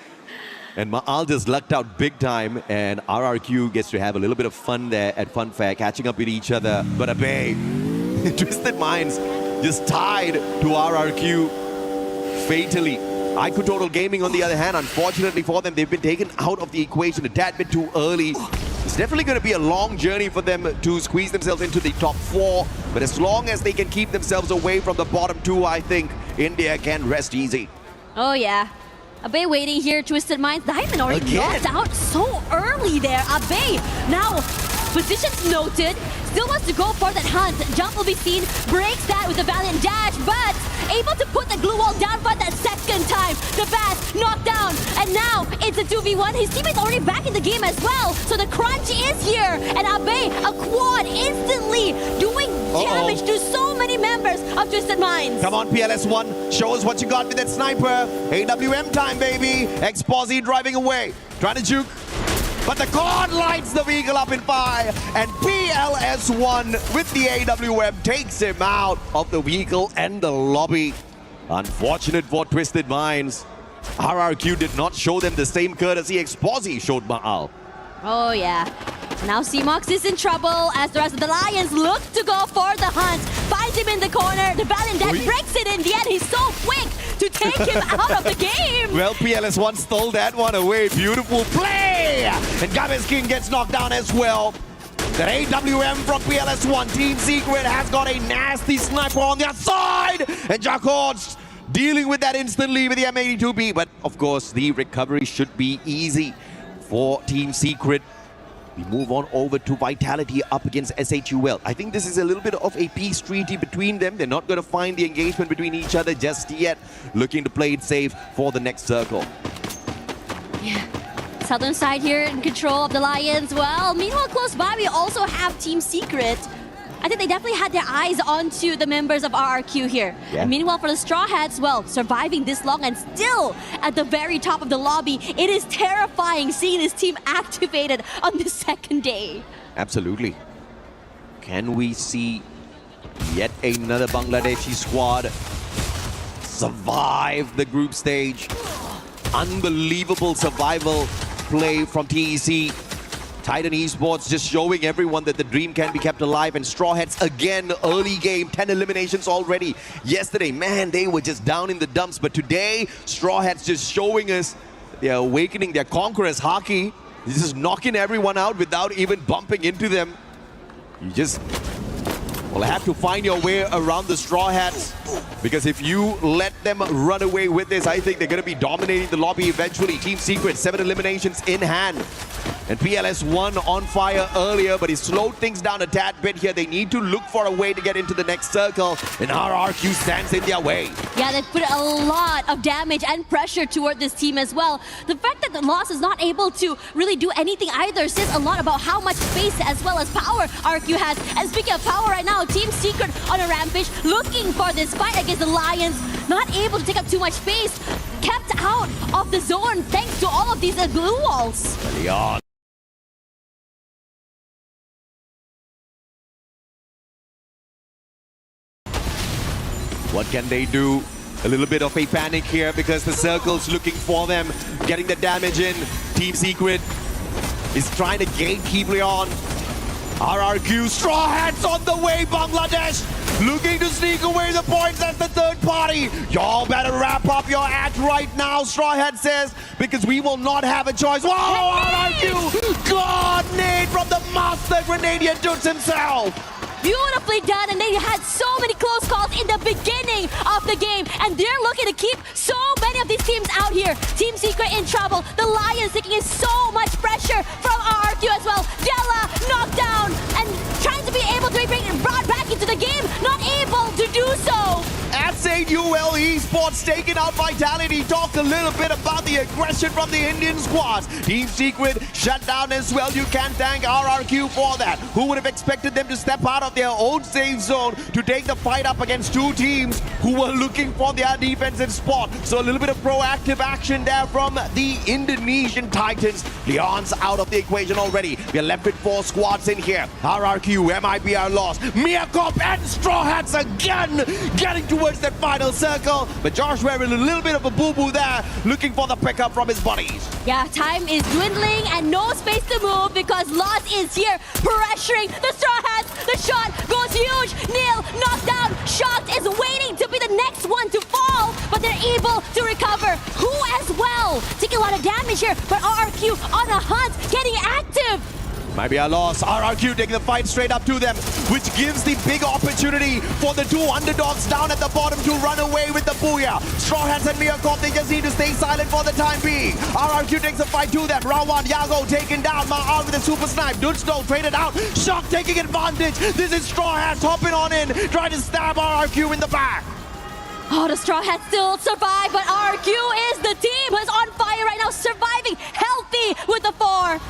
And Ma'al just lucked out big time, and RRQ gets to have a little bit of fun there at Funfair, catching up with each other. But Abe, Twisted Minds just tied to RRQ fatally. Total Gaming, on the other hand, unfortunately for them, they've been taken out of the equation a tad bit too early. It's definitely going to be a long journey for them to squeeze themselves into the top 4. But as long as they can keep themselves away from the bottom 2, I think India can rest easy. Oh, yeah. Abe waiting here, Twisted Minds. Diamond already knocked out so early there. Abe now positions noted. Still wants to go for that hunt. Jump will be seen. Breaks that with a valiant dash, but able to put the glue wall down for that second time. The Bass knocked down, and now it's a 2v1. His teammate's already back in the game as well. So the crunch is here, and Abe, a quad instantly doing damage to so many members of Twisted Minds. Come on, PLS1, show us what you got with that sniper. AWM time, baby. eXposy driving away, trying to juke. But the God lights the vehicle up in fire, and PLS1 with the AWM takes him out of the vehicle and the lobby. Unfortunate for Twisted Minds. RRQ did not show them the same courtesy eXposy showed Maal. Oh yeah. Now CMOX is in trouble as the rest of the Lions look to go for the hunt. Finds him in the corner. The Valiant Dash breaks it in the end. He's so quick to take him out of the game. Well, PLS1 stole that one away. Beautiful play! And Gabez King gets knocked down as well. That AWM from PLS1. Team Secret has got a nasty sniper on their side. And Jacquard's dealing with that instantly with the M82B. But of course, the recovery should be easy for Team Secret. We move on over to Vitality up against SHUL. I think this is a little bit of a peace treaty between them. They're not going to find the engagement between each other just yet. Looking to play it safe for the next circle. Yeah. Southern side here in control of the Lions. Well, meanwhile, close by, we also have Team Secret. I think they definitely had their eyes onto the members of RRQ here. Yeah. And meanwhile, for the Straw Hats, well, surviving this long and still at the very top of the lobby, it is terrifying seeing this team activated on the second day. Absolutely. Can we see yet another Bangladeshi squad survive the group stage? Unbelievable survival play from TEC. Titan Esports just showing everyone that the dream can be kept alive, and Straw Hats again, early game, 10 eliminations already. Yesterday, man, they were just down in the dumps, but today, Straw Hats just showing us they're awakening their conquerors hockey. This is knocking everyone out without even bumping into them. You just will have to find your way around the Straw Hats, because if you let them run away with this, I think they're going to be dominating the lobby eventually. Team Secret, 7 eliminations in hand. And PLS1 on fire earlier, but he slowed things down a tad bit here. They need to look for a way to get into the next circle, and RRQ stands in their way. Yeah, they put a lot of damage and pressure toward this team as well. The fact that the Lost is not able to really do anything either says a lot about how much space as well as power RRQ has. And speaking of power right now, Team Secret on a rampage, looking for this fight against the Lions, not able to take up too much space, kept out of the zone thanks to all of these glue walls. Leon. What can they do? A little bit of a panic here because the circle's looking for them, getting the damage in. Team Secret is trying to gatekeep Leon. RRQ, Straw Hats on the way, Bangladesh looking to sneak away the points as the third party. Y'all better wrap up your act right now, Straw Hat says, because we will not have a choice. Whoa, RRQ! God, nade from the master Grenadian dudes himself. Beautifully done, and they had so many close calls in the beginning of the game, and they're looking to keep so many of these teams out here. Team Secret in trouble. The Lions taking in so much pressure from RRQ as well. Della knocked down and trying to be able to be brought back into the game, not able to do so. atEsports E-SPORTS taking out Vitality. Talk a little bit about the aggression from the Indian squads. Team Secret shut down as well. You can thank RRQ for that. Who would have expected them to step out of their own safe zone to take the fight up against two teams who were looking for their defensive spot? So a little bit of proactive action there from the Indonesian Titans. Leon's out of the equation already. We're left with 4 squads in here. RRQ, MIBR lost. Miakop and Straw Hats again getting towards that final circle. But Josh wearing a little bit of a boo-boo there, looking for the pickup from his buddies. Yeah, time is dwindling and no space to move because Lost is here pressuring the Straw Hats. The shot goes huge. Neil Shocked is waiting to be the next one to fall, but they're able to recover. Who as well? Taking a lot of damage here, but RRQ on a hunt, getting active. Might be a loss. RRQ taking the fight straight up to them, which gives the big opportunity for the two underdogs down at the bottom to run away with the booyah. Straw Hats and Miyakov, they just need to stay silent for the time being. RRQ takes the fight to them. Round one, Yago taken down. Ma'al with a super snipe. Dudsdol traded out. Shock taking advantage. This is Straw Hats hopping on in, trying to stab RRQ in the back. Oh, the Straw Hats still survive, but RRQ is the team who's on fire right now, surviving healthy with the 4.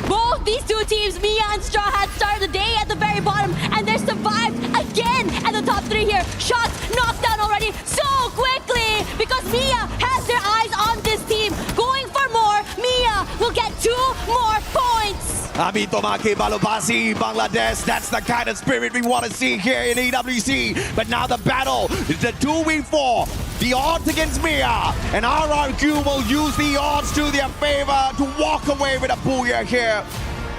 Both these two teams, Mia and Straw Hats, started the day at the very bottom, and they're survived again at the top 3 here. Shots knocked down already so quickly because Mia has their eyes on this team. Going for more, Mia will get 2 more points. Amito Make Balobasi, Bangladesh, that's the kind of spirit we want to see here in EWC. But now the battle is the 2v4. The odds against Mia, and RRQ will use the odds to their favor to walk away with a booyah here.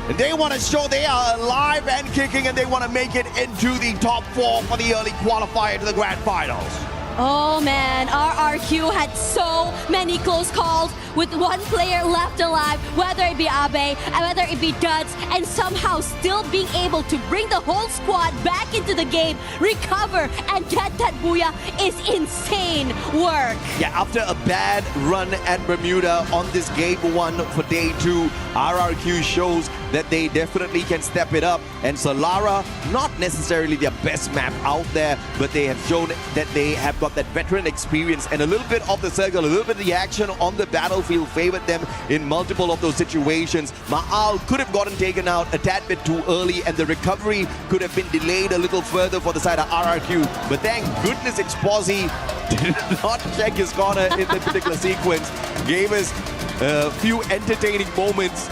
And they want to show they are alive and kicking, and they want to make it into the top 4 for the early qualifier to the grand finals. Oh man, RRQ had so many close calls with one player left alive, whether it be Abe, and whether it be Duds, and somehow still being able to bring the whole squad back into the game, recover, and get that booyah is insane work. Yeah, after a bad run at Bermuda on this game 1 for day 2, RRQ shows that they definitely can step it up. And Solara, not necessarily their best map out there, but they have shown that they have got that veteran experience, and a little bit of the circle, a little bit of the action on the battlefield favored them in multiple of those situations. Ma'al could have gotten taken out a tad bit too early, and the recovery could have been delayed a little further for the side of RRQ. But thank goodness Exposi did not check his corner in that particular sequence. Gave us a few entertaining moments.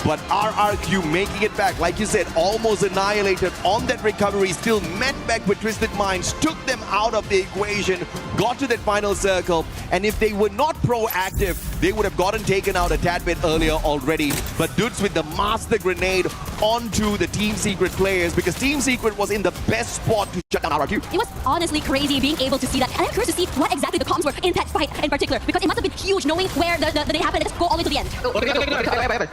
But RRQ making it back, like you said, almost annihilated on that recovery, still met back with Twisted Minds, took them out of the equation, got to that final circle, and if they were not proactive, they would have gotten taken out a tad bit earlier already. But Dudes with the master grenade onto the Team Secret players, because Team Secret was in the best spot to shut down RRQ. It was honestly crazy being able to see that, and I'm curious to see what exactly the comms were in that fight in particular, because it must have been huge knowing where the day happened and just go all the way to the end.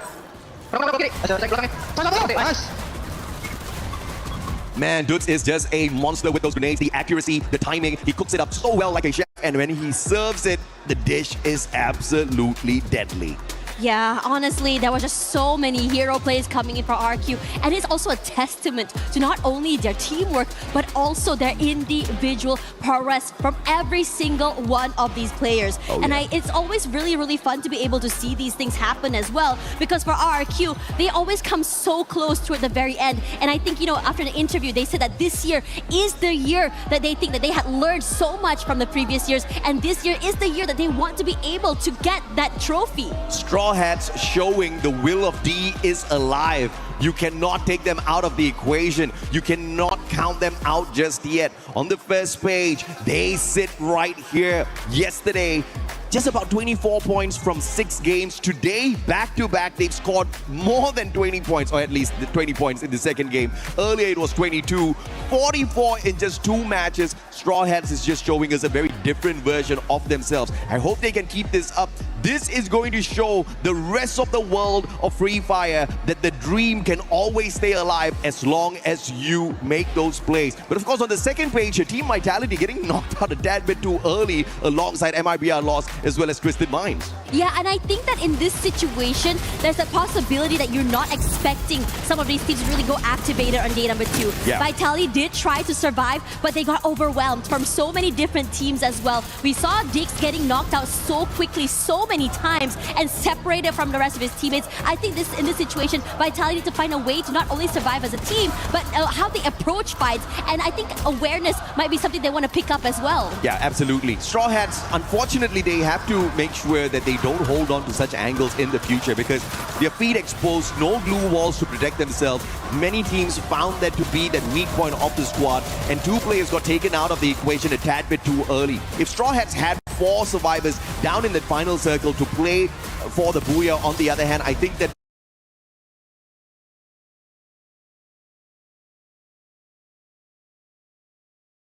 Man, Dudes is just a monster with those grenades, the accuracy, the timing. He cooks it up so well like a chef, and when he serves it, the dish is absolutely deadly. Yeah, honestly, there were just so many hero plays coming in for RQ, and it's also a testament to not only their teamwork, but also their individual prowess from every single one of these players. Oh, and yeah. It's always really fun to be able to see these things happen as well, because for RQ, they always come so close toward the very end. And I think, you know, after the interview, they said that this year is the year that they think that they had learned so much from the previous years, and this year is the year that they want to be able to get that trophy. Straw Hats showing the will of D is alive. You cannot take them out of the equation. You cannot count them out just yet. On the first page, they sit right here. Yesterday, just about 24 points from 6 games. Today, back-to-back, they've scored more than 20 points, or at least 20 points in the second game. Earlier, it was 22. 44 in just 2 matches. Straw Hats is just showing us a very different version of themselves. I hope they can keep this up. This is going to show the rest of the world of Free Fire that the dream can always stay alive as long as you make those plays. But of course, on the second page, your Team Vitality getting knocked out a tad bit too early alongside MIBR loss as well as Twisted Minds. Yeah, and I think that in this situation, there's a possibility that you're not expecting some of these teams to really go activated on day number 2. Yeah. Vitality did try to survive, but they got overwhelmed from so many different teams as well. We saw Dix getting knocked out so quickly, so many times, and separated from the rest of his teammates. I think in this situation, Vitality need to find a way to not only survive as a team, but how they approach fights. And I think awareness might be something they want to pick up as well. Yeah, absolutely. Straw Hats, unfortunately, they have to make sure that they don't hold on to such angles in the future, because their feet exposed, no glue walls to protect themselves. Many teams found that to be that weak point of the squad, and 2 players got taken out of the equation a tad bit too early. If Straw Hats had 4 survivors down in that final circle to play for the booyah, on the other hand, I think that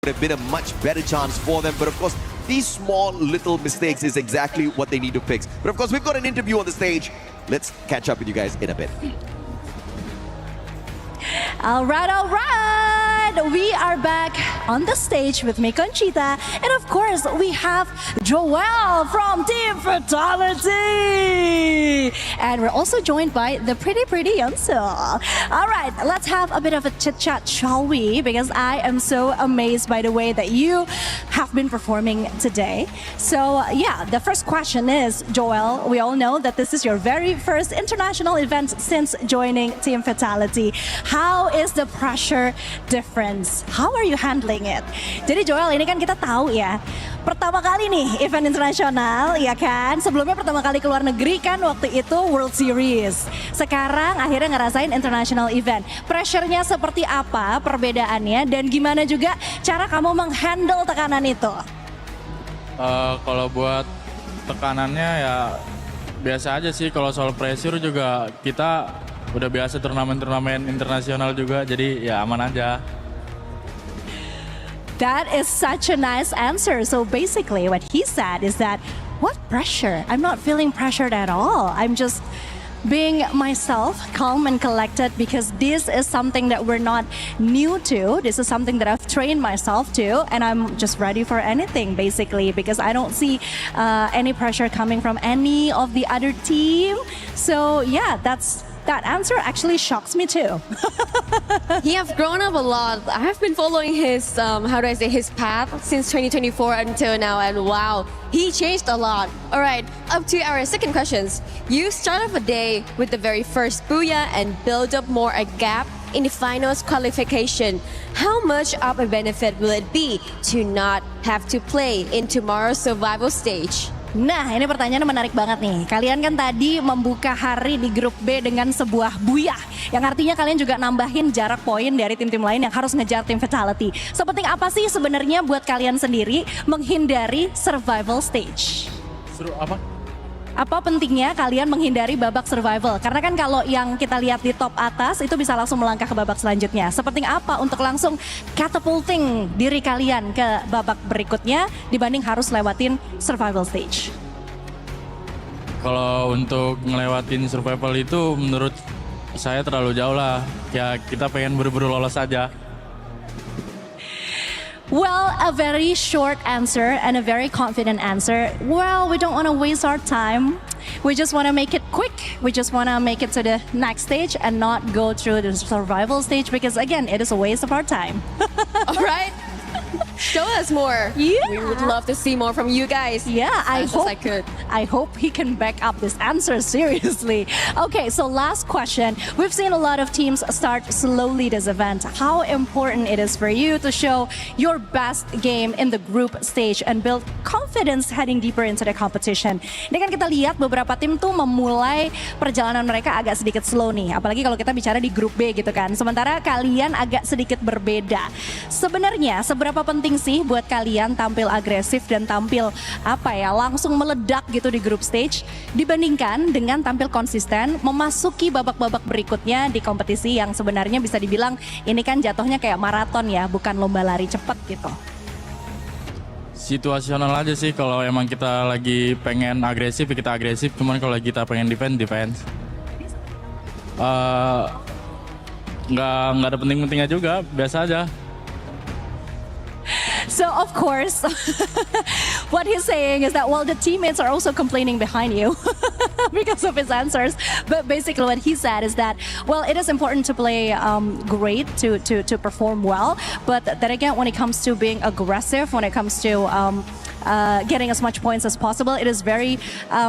would have been a much better chance for them. But of course, these small little mistakes is exactly what they need to fix. But of course, we've got an interview on the stage. Let's catch up with you guys in a bit. All right. We are back on the stage with me, Conchita. And of course, we have Joel from Team Fatality. And we're also joined by the pretty Yunsu. All right, let's have a bit of a chit chat, shall we? Because I am so amazed by the way that you have been performing today. So yeah, the first question is, Joel, we all know that this is your very first international event since joining Team Fatality. How is the pressure difference? How are you handling it? Jadi Joel, ini kan kita tahu ya, pertama kali nih event internasional, ya kan? Sebelumnya pertama kali ke luar negeri kan waktu itu World Series. Sekarang akhirnya ngerasain international event. Pressure-nya seperti apa perbedaannya dan gimana juga cara kamu menghandle tekanan itu? Kalau buat tekanannya ya biasa aja sih. Kalau soal pressure juga kita udah biasa turnamen-turnamen internasional juga, jadi ya aman aja. That is such a nice answer. So basically what he said is that, what pressure? I'm not feeling pressured at all. I'm just being myself, calm and collected, because this is something that we're not new to. This is something that I've trained myself to, and I'm just ready for anything basically, because I don't see any pressure coming from any of the other team. So yeah, that answer actually shocks me too. He has grown up a lot. I have been following his, his path since 2024 until now, and wow, he changed a lot. All right, up to our second questions. You start off a day with the very first booyah and build up more a gap in the finals qualification. How much of a benefit will it be to not have to play in tomorrow's survival stage? Nah, ini pertanyaannya menarik banget nih. Kalian kan tadi membuka hari di grup B dengan sebuah buyah, yang artinya kalian juga nambahin jarak poin dari tim-tim lain yang harus ngejar tim Fatality. Sepenting apa sih sebenarnya buat kalian sendiri menghindari survival stage? Seru apa? Apa pentingnya kalian menghindari babak survival? Karena kan kalau yang kita lihat di top atas itu bisa langsung melangkah ke babak selanjutnya. Sepenting apa untuk langsung catapulting diri kalian ke babak berikutnya dibanding harus lewatin survival stage? Kalau untuk ngelewatin survival itu menurut saya terlalu jauh lah. Ya kita pengen buru-buru lolos aja. Well, a very short answer and a very confident answer. Well, we don't want to waste our time. We just want to make it quick. We just want to make it to the next stage and not go through the survival stage, because again, it is a waste of our time. All right. Show us more. Yeah. We would love to see more from you guys. Yeah, I hope he can back up this answer seriously. Okay, so last question. We've seen a lot of teams start slowly this event. How important it is for you to show your best game in the group stage and build confidence heading deeper into the competition. Ini kan kita lihat beberapa tim tuh memulai perjalanan mereka agak sedikit slow nih. Apalagi kalau kita bicara di grup B gitu kan. Sementara kalian agak sedikit berbeda. Sebenarnya seberapa penting sih buat kalian tampil agresif dan tampil langsung meledak gitu di group stage dibandingkan dengan tampil konsisten memasuki babak-babak berikutnya di kompetisi yang sebenarnya bisa dibilang ini kan jatuhnya kayak maraton ya, bukan lomba lari cepat gitu. Situasional aja sih, kalau emang kita lagi pengen agresif kita agresif, cuman kalau kita pengen defense. Nggak ada penting-pentingnya juga, biasa aja. So of course, what he's saying is that, well, the teammates are also complaining behind you because of his answers. But basically what he said is that, well, it is important to play great, to perform well. But then again, when it comes to being aggressive, when it comes to getting as much points as possible, it is very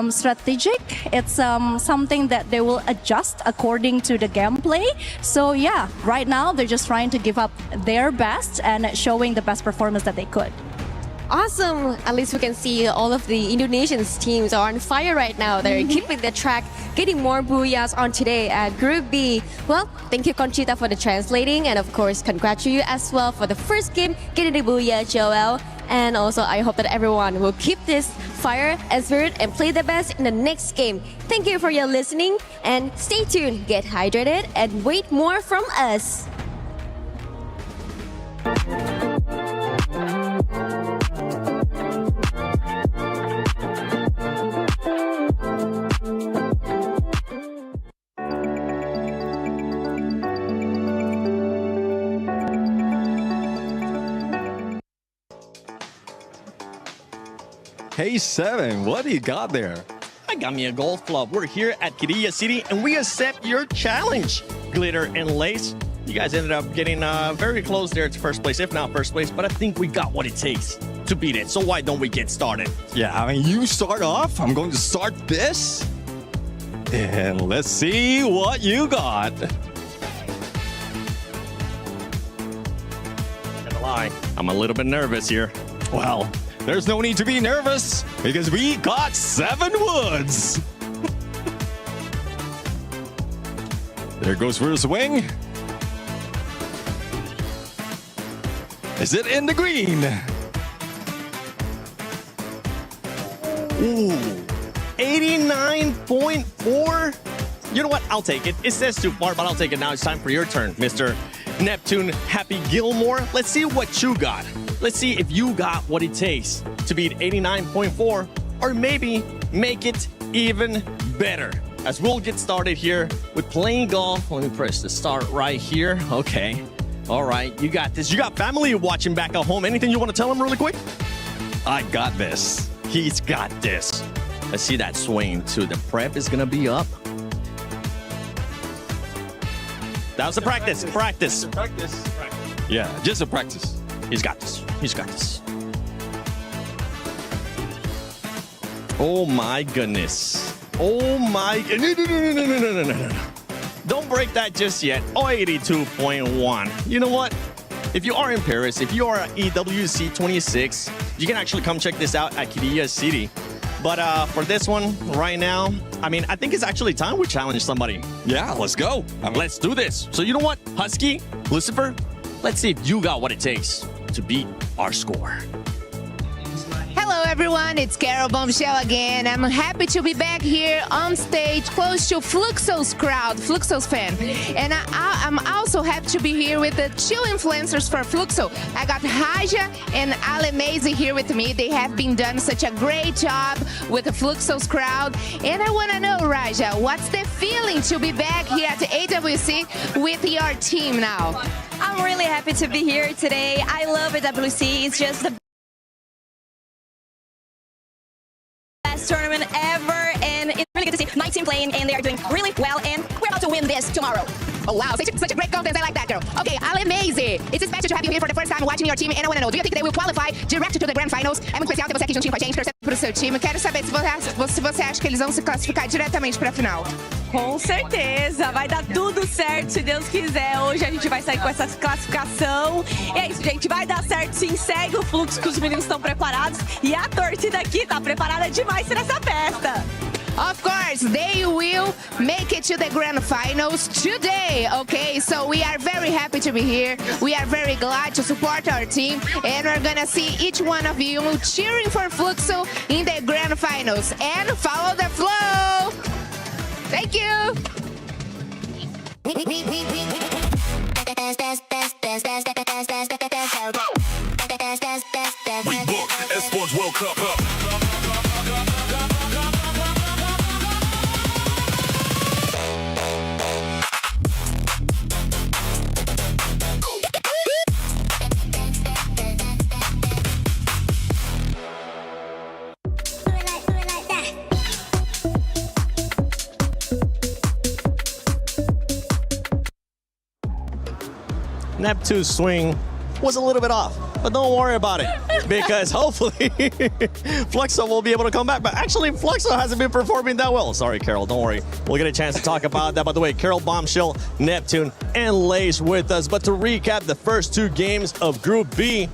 strategic. It's something that they will adjust according to the gameplay. So yeah, right now they're just trying to give up their best and showing the best performance that they could. Awesome. At least we can see all of the Indonesian teams are on fire right now. They're keeping the track, getting more booyahs on today at Group B. Well, thank you, Conchita, for the translating. And of course, congratulate you as well for the first game, getting the booyah, Joel. And also, I hope that everyone will keep this fire and spirit and play the best in the next game. Thank you for your listening. And stay tuned, get hydrated, and wait more from us. Hey, Seven, what do you got there? I got me a golf club. We're here at Quirilla City, and we accept your challenge, Glitter and Lace. You guys ended up getting very close there to first place, if not first place, but I think we got what it takes to beat it. So why don't we get started? Yeah, I mean, you start off. I'm going to start this. And let's see what you got. I'm a little bit nervous here. Well, there's no need to be nervous because we got 7 woods. There goes for a swing. Is it in the green? Ooh, 89.4. You know what? I'll take it. It says too far, but I'll take it now. It's time for your turn, Mr. Neptune Happy Gilmore. Let's see what you got. Let's see if you got what it takes to beat 89.4 or maybe make it even better. As we'll get started here with playing golf. Let me press the start right here. Okay. All right. You got this. You got family watching back at home. Anything you want to tell them really quick? I got this. He's got this. Let's see that swing too. The prep is going to be up. That was a practice. Practice. Yeah, just a practice. He's got this. He's got this. Oh my goodness. Oh my. No. Don't break that just yet. Oh, 82.1. You know what? If you are in Paris, if you are at EWC 26, you can actually come check this out at Quirilla City. But for this one right now, I mean, I think it's actually time we challenge somebody. Yeah, let's go. Let's do this. So you know what, Husky, Lucifer, let's see if you got what it takes to beat our score. Hello everyone, it's Carol Bombshell again. I'm happy to be back here on stage close to Fluxo's crowd, Fluxo's fan. And I'm also happy to be here with the 2 influencers for Fluxo. I got Raja and Ale Mazy here with me. They have been done such a great job with the Fluxo's crowd. And I want to know, Raja, what's the feeling to be back here at the AWC with your team now? I'm really happy to be here today. I love AWC. It's just the best tournament ever, and it's really good to see my team playing, and they are doing really well, and we're about to win this tomorrow. Oh wow, such a great confidence. I like that, girl. Okay, Ale Mazy, it's special to have you here for the first time watching your team, and I want to know, do you think they will qualify direct to the Grand Finals? É muito especial ter você aqui juntinho com a gente, torcendo pro seu time. Quero saber se você acha que eles vão se classificar diretamente pra final. Com certeza, vai dar tudo certo, se Deus quiser. Hoje a gente vai sair com essa classificação. E é isso, gente, vai dar certo sim. Segue o fluxo que os meninos estão preparados. E a torcida aqui tá preparada demais para essa festa. Of course, they will make it to the grand finals today, okay? So we are very happy to be here. We are very glad to support our team, and we're gonna see each one of you cheering for Fluxo in the grand finals. And follow the flow! Thank you! We book eSports World Cup up. Neptune's swing was a little bit off, but don't worry about it because hopefully Fluxo will be able to come back. But actually, Fluxo hasn't been performing that well. Sorry, Carol, don't worry. We'll get a chance to talk about that. By the way, Carol Bombshell, Neptune, and Lace with us. But to recap the first 2 games of Group B,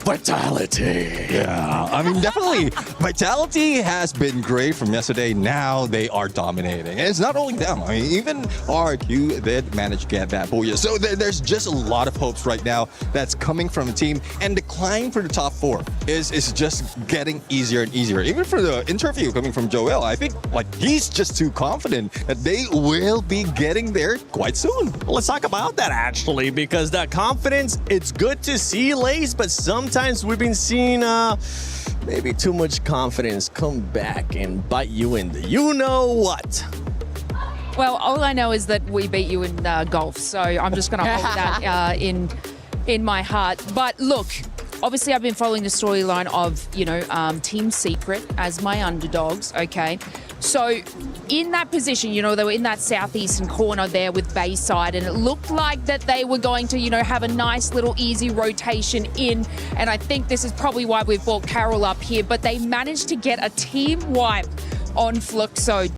Vitality. Yeah, I mean, definitely. Vitality has been great from yesterday. Now they are dominating. And it's not only them. I mean, even RQ did manage to get that booyah. So there's just a lot of hopes right now that's coming from the team. And the climb for the top 4 is just getting easier and easier. Even for the interview coming from Joel, I think like he's just too confident that they will be getting there quite soon. Well, let's talk about that actually, because that confidence, it's good to see, Lace, but sometimes we've been seeing maybe too much confidence come back and bite you in the you-know-what. Well, all I know is that we beat you in golf, so I'm just going to hold that in my heart. But look, obviously I've been following the storyline of, Team Secret as my underdogs, okay? So in that position, they were in that southeastern corner there with Bayside, and it looked like that they were going to, have a nice little easy rotation in, and I think this is probably why we've brought Carol up here, but they managed to get a team wipe on Fluxo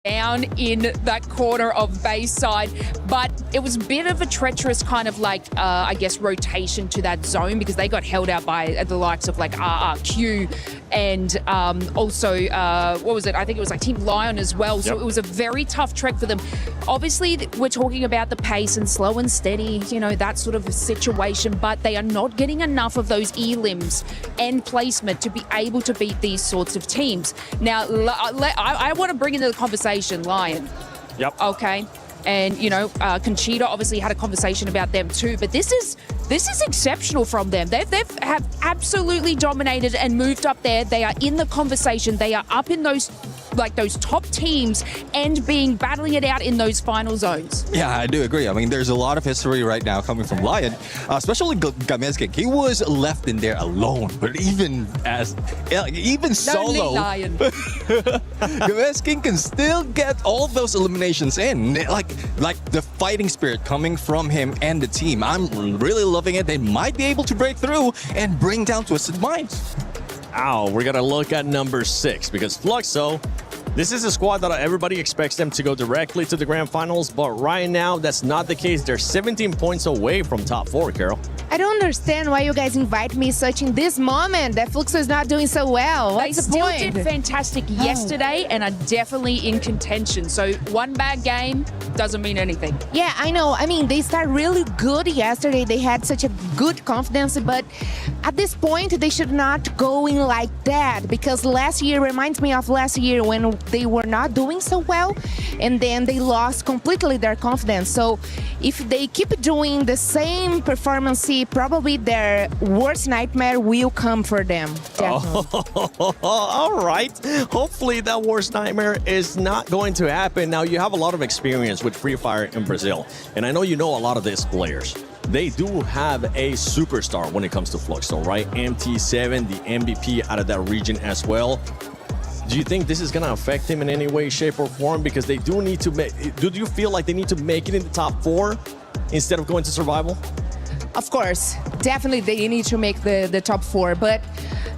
down in that corner of Bayside, but it was a bit of a treacherous kind of rotation to that zone, because they got held out by the likes of RRQ and also what was it? I think it was Team Lion as well. So it was a very tough trek for them. Obviously, we're talking about the pace and slow and steady, that sort of situation, but they are not getting enough of those elims and placement to be able to beat these sorts of teams. Now, I want to bring into the conversation Lion. Yep. Okay. And, Conchita obviously had a conversation about them too, but this is exceptional from them. They've absolutely dominated and moved up there. They are in the conversation. They are up in those top teams and battling it out in those final zones. Yeah, I do agree. I mean, there's a lot of history right now coming from Lion, especially Gamesking. He was left in there alone, but even solo, Lion. Gamesking can still get all those eliminations in. Like the fighting spirit coming from him and the team. I'm really loving it. They might be able to break through and bring down Twisted Minds. We're going to look at number 6, because Fluxo, this is a squad that everybody expects them to go directly to the grand finals, but right now that's not the case. They're 17 points away from top 4, Carol. I don't understand why you guys invite me such in this moment that Fluxo is not doing so well. What's the point? They still did fantastic yesterday and are definitely in contention. So one bad game doesn't mean anything. Yeah, I know. I mean, they started really good yesterday. They had such a good confidence, but at this point, they should not go in like that, because last year reminds me of last year when they were not doing so well, and then they lost completely their confidence. So if they keep doing the same performance, probably their worst nightmare will come for them. All right. Hopefully that worst nightmare is not going to happen. Now, you have a lot of experience with Free Fire in Brazil, and I know you know a lot of these players. They do have a superstar when it comes to Fluxo, right? MT7, the MVP out of that region as well. Do you think this is going to affect him in any way, shape, or form? Because they do need to do you feel like they need to make it in the top 4 instead of going to survival? Of course, definitely they need to make the top 4, but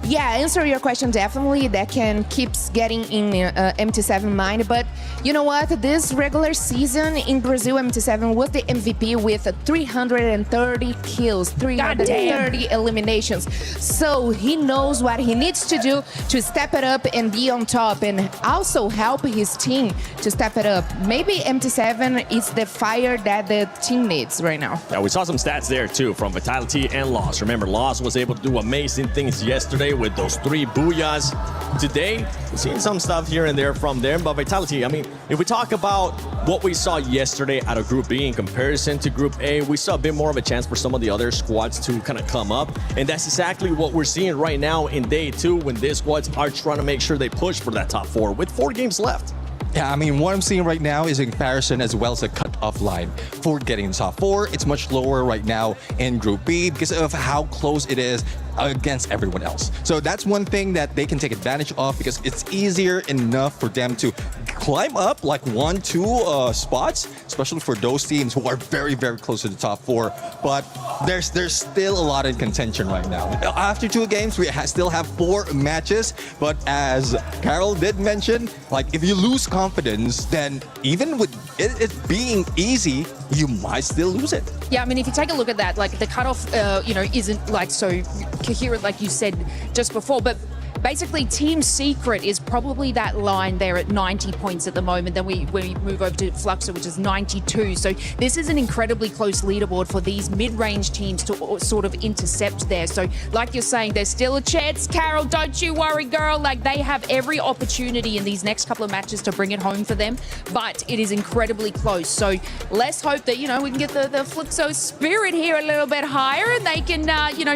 yeah, answer your question, definitely that can keeps getting in MT7 mind. But you know what, this regular season in Brazil, MT7 was the MVP with 330 kills, 330 eliminations. So he knows what he needs to do to step it up and be on top, and also help his team to step it up. Maybe MT7 is the fire that the team needs right now. Yeah, we saw some stats there too from Vitality and Loss. Remember, Loss was able to do amazing things yesterday with those 3 booyahs. Today, we're seeing some stuff here and there from them, but Vitality, I mean, if we talk about what we saw yesterday out of Group B in comparison to Group A, we saw a bit more of a chance for some of the other squads to kind of come up, and that's exactly what we're seeing right now in Day 2 when these squads are trying to make sure they push for that top 4 with 4 games left. Yeah, I mean, what I'm seeing right now is in comparison as well as a cut-off line for getting in top 4. It's much lower right now in Group B because of how close it is against everyone else. So that's one thing that they can take advantage of, because it's easier enough for them to climb up like 1-2 spots, especially for those teams who are very, very close to the top 4. But there's still a lot in contention right now. After 2 games, we still have 4 matches. But as Carol did mention, like if you lose confidence, then even with it being easy, you might still lose it. Yeah, I mean, if you take a look at that, like the cutoff, isn't like so coherent, like you said just before, but basically Team Secret is probably that line there at 90 points at the moment. Then we move over to Fluxo, which is 92. So this is an incredibly close leaderboard for these mid-range teams to sort of intercept there. So like you're saying, there's still a chance. Carol, don't you worry, girl. Like they have every opportunity in these next couple of matches to bring it home for them, but it is incredibly close. So let's hope that, we can get the Fluxo spirit here a little bit higher, and they can,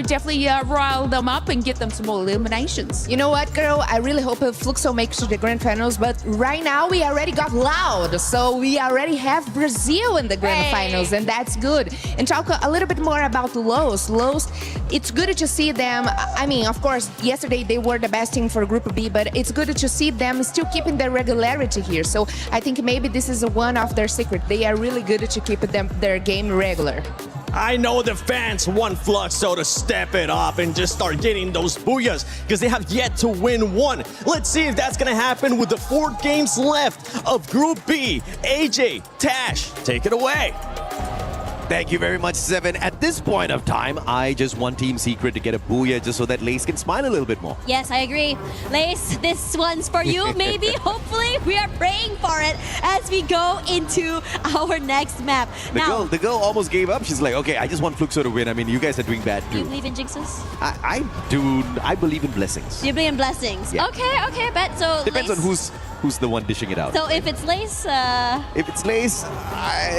definitely rile them up and get them some more eliminations. You know what, girl? I really hope Fluxo makes to the grand finals, but right now we already got loud, so we already have Brazil in the grand finals, and that's good. And talk a little bit more about Los. Los, it's good to see them. I mean, of course, yesterday they were the best team for Group B, but it's good to see them still keeping their regularity here. So I think maybe this is one of their secrets. They are really good to keep their game regular. I know the fans want Fluxo to step it up and just start getting those booyahs because they have yet to win one. Let's see if that's going to happen with the 4 games left of Group B. AJ, Tash, take it away. Thank you very much, Seven. At this point of time, I just want Team Secret to get a booyah just so that Lace can smile a little bit more. Yes, I agree. Lace, this one's for you, maybe, hopefully. We are praying for it as we go into our next map. The girl almost gave up. She's like, okay, I just want Fluxo to win. I mean, you guys are doing bad Do you too. believe in jinxes? I do. I believe in blessings. Do you believe in blessings? Yeah. Okay, bet. So Depends Lace, on who's the one dishing it out. So if it's Lace, If it's Lace,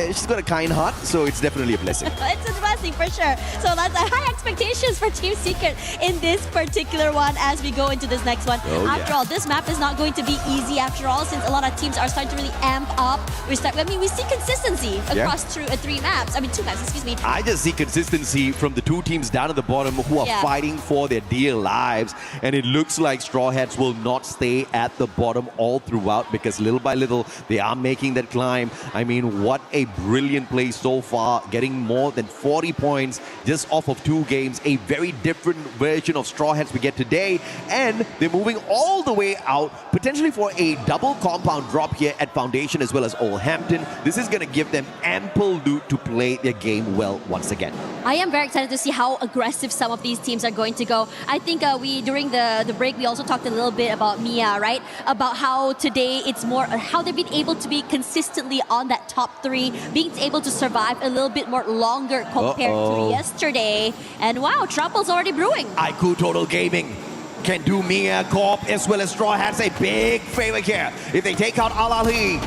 she's got a kind heart, so it's definitely a blessing. it's a blessing for sure. So that's high expectations for Team Secret in this particular one as we go into this next one. After all, this map is not going to be easy after all, since a lot of teams are starting to really amp up. We see consistency across 3 maps. I mean, 2 maps, excuse me. I just see consistency from the 2 teams down at the bottom who are fighting for their dear lives. And it looks like Straw Hats will not stay at the bottom all throughout because little by little, they are making that climb. I mean, what a brilliant play so far, getting more than 40 points just off of 2 games. A very different version of Straw Hats we get today. And they're moving all the way out, potentially for a double compound drop here at Foundation as well as Old Hampton. This is going to give them ample loot to play their game well once again. I am very excited to see how aggressive some of these teams are going to go. I think during the break, we also talked a little bit about Mia, right? About how today it's more how they've been able to be consistently on that top 3, being able to survive a little bit more longer compared to yesterday. And wow, trouble's already brewing. IQ Total Gaming can do Mia, Corp, as well as Straw Hats a big favor here. If they take out Al-Ali,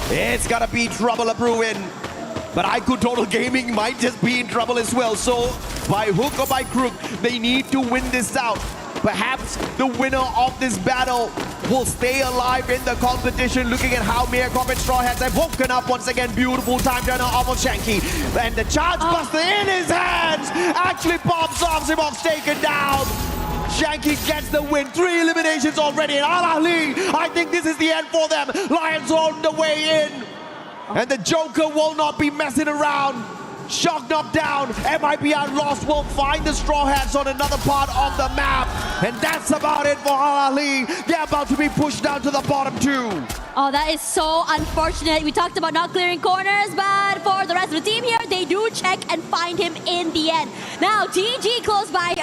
it's gonna be trouble a-brewing. But IQ Total Gaming might just be in trouble as well. So by hook or by crook, they need to win this out. Perhaps the winner of this battle will stay alive in the competition. Looking at how Mia, Corp, and Straw Hats have woken up once again. Beautiful time turner off of Shanky. And the charge buster in his hands actually pops off. Zimok's taken down. Shanky gets the win. 3 eliminations already. And Al-Ali, I think this is the end for them. Lions on the way in. And the Joker will not be messing around. Shock knocked down. MIBR lost. Will find the Straw Hats on another part of the map. And that's about it for Al-Ali. They're about to be pushed down to the bottom 2. Oh, that is so unfortunate. We talked about not clearing corners, but for the rest of the team here, they do check and find him in the end. Now, TG close by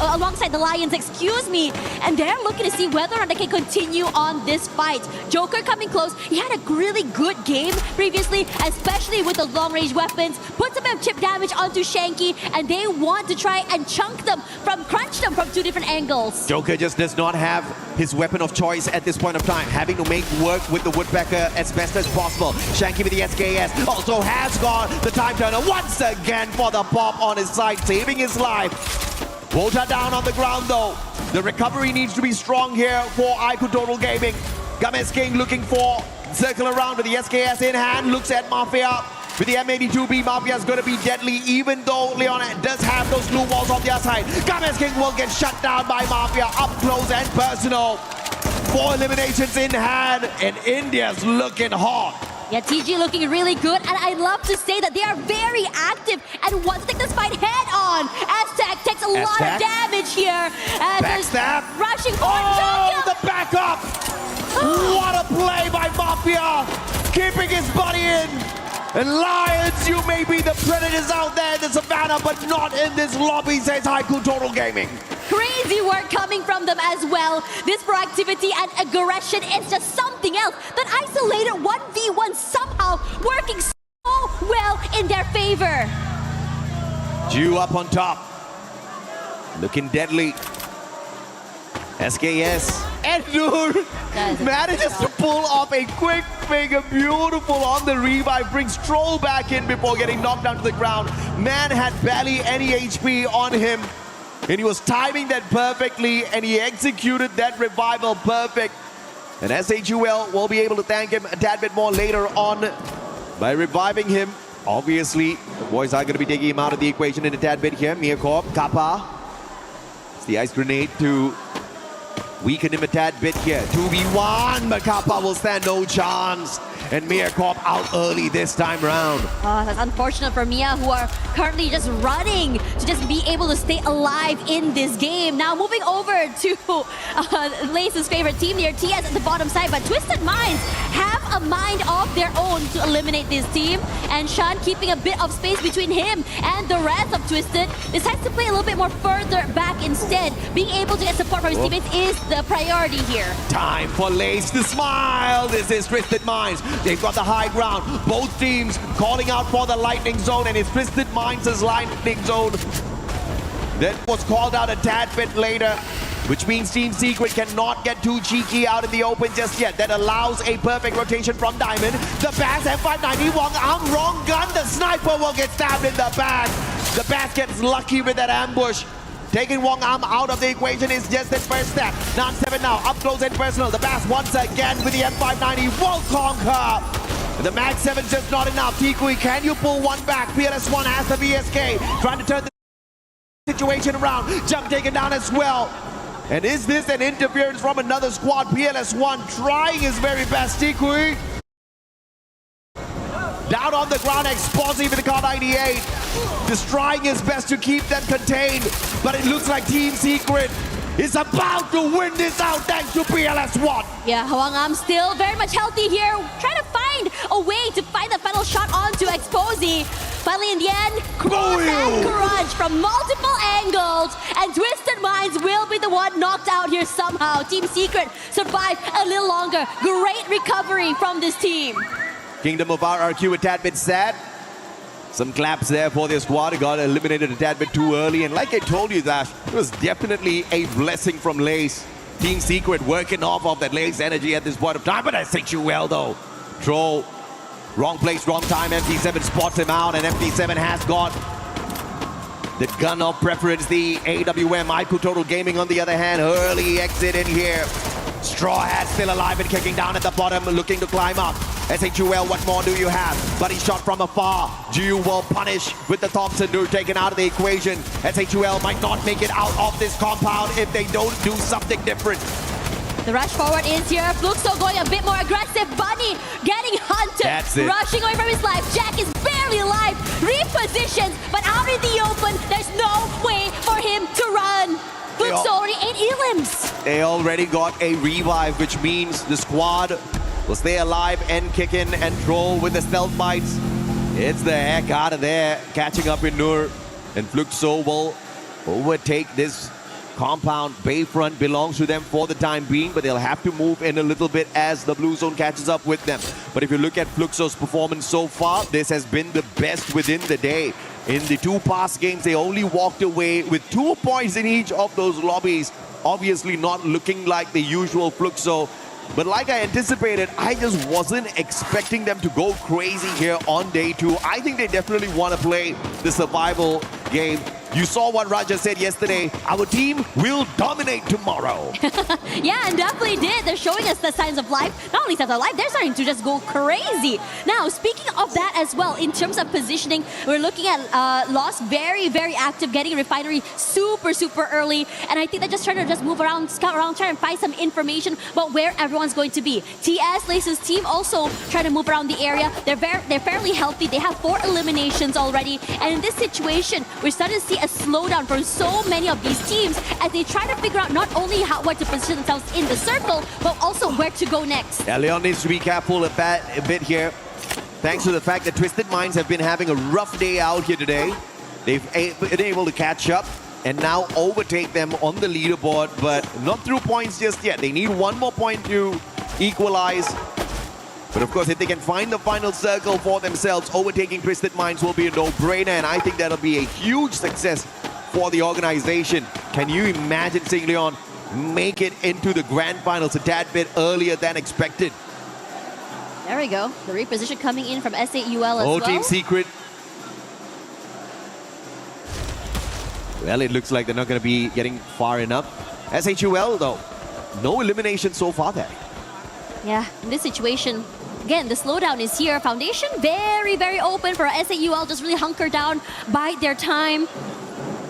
alongside the Lions, excuse me, and they're looking to see whether or not they can continue on this fight. Joker coming close. He had a really good game previously, especially with the long-range weapons. Puts a bit of chip damage onto Shanky, and they want to try and crunch them from 2 different angles. Joker just does not have his weapon of choice at this point of time, having to make work with the Woodpecker as best as possible. Shanky with the SKS also has got the time turner once again for the pop on his side, saving his life. Wota down on the ground though. The recovery needs to be strong here for IQ Total Gaming. Games King looking for circle around with the SKS in hand, looks at Mafia. With the M82B, Mafia is going to be deadly, even though Leon does have those glue walls on the other side. Games King will get shut down by Mafia up close and personal. 4 eliminations in hand, and India's looking hot. Yeah, TG looking really good, and I love to say that they are very active and want to take this fight head on. Aztec takes a lot of damage here. Backstab. Rushing forward. The backup. What a play by Mafia. Keeping his body in. And Lions, you may be the predators out there in the savannah, but not in this lobby, says IQ Total Gaming. Crazy work coming from them as well. This proactivity and aggression is just something else. That isolated 1v1 somehow working so well in their favor. Jew up on top. Looking deadly. SKS. And dude manages to pull off a quick finger. Beautiful on the revive. Brings Troll back in before getting knocked down to the ground. Man had barely any HP on him. And he was timing that perfectly, and he executed that revival perfect. And SHUL will be able to thank him a tad bit more later on by reviving him. Obviously, the boys are going to be taking him out of the equation in a tad bit here. Mircorp, Kappa. It's the ice grenade to weaken him a tad bit here. 2v1, but Kappa will stand no chance. And Mircorp out early this time round. That's unfortunate for Mia, who are currently just running to just be able to stay alive in this game. Now moving over to Lace's favorite team here, TS at the bottom side, but Twisted Minds have a mind of their own to eliminate this team. And Shan keeping a bit of space between him and the rest of Twisted, decides to play a little bit more further back instead. Being able to get support from his teammates is the priority here. Time for Lace to smile. This is Twisted Minds. They've got the high ground. Both teams calling out for the lightning zone, and it's Twisted Minds' lightning zone that was called out a tad bit later, which means Team Secret cannot get too cheeky out in the open just yet. That allows a perfect rotation from Diamond. The Bass M590, wrong gun. The sniper will get stabbed in the back. The Bass gets lucky with that ambush. Taking Wong Am out of the equation is just his first step. 9-7 now, up close and personal. The Bass once again with the M590 will conquer. The Mag 7 just not enough. Tikui, can you pull one back? PLS1 has the VSK, trying to turn the situation around. Jump taken down as well. And is this an interference from another squad? PLS1 trying his very best. Tikui down on the ground, explosive with the Car 98. Just trying his best to keep them contained. But it looks like Team Secret is about to win this out thanks to PLS1. Yeah, Hwang Am still very much healthy here, trying to find a way to find the final shot onto Exposy. Finally, in the end, cross and crunch from multiple angles, and Twisted Minds will be the one knocked out here somehow. Team Secret survived a little longer. Great recovery from this team. Kingdom of RRQ a tad bit sad. Some claps there for their squad. It got eliminated a tad bit too early. And like I told you, that it was definitely a blessing from Lace. Team Secret working off of that Lace energy at this point of time. But I think you well, though. Troll, wrong place, wrong time. MT7 spots him out, and MT7 has got the gun of preference. The AWM, Aiku Total Gaming, on the other hand, early exit in here. Straw Hat still alive and kicking down at the bottom, looking to climb up. SHUL, what more do you have? Buddy shot from afar. Ju will punish with the Thompson Dude taken out of the equation. SHUL might not make it out of this compound if they don't do something different. The rush forward is here. Fluxo going a bit more aggressive. Bunny getting hunted. That's it. Rushing away from his life. Jack is barely alive. Repositions, but out in the open, there's no way for him to run. Fluxo already 8 elims. They already got a revive, which means the squad will stay alive and kicking and Troll with the stealth bites. It's the heck out of there, catching up in Nur. And Fluxo will overtake this compound. Bayfront belongs to them for the time being, but they'll have to move in a little bit as the blue zone catches up with them. But if you look at Fluxo's performance so far, this has been the best within the day. In the 2 past games, they only walked away with 2 points in each of those lobbies. Obviously not looking like the usual Fluxo. But like I anticipated, I just wasn't expecting them to go crazy here on day 2. I think they definitely want to play the survival game. You saw what Raja said yesterday. Our team will dominate tomorrow. Yeah, and definitely did. They're showing us the signs of life. Not only signs of life, they're starting to just go crazy. Now, speaking of that as well, in terms of positioning, we're looking at Lost very, very active, getting Refinery super, super early. And I think they're just trying to just move around, scout around, try and find some information about where everyone's going to be. TS, Lace's team, also trying to move around the area. They're fairly healthy. They have 4 eliminations already. And in this situation, we're starting to see a slowdown from so many of these teams as they try to figure out not only where to position themselves in the circle, but also where to go next. Yeah, Leon needs to be careful a bit here. Thanks to the fact that Twisted Minds have been having a rough day out here today. They've been able to catch up and now overtake them on the leaderboard, but not through points just yet. They need 1 more point to equalize. But of course, if they can find the final circle for themselves, overtaking Twisted Minds will be a no-brainer, and I think that'll be a huge success for the organization. Can you imagine seeing Leon make it into the grand finals a tad bit earlier than expected? There we go. The reposition coming in from SAUL as well. Team Secret Well, it looks like they're not going to be getting far enough. SHUL, though, no elimination so far there. Yeah, in this situation, again, the slowdown is here. Foundation very, very open for SAUL, just really hunker down, bide their time.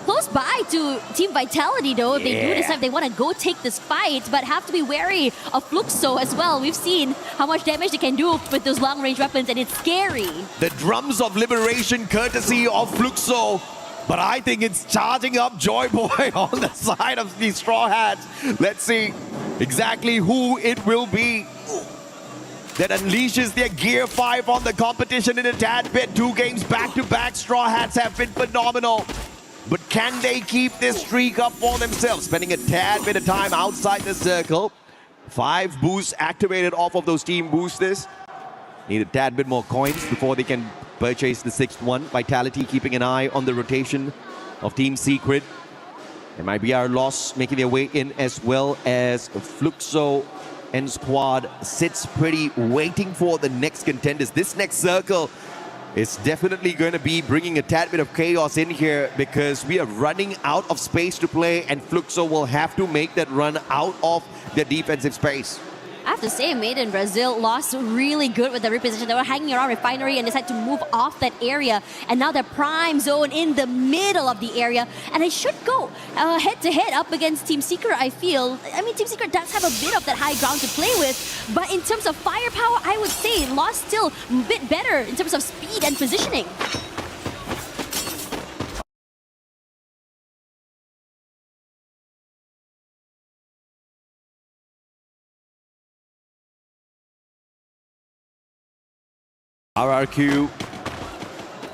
Close by to Team Vitality, though, if they do decide they want to go take this fight, but have to be wary of Fluxo as well. We've seen how much damage they can do with those long-range weapons, and it's scary. The drums of liberation courtesy of Fluxo, but I think it's charging up Joy Boy on the side of the Straw Hats. Let's see exactly who it will be that unleashes their Gear 5 on the competition in a tad bit. 2 games back-to-back. Straw Hats have been phenomenal. But can they keep this streak up for themselves? Spending a tad bit of time outside the circle. 5 boosts activated off of those team boosters. Need a tad bit more coins before they can purchase the 6th one. Vitality keeping an eye on the rotation of Team Secret. MIBR loss making their way in, as well as Fluxo and squad sits pretty, waiting for the next contenders. This next circle is definitely going to be bringing a tad bit of chaos in here, because we are running out of space to play, and Fluxo will have to make that run out of their defensive space. I have to say, Made in Brazil lost really good with the reposition. They were hanging around Refinery and decided to move off that area. And now they're prime zone in the middle of the area. And they should go head-to-head up against Team Secret, I feel. I mean, Team Secret does have a bit of that high ground to play with. But in terms of firepower, I would say Lost still a bit better in terms of speed and positioning. RRQ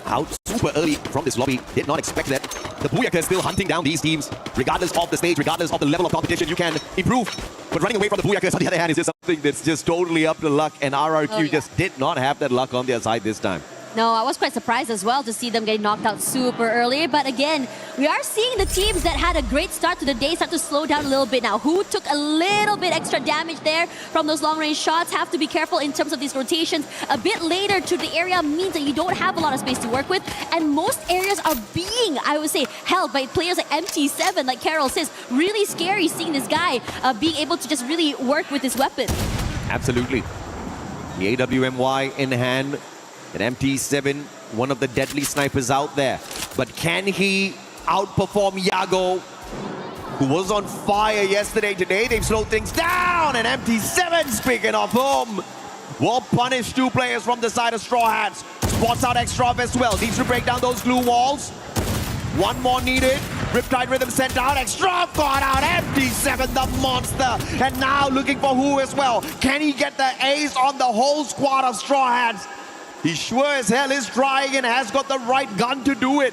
out super early from this lobby. Did not expect that. The Booyaka is still hunting down these teams. Regardless of the stage, regardless of the level of competition, you can improve. But running away from the Booyakas, on the other hand, is just something that's just totally up to luck. And RRQ just did not have that luck on their side this time. No, I was quite surprised as well to see them getting knocked out super early. But again, we are seeing the teams that had a great start to the day start to slow down a little bit now. Who took a little bit extra damage there from those long-range shots? Have to be careful in terms of these rotations. A bit later to the area means that you don't have a lot of space to work with. And most areas are being, I would say, held by players like MT7, like Carol says. Really scary seeing this guy being able to just really work with his weapon. Absolutely. The AWMY in hand. And MT7, one of the deadly snipers out there. But can he outperform Yago, who was on fire yesterday? Today they've slowed things down, and MT7, speaking of whom, will punish 2 players from the side of Straw Hats. Spots out Extra as well. Needs to break down those glue walls. 1 more needed. Riptide Rhythm sent out. Extra got out. MT7, the monster. And now looking for who as well. Can he get the ace on the whole squad of Straw Hats? He sure as hell is trying and has got the right gun to do it.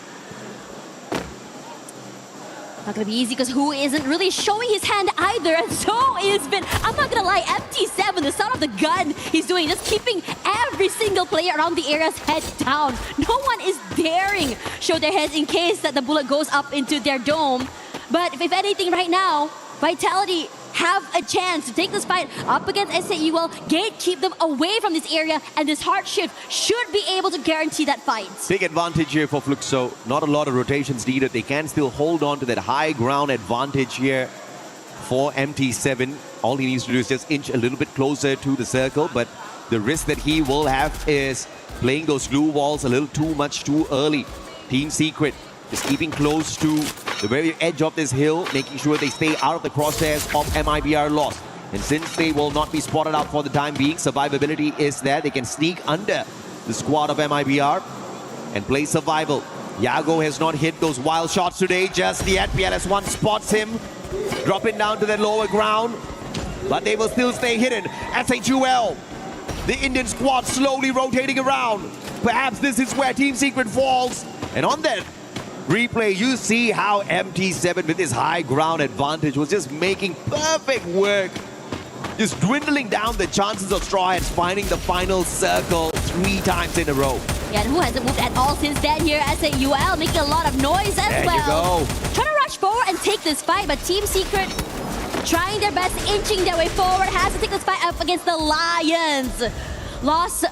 Not gonna be easy because Who isn't really showing his hand either, and so is been, I'm not gonna lie, MT7, the sound of the gun he's doing, just keeping every single player around the area's head down. No one is daring show their heads in case that the bullet goes up into their dome. But if anything right now, Vitality have a chance to take this fight up against SAUL, gatekeep them away from this area, and this hard shift should be able to guarantee that fight. Big advantage here for Fluxo. Not a lot of rotations needed. They can still hold on to that high ground advantage here for MT7. All he needs to do is just inch a little bit closer to the circle, but the risk that he will have is playing those glue walls a little too much too early. Team Secret just keeping close to the very edge of this hill, making sure they stay out of the crosshairs of MIBR Lost. And since they will not be spotted out for the time being, survivability is there. They can sneak under the squad of MIBR and play survival. Yago has not hit those wild shots today just yet. PLS1 spots him, dropping down to the lower ground, but they will still stay hidden. SHUL, the Indian squad slowly rotating around. Perhaps this is where Team Secret falls. And on that replay, you see how MT7 with his high ground advantage was just making perfect work. Just dwindling down the chances of Straw Hats finding the final circle 3 times in a row. Yeah, and Who hasn't moved at all since then here as SAUL, making a lot of noise as there well. You go. Trying to rush forward and take this fight, but Team Secret trying their best, inching their way forward, has to take this fight up against the Lions. Lost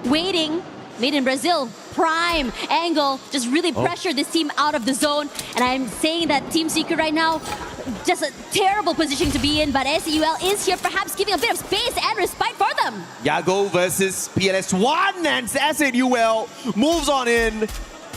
waiting. Made in Brazil prime angle, just really pressure this team out of the zone. And I'm saying that Team Secret right now, just a terrible position to be in, but SEUL is here, perhaps giving a bit of space and respite for them. Yago versus PLS1, and atEsports moves on in.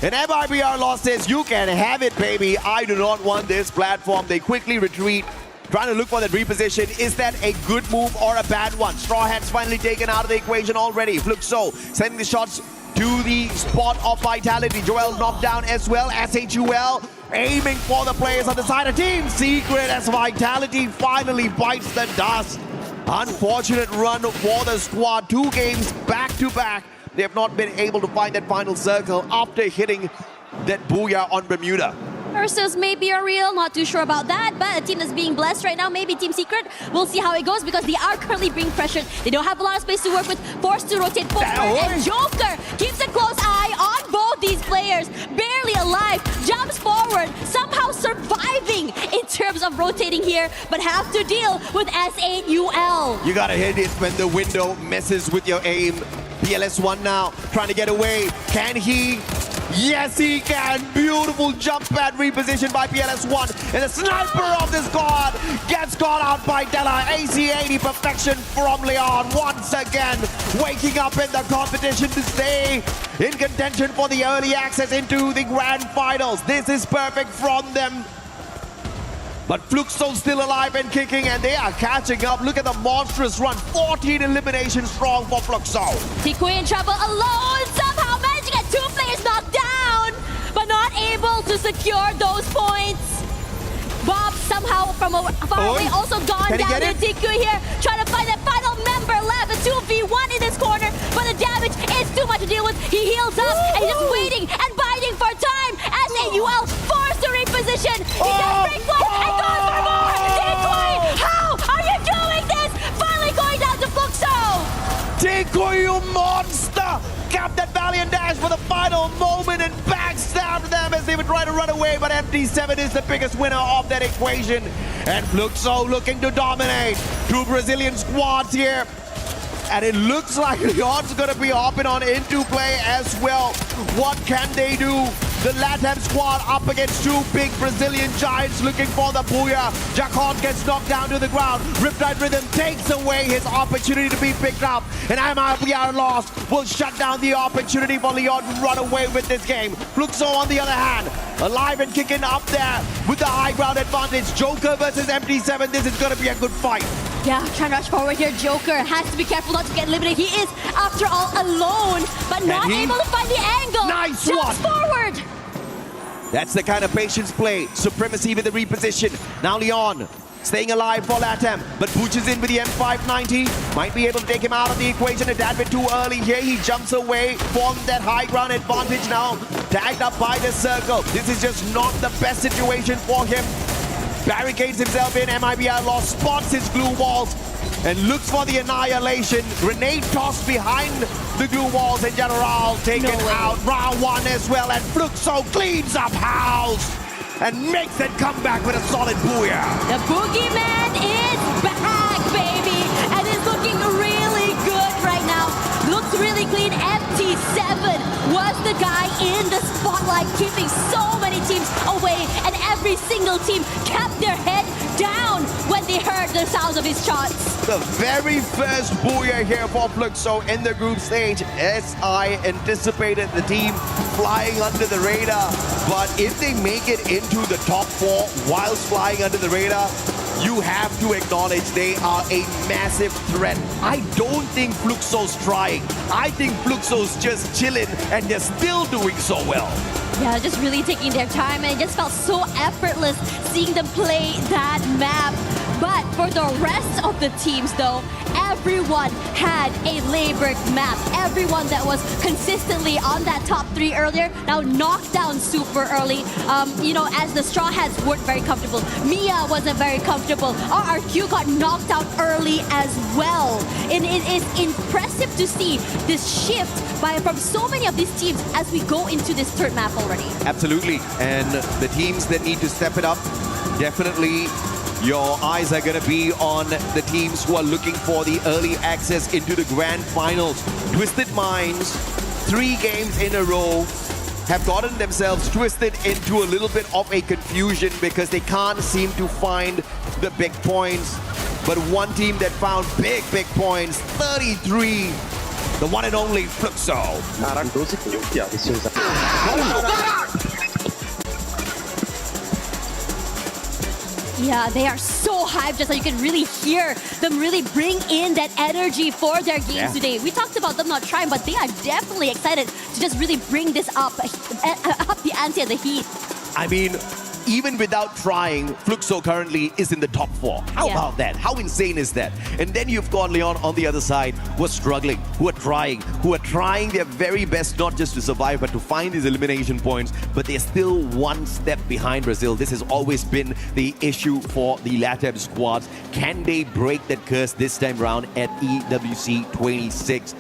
And MIBR Lost says, you can have it, baby. I do not want this platform. They quickly retreat, trying to look for that reposition. Is that a good move or a bad one? Straw Hat's finally taken out of the equation already. Fluxo sending the shots to the spot of Vitality. Joel knocked down as well. atEsports aiming for the players on the side of Team Secret as Vitality finally bites the dust. Unfortunate run for the squad. 2 games back to back. They have not been able to find that final circle after hitting that booyah on Bermuda. Versus maybe a real, not too sure about that, but a team that's being blessed right now, maybe Team Secret. We'll see how it goes because they are currently being pressured. They don't have a lot of space to work with, forced to rotate forward, and Joker keeps a close eye on both these players. Barely alive, jumps forward, somehow surviving in terms of rotating here, but have to deal with atEsports. You gotta hit it when the window messes with your aim. PLS1 now trying to get away. Can he? Yes, he can. Beautiful jump pad reposition by PLS1. And the sniper of the squad gets caught out by Della. AC80 perfection from Leon once again. Waking up in the competition to stay in contention for the early access into the grand finals. This is perfect from them. But Fluxo still alive and kicking, and they are catching up. Look at the monstrous run. 14 eliminations strong for Fluxo. Tiku in trouble alone, somehow managed to get 2 players knocked down, but not able to secure those points. Bob somehow from far away also gone down to Tiku here, trying to find that final member left. A 2v1 in this corner, but the damage is too much to deal with. He heals up, and he's just waiting and biding for time as AUL forced to reposition. He does break one and goes for more! Tiku, how are you doing this? Finally going down to Fluxo! Tiku, you monster! Capped that valiant dash for the final moment and backstabbed them as they would try to run away, but MD7 is the biggest winner of that equation. And Fluxo looking to dominate. 2 Brazilian squads here. And it looks like Leon's going to be hopping on into play as well. What can they do? The LATAM squad up against 2 big Brazilian giants looking for the booyah. Jacon gets knocked down to the ground. Riptide Rhythm takes away his opportunity to be picked up. And MIBR Lost will shut down the opportunity for Leon to run away with this game. Fluxo on the other hand, alive and kicking up there with the high ground advantage. Joker versus MD7. This is going to be a good fight. Yeah, trying to rush forward here. Joker has to be careful not to get eliminated. He is, after all, alone, but not able to find the angle. Nice Jumps forward. That's the kind of patience play. Supremacy with the reposition. Now Leon staying alive for LATAM, but Booch is in with the M590. Might be able to take him out of the equation a tad bit too early here. He jumps away from that high ground advantage now. Tagged up by the circle. This is just not the best situation for him. Barricades himself in. MIBR Lost spots his glue walls and looks for the annihilation. Grenade tossed behind the glue walls, and General taken out. Round 1 as well, and Fluxo cleans up house and makes it come back with a solid booyah. The Boogeyman is back, baby, and is looking really good right now. Looks really clean. MT7 was the guy in the spotlight, keeping so many teams away, and every single team kept their head down when they heard the sounds of his shots. The very first booyah here for Fluxo in the group stage. As I anticipated, the team flying under the radar, but if they make it into the top 4 whilst flying under the radar, you have to acknowledge they are a massive threat. I don't think Fluxo's trying. I think Fluxo's just chilling, and they're still doing so well. Yeah, just really taking their time, and it just felt so effortless seeing them play that map. But for the rest of the teams, though, everyone had a labored map. Everyone that was consistently on that top 3 earlier now knocked down super early. You know, as the Straw Hats weren't very comfortable. Mia wasn't very comfortable. RRQ got knocked out early as well. And it is impressive to see this shift from so many of these teams as we go into this 3rd map already. Absolutely. And the teams that need to step it up, definitely your eyes are going to be on the teams who are looking for the early access into the grand finals. Twisted Minds 3 games in a row have gotten themselves twisted into a little bit of a confusion because they can't seem to find the big points. But one team that found big points, 33, the one and only Fluxo. Yeah, they are so hyped, just so you can really hear them really bring in that energy for their games today. We talked about them not trying, but they are definitely excited to just really bring this up the ante and the heat. I mean, even without trying, Fluxo currently is in the top 4. How about that? How insane is that? And then you've got Leon on the other side who are struggling, who are trying their very best not just to survive, but to find these elimination points, but they're still one step behind Brazil. This has always been the issue for the LATAM squads. Can they break that curse this time round at EWC 26?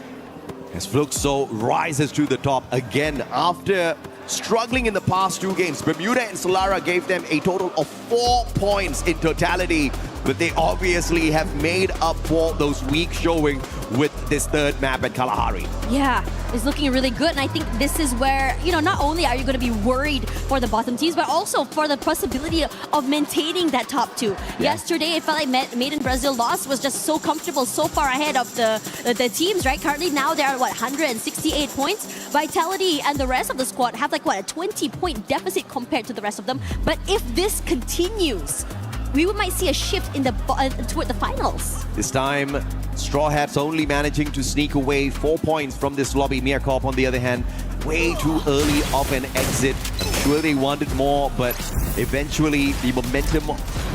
As Fluxo rises to the top again after struggling in the past 2 games. Bermuda and Solara gave them a total of 4 points in totality, but they obviously have made up for those weak showing with this 3rd map at Kalahari. Yeah, it's looking really good, and I think this is where, you know, not only are you going to be worried for the bottom teams, but also for the possibility of maintaining that top 2. Yesterday, it felt like Made in Brazil lost was just so comfortable, so far ahead of the teams, right? Currently now they're at, 168 points. Vitality and the rest of the squad have, a 20-point deficit compared to the rest of them. But if this continues, we might see a shift in toward the finals. This time, Straw Hats only managing to sneak away 4 points from this lobby. Mierkorp, on the other hand, way too early of an exit. I'm sure they wanted more, but eventually the momentum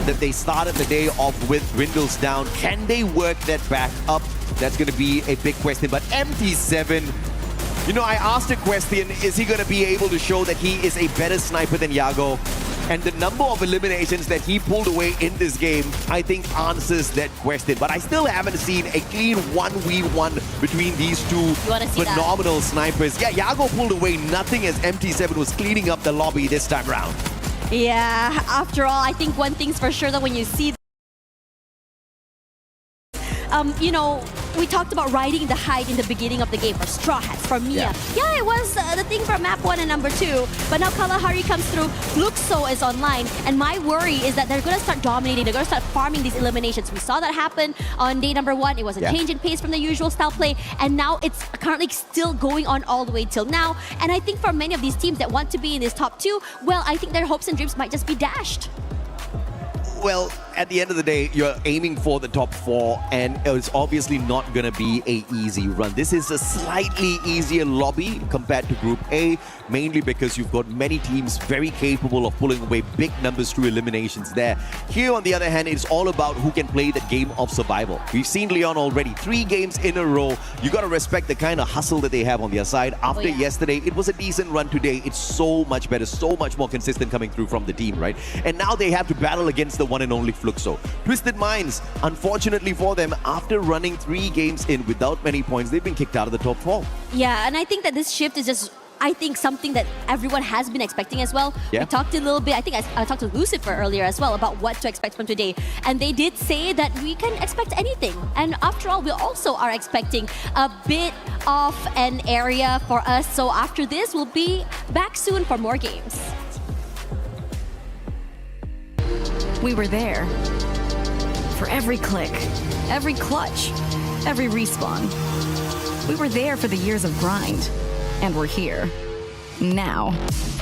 that they started the day off with dwindles down. Can they work that back up? That's going to be a big question. But MT7, you know, I asked a question, is he going to be able to show that he is a better sniper than Yago? And the number of eliminations that he pulled away in this game, I think answers that question. But I still haven't seen a clean 1v1 between these two phenomenal snipers. Yeah, Yago pulled away nothing as MT7 was cleaning up the lobby this time around. Yeah, after all, I think one thing's for sure that when you see you know, we talked about riding the height in the beginning of the game for Straw Hats, for Mia. Yeah, it was the thing for map 1 and number 2. But now Kalahari comes through, Fluxo is online, and my worry is that they're going to start dominating, they're going to start farming these eliminations. We saw that happen on day number 1. It was a change in pace from the usual style play, and now it's currently still going on all the way till now. And I think for many of these teams that want to be in this top 2, well, I think their hopes and dreams might just be dashed. Well, at the end of the day, you're aiming for the top 4, and it's obviously not going to be an easy run. This is a slightly easier lobby compared to Group A, mainly because you've got many teams very capable of pulling away big numbers through eliminations there. Here, on the other hand, it's all about who can play the game of survival. We've seen Leon already 3 games in a row. You got to respect the kind of hustle that they have on their side. After yesterday, it was a decent run today. It's so much better, so much more consistent coming through from the team, right? And now they have to battle against the one and only Fluxo. Twisted Minds, unfortunately for them, after running 3 games in without many points, they've been kicked out of the top 4. Yeah, and I think that this shift is just, I think, something that everyone has been expecting as well. We talked a little bit, I think I talked to Lucifer earlier as well about what to expect from today. And they did say that we can expect anything. And after all, we also are expecting a bit of an area for us. So after this, we'll be back soon for more games. We were there. For every click, every clutch, every respawn. We were there for the years of grind. And we're here. Now.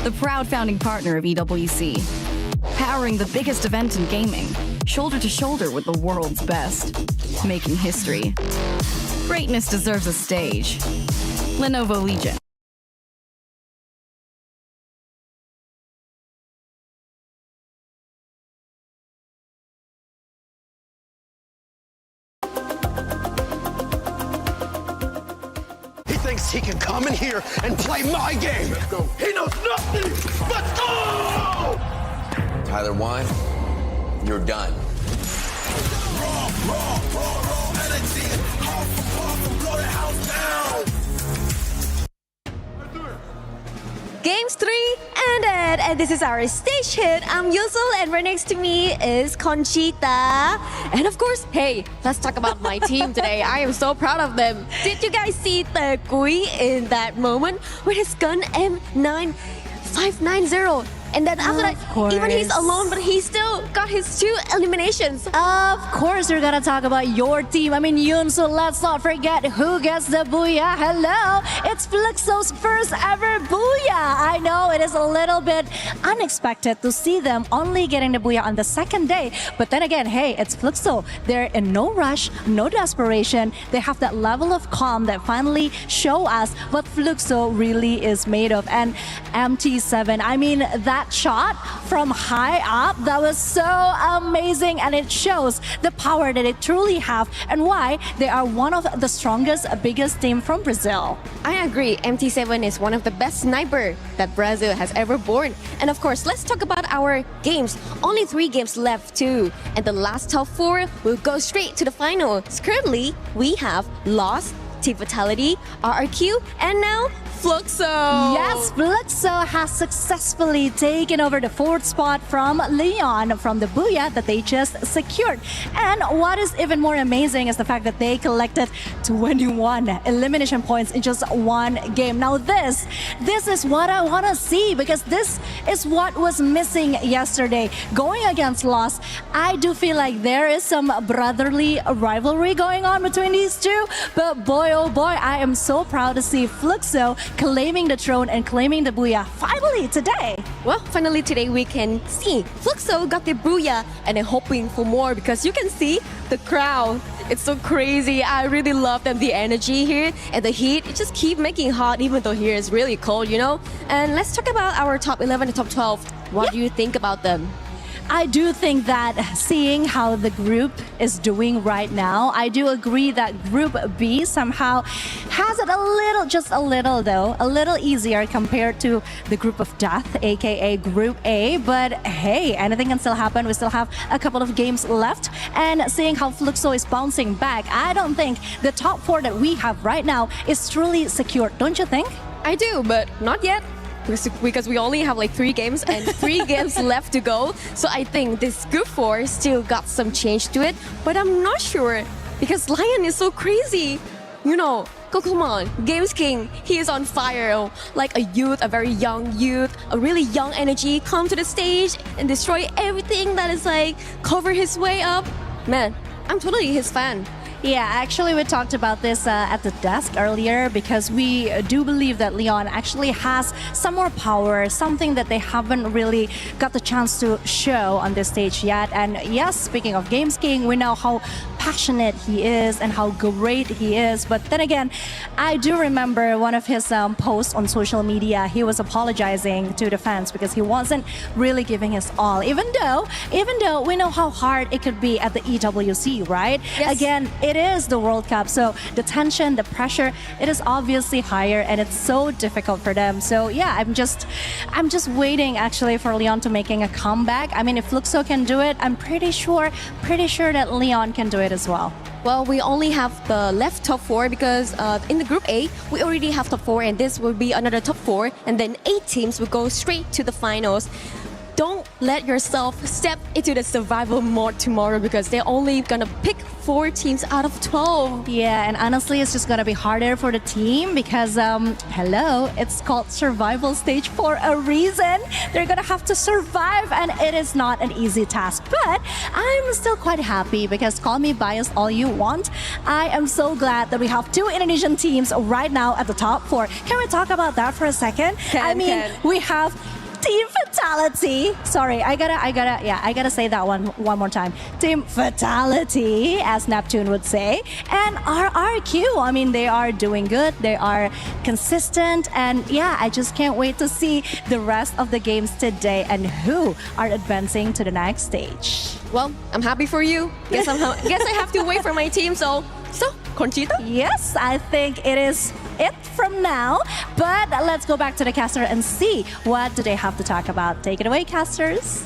The proud founding partner of EWC. Powering the biggest event in gaming. Shoulder to shoulder with the world's best. Making history. Greatness deserves a stage. Lenovo Legion. He can come in here and play my game. He knows nothing but go! Tyler Wine, you're done. Games 3 ended, and this is our stage hit. I'm Yusul, and right next to me is Conchita. And of course, hey, let's talk about my team today. I am so proud of them. Did you guys see the Kui in that moment with his gun M9590? And then after that, even he's alone, but he still got his 2 eliminations. Of course, we're gonna talk about your team. I mean, Yoon, so let's not forget who gets the booyah. Hello, it's Fluxo's first ever booyah. I know it is a little bit unexpected to see them only getting the booyah on the second day. But then again, hey, it's Fluxo. They're in no rush, no desperation. They have that level of calm that finally show us what Fluxo really is made of. And MT7, I mean, that shot from high up, that was so amazing, and it shows the power that they truly have and why they are one of the strongest, biggest team from Brazil. I agree. MT7 is one of the best sniper that Brazil has ever born. And of course, let's talk about our games. Only 3 games left too. And the last top 4 will go straight to the finals. Currently, we have Lost, Team Fatality, RRQ, and now Fluxo. Yes, Fluxo has successfully taken over the 4th spot from Leon from the booyah that they just secured. And what is even more amazing is the fact that they collected 21 elimination points in just 1 game. Now this is what I want to see, because this is what was missing yesterday. Going against Lost, I do feel like there is some brotherly rivalry going on between these two. But boy, oh boy, I am so proud to see Fluxo claiming the throne and claiming the booyah finally today. Well, finally today we can see Fluxo got the booyah, and I'm hoping for more because you can see the crowd. It's so crazy. I really love them. The energy here and the heat, it just keep making hot even though here is really cold, you know? And let's talk about our top 11 and top 12. What do you think about them? I do think that seeing how the group is doing right now, I do agree that Group B somehow has it a little, just a little though, a little easier compared to the Group of Death, aka Group A. But hey, anything can still happen. We still have a couple of games left. And seeing how Fluxo is bouncing back, I don't think the top 4 that we have right now is truly secure. Don't you think? I do, but not yet. Because we only have like 3 games and 3 games left to go. So I think this Group 4 still got some change to it, but I'm not sure because Lion is so crazy. You know, come on, Games King, he is on fire. Like a youth, a very young youth, a really young energy, come to the stage and destroy everything that is like cover his way up. Man, I'm totally his fan. Yeah, actually we talked about this at the desk earlier, because we do believe that Leon actually has some more power, something that they haven't really got the chance to show on this stage yet. And yes, speaking of Games King, we know how passionate he is and how great he is. But then again, I do remember one of his posts on social media. He was apologizing to the fans because he wasn't really giving his all, even though we know how hard it could be at the EWC, right? Yes. Again, it is the World Cup, so the tension, the pressure, it is obviously higher, and it's so difficult for them. So yeah, I'm just waiting actually for Leon to making a comeback. I mean, if Fluxo can do it, I'm pretty sure that Leon can do it as well. Well, we only have the left top 4 because in the Group A, we already have top 4, and this will be another top 4, and then 8 teams will go straight to the finals. Don't let yourself step into the survival mode tomorrow because they're only gonna pick 4 teams out of 12. Yeah, and honestly, it's just gonna be harder for the team because, hello, it's called survival stage for a reason. They're gonna have to survive, and it is not an easy task. But I'm still quite happy because, call me biased all you want, I am so glad that we have 2 Indonesian teams right now at the top 4. Can we talk about that for a second? We have Team Fatality. Sorry, I gotta say that one more time. Team Fatality, as Neptune would say, and RRQ. I mean, they are doing good. They are consistent, and yeah, I just can't wait to see the rest of the games today and who are advancing to the next stage. Well, I'm happy for you. Guess I have to wait for my team. So, Conchita? Yes, I think it is it from now. But let's go back to the caster and see what do they have to talk about. Take it away, casters.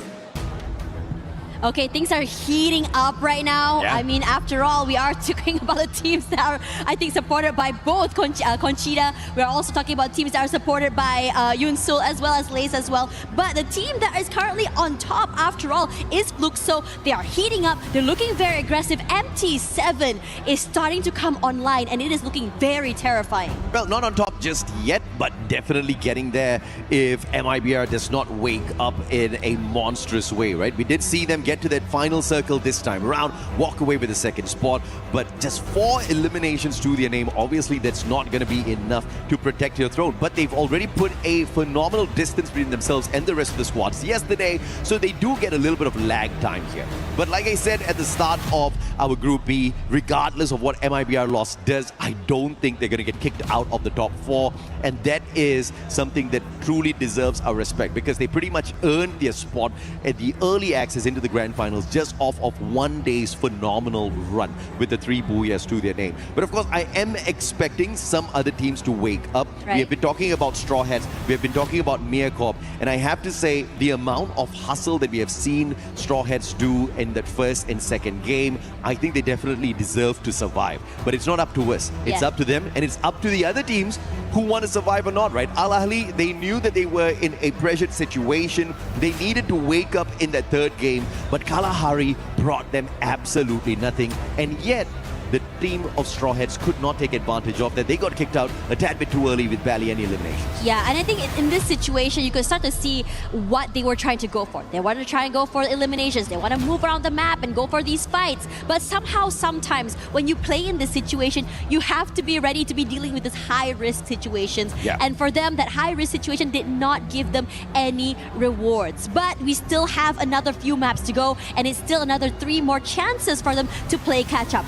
Okay, things are heating up right now. Yeah. I mean, after all, we are talking about the teams that are, I think, supported by both Conchita. We're also talking about teams that are supported by Yunsul as well as Lace as well. But the team that is currently on top, after all, is Fluxo. They are heating up. They're looking very aggressive. MT7 is starting to come online, and it is looking very terrifying. Well, not on top just yet, but definitely getting there if MIBR does not wake up in a monstrous way, right? We did see them get to that final circle this time around, walk away with the second spot, but just 4 eliminations to their name. Obviously, that's not going to be enough to protect your throne, but they've already put a phenomenal distance between themselves and the rest of the squads yesterday, so they do get a little bit of lag time here. But like I said at the start of our Group B, regardless of what MIBR loss does, I don't think they're going to get kicked out of the top 4, and that is something that truly deserves our respect, because they pretty much earned their spot at the early access into the grand finals just off of one day's phenomenal run with the 3 Booyahs to their name. But of course, I am expecting some other teams to wake up. Right. We have been talking about Straw Hats, we have been talking about Meerkorp, and I have to say the amount of hustle that we have seen Straw Hats do in that first and second game, I think they definitely deserve to survive. But it's not up to us. It's Yeah. up to them, and it's up to the other teams who want to survive or not, right? Al Ahly, they knew that they were in a pressured situation. They needed to wake up in that third game, but Kalahari brought them absolutely nothing. And yet, the team of Straw Hats could not take advantage of that. They got kicked out a tad bit too early with barely any eliminations. Yeah, and I think in this situation, you could start to see what they were trying to go for. They wanted to try and go for eliminations. They want to move around the map and go for these fights. But somehow, sometimes, when you play in this situation, you have to be ready to be dealing with these high-risk situations. Yeah. And for them, that high-risk situation did not give them any rewards. But we still have another few maps to go, and it's still another 3 more chances for them to play catch-up.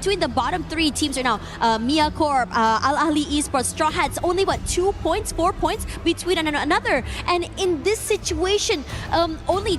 Between the bottom 3 teams right now, Meerkorp, Al Ahly eSports, Straw Hats, only 2 points, 4 points between another. And in this situation, only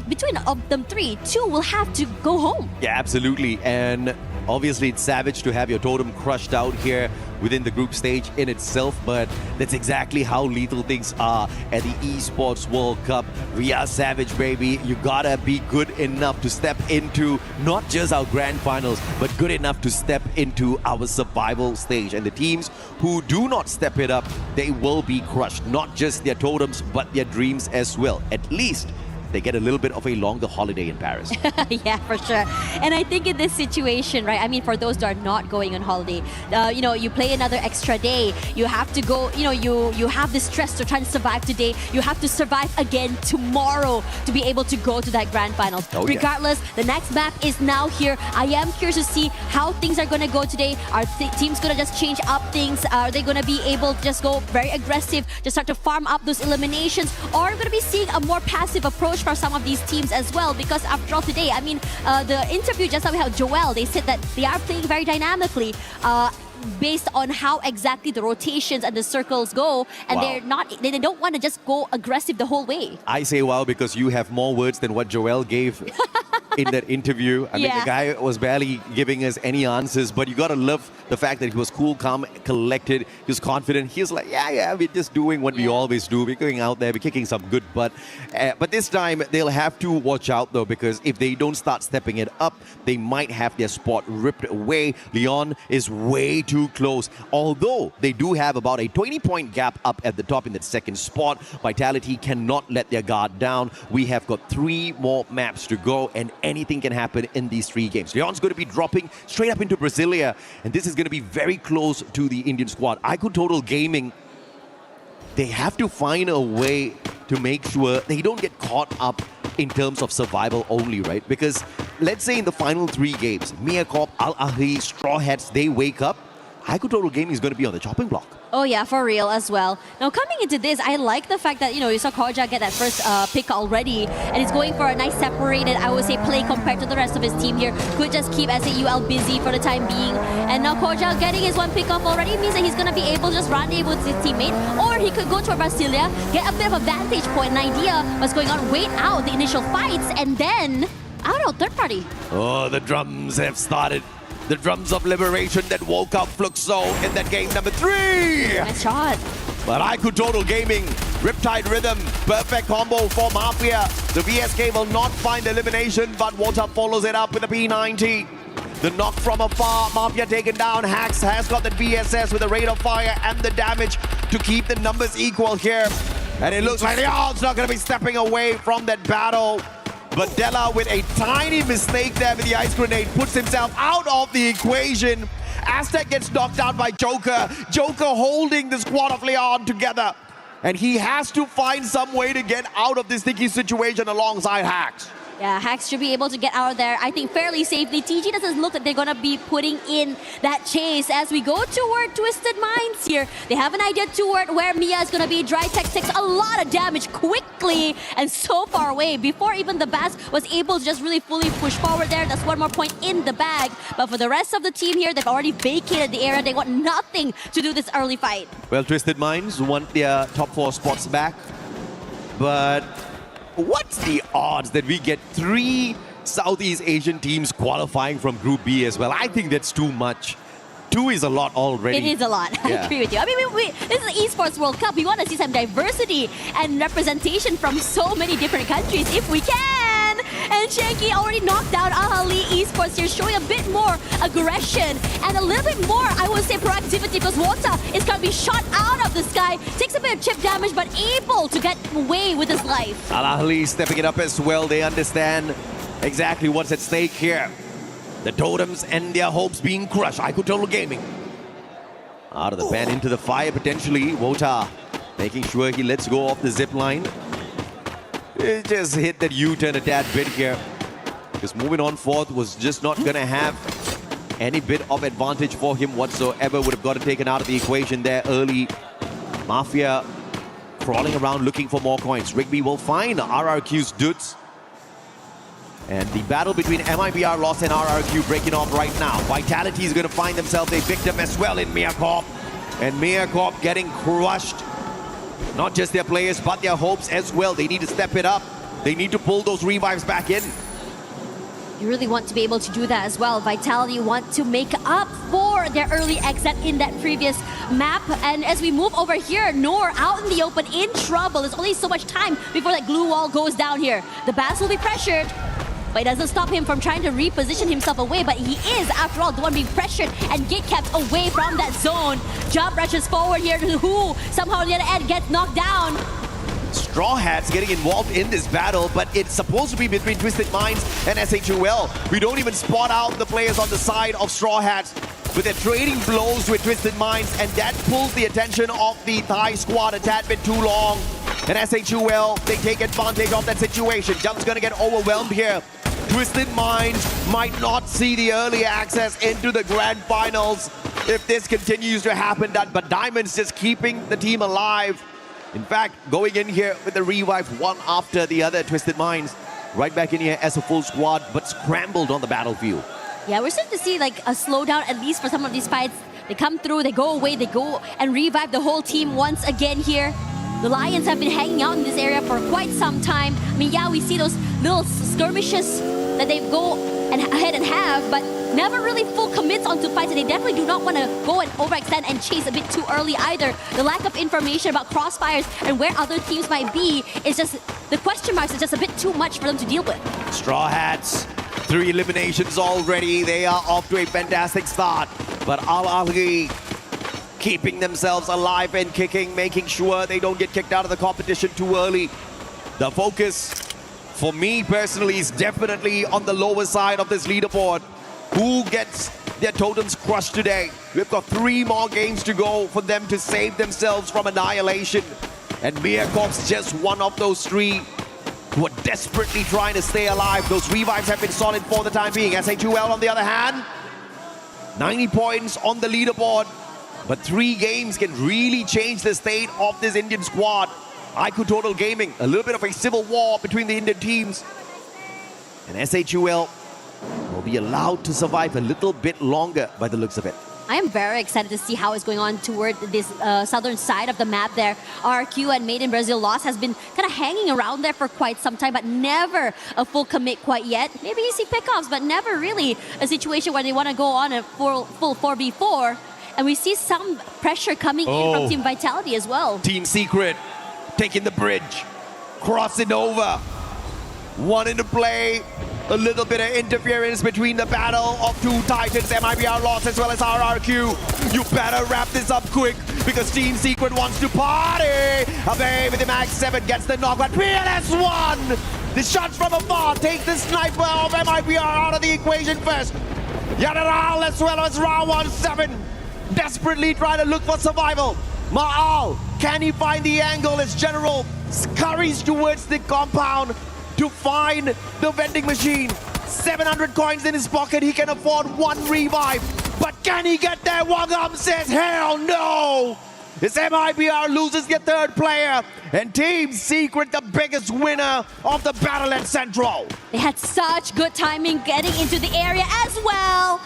between them 3, 2 will have to go home. Yeah, absolutely. And obviously, it's savage to have your totem crushed out here within the group stage in itself, but that's exactly how lethal things are at the Esports World Cup. We are savage, baby. You gotta be good enough to step into not just our grand finals, but good enough to step into our survival stage. And the teams who do not step it up, they will be crushed. Not just their totems, but their dreams as well. At least they get a little bit of a longer holiday in Paris. Yeah, for sure. And I think in this situation, right, I mean, for those that are not going on holiday, you know, you play another extra day, you have to go, you know, you have this stress to try and survive today, you have to survive again tomorrow to be able to go to that grand final. Oh, yeah. Regardless, the next map is now here. I am curious to see how things are going to go today. Are teams going to just change up things? Are they going to be able to just go very aggressive, just start to farm up those eliminations? Or are we going to be seeing a more passive approach for some of these teams as well? Because after all today, I mean, the interview just now we had Joel, they said that they are playing very dynamically based on how exactly the rotations and the circles go, and Wow. they don't want to just go aggressive the whole way. I say wow because you have more words than what Joel gave in that interview. I mean, Yeah. the guy was barely giving us any answers, but you gotta love the fact that he was cool, calm, collected, he was confident. He was like, yeah, we're just doing what we always do. We're going out there, we're kicking some good butt. But this time, they'll have to watch out though, because if they don't start stepping it up, they might have their spot ripped away. Leon is way too close. Although they do have about a 20-point gap up at the top in that second spot, Vitality cannot let their guard down. We have got 3 more maps to go, and anything can happen in these 3 games. Leon's going to be dropping straight up into Brasilia, and this is going to be very close to the Indian squad. IQ Total Gaming, they have to find a way to make sure they don't get caught up in terms of survival only, right? Because let's say in the final 3 games, Meerkorp, Al Ahly, Straw Hats, they wake up, IQ Total Gaming is going to be on the chopping block. Oh yeah, for real as well. Now coming into this, I like the fact that, you know, you saw Koja get that first pick already, and he's going for a nice separated, I would say, play compared to the rest of his team here. Could just keep SAUL busy for the time being. And now Koja getting his 1 pick off already means that he's going to be able to just rendezvous with his teammate, or he could go to Brasilia, get a bit of a vantage point, an idea what's going on, wait out the initial fights, and then out third party. Oh, the drums have started. The drums of liberation that woke up Fluxo in that game number 3. Nice shot. But IQ Total Gaming Riptide Rhythm, perfect combo for Mafia. The VSK will not find elimination, but Water follows it up with a P90. The knock from afar, Mafia taken down. Hax has got the VSS with the rate of fire and the damage to keep the numbers equal here. And it looks like Leon's not going to be stepping away from that battle. But Della, with a tiny mistake there with the ice grenade, puts himself out of the equation. Aztec gets knocked out by Joker. Joker holding the squad of Leon together. And he has to find some way to get out of this sticky situation alongside Hax. Yeah, Hax should be able to get out of there, I think, fairly safely. TG doesn't look like they're going to be putting in that chase as we go toward Twisted Minds here. They have an idea toward where Mia is going to be. Dry Tech takes a lot of damage quickly and so far away before even the Bass was able to just really fully push forward there. That's one more point in the bag. But for the rest of the team here, they've already vacated the area. They got nothing to do this early fight. Well, Twisted Minds want their top 4 spots back. But what's the odds that we get 3 Southeast Asian teams qualifying from Group B as well? I think that's too much. 2 is a lot already. It is a lot. I agree with you. I mean, this is the Esports World Cup. We want to see some diversity and representation from so many different countries if we can. And Shanky already knocked down Ahali Esports here, showing a bit more aggression and a little bit more, I would say, proactivity, because Wota is going to be shot out of the sky. Takes a bit of chip damage, but able to get away with his life. Al-Ahli stepping it up as well. They understand exactly what's at stake here. The totems and their hopes being crushed. Ico Total Gaming out of the pan into the fire potentially. Wota making sure he lets go off the zip line. It just hit that U-turn a tad bit here, because moving on forth was just not going to have any bit of advantage for him whatsoever. Would have got it taken out of the equation there early. Mafia crawling around looking for more coins. Rigby will find RRQ's dudes. And the battle between MIBR Lost and RRQ breaking off right now. Vitality is going to find themselves a victim as well in Miacorp. And Miacorp getting crushed. Not just their players, but their hopes as well. They need to step it up. They need to pull those revives back in. You really want to be able to do that as well. Vitality want to make up for their early exit in that previous map. And as we move over here, Noor out in the open, in trouble. There's only so much time before that glue wall goes down here. The Bass will be pressured, but it doesn't stop him from trying to reposition himself away. But he is, after all, the one being pressured and get kept away from that zone. Jump rushes forward here to Who. Somehow the other end gets knocked down. Straw Hats getting involved in this battle, but it's supposed to be between Twisted Minds and SHUL. We don't even spot out the players on the side of Straw Hats, but they're trading blows with Twisted Minds, and that pulls the attention of the Thai squad a tad bit too long. And SHUL, they take advantage of that situation. Jump's gonna get overwhelmed here. Twisted Minds might not see the early access into the grand finals if this continues to happen, but Diamond's just keeping the team alive. In fact, going in here with the revive one after the other. Twisted Minds right back in here as a full squad, but scrambled on the battlefield. Yeah, we're starting to see like a slowdown, at least for some of these fights. They come through, they go away, they go and revive the whole team once again here. The Lions have been hanging out in this area for quite some time. I mean, yeah, we see those little skirmishes that they go and ahead and have, but never really full commits onto fights, and they definitely do not want to go and overextend and chase a bit too early either. The lack of information about crossfires and where other teams might be is just, the question marks is just a bit too much for them to deal with. Straw Hats, 3 eliminations already. They are off to a fantastic start, but Al-Ahli keeping themselves alive and kicking, making sure they don't get kicked out of the competition too early. The focus, for me personally, is definitely on the lower side of this leaderboard. Who gets their totems crushed today? We've got 3 more games to go for them to save themselves from annihilation. And Miacorp's just one of those 3 who are desperately trying to stay alive. Those revives have been solid for the time being. SHUL, on the other hand, 90 points on the leaderboard. But 3 games can really change the state of this Indian squad. Ico Total Gaming, a little bit of a civil war between the Indian teams. And SHUL will be allowed to survive a little bit longer by the looks of it. I am very excited to see how it's going on toward this southern side of the map there. RQ and Made in Brazil Lost has been kind of hanging around there for quite some time, but never a full commit quite yet. Maybe easy pickoffs, but never really a situation where they want to go on a full 4v4. And we see some pressure coming in from Team Vitality as well. Team Secret taking the bridge, crossing over. One into play. A little bit of interference between the battle of two titans, MIBR lost as well as RRQ. You better wrap this up quick because Team Secret wants to party. Abe with the Max 7 gets the knock, but PLS1! The shots from afar take the sniper of MIBR out of the equation first. Yadaral as well as round 1-7. Desperately trying to look for survival. Ma'al, can he find the angle as General scurries towards the compound to find the vending machine? 700 coins in his pocket, he can afford one revive. But can he get there? Wangam says, hell no! This MIBR loses their third player, and Team Secret the biggest winner of the battle at Central. They had such good timing getting into the area as well.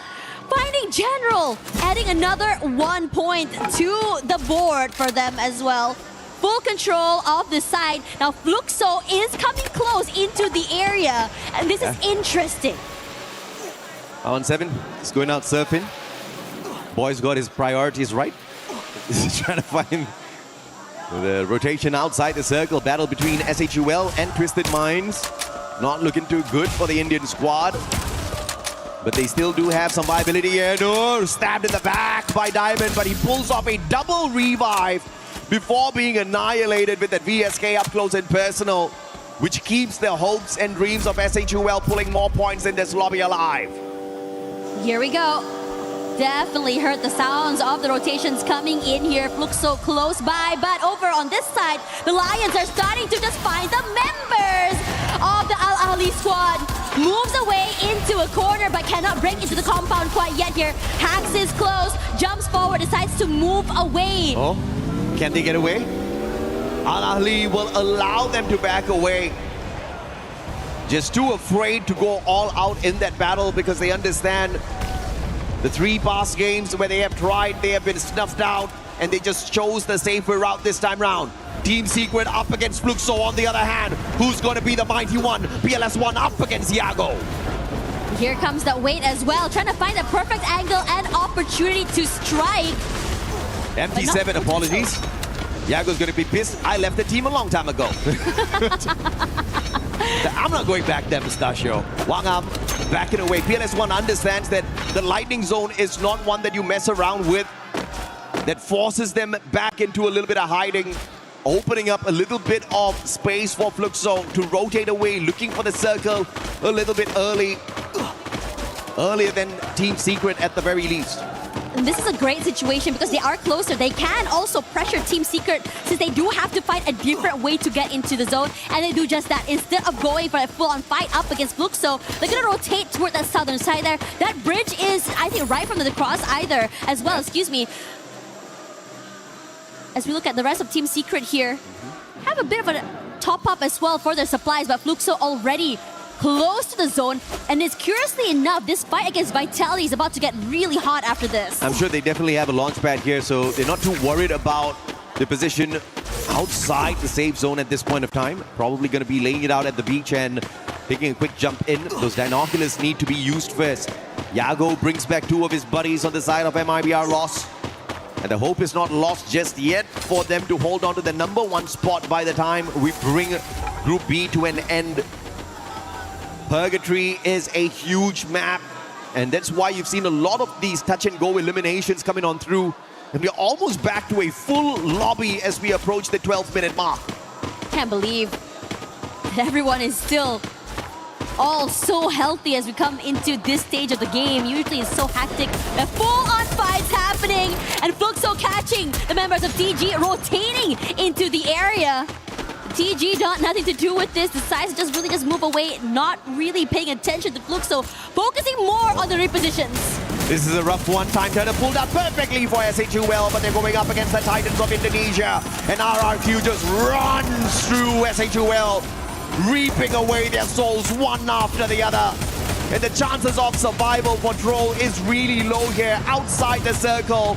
Finding General, adding another 1 point to the board for them as well. Full control of the side. Now Fluxo is coming close into the area, and this is interesting. On 7, he's going out surfing. Boy's got his priorities right. He's trying to find the rotation outside the circle. Battle between SHUL and Twisted Minds. Not looking too good for the Indian squad. But they still do have some viability here. No, stabbed in the back by Diamond, but he pulls off a double revive before being annihilated with that VSK up close and personal, which keeps the hopes and dreams of SHUL pulling more points in this lobby alive. Here we go. Definitely heard the sounds of the rotations coming in here. Fluxo close by, but over on this side, the Lions are starting to just find the members of the Al Ahly squad. Moves away into a corner, but cannot break into the compound quite yet here. Hax is close, jumps forward, decides to move away. Oh, can they get away? Al Ahly will allow them to back away. Just too afraid to go all out in that battle because they understand the 3 past games where they have tried, they have been snuffed out, and they just chose the safer route this time round. Team Secret up against Fluxo on the other hand. Who's going to be the mighty one? PLS1 up against Yago. Here comes the wait as well, trying to find the perfect angle and opportunity to strike. MT7, apologies. Yago's going to be pissed. I left the team a long time ago. I'm not going back there, Pistachio. Wangam backing away. PLS1 understands that the lightning zone is not one that you mess around with. That forces them back into a little bit of hiding, opening up a little bit of space for Fluxo to rotate away, looking for the circle a little bit early. Earlier than Team Secret at the very least. And this is a great situation because they are closer. They can also pressure Team Secret since they do have to find a different way to get into the zone. And they do just that. Instead of going for a full-on fight up against Fluxo, they're going to rotate toward that southern side there. That bridge is, I think, right from the cross either as well, excuse me. As we look at the rest of Team Secret here, have a bit of a top-up as well for their supplies, but Fluxo already close to the zone, and it's curiously enough, this fight against Vitality is about to get really hot after this. I'm sure they definitely have a launch pad here, so they're not too worried about the position outside the safe zone at this point of time. Probably going to be laying it out at the beach and taking a quick jump in. Those binoculars need to be used first. Yago brings back 2 of his buddies on the side of MIBR loss. And the hope is not lost just yet for them to hold on to the #1 spot by the time we bring Group B to an end. Purgatory is a huge map, and that's why you've seen a lot of these touch-and-go eliminations coming on through. And we're almost back to a full lobby as we approach the 12-minute mark. Can't believe that everyone is still all so healthy as we come into this stage of the game. Usually it's so hectic. The full-on fights happening, and Fluxo catching the members of TG, rotating into the area. TG nothing to do with this, decides to just really move away, not really paying attention to Fluxo, focusing more on the repositions. This is a rough one. Time turner pulled up perfectly for SHUL, but they're going up against the Titans of Indonesia. And RRQ just runs through SHUL, reaping away their souls one after the other. And the chances of survival for Troll is really low here. Outside the circle,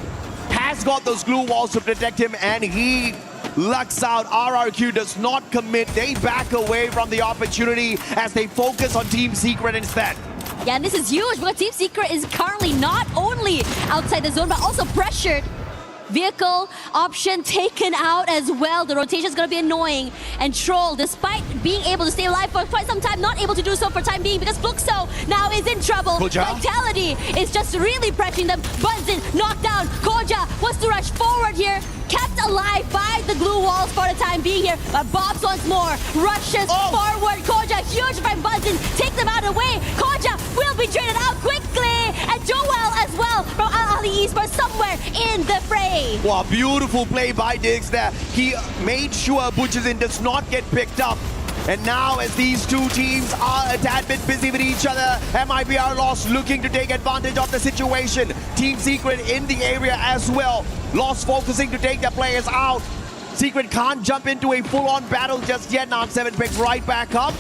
has got those glue walls to protect him, and he lucks out. RRQ does not commit. They back away from the opportunity as they focus on Team Secret instead. Yeah, and this is huge because Team Secret is currently not only outside the zone, but also pressured vehicle option taken out as well. The rotation is going to be annoying. And Troll, despite being able to stay alive for quite some time, not able to do so for time being because Fluxo now is in trouble. Koja. Vitality is just really pressuring them. Bunsen knocked down. Koja wants to rush forward here. Kept alive by the glue walls for the time being here. But Bobs once more rushes forward. Koja, huge from Bunsen. Take them out of the way. Koja will be traded out quickly. And Joel as well from REVEL E-SPORTS somewhere in the fray. Wow, beautiful play by Diggs there. He made sure Butchizin does not get picked up. And now as these two teams are a tad bit busy with each other, MIBR Lost looking to take advantage of the situation. Team Secret in the area as well. Lost focusing to take their players out. Secret can't jump into a full-on battle just yet. Now 7 picks right back up.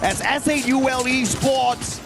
As REVEL E-SPORTS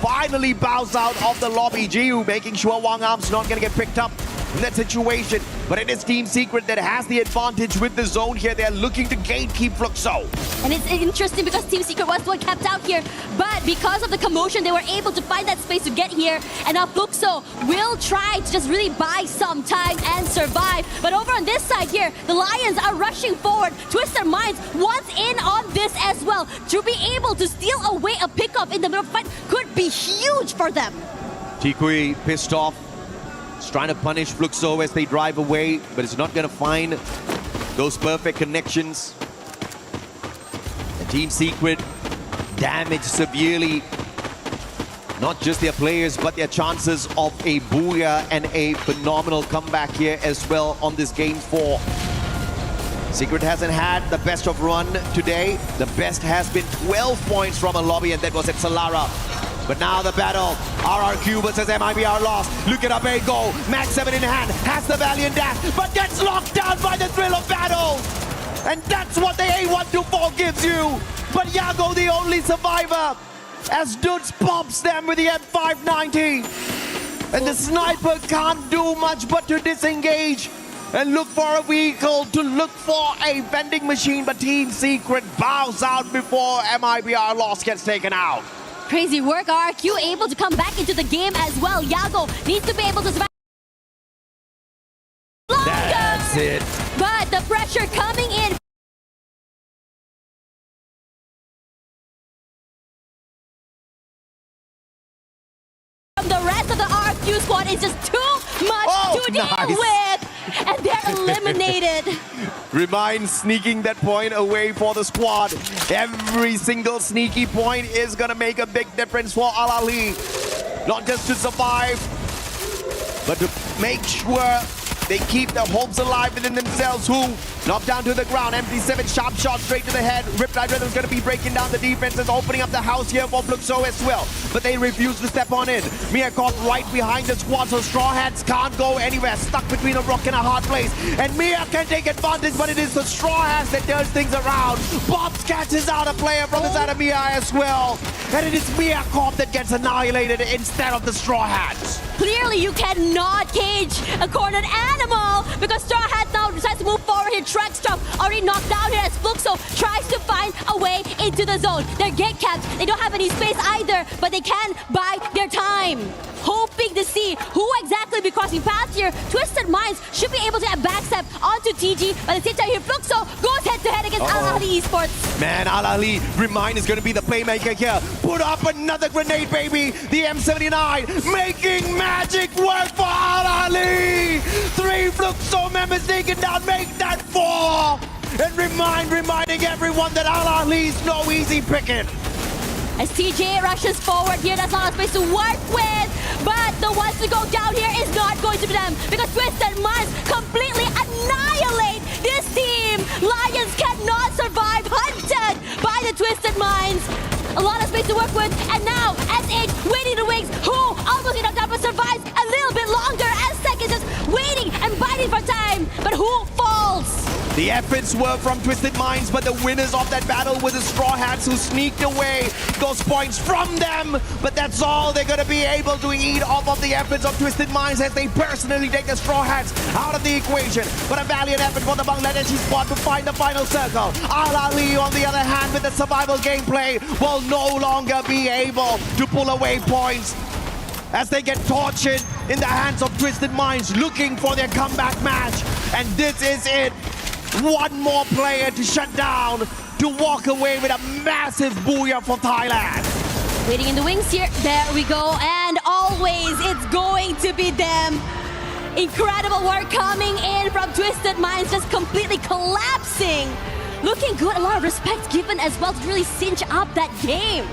finally bows out of the lobby. GU making sure Wang Arm's not going to get picked up in that situation. But it is Team Secret that has the advantage with the zone here. They're looking to gatekeep Fluxo. And it's interesting because Team Secret was the one kept out here. But because of the commotion, they were able to find that space to get here. And now Fluxo will try to just really buy some time and survive. But over on this side here, the Lions are rushing forward. Twister Minds wants in on this as well. To be able to steal away a pickup in the middle of the fight could be huge for them. Tikui pissed off. He's trying to punish Fluxo as they drive away, but it's not going to find those perfect connections. And Team Secret damaged severely, not just their players, but their chances of a booyah and a phenomenal comeback here as well on this game 4. Secret hasn't had the best of run today. The best has been 12 points from a lobby, and that was at Solara. But now the battle, RRQ versus MIBR Lost. Look at Abe go, Max 7 in hand, has the Valiant dash, but gets locked down by the thrill of battle. And that's what the A124 gives you. But Yago, the only survivor, as Dudes pops them with the M590. And the sniper can't do much but to disengage and look for a vehicle, to look for a vending machine. But Team Secret bows out before MIBR Lost gets taken out. Crazy work. RRQ able to come back into the game as well. Yago needs to be able to survive longer. That's it. But the pressure coming in from the rest of the RRQ squad is just too much to deal with. And they're eliminated. Remind sneaking that point away for the squad. Every single sneaky point is going to make a big difference for Al-Ali. Not just to survive, but to make sure they keep their hopes alive within themselves. Who knocked down to the ground. MT7 sharp shot straight to the head. Riptide Rhythm's going to be breaking down the defenses, opening up the house here for Fluxo as well. But they refuse to step on in. Mia caught right behind the squad, so Straw Hats can't go anywhere. Stuck between a rock and a hard place. And Mia can take advantage, but it is the Straw Hats that turns things around. Bobs catches out a player from the side of Mia as well. And it is Mia Corp that gets annihilated instead of the Straw Hats. Clearly, you cannot cage a cornered animal because Straw Hat now decides to move forward here. Trackstruck already knocked down here as Fluxo tries to find a way into the zone. They're gate capped. They don't have any space either, but they can buy their time. Hoping to see who exactly will be crossing paths here. Twisted Minds should be able to have backstep onto TG. But at the same time here, Fluxo goes head-to-head against Al-Ali Esports. Man, Al-Ali, Remind is going to be the playmaker here. Put up another grenade, baby. The M79 making magic work for Al-Ali. 3 Fluxo members taken down, make that 4. And reminding everyone that Al-Ali's no easy picking. As TJ rushes forward here, that's not a space to work with. But the ones to go down here is not going to be them because Twisted Minds completely annihilate this team. Lions cannot survive, hunted by the Twisted Minds. A lot of space to work with, and now SH waiting in the wings, who almost knocked out but survives a little bit longer as Sek is just waiting and biting for time. But who falls? The efforts were from Twisted Minds, but the winners of that battle were the Straw Hats who sneaked away those points from them. But that's all they're going to be able to eat off of the efforts of Twisted Minds as they personally take the Straw Hats out of the equation. But a valiant effort for the Bangladeshi squad to find the final circle. Al-Ali, on the other hand, with the survival gameplay, will no longer be able to pull away points. as they get tortured in the hands of Twisted Minds, looking for their comeback match. And this is it. One more player to shut down, to walk away with a massive booyah for Thailand. Waiting in the wings here. There we go. And always it's going to be them. Incredible work coming in from Twisted Minds, just completely collapsing. Looking good. A lot of respect given as well to really cinch up that game.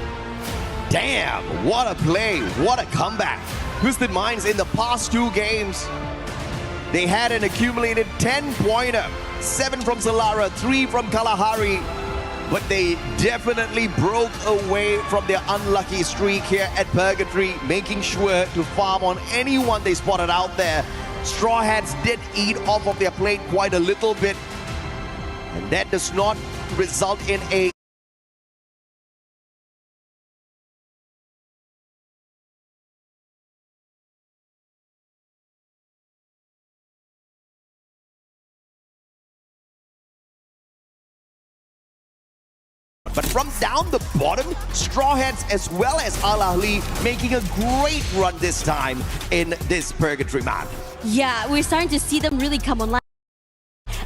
Damn, what a play, what a comeback. Twisted Minds in the past 2 games, they had an accumulated 10-pointer. 7 from Solara, 3 from Kalahari. But they definitely broke away from their unlucky streak here at Purgatory, making sure to farm on anyone they spotted out there. Straw Hats did eat off of their plate quite a little bit, and that does not result in a But from down the bottom, Straw Hats as well as Al Ahly making a great run this time in this Purgatory map. Yeah, we're starting to see them really come online.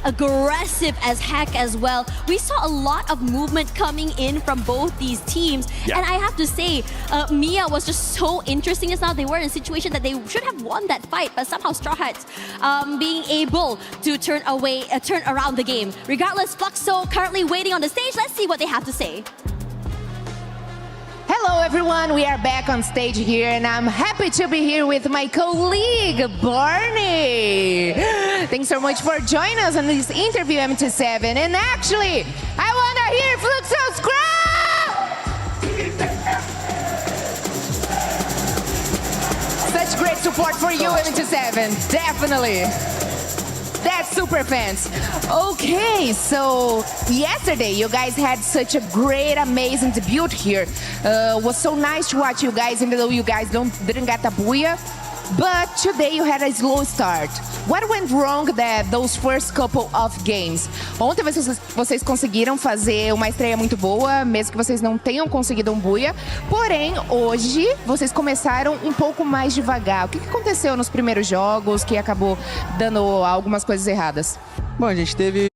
Aggressive as heck as well. We saw a lot of movement coming in from both these teams. Yeah. And I have to say, Mia was just so interesting just now. They were in a situation that they should have won that fight, but somehow Straw Hats being able to turn around the game. Regardless, Fluxo currently waiting on the stage. Let's see what they have to say. Hello everyone, we are back on stage here and I'm happy to be here with my colleague, Barney. Thanks so much for joining us on this interview, MT7. And actually, I want to hear Fluxo's crowd! Such great support for you, MT7, definitely. That's super fans. Okay, so yesterday you guys had such a great, amazing debut here. Was so nice to watch you guys, even though you guys didn't get the booyah. But today you had a slow start. What went wrong those first couple of games? Ontem vocês conseguiram fazer uma estreia muito boa, mesmo que vocês não tenham conseguido um booyah. Porém, hoje vocês começaram um pouco mais devagar. O que aconteceu nos primeiros jogos que acabou dando algumas coisas erradas? Bom, a gente teve